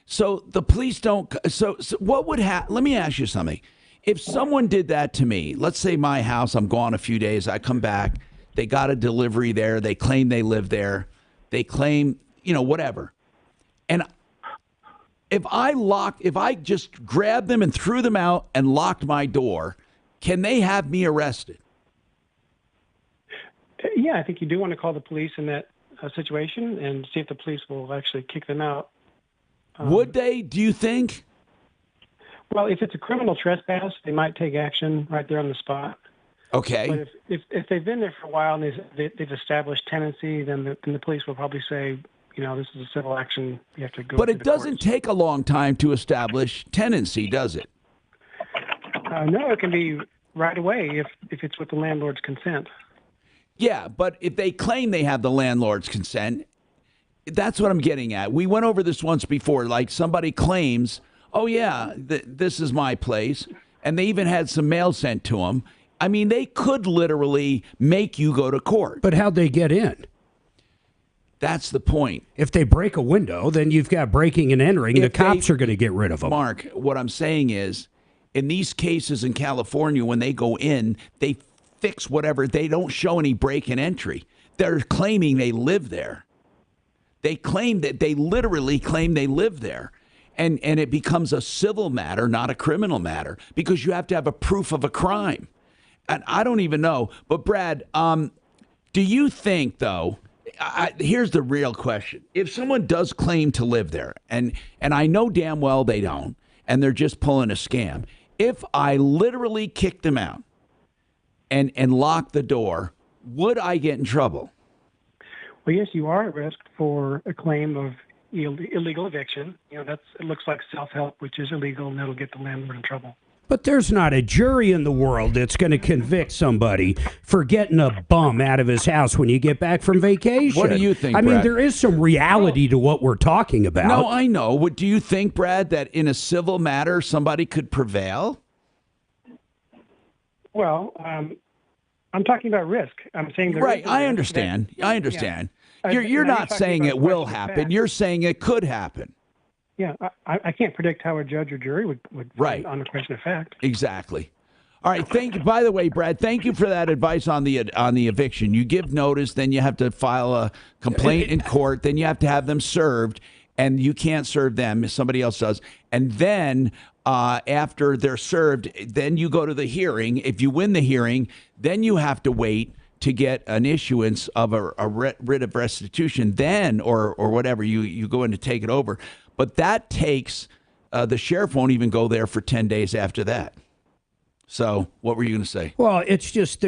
Speaker 14: So the police don't. So what would happen? Let me ask you something. If someone did that to me, let's say my house, I'm gone a few days, I come back, they got a delivery there, they claim they live there, they claim, whatever. And if I just grabbed them and threw them out and locked my door, can they have me arrested?
Speaker 11: Yeah, I think you do want to call the police in that situation and see if the police will actually kick them out.
Speaker 14: Would they, do you think?
Speaker 11: Well, if it's a criminal trespass, they might take action right there on the spot.
Speaker 14: Okay.
Speaker 11: But if they've been there for a while and they've established tenancy, then the police will probably say, this is a civil action. You have to go.
Speaker 14: But it doesn't take a long time to establish tenancy, does it?
Speaker 11: No, it can be right away if it's with the landlord's consent.
Speaker 14: Yeah, but if they claim they have the landlord's consent, that's what I'm getting at. We went over this once before. Like somebody claims, oh, yeah, this is my place. And they even had some mail sent to them. I mean, they could literally make you go to court.
Speaker 2: But how'd they get in?
Speaker 14: That's the point.
Speaker 2: If they break a window, then you've got breaking and entering. The cops are going to get rid of them.
Speaker 14: Mark, what I'm saying is, in these cases in California, when they go in, they fix whatever. They don't show any break and entry. They're claiming they live there. They claim that they literally claim they live there. And it becomes a civil matter, not a criminal matter, because you have to have a proof of a crime. And I don't even know. But, Brad, do you think, though, here's the real question. If someone does claim to live there, and I know damn well they don't, and they're just pulling a scam, if I literally kicked them out and locked the door, would I get in trouble?
Speaker 11: Well, yes, you are at risk for a claim of illegal eviction. It looks like self-help, which is illegal, and that'll get the landlord in trouble.
Speaker 2: But there's not a jury in the world that's going to convict somebody for getting a bum out of his house when you get back from vacation.
Speaker 14: What do you think,
Speaker 2: I mean,
Speaker 14: Brad?
Speaker 2: there is some reality to what we're talking about.
Speaker 14: No, I know. But do you think, Brad, that in a civil matter somebody could prevail?
Speaker 11: Well, I'm talking about risk. I'm saying
Speaker 14: right. I understand. I understand.
Speaker 11: Yeah.
Speaker 14: You're not saying it will happen. You're saying it could happen.
Speaker 11: Yeah, I can't predict how a judge or jury would
Speaker 14: right
Speaker 11: on a question of fact.
Speaker 14: Exactly. All right. Thank you. By the way, Brad, thank you for that advice on the eviction. You give notice, then you have to file a complaint in court, then you have to have them served, and you can't serve them. Somebody else does, and then after they're served, then you go to the hearing. If you win the hearing, then you have to wait to get an issuance of a writ of restitution. Then, or whatever, you go in to take it over. But that takes, the sheriff won't even go there for 10 days after that. So what were you going to say?
Speaker 2: Well, it's just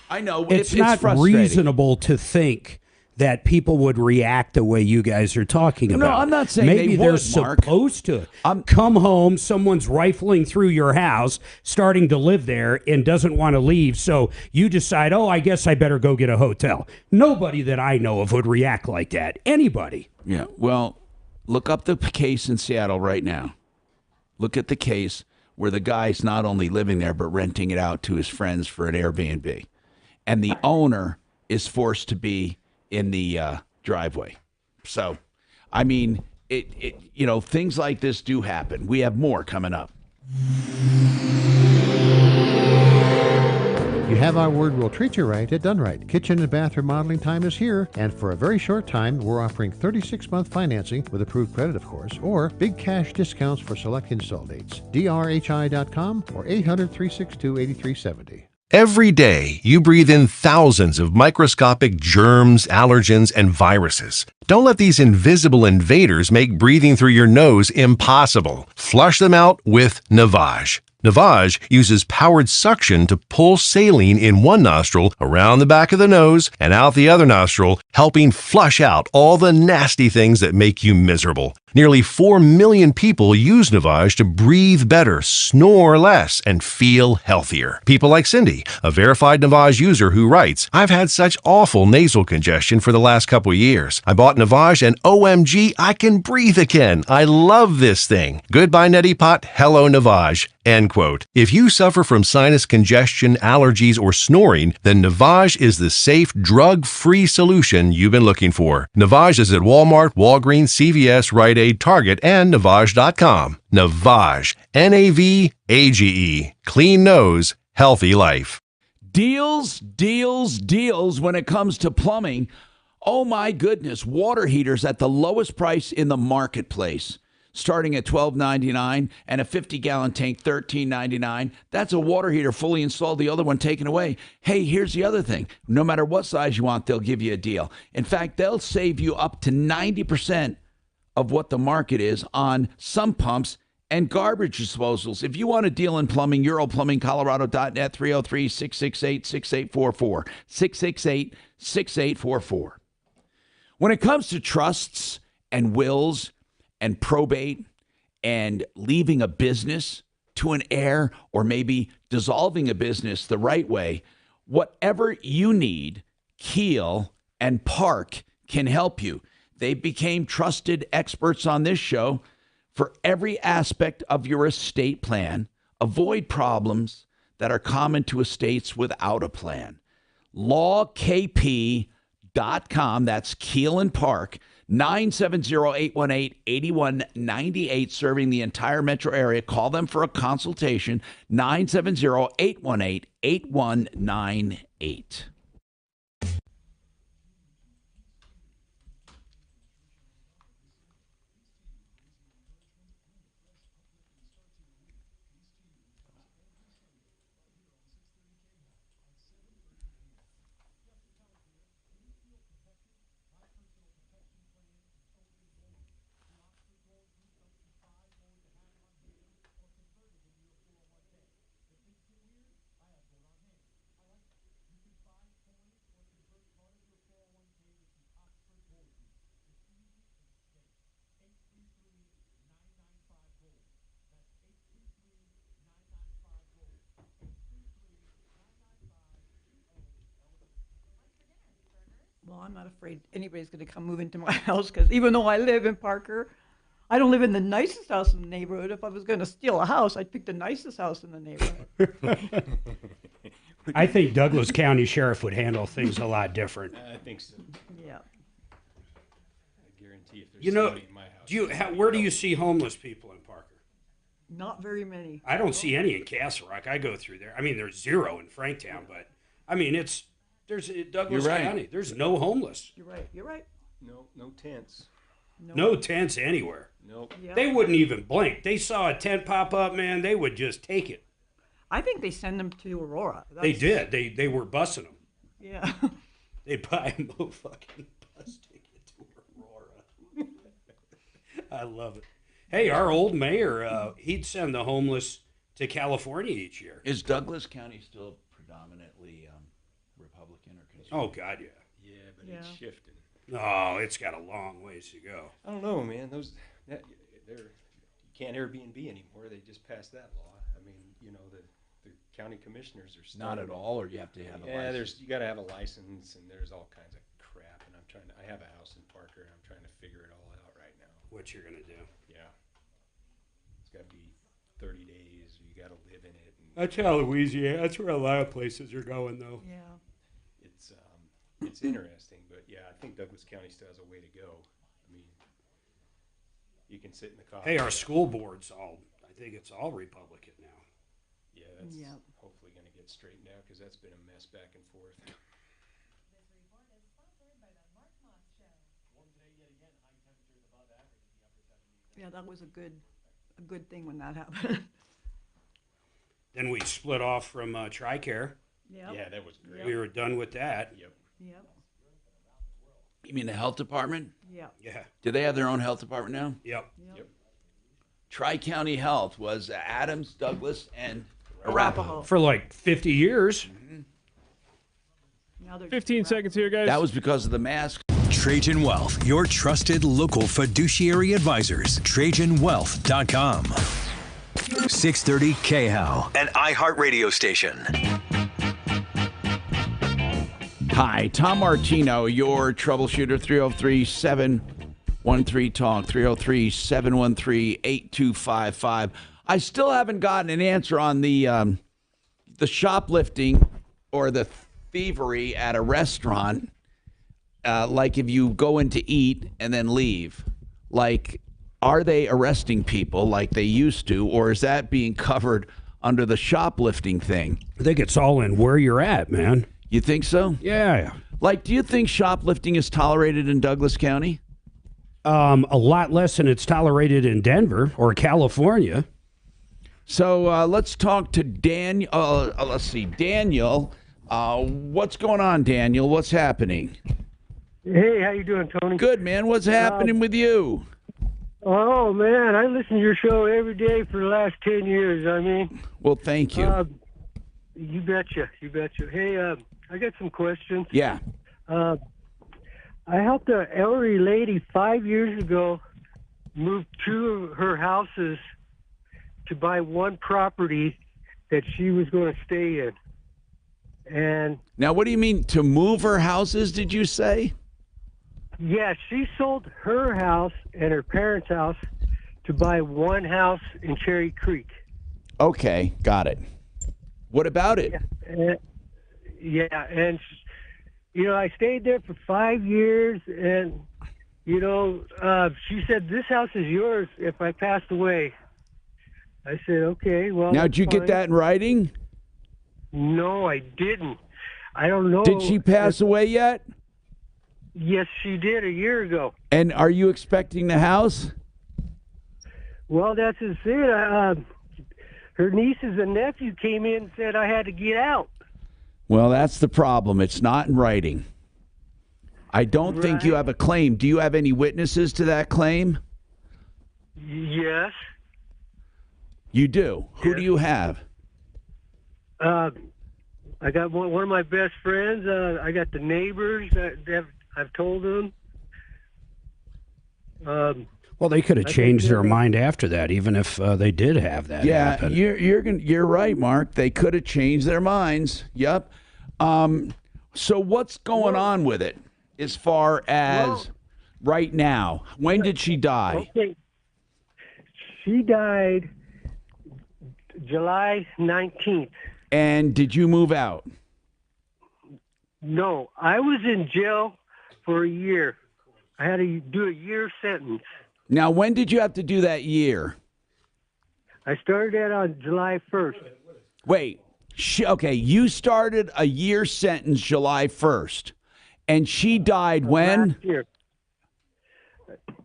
Speaker 14: I know.
Speaker 2: It's
Speaker 14: It's
Speaker 2: not
Speaker 14: frustrating.
Speaker 2: reasonable to think that people would react the way you guys are talking
Speaker 14: No,
Speaker 2: about.
Speaker 14: I'm not saying
Speaker 2: Maybe
Speaker 14: they
Speaker 2: are
Speaker 14: would, Mark.
Speaker 2: supposed to. Come home, someone's rifling through your house, starting to live there, and doesn't want to leave, so you decide, oh, I guess I better go get a hotel. Nobody that I know of would react like that. Anybody.
Speaker 14: Yeah, well, look up the case in Seattle right now. Look at the case where the guy's not only living there, but renting it out to his friends for an Airbnb. And the owner is forced to be in the driveway. So, I mean, things like this do happen. We have more coming up.
Speaker 10: You have our word, we'll treat you right at Done Right. Kitchen and bath remodeling time is here, and for a very short time, we're offering 36-month financing with approved credit, of course, or big cash discounts for select install dates. drhi.com or 800-362-8370.
Speaker 16: Every day, you breathe in thousands of microscopic germs, allergens, and viruses. Don't let these invisible invaders make breathing through your nose impossible. Flush them out with Navage. Navage uses powered suction to pull saline in one nostril around the back of the nose and out the other nostril, helping flush out all the nasty things that make you miserable. Nearly 4 million people use Navage to breathe better, snore less, and feel healthier. People like Cindy, a verified Navage user who writes, I've had such awful nasal congestion for the last couple of years. I bought Navage and OMG, I can breathe again. I love this thing. Goodbye, Neti Pot. Hello, Navage. End quote. If you suffer from sinus congestion, allergies, or snoring, then Navage is the safe, drug-free solution you've been looking for. Navage is at Walmart, Walgreens, CVS, Rite Aid, Target, and Navage.com. Navage. Navage. Clean nose, healthy life.
Speaker 14: Deals, deals, deals when it comes to plumbing. Oh my goodness, water heaters at the lowest price in the marketplace. Starting at $12.99 and a 50-gallon tank, $13.99. That's a water heater fully installed, the other one taken away. Hey, here's the other thing. No matter what size you want, they'll give you a deal. In fact, they'll save you up to 90% of what the market is on some pumps and garbage disposals. If you want a deal in plumbing, EuroPlumbingColorado.net, 303-668-6844, 668-6844. When it comes to trusts and wills and probate and leaving a business to an heir or maybe dissolving a business the right way, whatever you need, Keel and Park can help you. They became trusted experts on this show for every aspect of your estate plan. Avoid problems that are common to estates without a plan. LawKP.com, that's Keel and Park, 970-818-8198, serving the entire metro area. Call them for a consultation, 970-818-8198.
Speaker 21: Well, I'm not afraid anybody's going to come move into my house because even though I live in Parker, I don't live in the nicest house in the neighborhood. If I was going to steal a house, I'd pick the nicest house in the neighborhood.
Speaker 2: I think Douglas County Sheriff would handle things a lot different.
Speaker 19: I think so.
Speaker 21: Yeah.
Speaker 19: I guarantee if there's
Speaker 2: You know,
Speaker 19: somebody in my house.
Speaker 2: where do you see homeless people in Parker?
Speaker 21: Not very many.
Speaker 2: I don't see any in Castle Rock. I go through there. I mean, there's zero in Franktown, but I mean, there's Douglas
Speaker 14: You're right.
Speaker 2: County. There's no homeless.
Speaker 21: You're right. You're right.
Speaker 19: No tents.
Speaker 2: No tents anywhere.
Speaker 19: Nope.
Speaker 21: Yeah.
Speaker 2: They wouldn't even blink. They saw a tent pop up, man. They would just take it.
Speaker 21: I think they send them to Aurora.
Speaker 2: They did. They were bussing them.
Speaker 21: Yeah.
Speaker 2: They buy them a fucking bus ticket to Aurora. I love it. Hey, our old mayor, he'd send the homeless to California each year.
Speaker 14: Is Douglas County still predominantly
Speaker 2: Oh, God, yeah.
Speaker 19: Yeah, but it's shifting.
Speaker 2: No, it's got a long ways to go.
Speaker 19: I don't know, man. You can't Airbnb anymore. They just passed that law. I mean, the county commissioners are
Speaker 14: Not at all, or you have to have a license?
Speaker 19: You got to have a license, and there's all kinds of crap. And I have a house in Parker, and I'm trying to figure it all out right now.
Speaker 2: What you're gonna do?
Speaker 19: Yeah, it's got to be 30 days. You got to live in it. And
Speaker 2: That's how Louisiana. That's where a lot of places are going, though.
Speaker 21: Yeah.
Speaker 19: It's interesting, but yeah, I think Douglas County still has a way to go. I mean, you can sit in the coffee.
Speaker 2: Hey, our school board's I think it's all Republican now.
Speaker 19: Yeah, that's hopefully going to get straightened out because that's been a mess back and forth.
Speaker 21: Yeah, that was a good thing when that happened.
Speaker 2: Then we split off from TRICARE.
Speaker 21: Yep.
Speaker 19: Yeah, that was great.
Speaker 2: We were done with that.
Speaker 19: Yep.
Speaker 21: Yep.
Speaker 14: You mean the health department?
Speaker 21: Yeah.
Speaker 2: Yeah.
Speaker 14: Do they have their own health department now?
Speaker 2: Yep.
Speaker 14: Tri-County Health was Adams, Douglas, and
Speaker 21: Arapahoe.
Speaker 2: For like 50 years.
Speaker 21: Now they're
Speaker 15: 15 seconds here, guys.
Speaker 14: That was because of the mask.
Speaker 3: Trajan Wealth, your trusted local fiduciary advisors. TrajanWealth.com. 630 KHAL, an iHeartRadio station.
Speaker 14: Hi, Tom Martino, your troubleshooter, 303-713-TALK, 303-713-8255. I still haven't gotten an answer on the shoplifting or the thievery at a restaurant, like if you go in to eat and then leave. Like, are they arresting people like they used to, or is that being covered under the shoplifting thing?
Speaker 2: I think it's all in where you're at, man.
Speaker 14: You think so?
Speaker 2: Yeah.
Speaker 14: Like, do you think shoplifting is tolerated in Douglas County?
Speaker 2: A lot less than it's tolerated in Denver or California.
Speaker 14: So let's talk to Daniel. Let's see, Daniel. What's going on, Daniel? What's happening?
Speaker 18: Hey, how you doing, Tony?
Speaker 14: Good, man. What's happening with you?
Speaker 18: Oh, man, I listen to your show every day for the last 10 years. I mean,
Speaker 14: well, thank you.
Speaker 18: You betcha. You betcha. Hey, I got some questions.
Speaker 14: Yeah.
Speaker 18: I helped an elderly lady 5 years ago move two of her houses to buy one property that she was going to stay in. And
Speaker 14: now, what do you mean to move her houses? Did you say?
Speaker 18: yeah, she sold her house and her parents' house to buy one house in Cherry Creek.
Speaker 14: Okay, got it. What about it?
Speaker 18: And I stayed there for 5 years, and she said, "This house is yours if I passed away." I said, "Okay, well."
Speaker 14: Now, did you get that in writing?
Speaker 18: No, I didn't. I don't know.
Speaker 14: Did she pass away yet?
Speaker 18: Yes, she did a year ago.
Speaker 14: And are you expecting the house?
Speaker 18: Well, that's just it. Her nieces and nephew came in and said I had to get out.
Speaker 14: Well, that's the problem. It's not in writing. I don't think you have a claim. Do you have any witnesses to that claim?
Speaker 18: Yes.
Speaker 14: You do. Who do you have?
Speaker 18: I got one of my best friends. I got the neighbors that I've told them.
Speaker 2: Well, they could have changed their mind after that, even if they did have that happen.
Speaker 14: You're right, Mark. They could have changed their minds. Yep. So what's going on with it as far as right now? When did she die?
Speaker 18: Okay. She died July 19th.
Speaker 14: And did you move out?
Speaker 18: No, I was in jail for a year. I had to do a year sentence.
Speaker 14: Now, when did you have to do that year?
Speaker 18: I started that on July 1st.
Speaker 14: Wait. Okay, you started a year sentence July 1st, and she died when?
Speaker 18: Last year.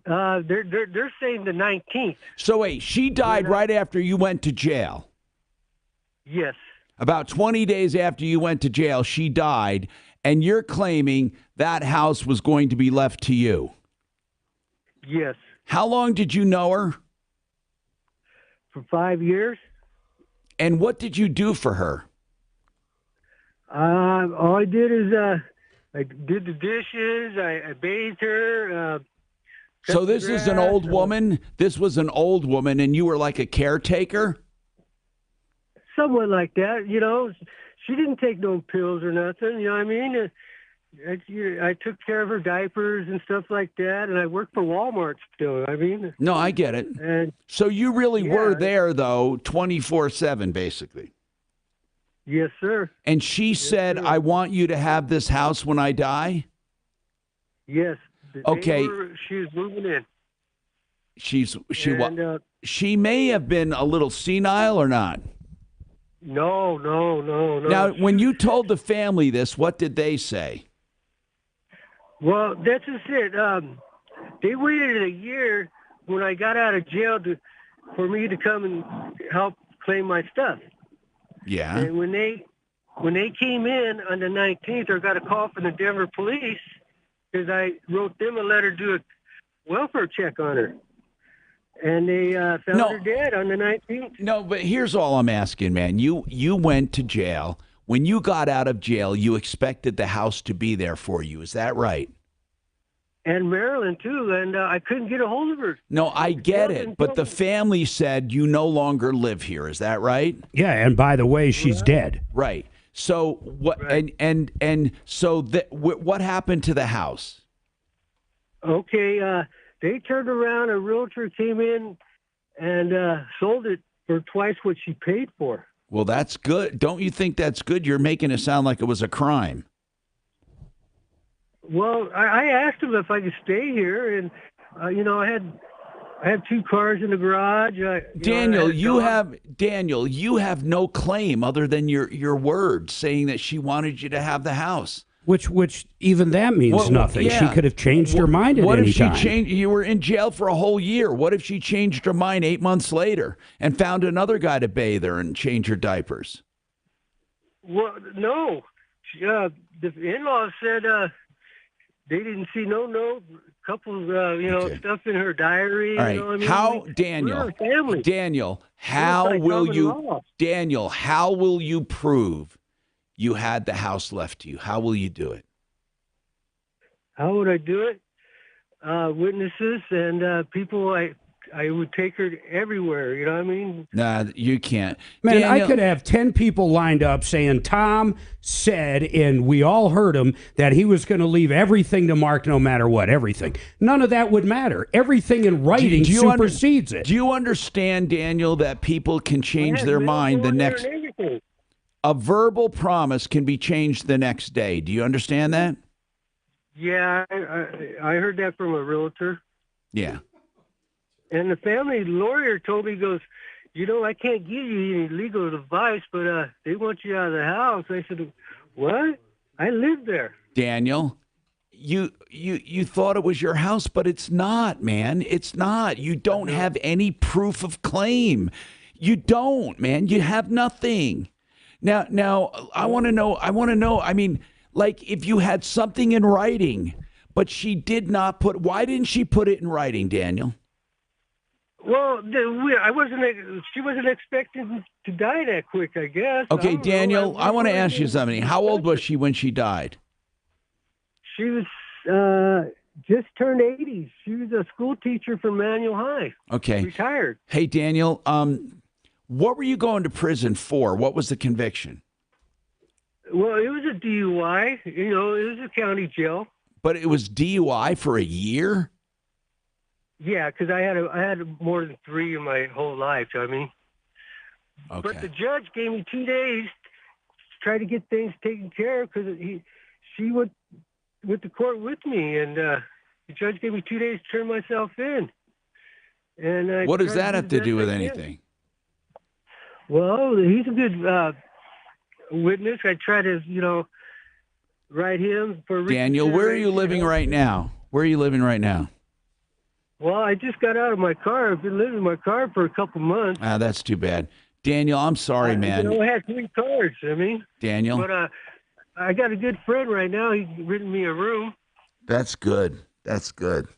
Speaker 18: They're saying the 19th.
Speaker 14: So wait, she died right after you went to jail.
Speaker 18: Yes.
Speaker 14: About 20 days after you went to jail, she died, and you're claiming that house was going to be left to you.
Speaker 18: Yes.
Speaker 14: How long did you know her?
Speaker 18: For 5 years.
Speaker 14: And what did you do for her?
Speaker 18: All I did is I did the dishes. I bathed her.
Speaker 14: So this is an old woman. This was an old woman, and you were like a caretaker?
Speaker 18: Somewhat like that, you know. She didn't take no pills or nothing, you know what I mean? I took care of her diapers and stuff like that, and I worked for Walmart still, I mean.
Speaker 14: No, I get it.
Speaker 18: And
Speaker 14: so you really were there, though, 24/7, basically.
Speaker 18: Yes, sir.
Speaker 14: And she said, I want you to have this house when I die?
Speaker 18: Yes.
Speaker 14: Okay.
Speaker 18: She was moving in.
Speaker 14: She may have been a little senile or not?
Speaker 18: No.
Speaker 14: Now, when you told the family this, what did they say?
Speaker 18: Well, that's just it. They waited a year when I got out of jail for me to come and help claim my stuff.
Speaker 14: Yeah.
Speaker 18: And when they came in on the 19th, I got a call from the Denver police because I wrote them a letter to do a welfare check on her. And they found her dead on the 19th.
Speaker 14: No, but here's all I'm asking, man. You went to jail. When you got out of jail, you expected the house to be there for you. Is that right?
Speaker 18: And Marilyn, too. And I couldn't get a hold of her.
Speaker 14: No, I get it. But the family said you no longer live here. Is that right?
Speaker 2: Yeah, and by the way, she's dead.
Speaker 14: Right. So what? Right. And so what happened to the house?
Speaker 18: Okay, they turned around. A realtor came in and sold it for twice what she paid for.
Speaker 14: Well, that's good. Don't you think that's good? You're making it sound like it was a crime.
Speaker 18: Well, I asked him if I could stay here, and you know, I had 2 cars in the garage.
Speaker 14: Daniel, you have no claim other than your word saying that she wanted you to have the house.
Speaker 2: Which even that means nothing.
Speaker 14: Yeah.
Speaker 2: She could have changed her mind at any time.
Speaker 14: What if she changed? You were in jail for a whole year. What if she changed her mind 8 months later and found another guy to bathe her and change her diapers?
Speaker 18: Well, no. The in-laws said they didn't see no note, couple stuff in her diary.
Speaker 14: All right.
Speaker 18: You know what I mean?
Speaker 14: How,
Speaker 18: We're a family.
Speaker 14: Daniel, how will you prove you had the house left to you? How will you do it?
Speaker 18: How would I do it? Witnesses and people. I would take her everywhere. You know what I mean?
Speaker 14: Nah, you can't.
Speaker 2: Man, I could have 10 people lined up saying Tom said, and we all heard him, that he was going to leave everything to Mark no matter what, everything. None of that would matter. Everything in writing supersedes it.
Speaker 14: Do you understand, Daniel, that people can change their mind the next... A verbal promise can be changed the next day. Do you understand that?
Speaker 18: Yeah, I heard that from a realtor.
Speaker 14: Yeah.
Speaker 18: And the family lawyer told me, he goes, you know, I can't give you any legal advice, but they want you out of the house. I said, what? I live there.
Speaker 14: Daniel, you thought it was your house, but it's not, man. It's not. You don't have any proof of claim. You don't, man. You have nothing. Now, I want to know, I mean, like if you had something in writing, but she did not put, why didn't she put it in writing, Daniel?
Speaker 18: Well, she wasn't expecting to die that quick, I guess.
Speaker 14: Okay, Daniel, I want to ask you something. How old was she when she died?
Speaker 18: She was just turned 80. She was a school teacher from Manual High.
Speaker 14: Okay.
Speaker 18: Retired.
Speaker 14: Hey, Daniel, what were you going to prison for? What was the conviction?
Speaker 18: Well, it was a DUI. You know, it was a county jail.
Speaker 14: But it was DUI for a year?
Speaker 18: Yeah, because I had more than 3 in my whole life. I mean,
Speaker 14: okay.
Speaker 18: But the judge gave me 2 days to try to get things taken care of because she went to court with me, and the judge gave me 2 days to turn myself in. And
Speaker 14: what does that have to do with anything?
Speaker 18: Well, he's a good witness. I try to, write him for.
Speaker 14: Daniel, where are you living right now? Where are you living right now?
Speaker 18: Well, I just got out of my car. I've been living in my car for a couple months.
Speaker 14: Ah, that's too bad. Daniel, I'm sorry, man.
Speaker 18: I had 3 cars,
Speaker 14: Daniel?
Speaker 18: But I got a good friend right now. He's renting me a room.
Speaker 14: That's good. That's good.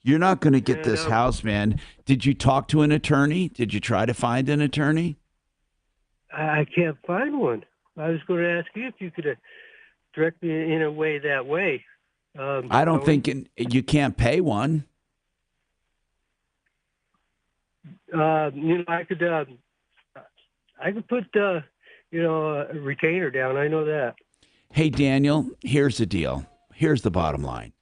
Speaker 14: You're not going to get this house, man. Did you talk to an attorney? Did you try to find an attorney?
Speaker 18: I can't find one. I was going to ask you if you could directly in a way that way.
Speaker 14: I don't think you can't pay one.
Speaker 18: I could put a retainer down. I know that.
Speaker 14: Hey, Daniel, here's the deal. Here's the bottom line.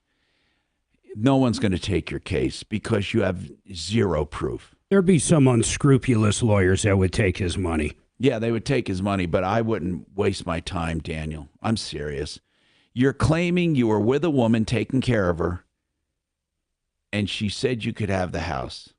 Speaker 14: No one's going to take your case because you have zero proof.
Speaker 2: There'd be some unscrupulous lawyers that would take his money.
Speaker 14: Yeah, they would take his money, but I wouldn't waste my time, Daniel. I'm serious. You're claiming you were with a woman taking care of her, and she said you could have the house.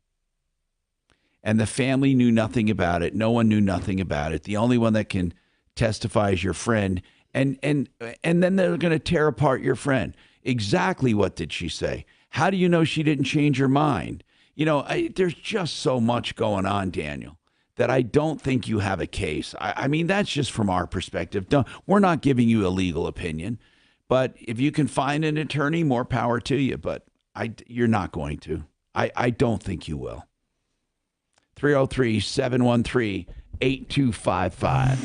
Speaker 14: And the family knew nothing about it. No one knew nothing about it. The only one that can testify is your friend. And then they're going to tear apart your friend. Exactly what did she say? How do you know she didn't change her mind? There's just so much going on, Daniel, that I don't think you have a case. I mean, that's just from our perspective. We're not giving you a legal opinion. But if you can find an attorney, more power to you. But you're not going to. I don't think you will. 303-713-8255.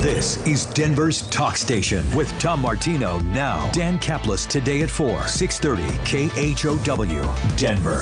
Speaker 3: This is Denver's Talk Station with Tom Martino now. Dan Kaplis today at 4, 630 KHOW, Denver.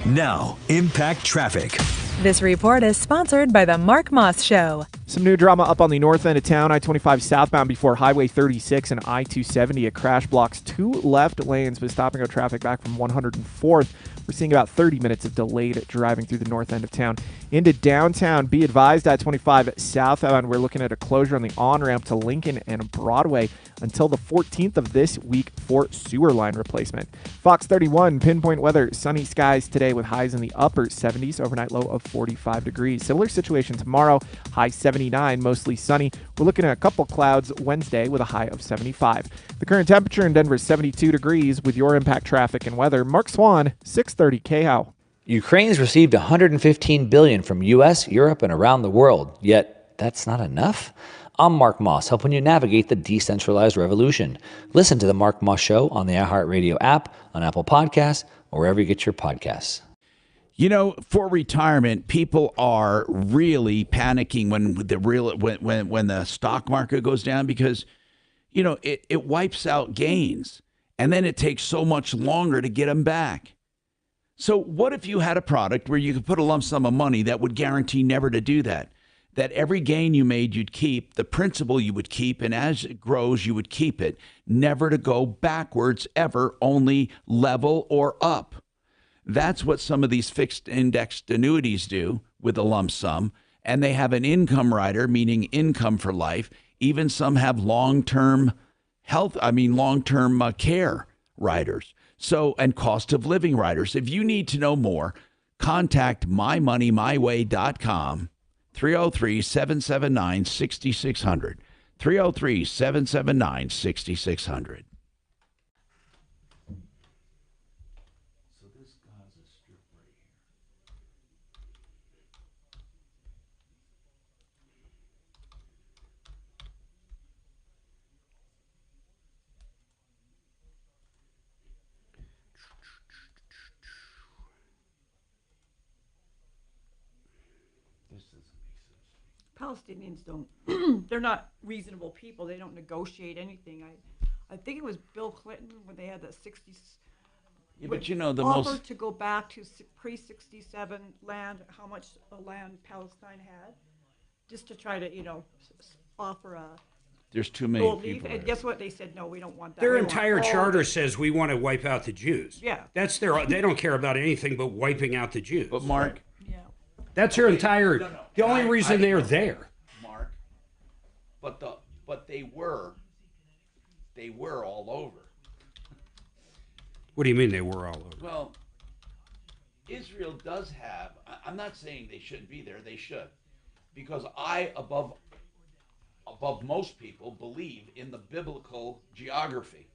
Speaker 3: Now, Impact Traffic.
Speaker 8: This report is sponsored by the Mark Moss Show.
Speaker 6: Some new drama up on the north end of town, I-25 southbound before Highway 36 and I-270. A crash blocks 2 left lanes, but stop-and-go traffic back from 104th. We're seeing about 30 minutes of delayed driving through the north end of town. Into downtown, be advised, I-25 southbound, we're looking at a closure on the on-ramp to Lincoln and Broadway until the 14th of this week for sewer line replacement. Fox 31, pinpoint weather, sunny skies today with highs in the upper 70s, overnight low of 45 degrees. Similar situation tomorrow, high 79, mostly sunny. We're looking at a couple clouds Wednesday with a high of 75. The current temperature in Denver is 72 degrees. With your Impact Traffic and weather, Mark Swan, 630 KHOW.
Speaker 5: Ukraine's received $115 billion from U.S., Europe, and around the world. Yet, that's not enough? I'm Mark Moss, helping you navigate the decentralized revolution. Listen to The Mark Moss Show on the iHeartRadio app, on Apple Podcasts, or wherever you get your podcasts.
Speaker 14: For retirement, people are really panicking when the stock market goes down because, it wipes out gains, and then it takes so much longer to get them back. So what if you had a product where you could put a lump sum of money that would guarantee never to do that? That every gain you made, you'd keep, the principal you would keep, and as it grows, you would keep it, never to go backwards ever, only level or up. That's what some of these fixed indexed annuities do with a lump sum. And they have an income rider, meaning income for life. Even some have long-term care riders. So, and cost of living riders. If you need to know more, contact mymoneymyway.com, 303-779-6600, 303-779-6600.
Speaker 21: Palestinians don't, they're not reasonable people. They don't negotiate anything. I think it was Bill Clinton when they had the 60s.
Speaker 14: Yeah, but the
Speaker 21: offer to go back to pre-67 land, how much land Palestine had, just to try to, offer a
Speaker 14: There's too many people.
Speaker 21: And guess what? They said, no, we don't want that.
Speaker 2: Their entire charter says we want to wipe out the Jews.
Speaker 21: Yeah.
Speaker 2: They don't care about anything but wiping out the Jews.
Speaker 14: But Mark,
Speaker 2: that's their entire. No. The only reason they're there,
Speaker 14: Mark. But they were all over.
Speaker 2: What do you mean they were all over?
Speaker 14: Well, Israel does have. I'm not saying they shouldn't be there. They should, because above most people, believe in the biblical geography.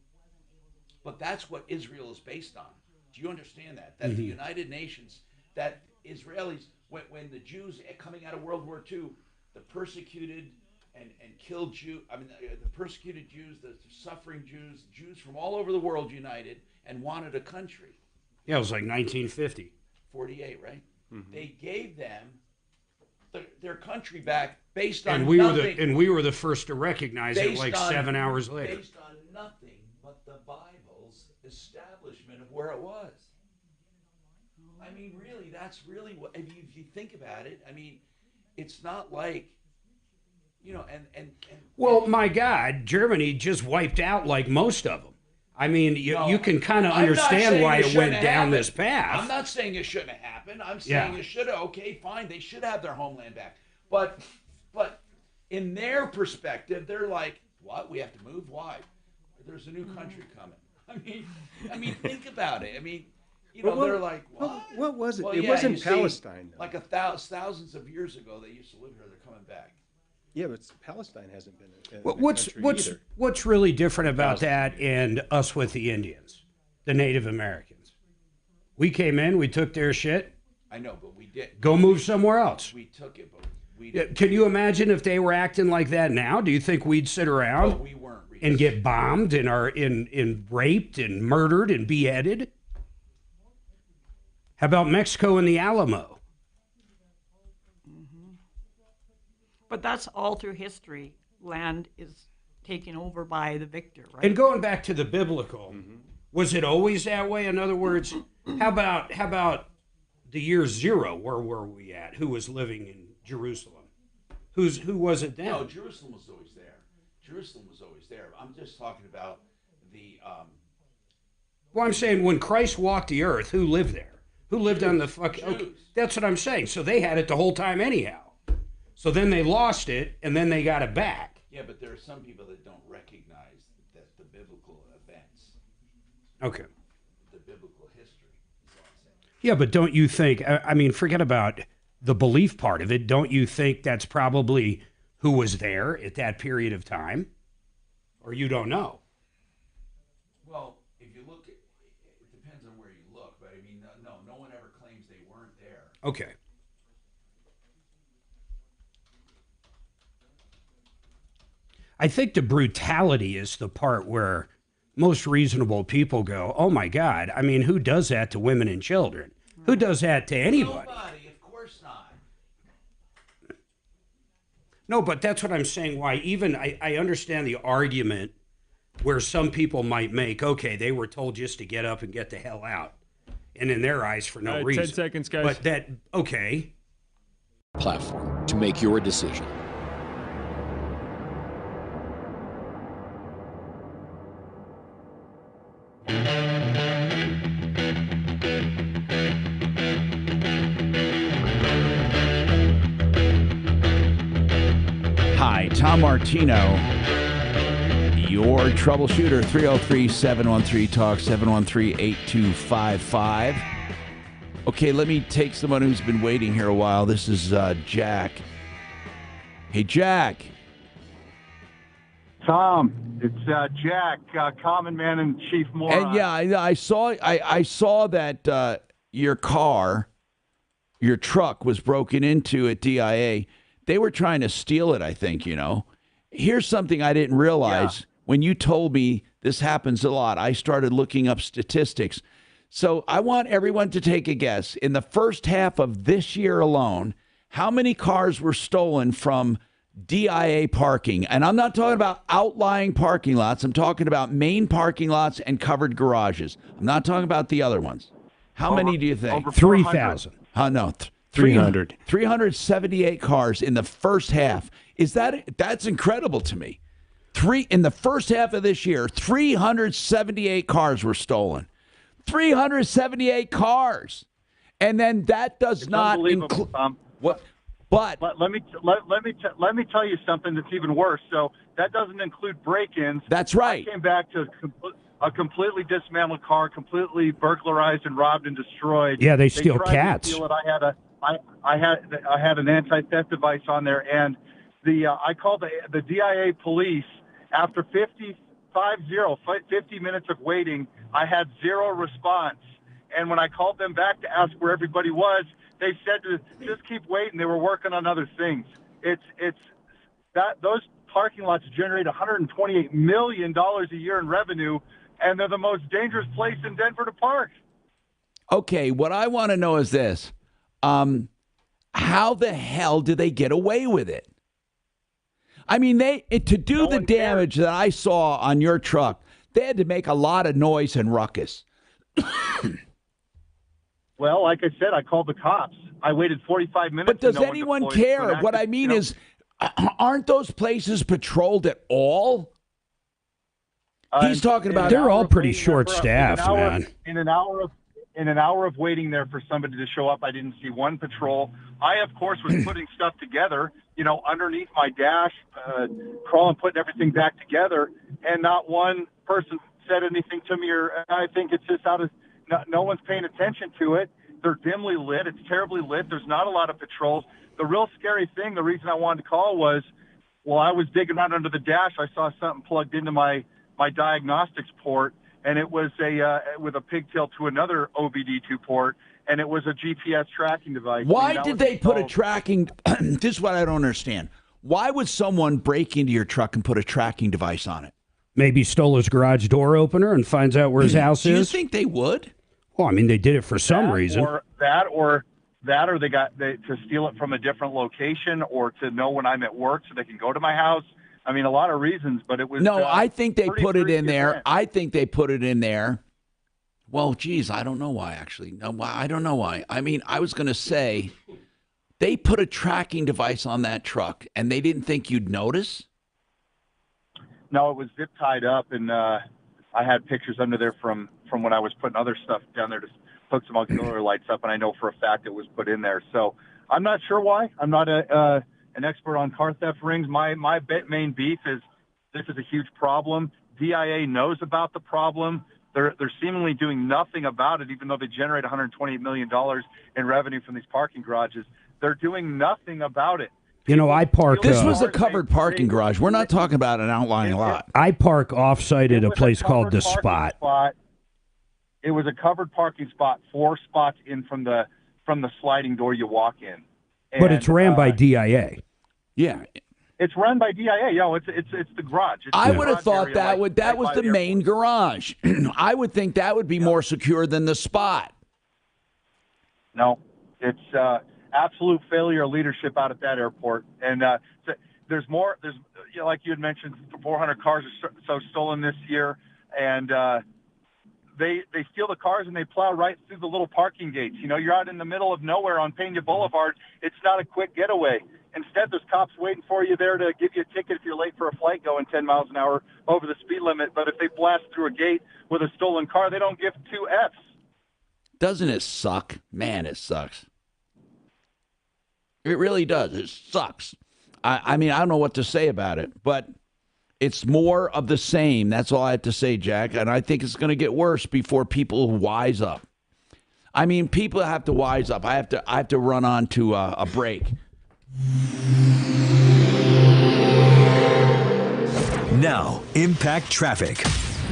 Speaker 14: But that's what Israel is based on. Do you understand that? That the United Nations, that Israelis. When the Jews coming out of World War II, the persecuted and killed Jews, the persecuted Jews, the suffering Jews from all over the world united and wanted a country.
Speaker 2: Yeah, it was like 1950.
Speaker 14: 48, right? Mm-hmm. They gave them their country back based on
Speaker 2: And we
Speaker 14: nothing.
Speaker 2: were the first to recognize it
Speaker 14: based
Speaker 2: like
Speaker 14: on-
Speaker 2: 7 hours later.
Speaker 14: Based on nothing but the Bible's establishment of where it was. I mean, really, that's really what, if you think about it, I mean, it's not like, and
Speaker 2: Well, my God, Germany just wiped out like most of them. I mean, you can kind of understand why it went down this path.
Speaker 14: I'm not saying it shouldn't have happened. I'm saying it should have. Okay, fine. They should have their homeland back. But in their perspective, they're like, what? We have to move? Why? There's a new country coming. I mean, think about it. I mean, they're like, what?
Speaker 19: What was it?
Speaker 14: Well,
Speaker 19: It
Speaker 14: yeah,
Speaker 19: wasn't
Speaker 14: you see,
Speaker 19: Palestine, though.
Speaker 14: Like thousands of years ago, they used to live here. They're coming back.
Speaker 19: Yeah, but Palestine hasn't been a
Speaker 2: What's
Speaker 19: country either.
Speaker 2: what's really different about that and us with the Indians, the Native Americans? We came in, we took their shit.
Speaker 14: I know, but we did.
Speaker 2: Go move somewhere else.
Speaker 14: We took it, but we
Speaker 2: Yeah,
Speaker 14: didn't.
Speaker 2: can you imagine if they were acting like that now? Do you think we'd sit around
Speaker 14: Well, we weren't,
Speaker 2: and get bombed and in raped and murdered and beheaded? How about Mexico and the Alamo?
Speaker 21: But that's all through history. Land is taken over by the victor, right?
Speaker 2: And going back to the biblical, was it always that way? In other words, how about the year 0? Where were we at? Who was living in Jerusalem? Who was it then?
Speaker 14: No, Jerusalem was always there. Jerusalem was always there. I'm just talking about the.
Speaker 2: Well, I'm saying when Christ walked the earth, who lived there? Who lived on the fucking? Okay, that's what I'm saying. So they had it the whole time anyhow. So then they lost it, and then they got it back.
Speaker 14: Yeah, but there are some people that don't recognize that the biblical events.
Speaker 2: Okay.
Speaker 14: The biblical history. Is all I'm saying.
Speaker 2: Yeah, but don't you think? I mean, forget about the belief part of it. Don't you think that's probably who was there at that period of time, or you don't know?
Speaker 14: Well, if you look, it depends on where you look. But I mean, no one ever claims they weren't there.
Speaker 2: Okay. I think the brutality is the part where most reasonable people go, oh my God, I mean, who does that to women and children? Who does that to anybody?
Speaker 14: Nobody, of course not.
Speaker 2: No, but that's what I'm saying. Why even I understand the argument where some people might make, okay, they were told just to get up and get the hell out. And in their eyes for no
Speaker 15: All right,
Speaker 2: reason.
Speaker 15: 10 seconds, guys.
Speaker 2: But that, okay.
Speaker 4: Platform to make your decision.
Speaker 14: Hi, Tom Martino, your troubleshooter, 303-713-TALK, 713-8255. Okay, let me take someone who's been waiting here a while. This is Jack. Hey, Jack.
Speaker 20: Tom, it's Jack, Common Man and Chief Moron.
Speaker 14: And yeah, I saw that your truck was broken into at DIA. They were trying to steal it, I think, Here's something I didn't realize. When you told me this happens a lot, I started looking up statistics. So I want everyone to take a guess. In the first half of this year alone, how many cars were stolen from DIA parking? And I'm not talking about outlying parking lots. I'm talking about main parking lots and covered garages. I'm not talking about the other ones. How many do you think?
Speaker 2: 3,000.
Speaker 14: No,
Speaker 13: 300.
Speaker 14: 378 cars in the first half. That's incredible to me. In the first half of this year, 378 cars were stolen. 378 cars. And then that does not include what? But
Speaker 20: let me tell you something that's even worse. So that doesn't include break-ins.
Speaker 14: That's right.
Speaker 20: I came back to a completely dismantled car, completely burglarized and robbed and destroyed.
Speaker 2: Yeah, they steal
Speaker 20: tried
Speaker 2: cats.
Speaker 20: To steal it. I had an anti-theft device on there, and I called the DIA police after 50 minutes of waiting. I had zero response, and when I called them back to ask where everybody was, they said to just keep waiting. They were working on other things. Those parking lots generate $128 million a year in revenue, and they're the most dangerous place in Denver to park.
Speaker 14: Okay, what I want to know is this. How the hell do they get away with it? I mean, to do the damage that I saw on your truck, they had to make a lot of noise and ruckus.
Speaker 20: Well, like I said, I called the cops. I waited 45 minutes.
Speaker 14: But does anyone care? What I mean is, aren't those places patrolled at all? He's talking about
Speaker 2: they're all pretty short-staffed, man.
Speaker 20: In an hour of waiting there for somebody to show up, I didn't see one patrol. I, of course, was putting stuff together, underneath my dash, crawling, putting everything back together, and not one person said anything to me. Or I think it's just no one's paying attention to it. They're dimly lit. It's terribly lit. There's not a lot of patrols. The real scary thing, the reason I wanted to call was, while I was digging around under the dash, I saw something plugged into my diagnostics port, and it was with a pigtail to another OBD2 port, and it was a GPS tracking device.
Speaker 14: Why did they put a tracking? This is what I don't understand. Why would someone break into your truck and put a tracking device on it?
Speaker 2: Maybe stole his garage door opener and finds out where his house
Speaker 14: Do you
Speaker 2: is.
Speaker 14: think they would?
Speaker 2: Well, I mean, they did it for some reason.
Speaker 20: Or they got to steal it from a different location, or to know when I'm at work so they can go to my house. I mean, a lot of reasons, but it was.
Speaker 14: No, I think they put it in there.
Speaker 20: Event.
Speaker 14: I think they put it in there. Well, geez, I don't know why, actually. No, I don't know why. I mean, I was going to say they put a tracking device on that truck, and they didn't think you'd notice?
Speaker 20: No, it was zip tied up, and I had pictures under there from when I was putting other stuff down there to hook some auxiliary lights up, and I know for a fact it was put in there. So I'm not sure why. I'm not an expert on car theft rings. My main beef is this is a huge problem. DIA knows about the problem. They're seemingly doing nothing about it, even though they generate $128 million in revenue from these parking garages. They're doing nothing about it.
Speaker 2: I park.
Speaker 14: This was a covered parking garage. We're not talking about an outlying lot.
Speaker 2: I park off-site at a place called The Spot.
Speaker 20: It was a covered parking spot, 4 spots in from the sliding door you walk in.
Speaker 2: But it's ran by DIA.
Speaker 14: Yeah.
Speaker 20: It's run by DIA. It's the garage.
Speaker 14: I would have thought that was the main garage. I would think that would be more secure than The Spot.
Speaker 20: No, it's absolute failure of leadership out at that airport. And there's more. There's like you had mentioned, 400 cars are so stolen this year, and they steal the cars and they plow right through the little parking gates. You're out in the middle of nowhere on Pena Boulevard. It's not a quick getaway. Instead, there's cops waiting for you there to give you a ticket if you're late for a flight going 10 miles an hour over the speed limit. But if they blast through a gate with a stolen car, they don't give 2 Fs.
Speaker 14: Doesn't it suck? Man, it sucks. It really does. It sucks. I mean, I don't know what to say about it, but it's more of the same. That's all I have to say, Jack. And I think it's going to get worse before people wise up. I mean, people have to wise up. I have to run on to a break.
Speaker 3: Now, Impact Traffic.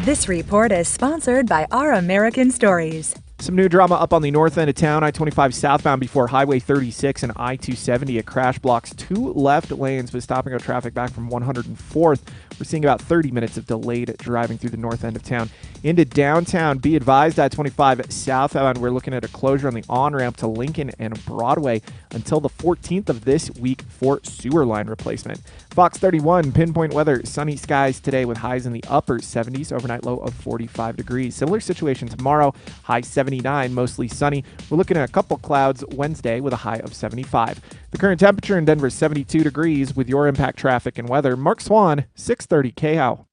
Speaker 8: This report is sponsored by Our American Stories.
Speaker 6: Some new drama up on the north end of town, I-25 southbound before Highway 36 and I-270. A crash blocks 2 left lanes with stop-and-go traffic back from 104th. We're seeing about 30 minutes of delayed driving through the north end of town. Into downtown, be advised, I-25 southbound, we're looking at a closure on the on-ramp to Lincoln and Broadway until the 14th of this week for sewer line replacement. Fox 31, pinpoint weather, sunny skies today with highs in the upper 70s, overnight low of 45 degrees. Similar situation tomorrow, high 79, mostly sunny. We're looking at a couple clouds Wednesday with a high of 75. The current temperature in Denver is 72 degrees. With your Impact Traffic and weather, Mark Swan, 630 KHOW.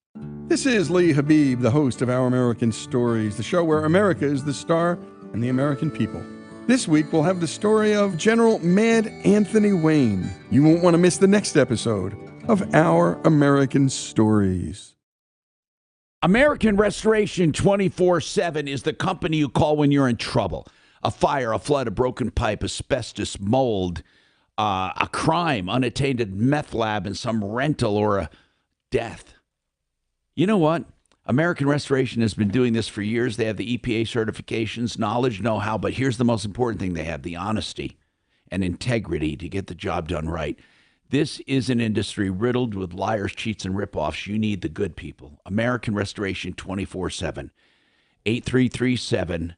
Speaker 1: This is Lee Habib, the host of Our American Stories, the show where America is the star and the American people. This week, we'll have the story of General Mad Anthony Wayne. You won't want to miss the next episode of Our American Stories.
Speaker 14: American Restoration 24/7 is the company you call when you're in trouble. A fire, a flood, a broken pipe, asbestos, mold, a crime, unattended meth lab in some rental, or a death. You know what? American Restoration has been doing this for years. They have the EPA certifications, knowledge, know-how, but here's the most important thing they have: the honesty and integrity to get the job done right. This is an industry riddled with liars, cheats, and ripoffs. You need the good people. American Restoration 24/7. 8337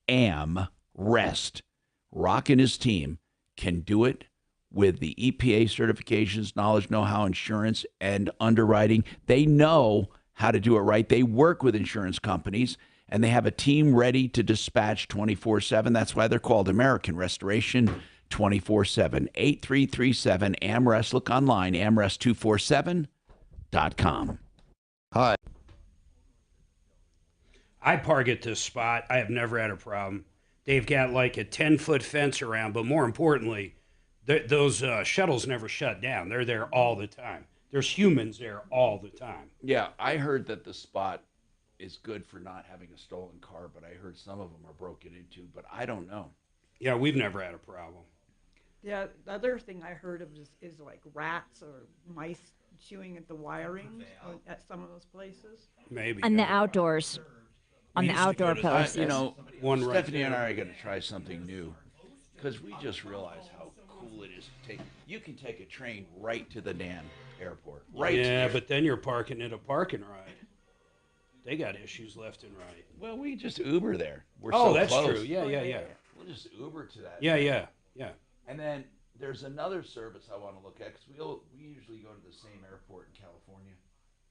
Speaker 14: AM REST. Rock and his team can do it with the EPA certifications, knowledge, know-how, insurance, and underwriting. They know how to do it right. They work with insurance companies, and they have a team ready to dispatch 24/7. That's why they're called American Restoration 24/7. 8337 AMREST. Look online, amrest247.com.
Speaker 2: Hi. I park at this spot. I have never had a problem. They've got like a 10-foot fence around, but more importantly, those shuttles never shut down. They're there all the time. There's humans there all the time.
Speaker 14: Yeah, I heard that the spot is good for not having a stolen car, but I heard some of them are broken into, but I don't know.
Speaker 2: Yeah, we've never had a problem.
Speaker 21: Yeah, the other thing I heard of is like rats or mice chewing at the wiring at some of those places.
Speaker 2: Maybe.
Speaker 9: On the outdoors. On the outdoor places.
Speaker 14: Stephanie and I are going to try something new because we just realized how cool it is to take. You can take a train right to the damn airport. Right.
Speaker 2: Yeah, but then you're parking at a parking ride. They got issues left and right.
Speaker 14: Well, we just Uber there. We're
Speaker 2: oh,
Speaker 14: so
Speaker 2: that's
Speaker 14: close.
Speaker 2: true. Yeah.
Speaker 14: We'll just Uber to that.
Speaker 2: Yeah.
Speaker 14: And then there's another service I want to look at because we usually go to the same airport in California.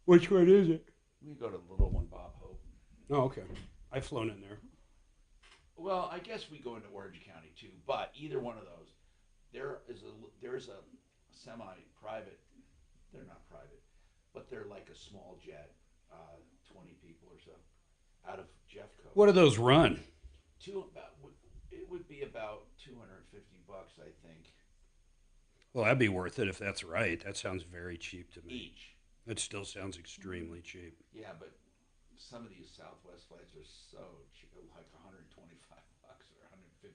Speaker 2: Which one is it?
Speaker 14: We go to the little one, Bob Hope.
Speaker 2: Oh, okay. I've flown in there.
Speaker 14: Well, I guess we go into Orange County too, but either one of those, there's a semi-private. They're not private, but they're like a small jet, 20 people or so, out of Jeffco.
Speaker 2: What do those run?
Speaker 14: It would be about $250, I think.
Speaker 2: Well, that'd be worth it if that's right. That sounds very cheap to me.
Speaker 14: Each.
Speaker 2: That still sounds extremely cheap.
Speaker 14: Yeah, but some of these Southwest flights are so cheap, like $125 or $150.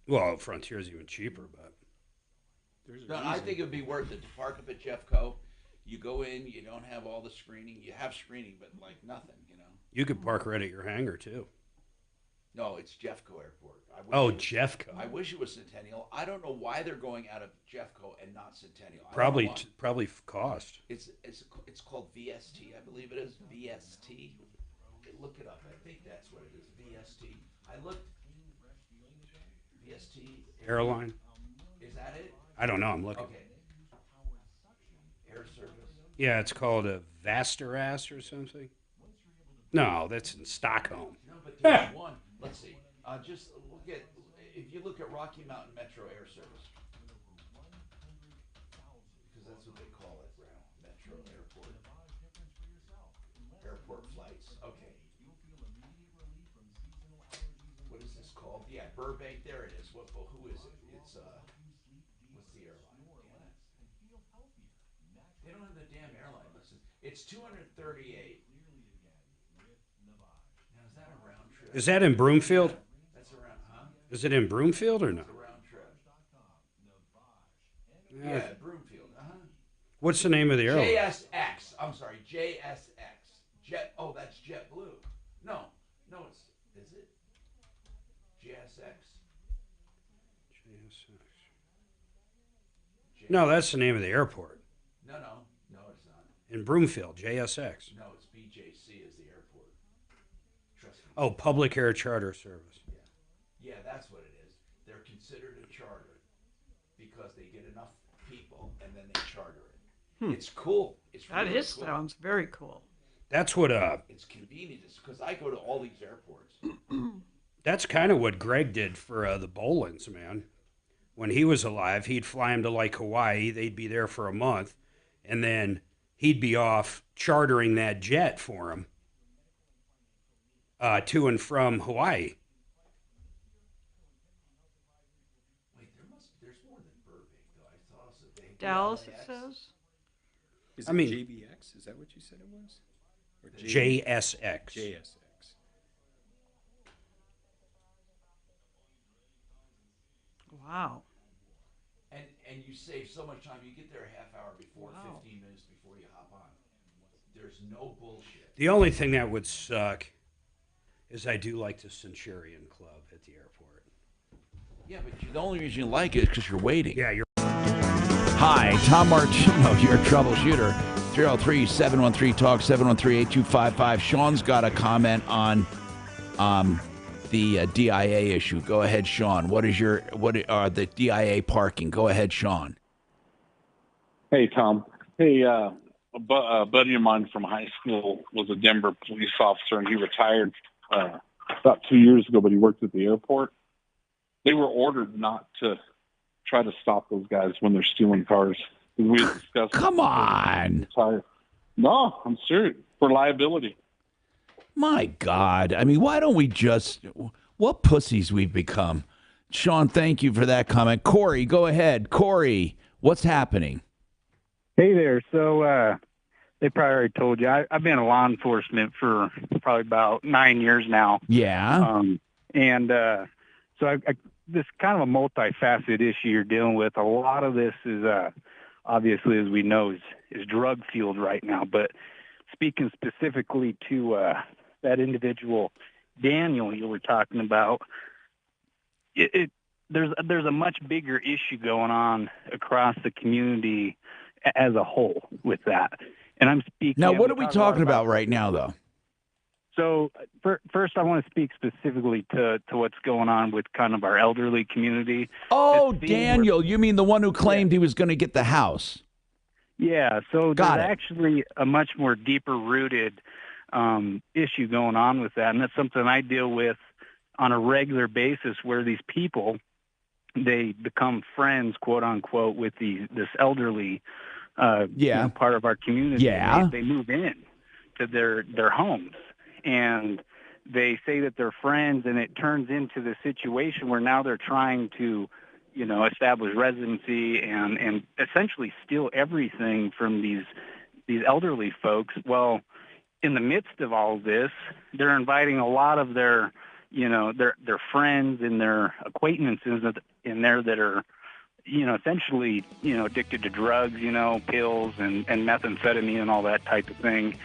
Speaker 2: Well, Frontier's even cheaper, but
Speaker 14: I think it would be worth it to park up at Jeffco. You go in, you don't have all the screening. You have screening, but like nothing,
Speaker 2: You could park right at your hangar too.
Speaker 14: No, it's Jeffco Airport.
Speaker 2: Jeffco.
Speaker 14: I wish it was Centennial. I don't know why they're going out of Jeffco and not Centennial.
Speaker 2: Probably cost.
Speaker 14: It's called VST, I believe it is. VST. Look it up. I think that's what it is. VST. I looked. VST.
Speaker 2: Airline.
Speaker 14: Is that it?
Speaker 2: I don't know. I'm looking.
Speaker 14: Okay. Air Service.
Speaker 2: Yeah, it's called a Vasteras or something. No, that's in Stockholm.
Speaker 14: No, but there's one. Let's see. Just look at, if you look at Rocky Mountain Metro Air Service, because that's what they call it, Metro Airport. Airport flights. Okay. What is this called? Yeah, Burbank. There it is. Who is it? It's what's the airline? They don't have the damn airline list. It's 238. Now is that a round trip?
Speaker 2: Is that in Broomfield?
Speaker 14: That's around, huh?
Speaker 2: Is it in Broomfield or not?
Speaker 14: It's a round trip. Yeah, Broomfield.
Speaker 2: What's the name of the airline?
Speaker 14: JSX. I'm sorry, JSX. That's JetBlue. No, is it? JSX.
Speaker 2: No, that's the name of the airport.
Speaker 14: No, it's not.
Speaker 2: In Broomfield, JSX.
Speaker 14: No, it's BJC is the airport. Trust me.
Speaker 2: Oh, Public Air Charter Service.
Speaker 14: Yeah, that's what it is. They're considered a charter because they get enough people and then they charter it. It's cool. It's really cool.
Speaker 21: Sounds very cool.
Speaker 2: That's what
Speaker 14: It's convenient because I go to all these airports.
Speaker 2: That's kind of what Greg did for the Bolins, man. When he was alive, he'd fly him to like Hawaii. They'd be there for a month, and then he'd be off chartering that jet for him to and from Hawaii.
Speaker 14: There's more than Burbank, though. I thought so.
Speaker 21: Dallas, it says.
Speaker 13: Is it JBX? Is that what you said it was? Or
Speaker 2: JSX.
Speaker 13: JSX.
Speaker 21: Wow.
Speaker 14: And you save so much time. You get there a half hour before, 15 minutes before you hop on. There's no bullshit.
Speaker 2: The only thing that would suck is I do like the Centurion Club at the airport.
Speaker 14: Yeah, but the only reason you like it is because you're waiting.
Speaker 2: Yeah, you're.
Speaker 14: Hi, Tom Martino, your troubleshooter. 303-713-TALK, 713-8255. Sean's got a comment on the DIA issue. Go ahead, Sean. What are the DIA parking? Go ahead, Sean.
Speaker 7: Hey, Tom. Hey, a buddy of mine from high school was a Denver police officer, and he retired about 2 years ago, but he worked at the airport. They were ordered not to try to stop those guys when they're stealing cars. We discussed.
Speaker 14: Come on.
Speaker 7: No, I'm serious. For liability.
Speaker 14: My God. I mean, why don't we just... What pussies we've become. Sean, thank you for that comment. Corey, go ahead. Corey, what's happening?
Speaker 17: Hey there. So they probably already told you. I've been in law enforcement for probably about 9 years now.
Speaker 14: Yeah.
Speaker 17: So this kind of a multifaceted issue you're dealing with. A lot of this is obviously, as we know, is drug fueled right now. But speaking specifically to that individual, Daniel, you were talking about, there's a much bigger issue going on across the community as a whole with that. And I'm speaking.
Speaker 14: Now, what are we talking about right now, though?
Speaker 17: So first, I want to speak specifically to what's going on with kind of our elderly community.
Speaker 14: Oh, Daniel, you mean the one who claimed he was going to get the house?
Speaker 17: Yeah, so there's actually a much more deeper-rooted issue going on with that, and that's something I deal with on a regular basis where these people, they become friends, quote-unquote, with this elderly part of our community.
Speaker 14: Yeah.
Speaker 17: They move in to their homes. And they say that they're friends, and it turns into the situation where now they're trying to, establish residency and essentially steal everything from these elderly folks. Well, in the midst of all this, they're inviting a lot of their friends and their acquaintances in there that are, essentially, addicted to drugs, pills and methamphetamine and all that type of thing.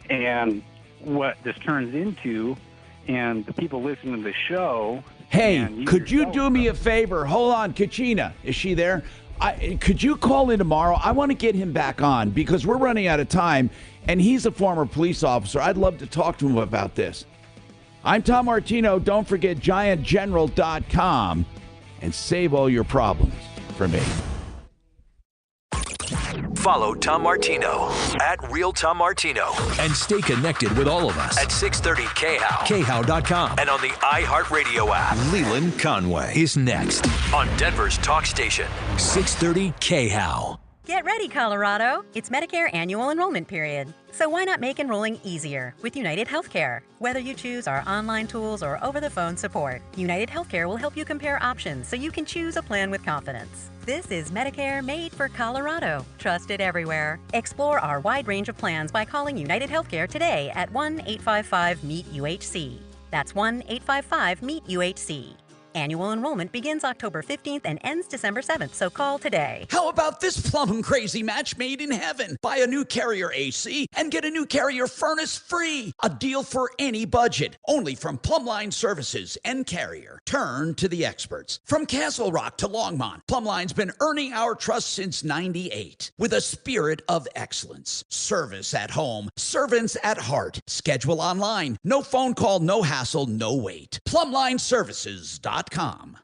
Speaker 17: And what this turns into, and the people listening to the show.
Speaker 14: Hey, could you do me a favor? Hold on, Kachina, is she there? Could you call in tomorrow? I want to get him back on because we're running out of time, and he's a former police officer. I'd love to talk to him about this. I'm Tom Martino. Don't forget GiantGeneral.com and save all your problems for me.
Speaker 3: Follow Tom Martino at Real Tom Martino and stay connected with all of us at 630 KHOW, KHOW.com, and on the iHeartRadio app. Leland Conway is next on Denver's talk station, 630 KHOW.
Speaker 23: Get ready, Colorado. It's Medicare annual enrollment period. So why not make enrolling easier with United Healthcare? Whether you choose our online tools or over-the-phone support, United Healthcare will help you compare options so you can choose a plan with confidence. This is Medicare made for Colorado, trusted everywhere. Explore our wide range of plans by calling United Healthcare today at 1-855-MEET-UHC. That's 1-855-MEET-UHC. Annual enrollment begins October 15th and ends December 7th, so call today.
Speaker 24: How about this plum crazy match made in heaven? Buy a new Carrier AC and get a new Carrier furnace free. A deal for any budget. Only from Plumline Services and Carrier. Turn to the experts. From Castle Rock to Longmont, Plumline's been earning our trust since '98 with a spirit of excellence. Service at home, servants at heart. Schedule online. No phone call, no hassle, no wait. PlumlineServices.com.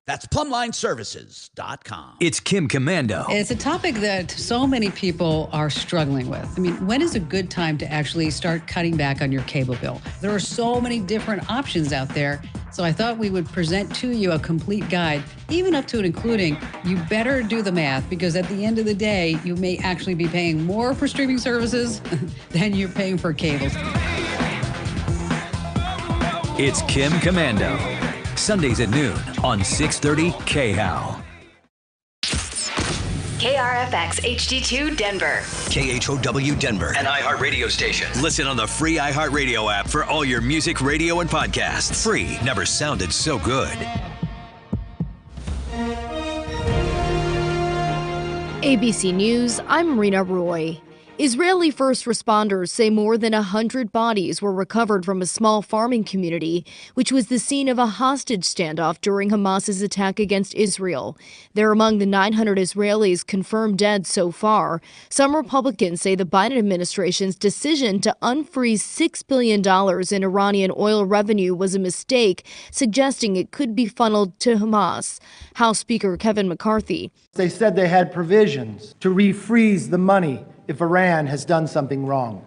Speaker 24: That's PlumlineServices.com.
Speaker 3: It's Kim Commando.
Speaker 25: It's a topic that so many people are struggling with. I mean, when is a good time to actually start cutting back on your cable bill? There are so many different options out there. So I thought we would present to you a complete guide, even up to and including, you better do the math because at the end of the day, you may actually be paying more for streaming services than you're paying for cable.
Speaker 3: It's Kim Commando. Sundays at noon on 630 KHOW.
Speaker 26: KRFX HD2 Denver.
Speaker 3: KHOW Denver. An iHeart radio station. Listen on the free iHeart radio app for all your music, radio, and podcasts. Free. Never sounded so good.
Speaker 27: ABC News, I'm Rena Roy.
Speaker 10: Israeli first responders say more than 100 bodies were recovered from a small farming community, which was the scene of a hostage standoff during Hamas's attack against Israel. They're among the 900 Israelis confirmed dead so far. Some Republicans say the Biden administration's decision to unfreeze $6 billion in Iranian oil revenue was a mistake, suggesting it could be funneled to Hamas. House Speaker Kevin McCarthy.
Speaker 11: They said they had provisions to refreeze the money if Iran has done something wrong.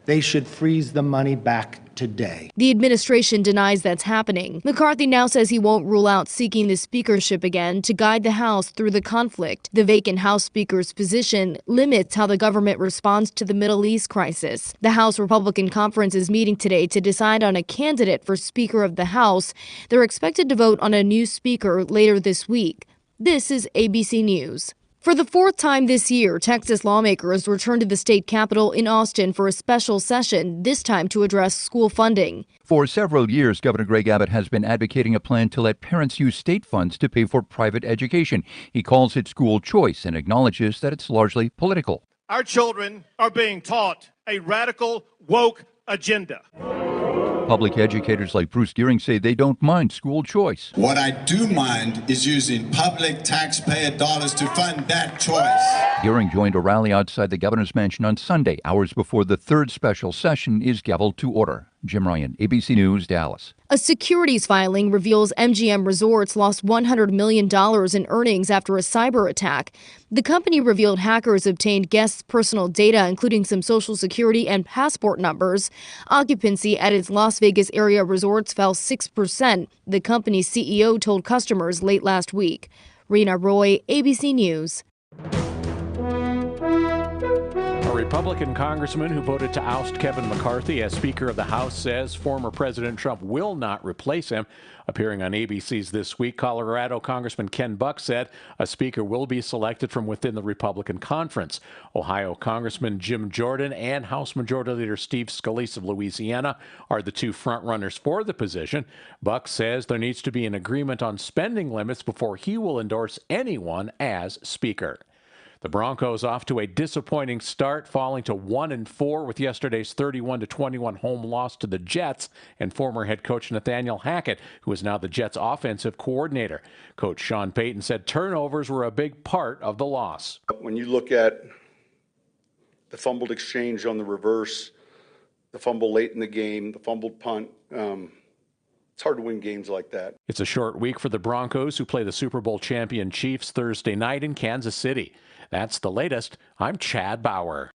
Speaker 11: They should freeze the money back today.
Speaker 10: The administration denies that's happening. McCarthy now says he won't rule out seeking the speakership again to guide the House through the conflict. The vacant House Speaker's position limits how the government responds to the Middle East crisis. The House Republican Conference is meeting today to decide on a candidate for Speaker of the House. They're expected to vote on a new speaker later this week. This is ABC News. For the fourth time this year, Texas lawmakers returned to the state capitol in Austin for a special session, this time to address school funding.
Speaker 12: For several years, Governor Greg Abbott has been advocating a plan to let parents use state funds to pay for private education. He calls it school choice and acknowledges that it's largely political.
Speaker 16: Our children are being taught a radical, woke agenda.
Speaker 12: Public educators like Bruce Gearing say they don't mind school choice.
Speaker 18: What I do mind is using public taxpayer dollars to fund that choice.
Speaker 12: Gearing joined a rally outside the governor's mansion on Sunday, hours before the third special session is gavelled to order. Jim Ryan, ABC News, Dallas.
Speaker 10: A securities filing reveals MGM Resorts lost $100 million in earnings after a cyber attack. The company revealed hackers obtained guests' personal data, including some social security and passport numbers. Occupancy at its Las Vegas area resorts fell 6%, the company's CEO told customers late last week. Rena Roy, ABC News.
Speaker 22: A Republican congressman who voted to oust Kevin McCarthy as Speaker of the House says former President Trump will not replace him. Appearing on ABC's This Week, Colorado Congressman Ken Buck said a speaker will be selected from within the Republican conference. Ohio Congressman Jim Jordan and House Majority Leader Steve Scalise of Louisiana are the two frontrunners for the position. Buck says there needs to be an agreement on spending limits before he will endorse anyone as Speaker. The Broncos off to a disappointing start, falling to 1-4 with yesterday's 31-21 home loss to the Jets and former head coach Nathaniel Hackett, who is now the Jets' offensive coordinator. Coach Sean Payton said turnovers were a big part of the loss.
Speaker 27: When you look at the fumbled exchange on the reverse, the fumble late in the game, the fumbled punt, it's hard to win games like that.
Speaker 22: It's a short week for the Broncos, who play the Super Bowl champion Chiefs Thursday night in Kansas City. That's the latest. I'm Chad Bauer.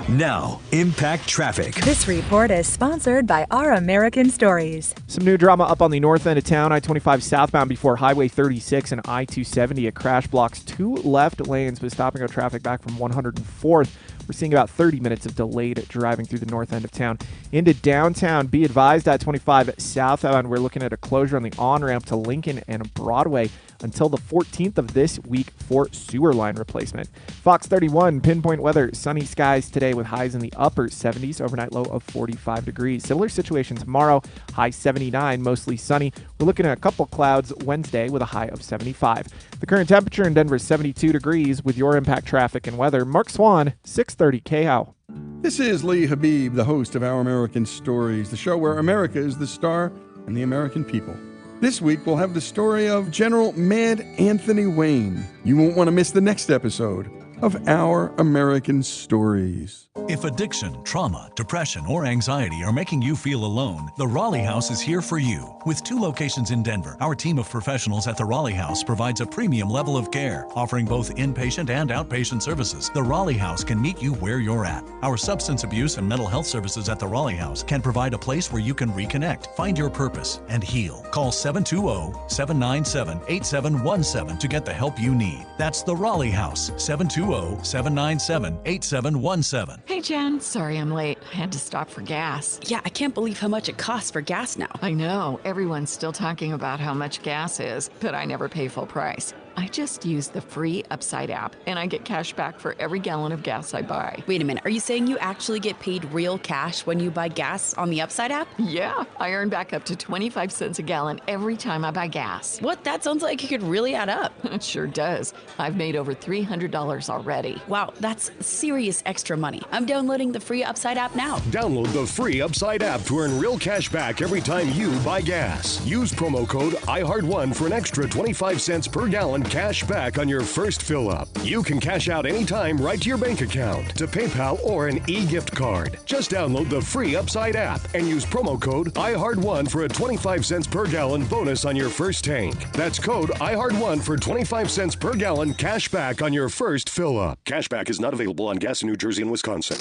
Speaker 3: Now, Impact Traffic.
Speaker 8: This report is sponsored by Our American Stories.
Speaker 6: Some new drama up on the north end of town, I-25 southbound before Highway 36 and I-270. A crash blocks two left lanes, but stopping our traffic back from 104th. We're seeing about 30 minutes of delayed driving through the north end of town. Into downtown, be advised, I-25 southbound, we're looking at a closure on the on-ramp to Lincoln and Broadway until the 14th of this week for sewer line replacement. Fox 31, pinpoint weather, sunny skies today with highs in the upper 70s, overnight low of 45 degrees. Similar situation tomorrow, high 79, mostly sunny. We're looking at a couple clouds Wednesday with a high of 75. The current temperature in Denver is 72 degrees. With your Impact Traffic and weather, Mark Swan, 630 KHOW.
Speaker 1: This is Lee Habib, the host of Our American Stories, the show where America is the star and the American people. This week, we'll have the story of General Mad Anthony Wayne. You won't want to miss the next episode of Our American Stories.
Speaker 28: If addiction, trauma, depression, or anxiety are making you feel alone, the Raleigh House is here for you. With 2 locations in Denver, our team of professionals at the Raleigh House provides a premium level of care, offering both inpatient and outpatient services. The Raleigh House can meet you where you're at. Our substance abuse and mental health services at the Raleigh House can provide a place where you can reconnect, find your purpose, and heal. Call 720-797-8717 to get the help you need. That's the Raleigh House, 720-797-8717.
Speaker 29: Hey, Jen. Sorry I'm late. I had to stop for gas.
Speaker 30: Yeah, I can't believe how much it costs for gas now.
Speaker 29: I know. Everyone's still talking about how much gas is, but I never pay full price. I just use the free Upside app, and I get cash back for every gallon of gas I buy.
Speaker 30: Wait a minute, are you saying you actually get paid real cash when you buy gas on the Upside app?
Speaker 29: Yeah, I earn back up to 25 cents a gallon every time I buy gas.
Speaker 30: What? That sounds like it could really add up.
Speaker 29: It sure does. I've made over $300 already.
Speaker 30: Wow, that's serious extra money. I'm downloading the free Upside app now.
Speaker 2: Download the free Upside app to earn real cash back every time you buy gas. Use promo code IHEART1 for an extra 25 cents per gallon cash back on your first fill up. You can cash out anytime right to your bank account, to PayPal, or an e-gift card. Just download the free Upside app and use promo code IHEART1 for a 25 cents per gallon bonus on your first tank. That's code IHEART1 for 25 cents per gallon cash back on your first fill up. Cashback is not available on gas in New Jersey and Wisconsin.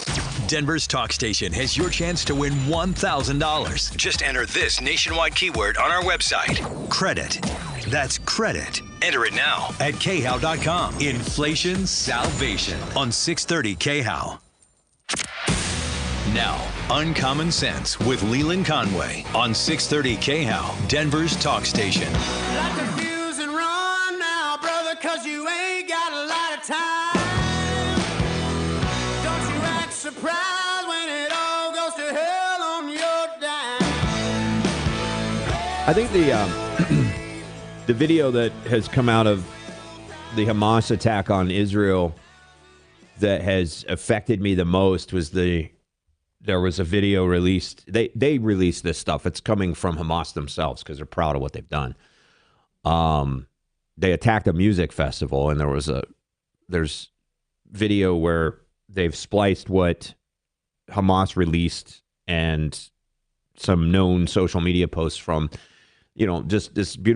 Speaker 3: Denver's talk station has your chance to win $1,000. Just enter this nationwide keyword on our website. Credit. That's credit. Enter it now at khow.com. Inflation salvation on 630 KHOW. Now, Uncommon Sense with Leland Conway on 630 KHOW, Denver's talk station.
Speaker 4: Like the fuse and run now, brother, 'cause you ain't got a lot of time. Don't you act surprised when it all goes to hell on your dime.
Speaker 5: I think the video that has come out of the Hamas attack on Israel that has affected me the most was there was a video released. They released this stuff. It's coming from Hamas themselves because they're proud of what they've done. They attacked a music festival, and there's video where they've spliced what Hamas released and some known social media posts from, just this beautiful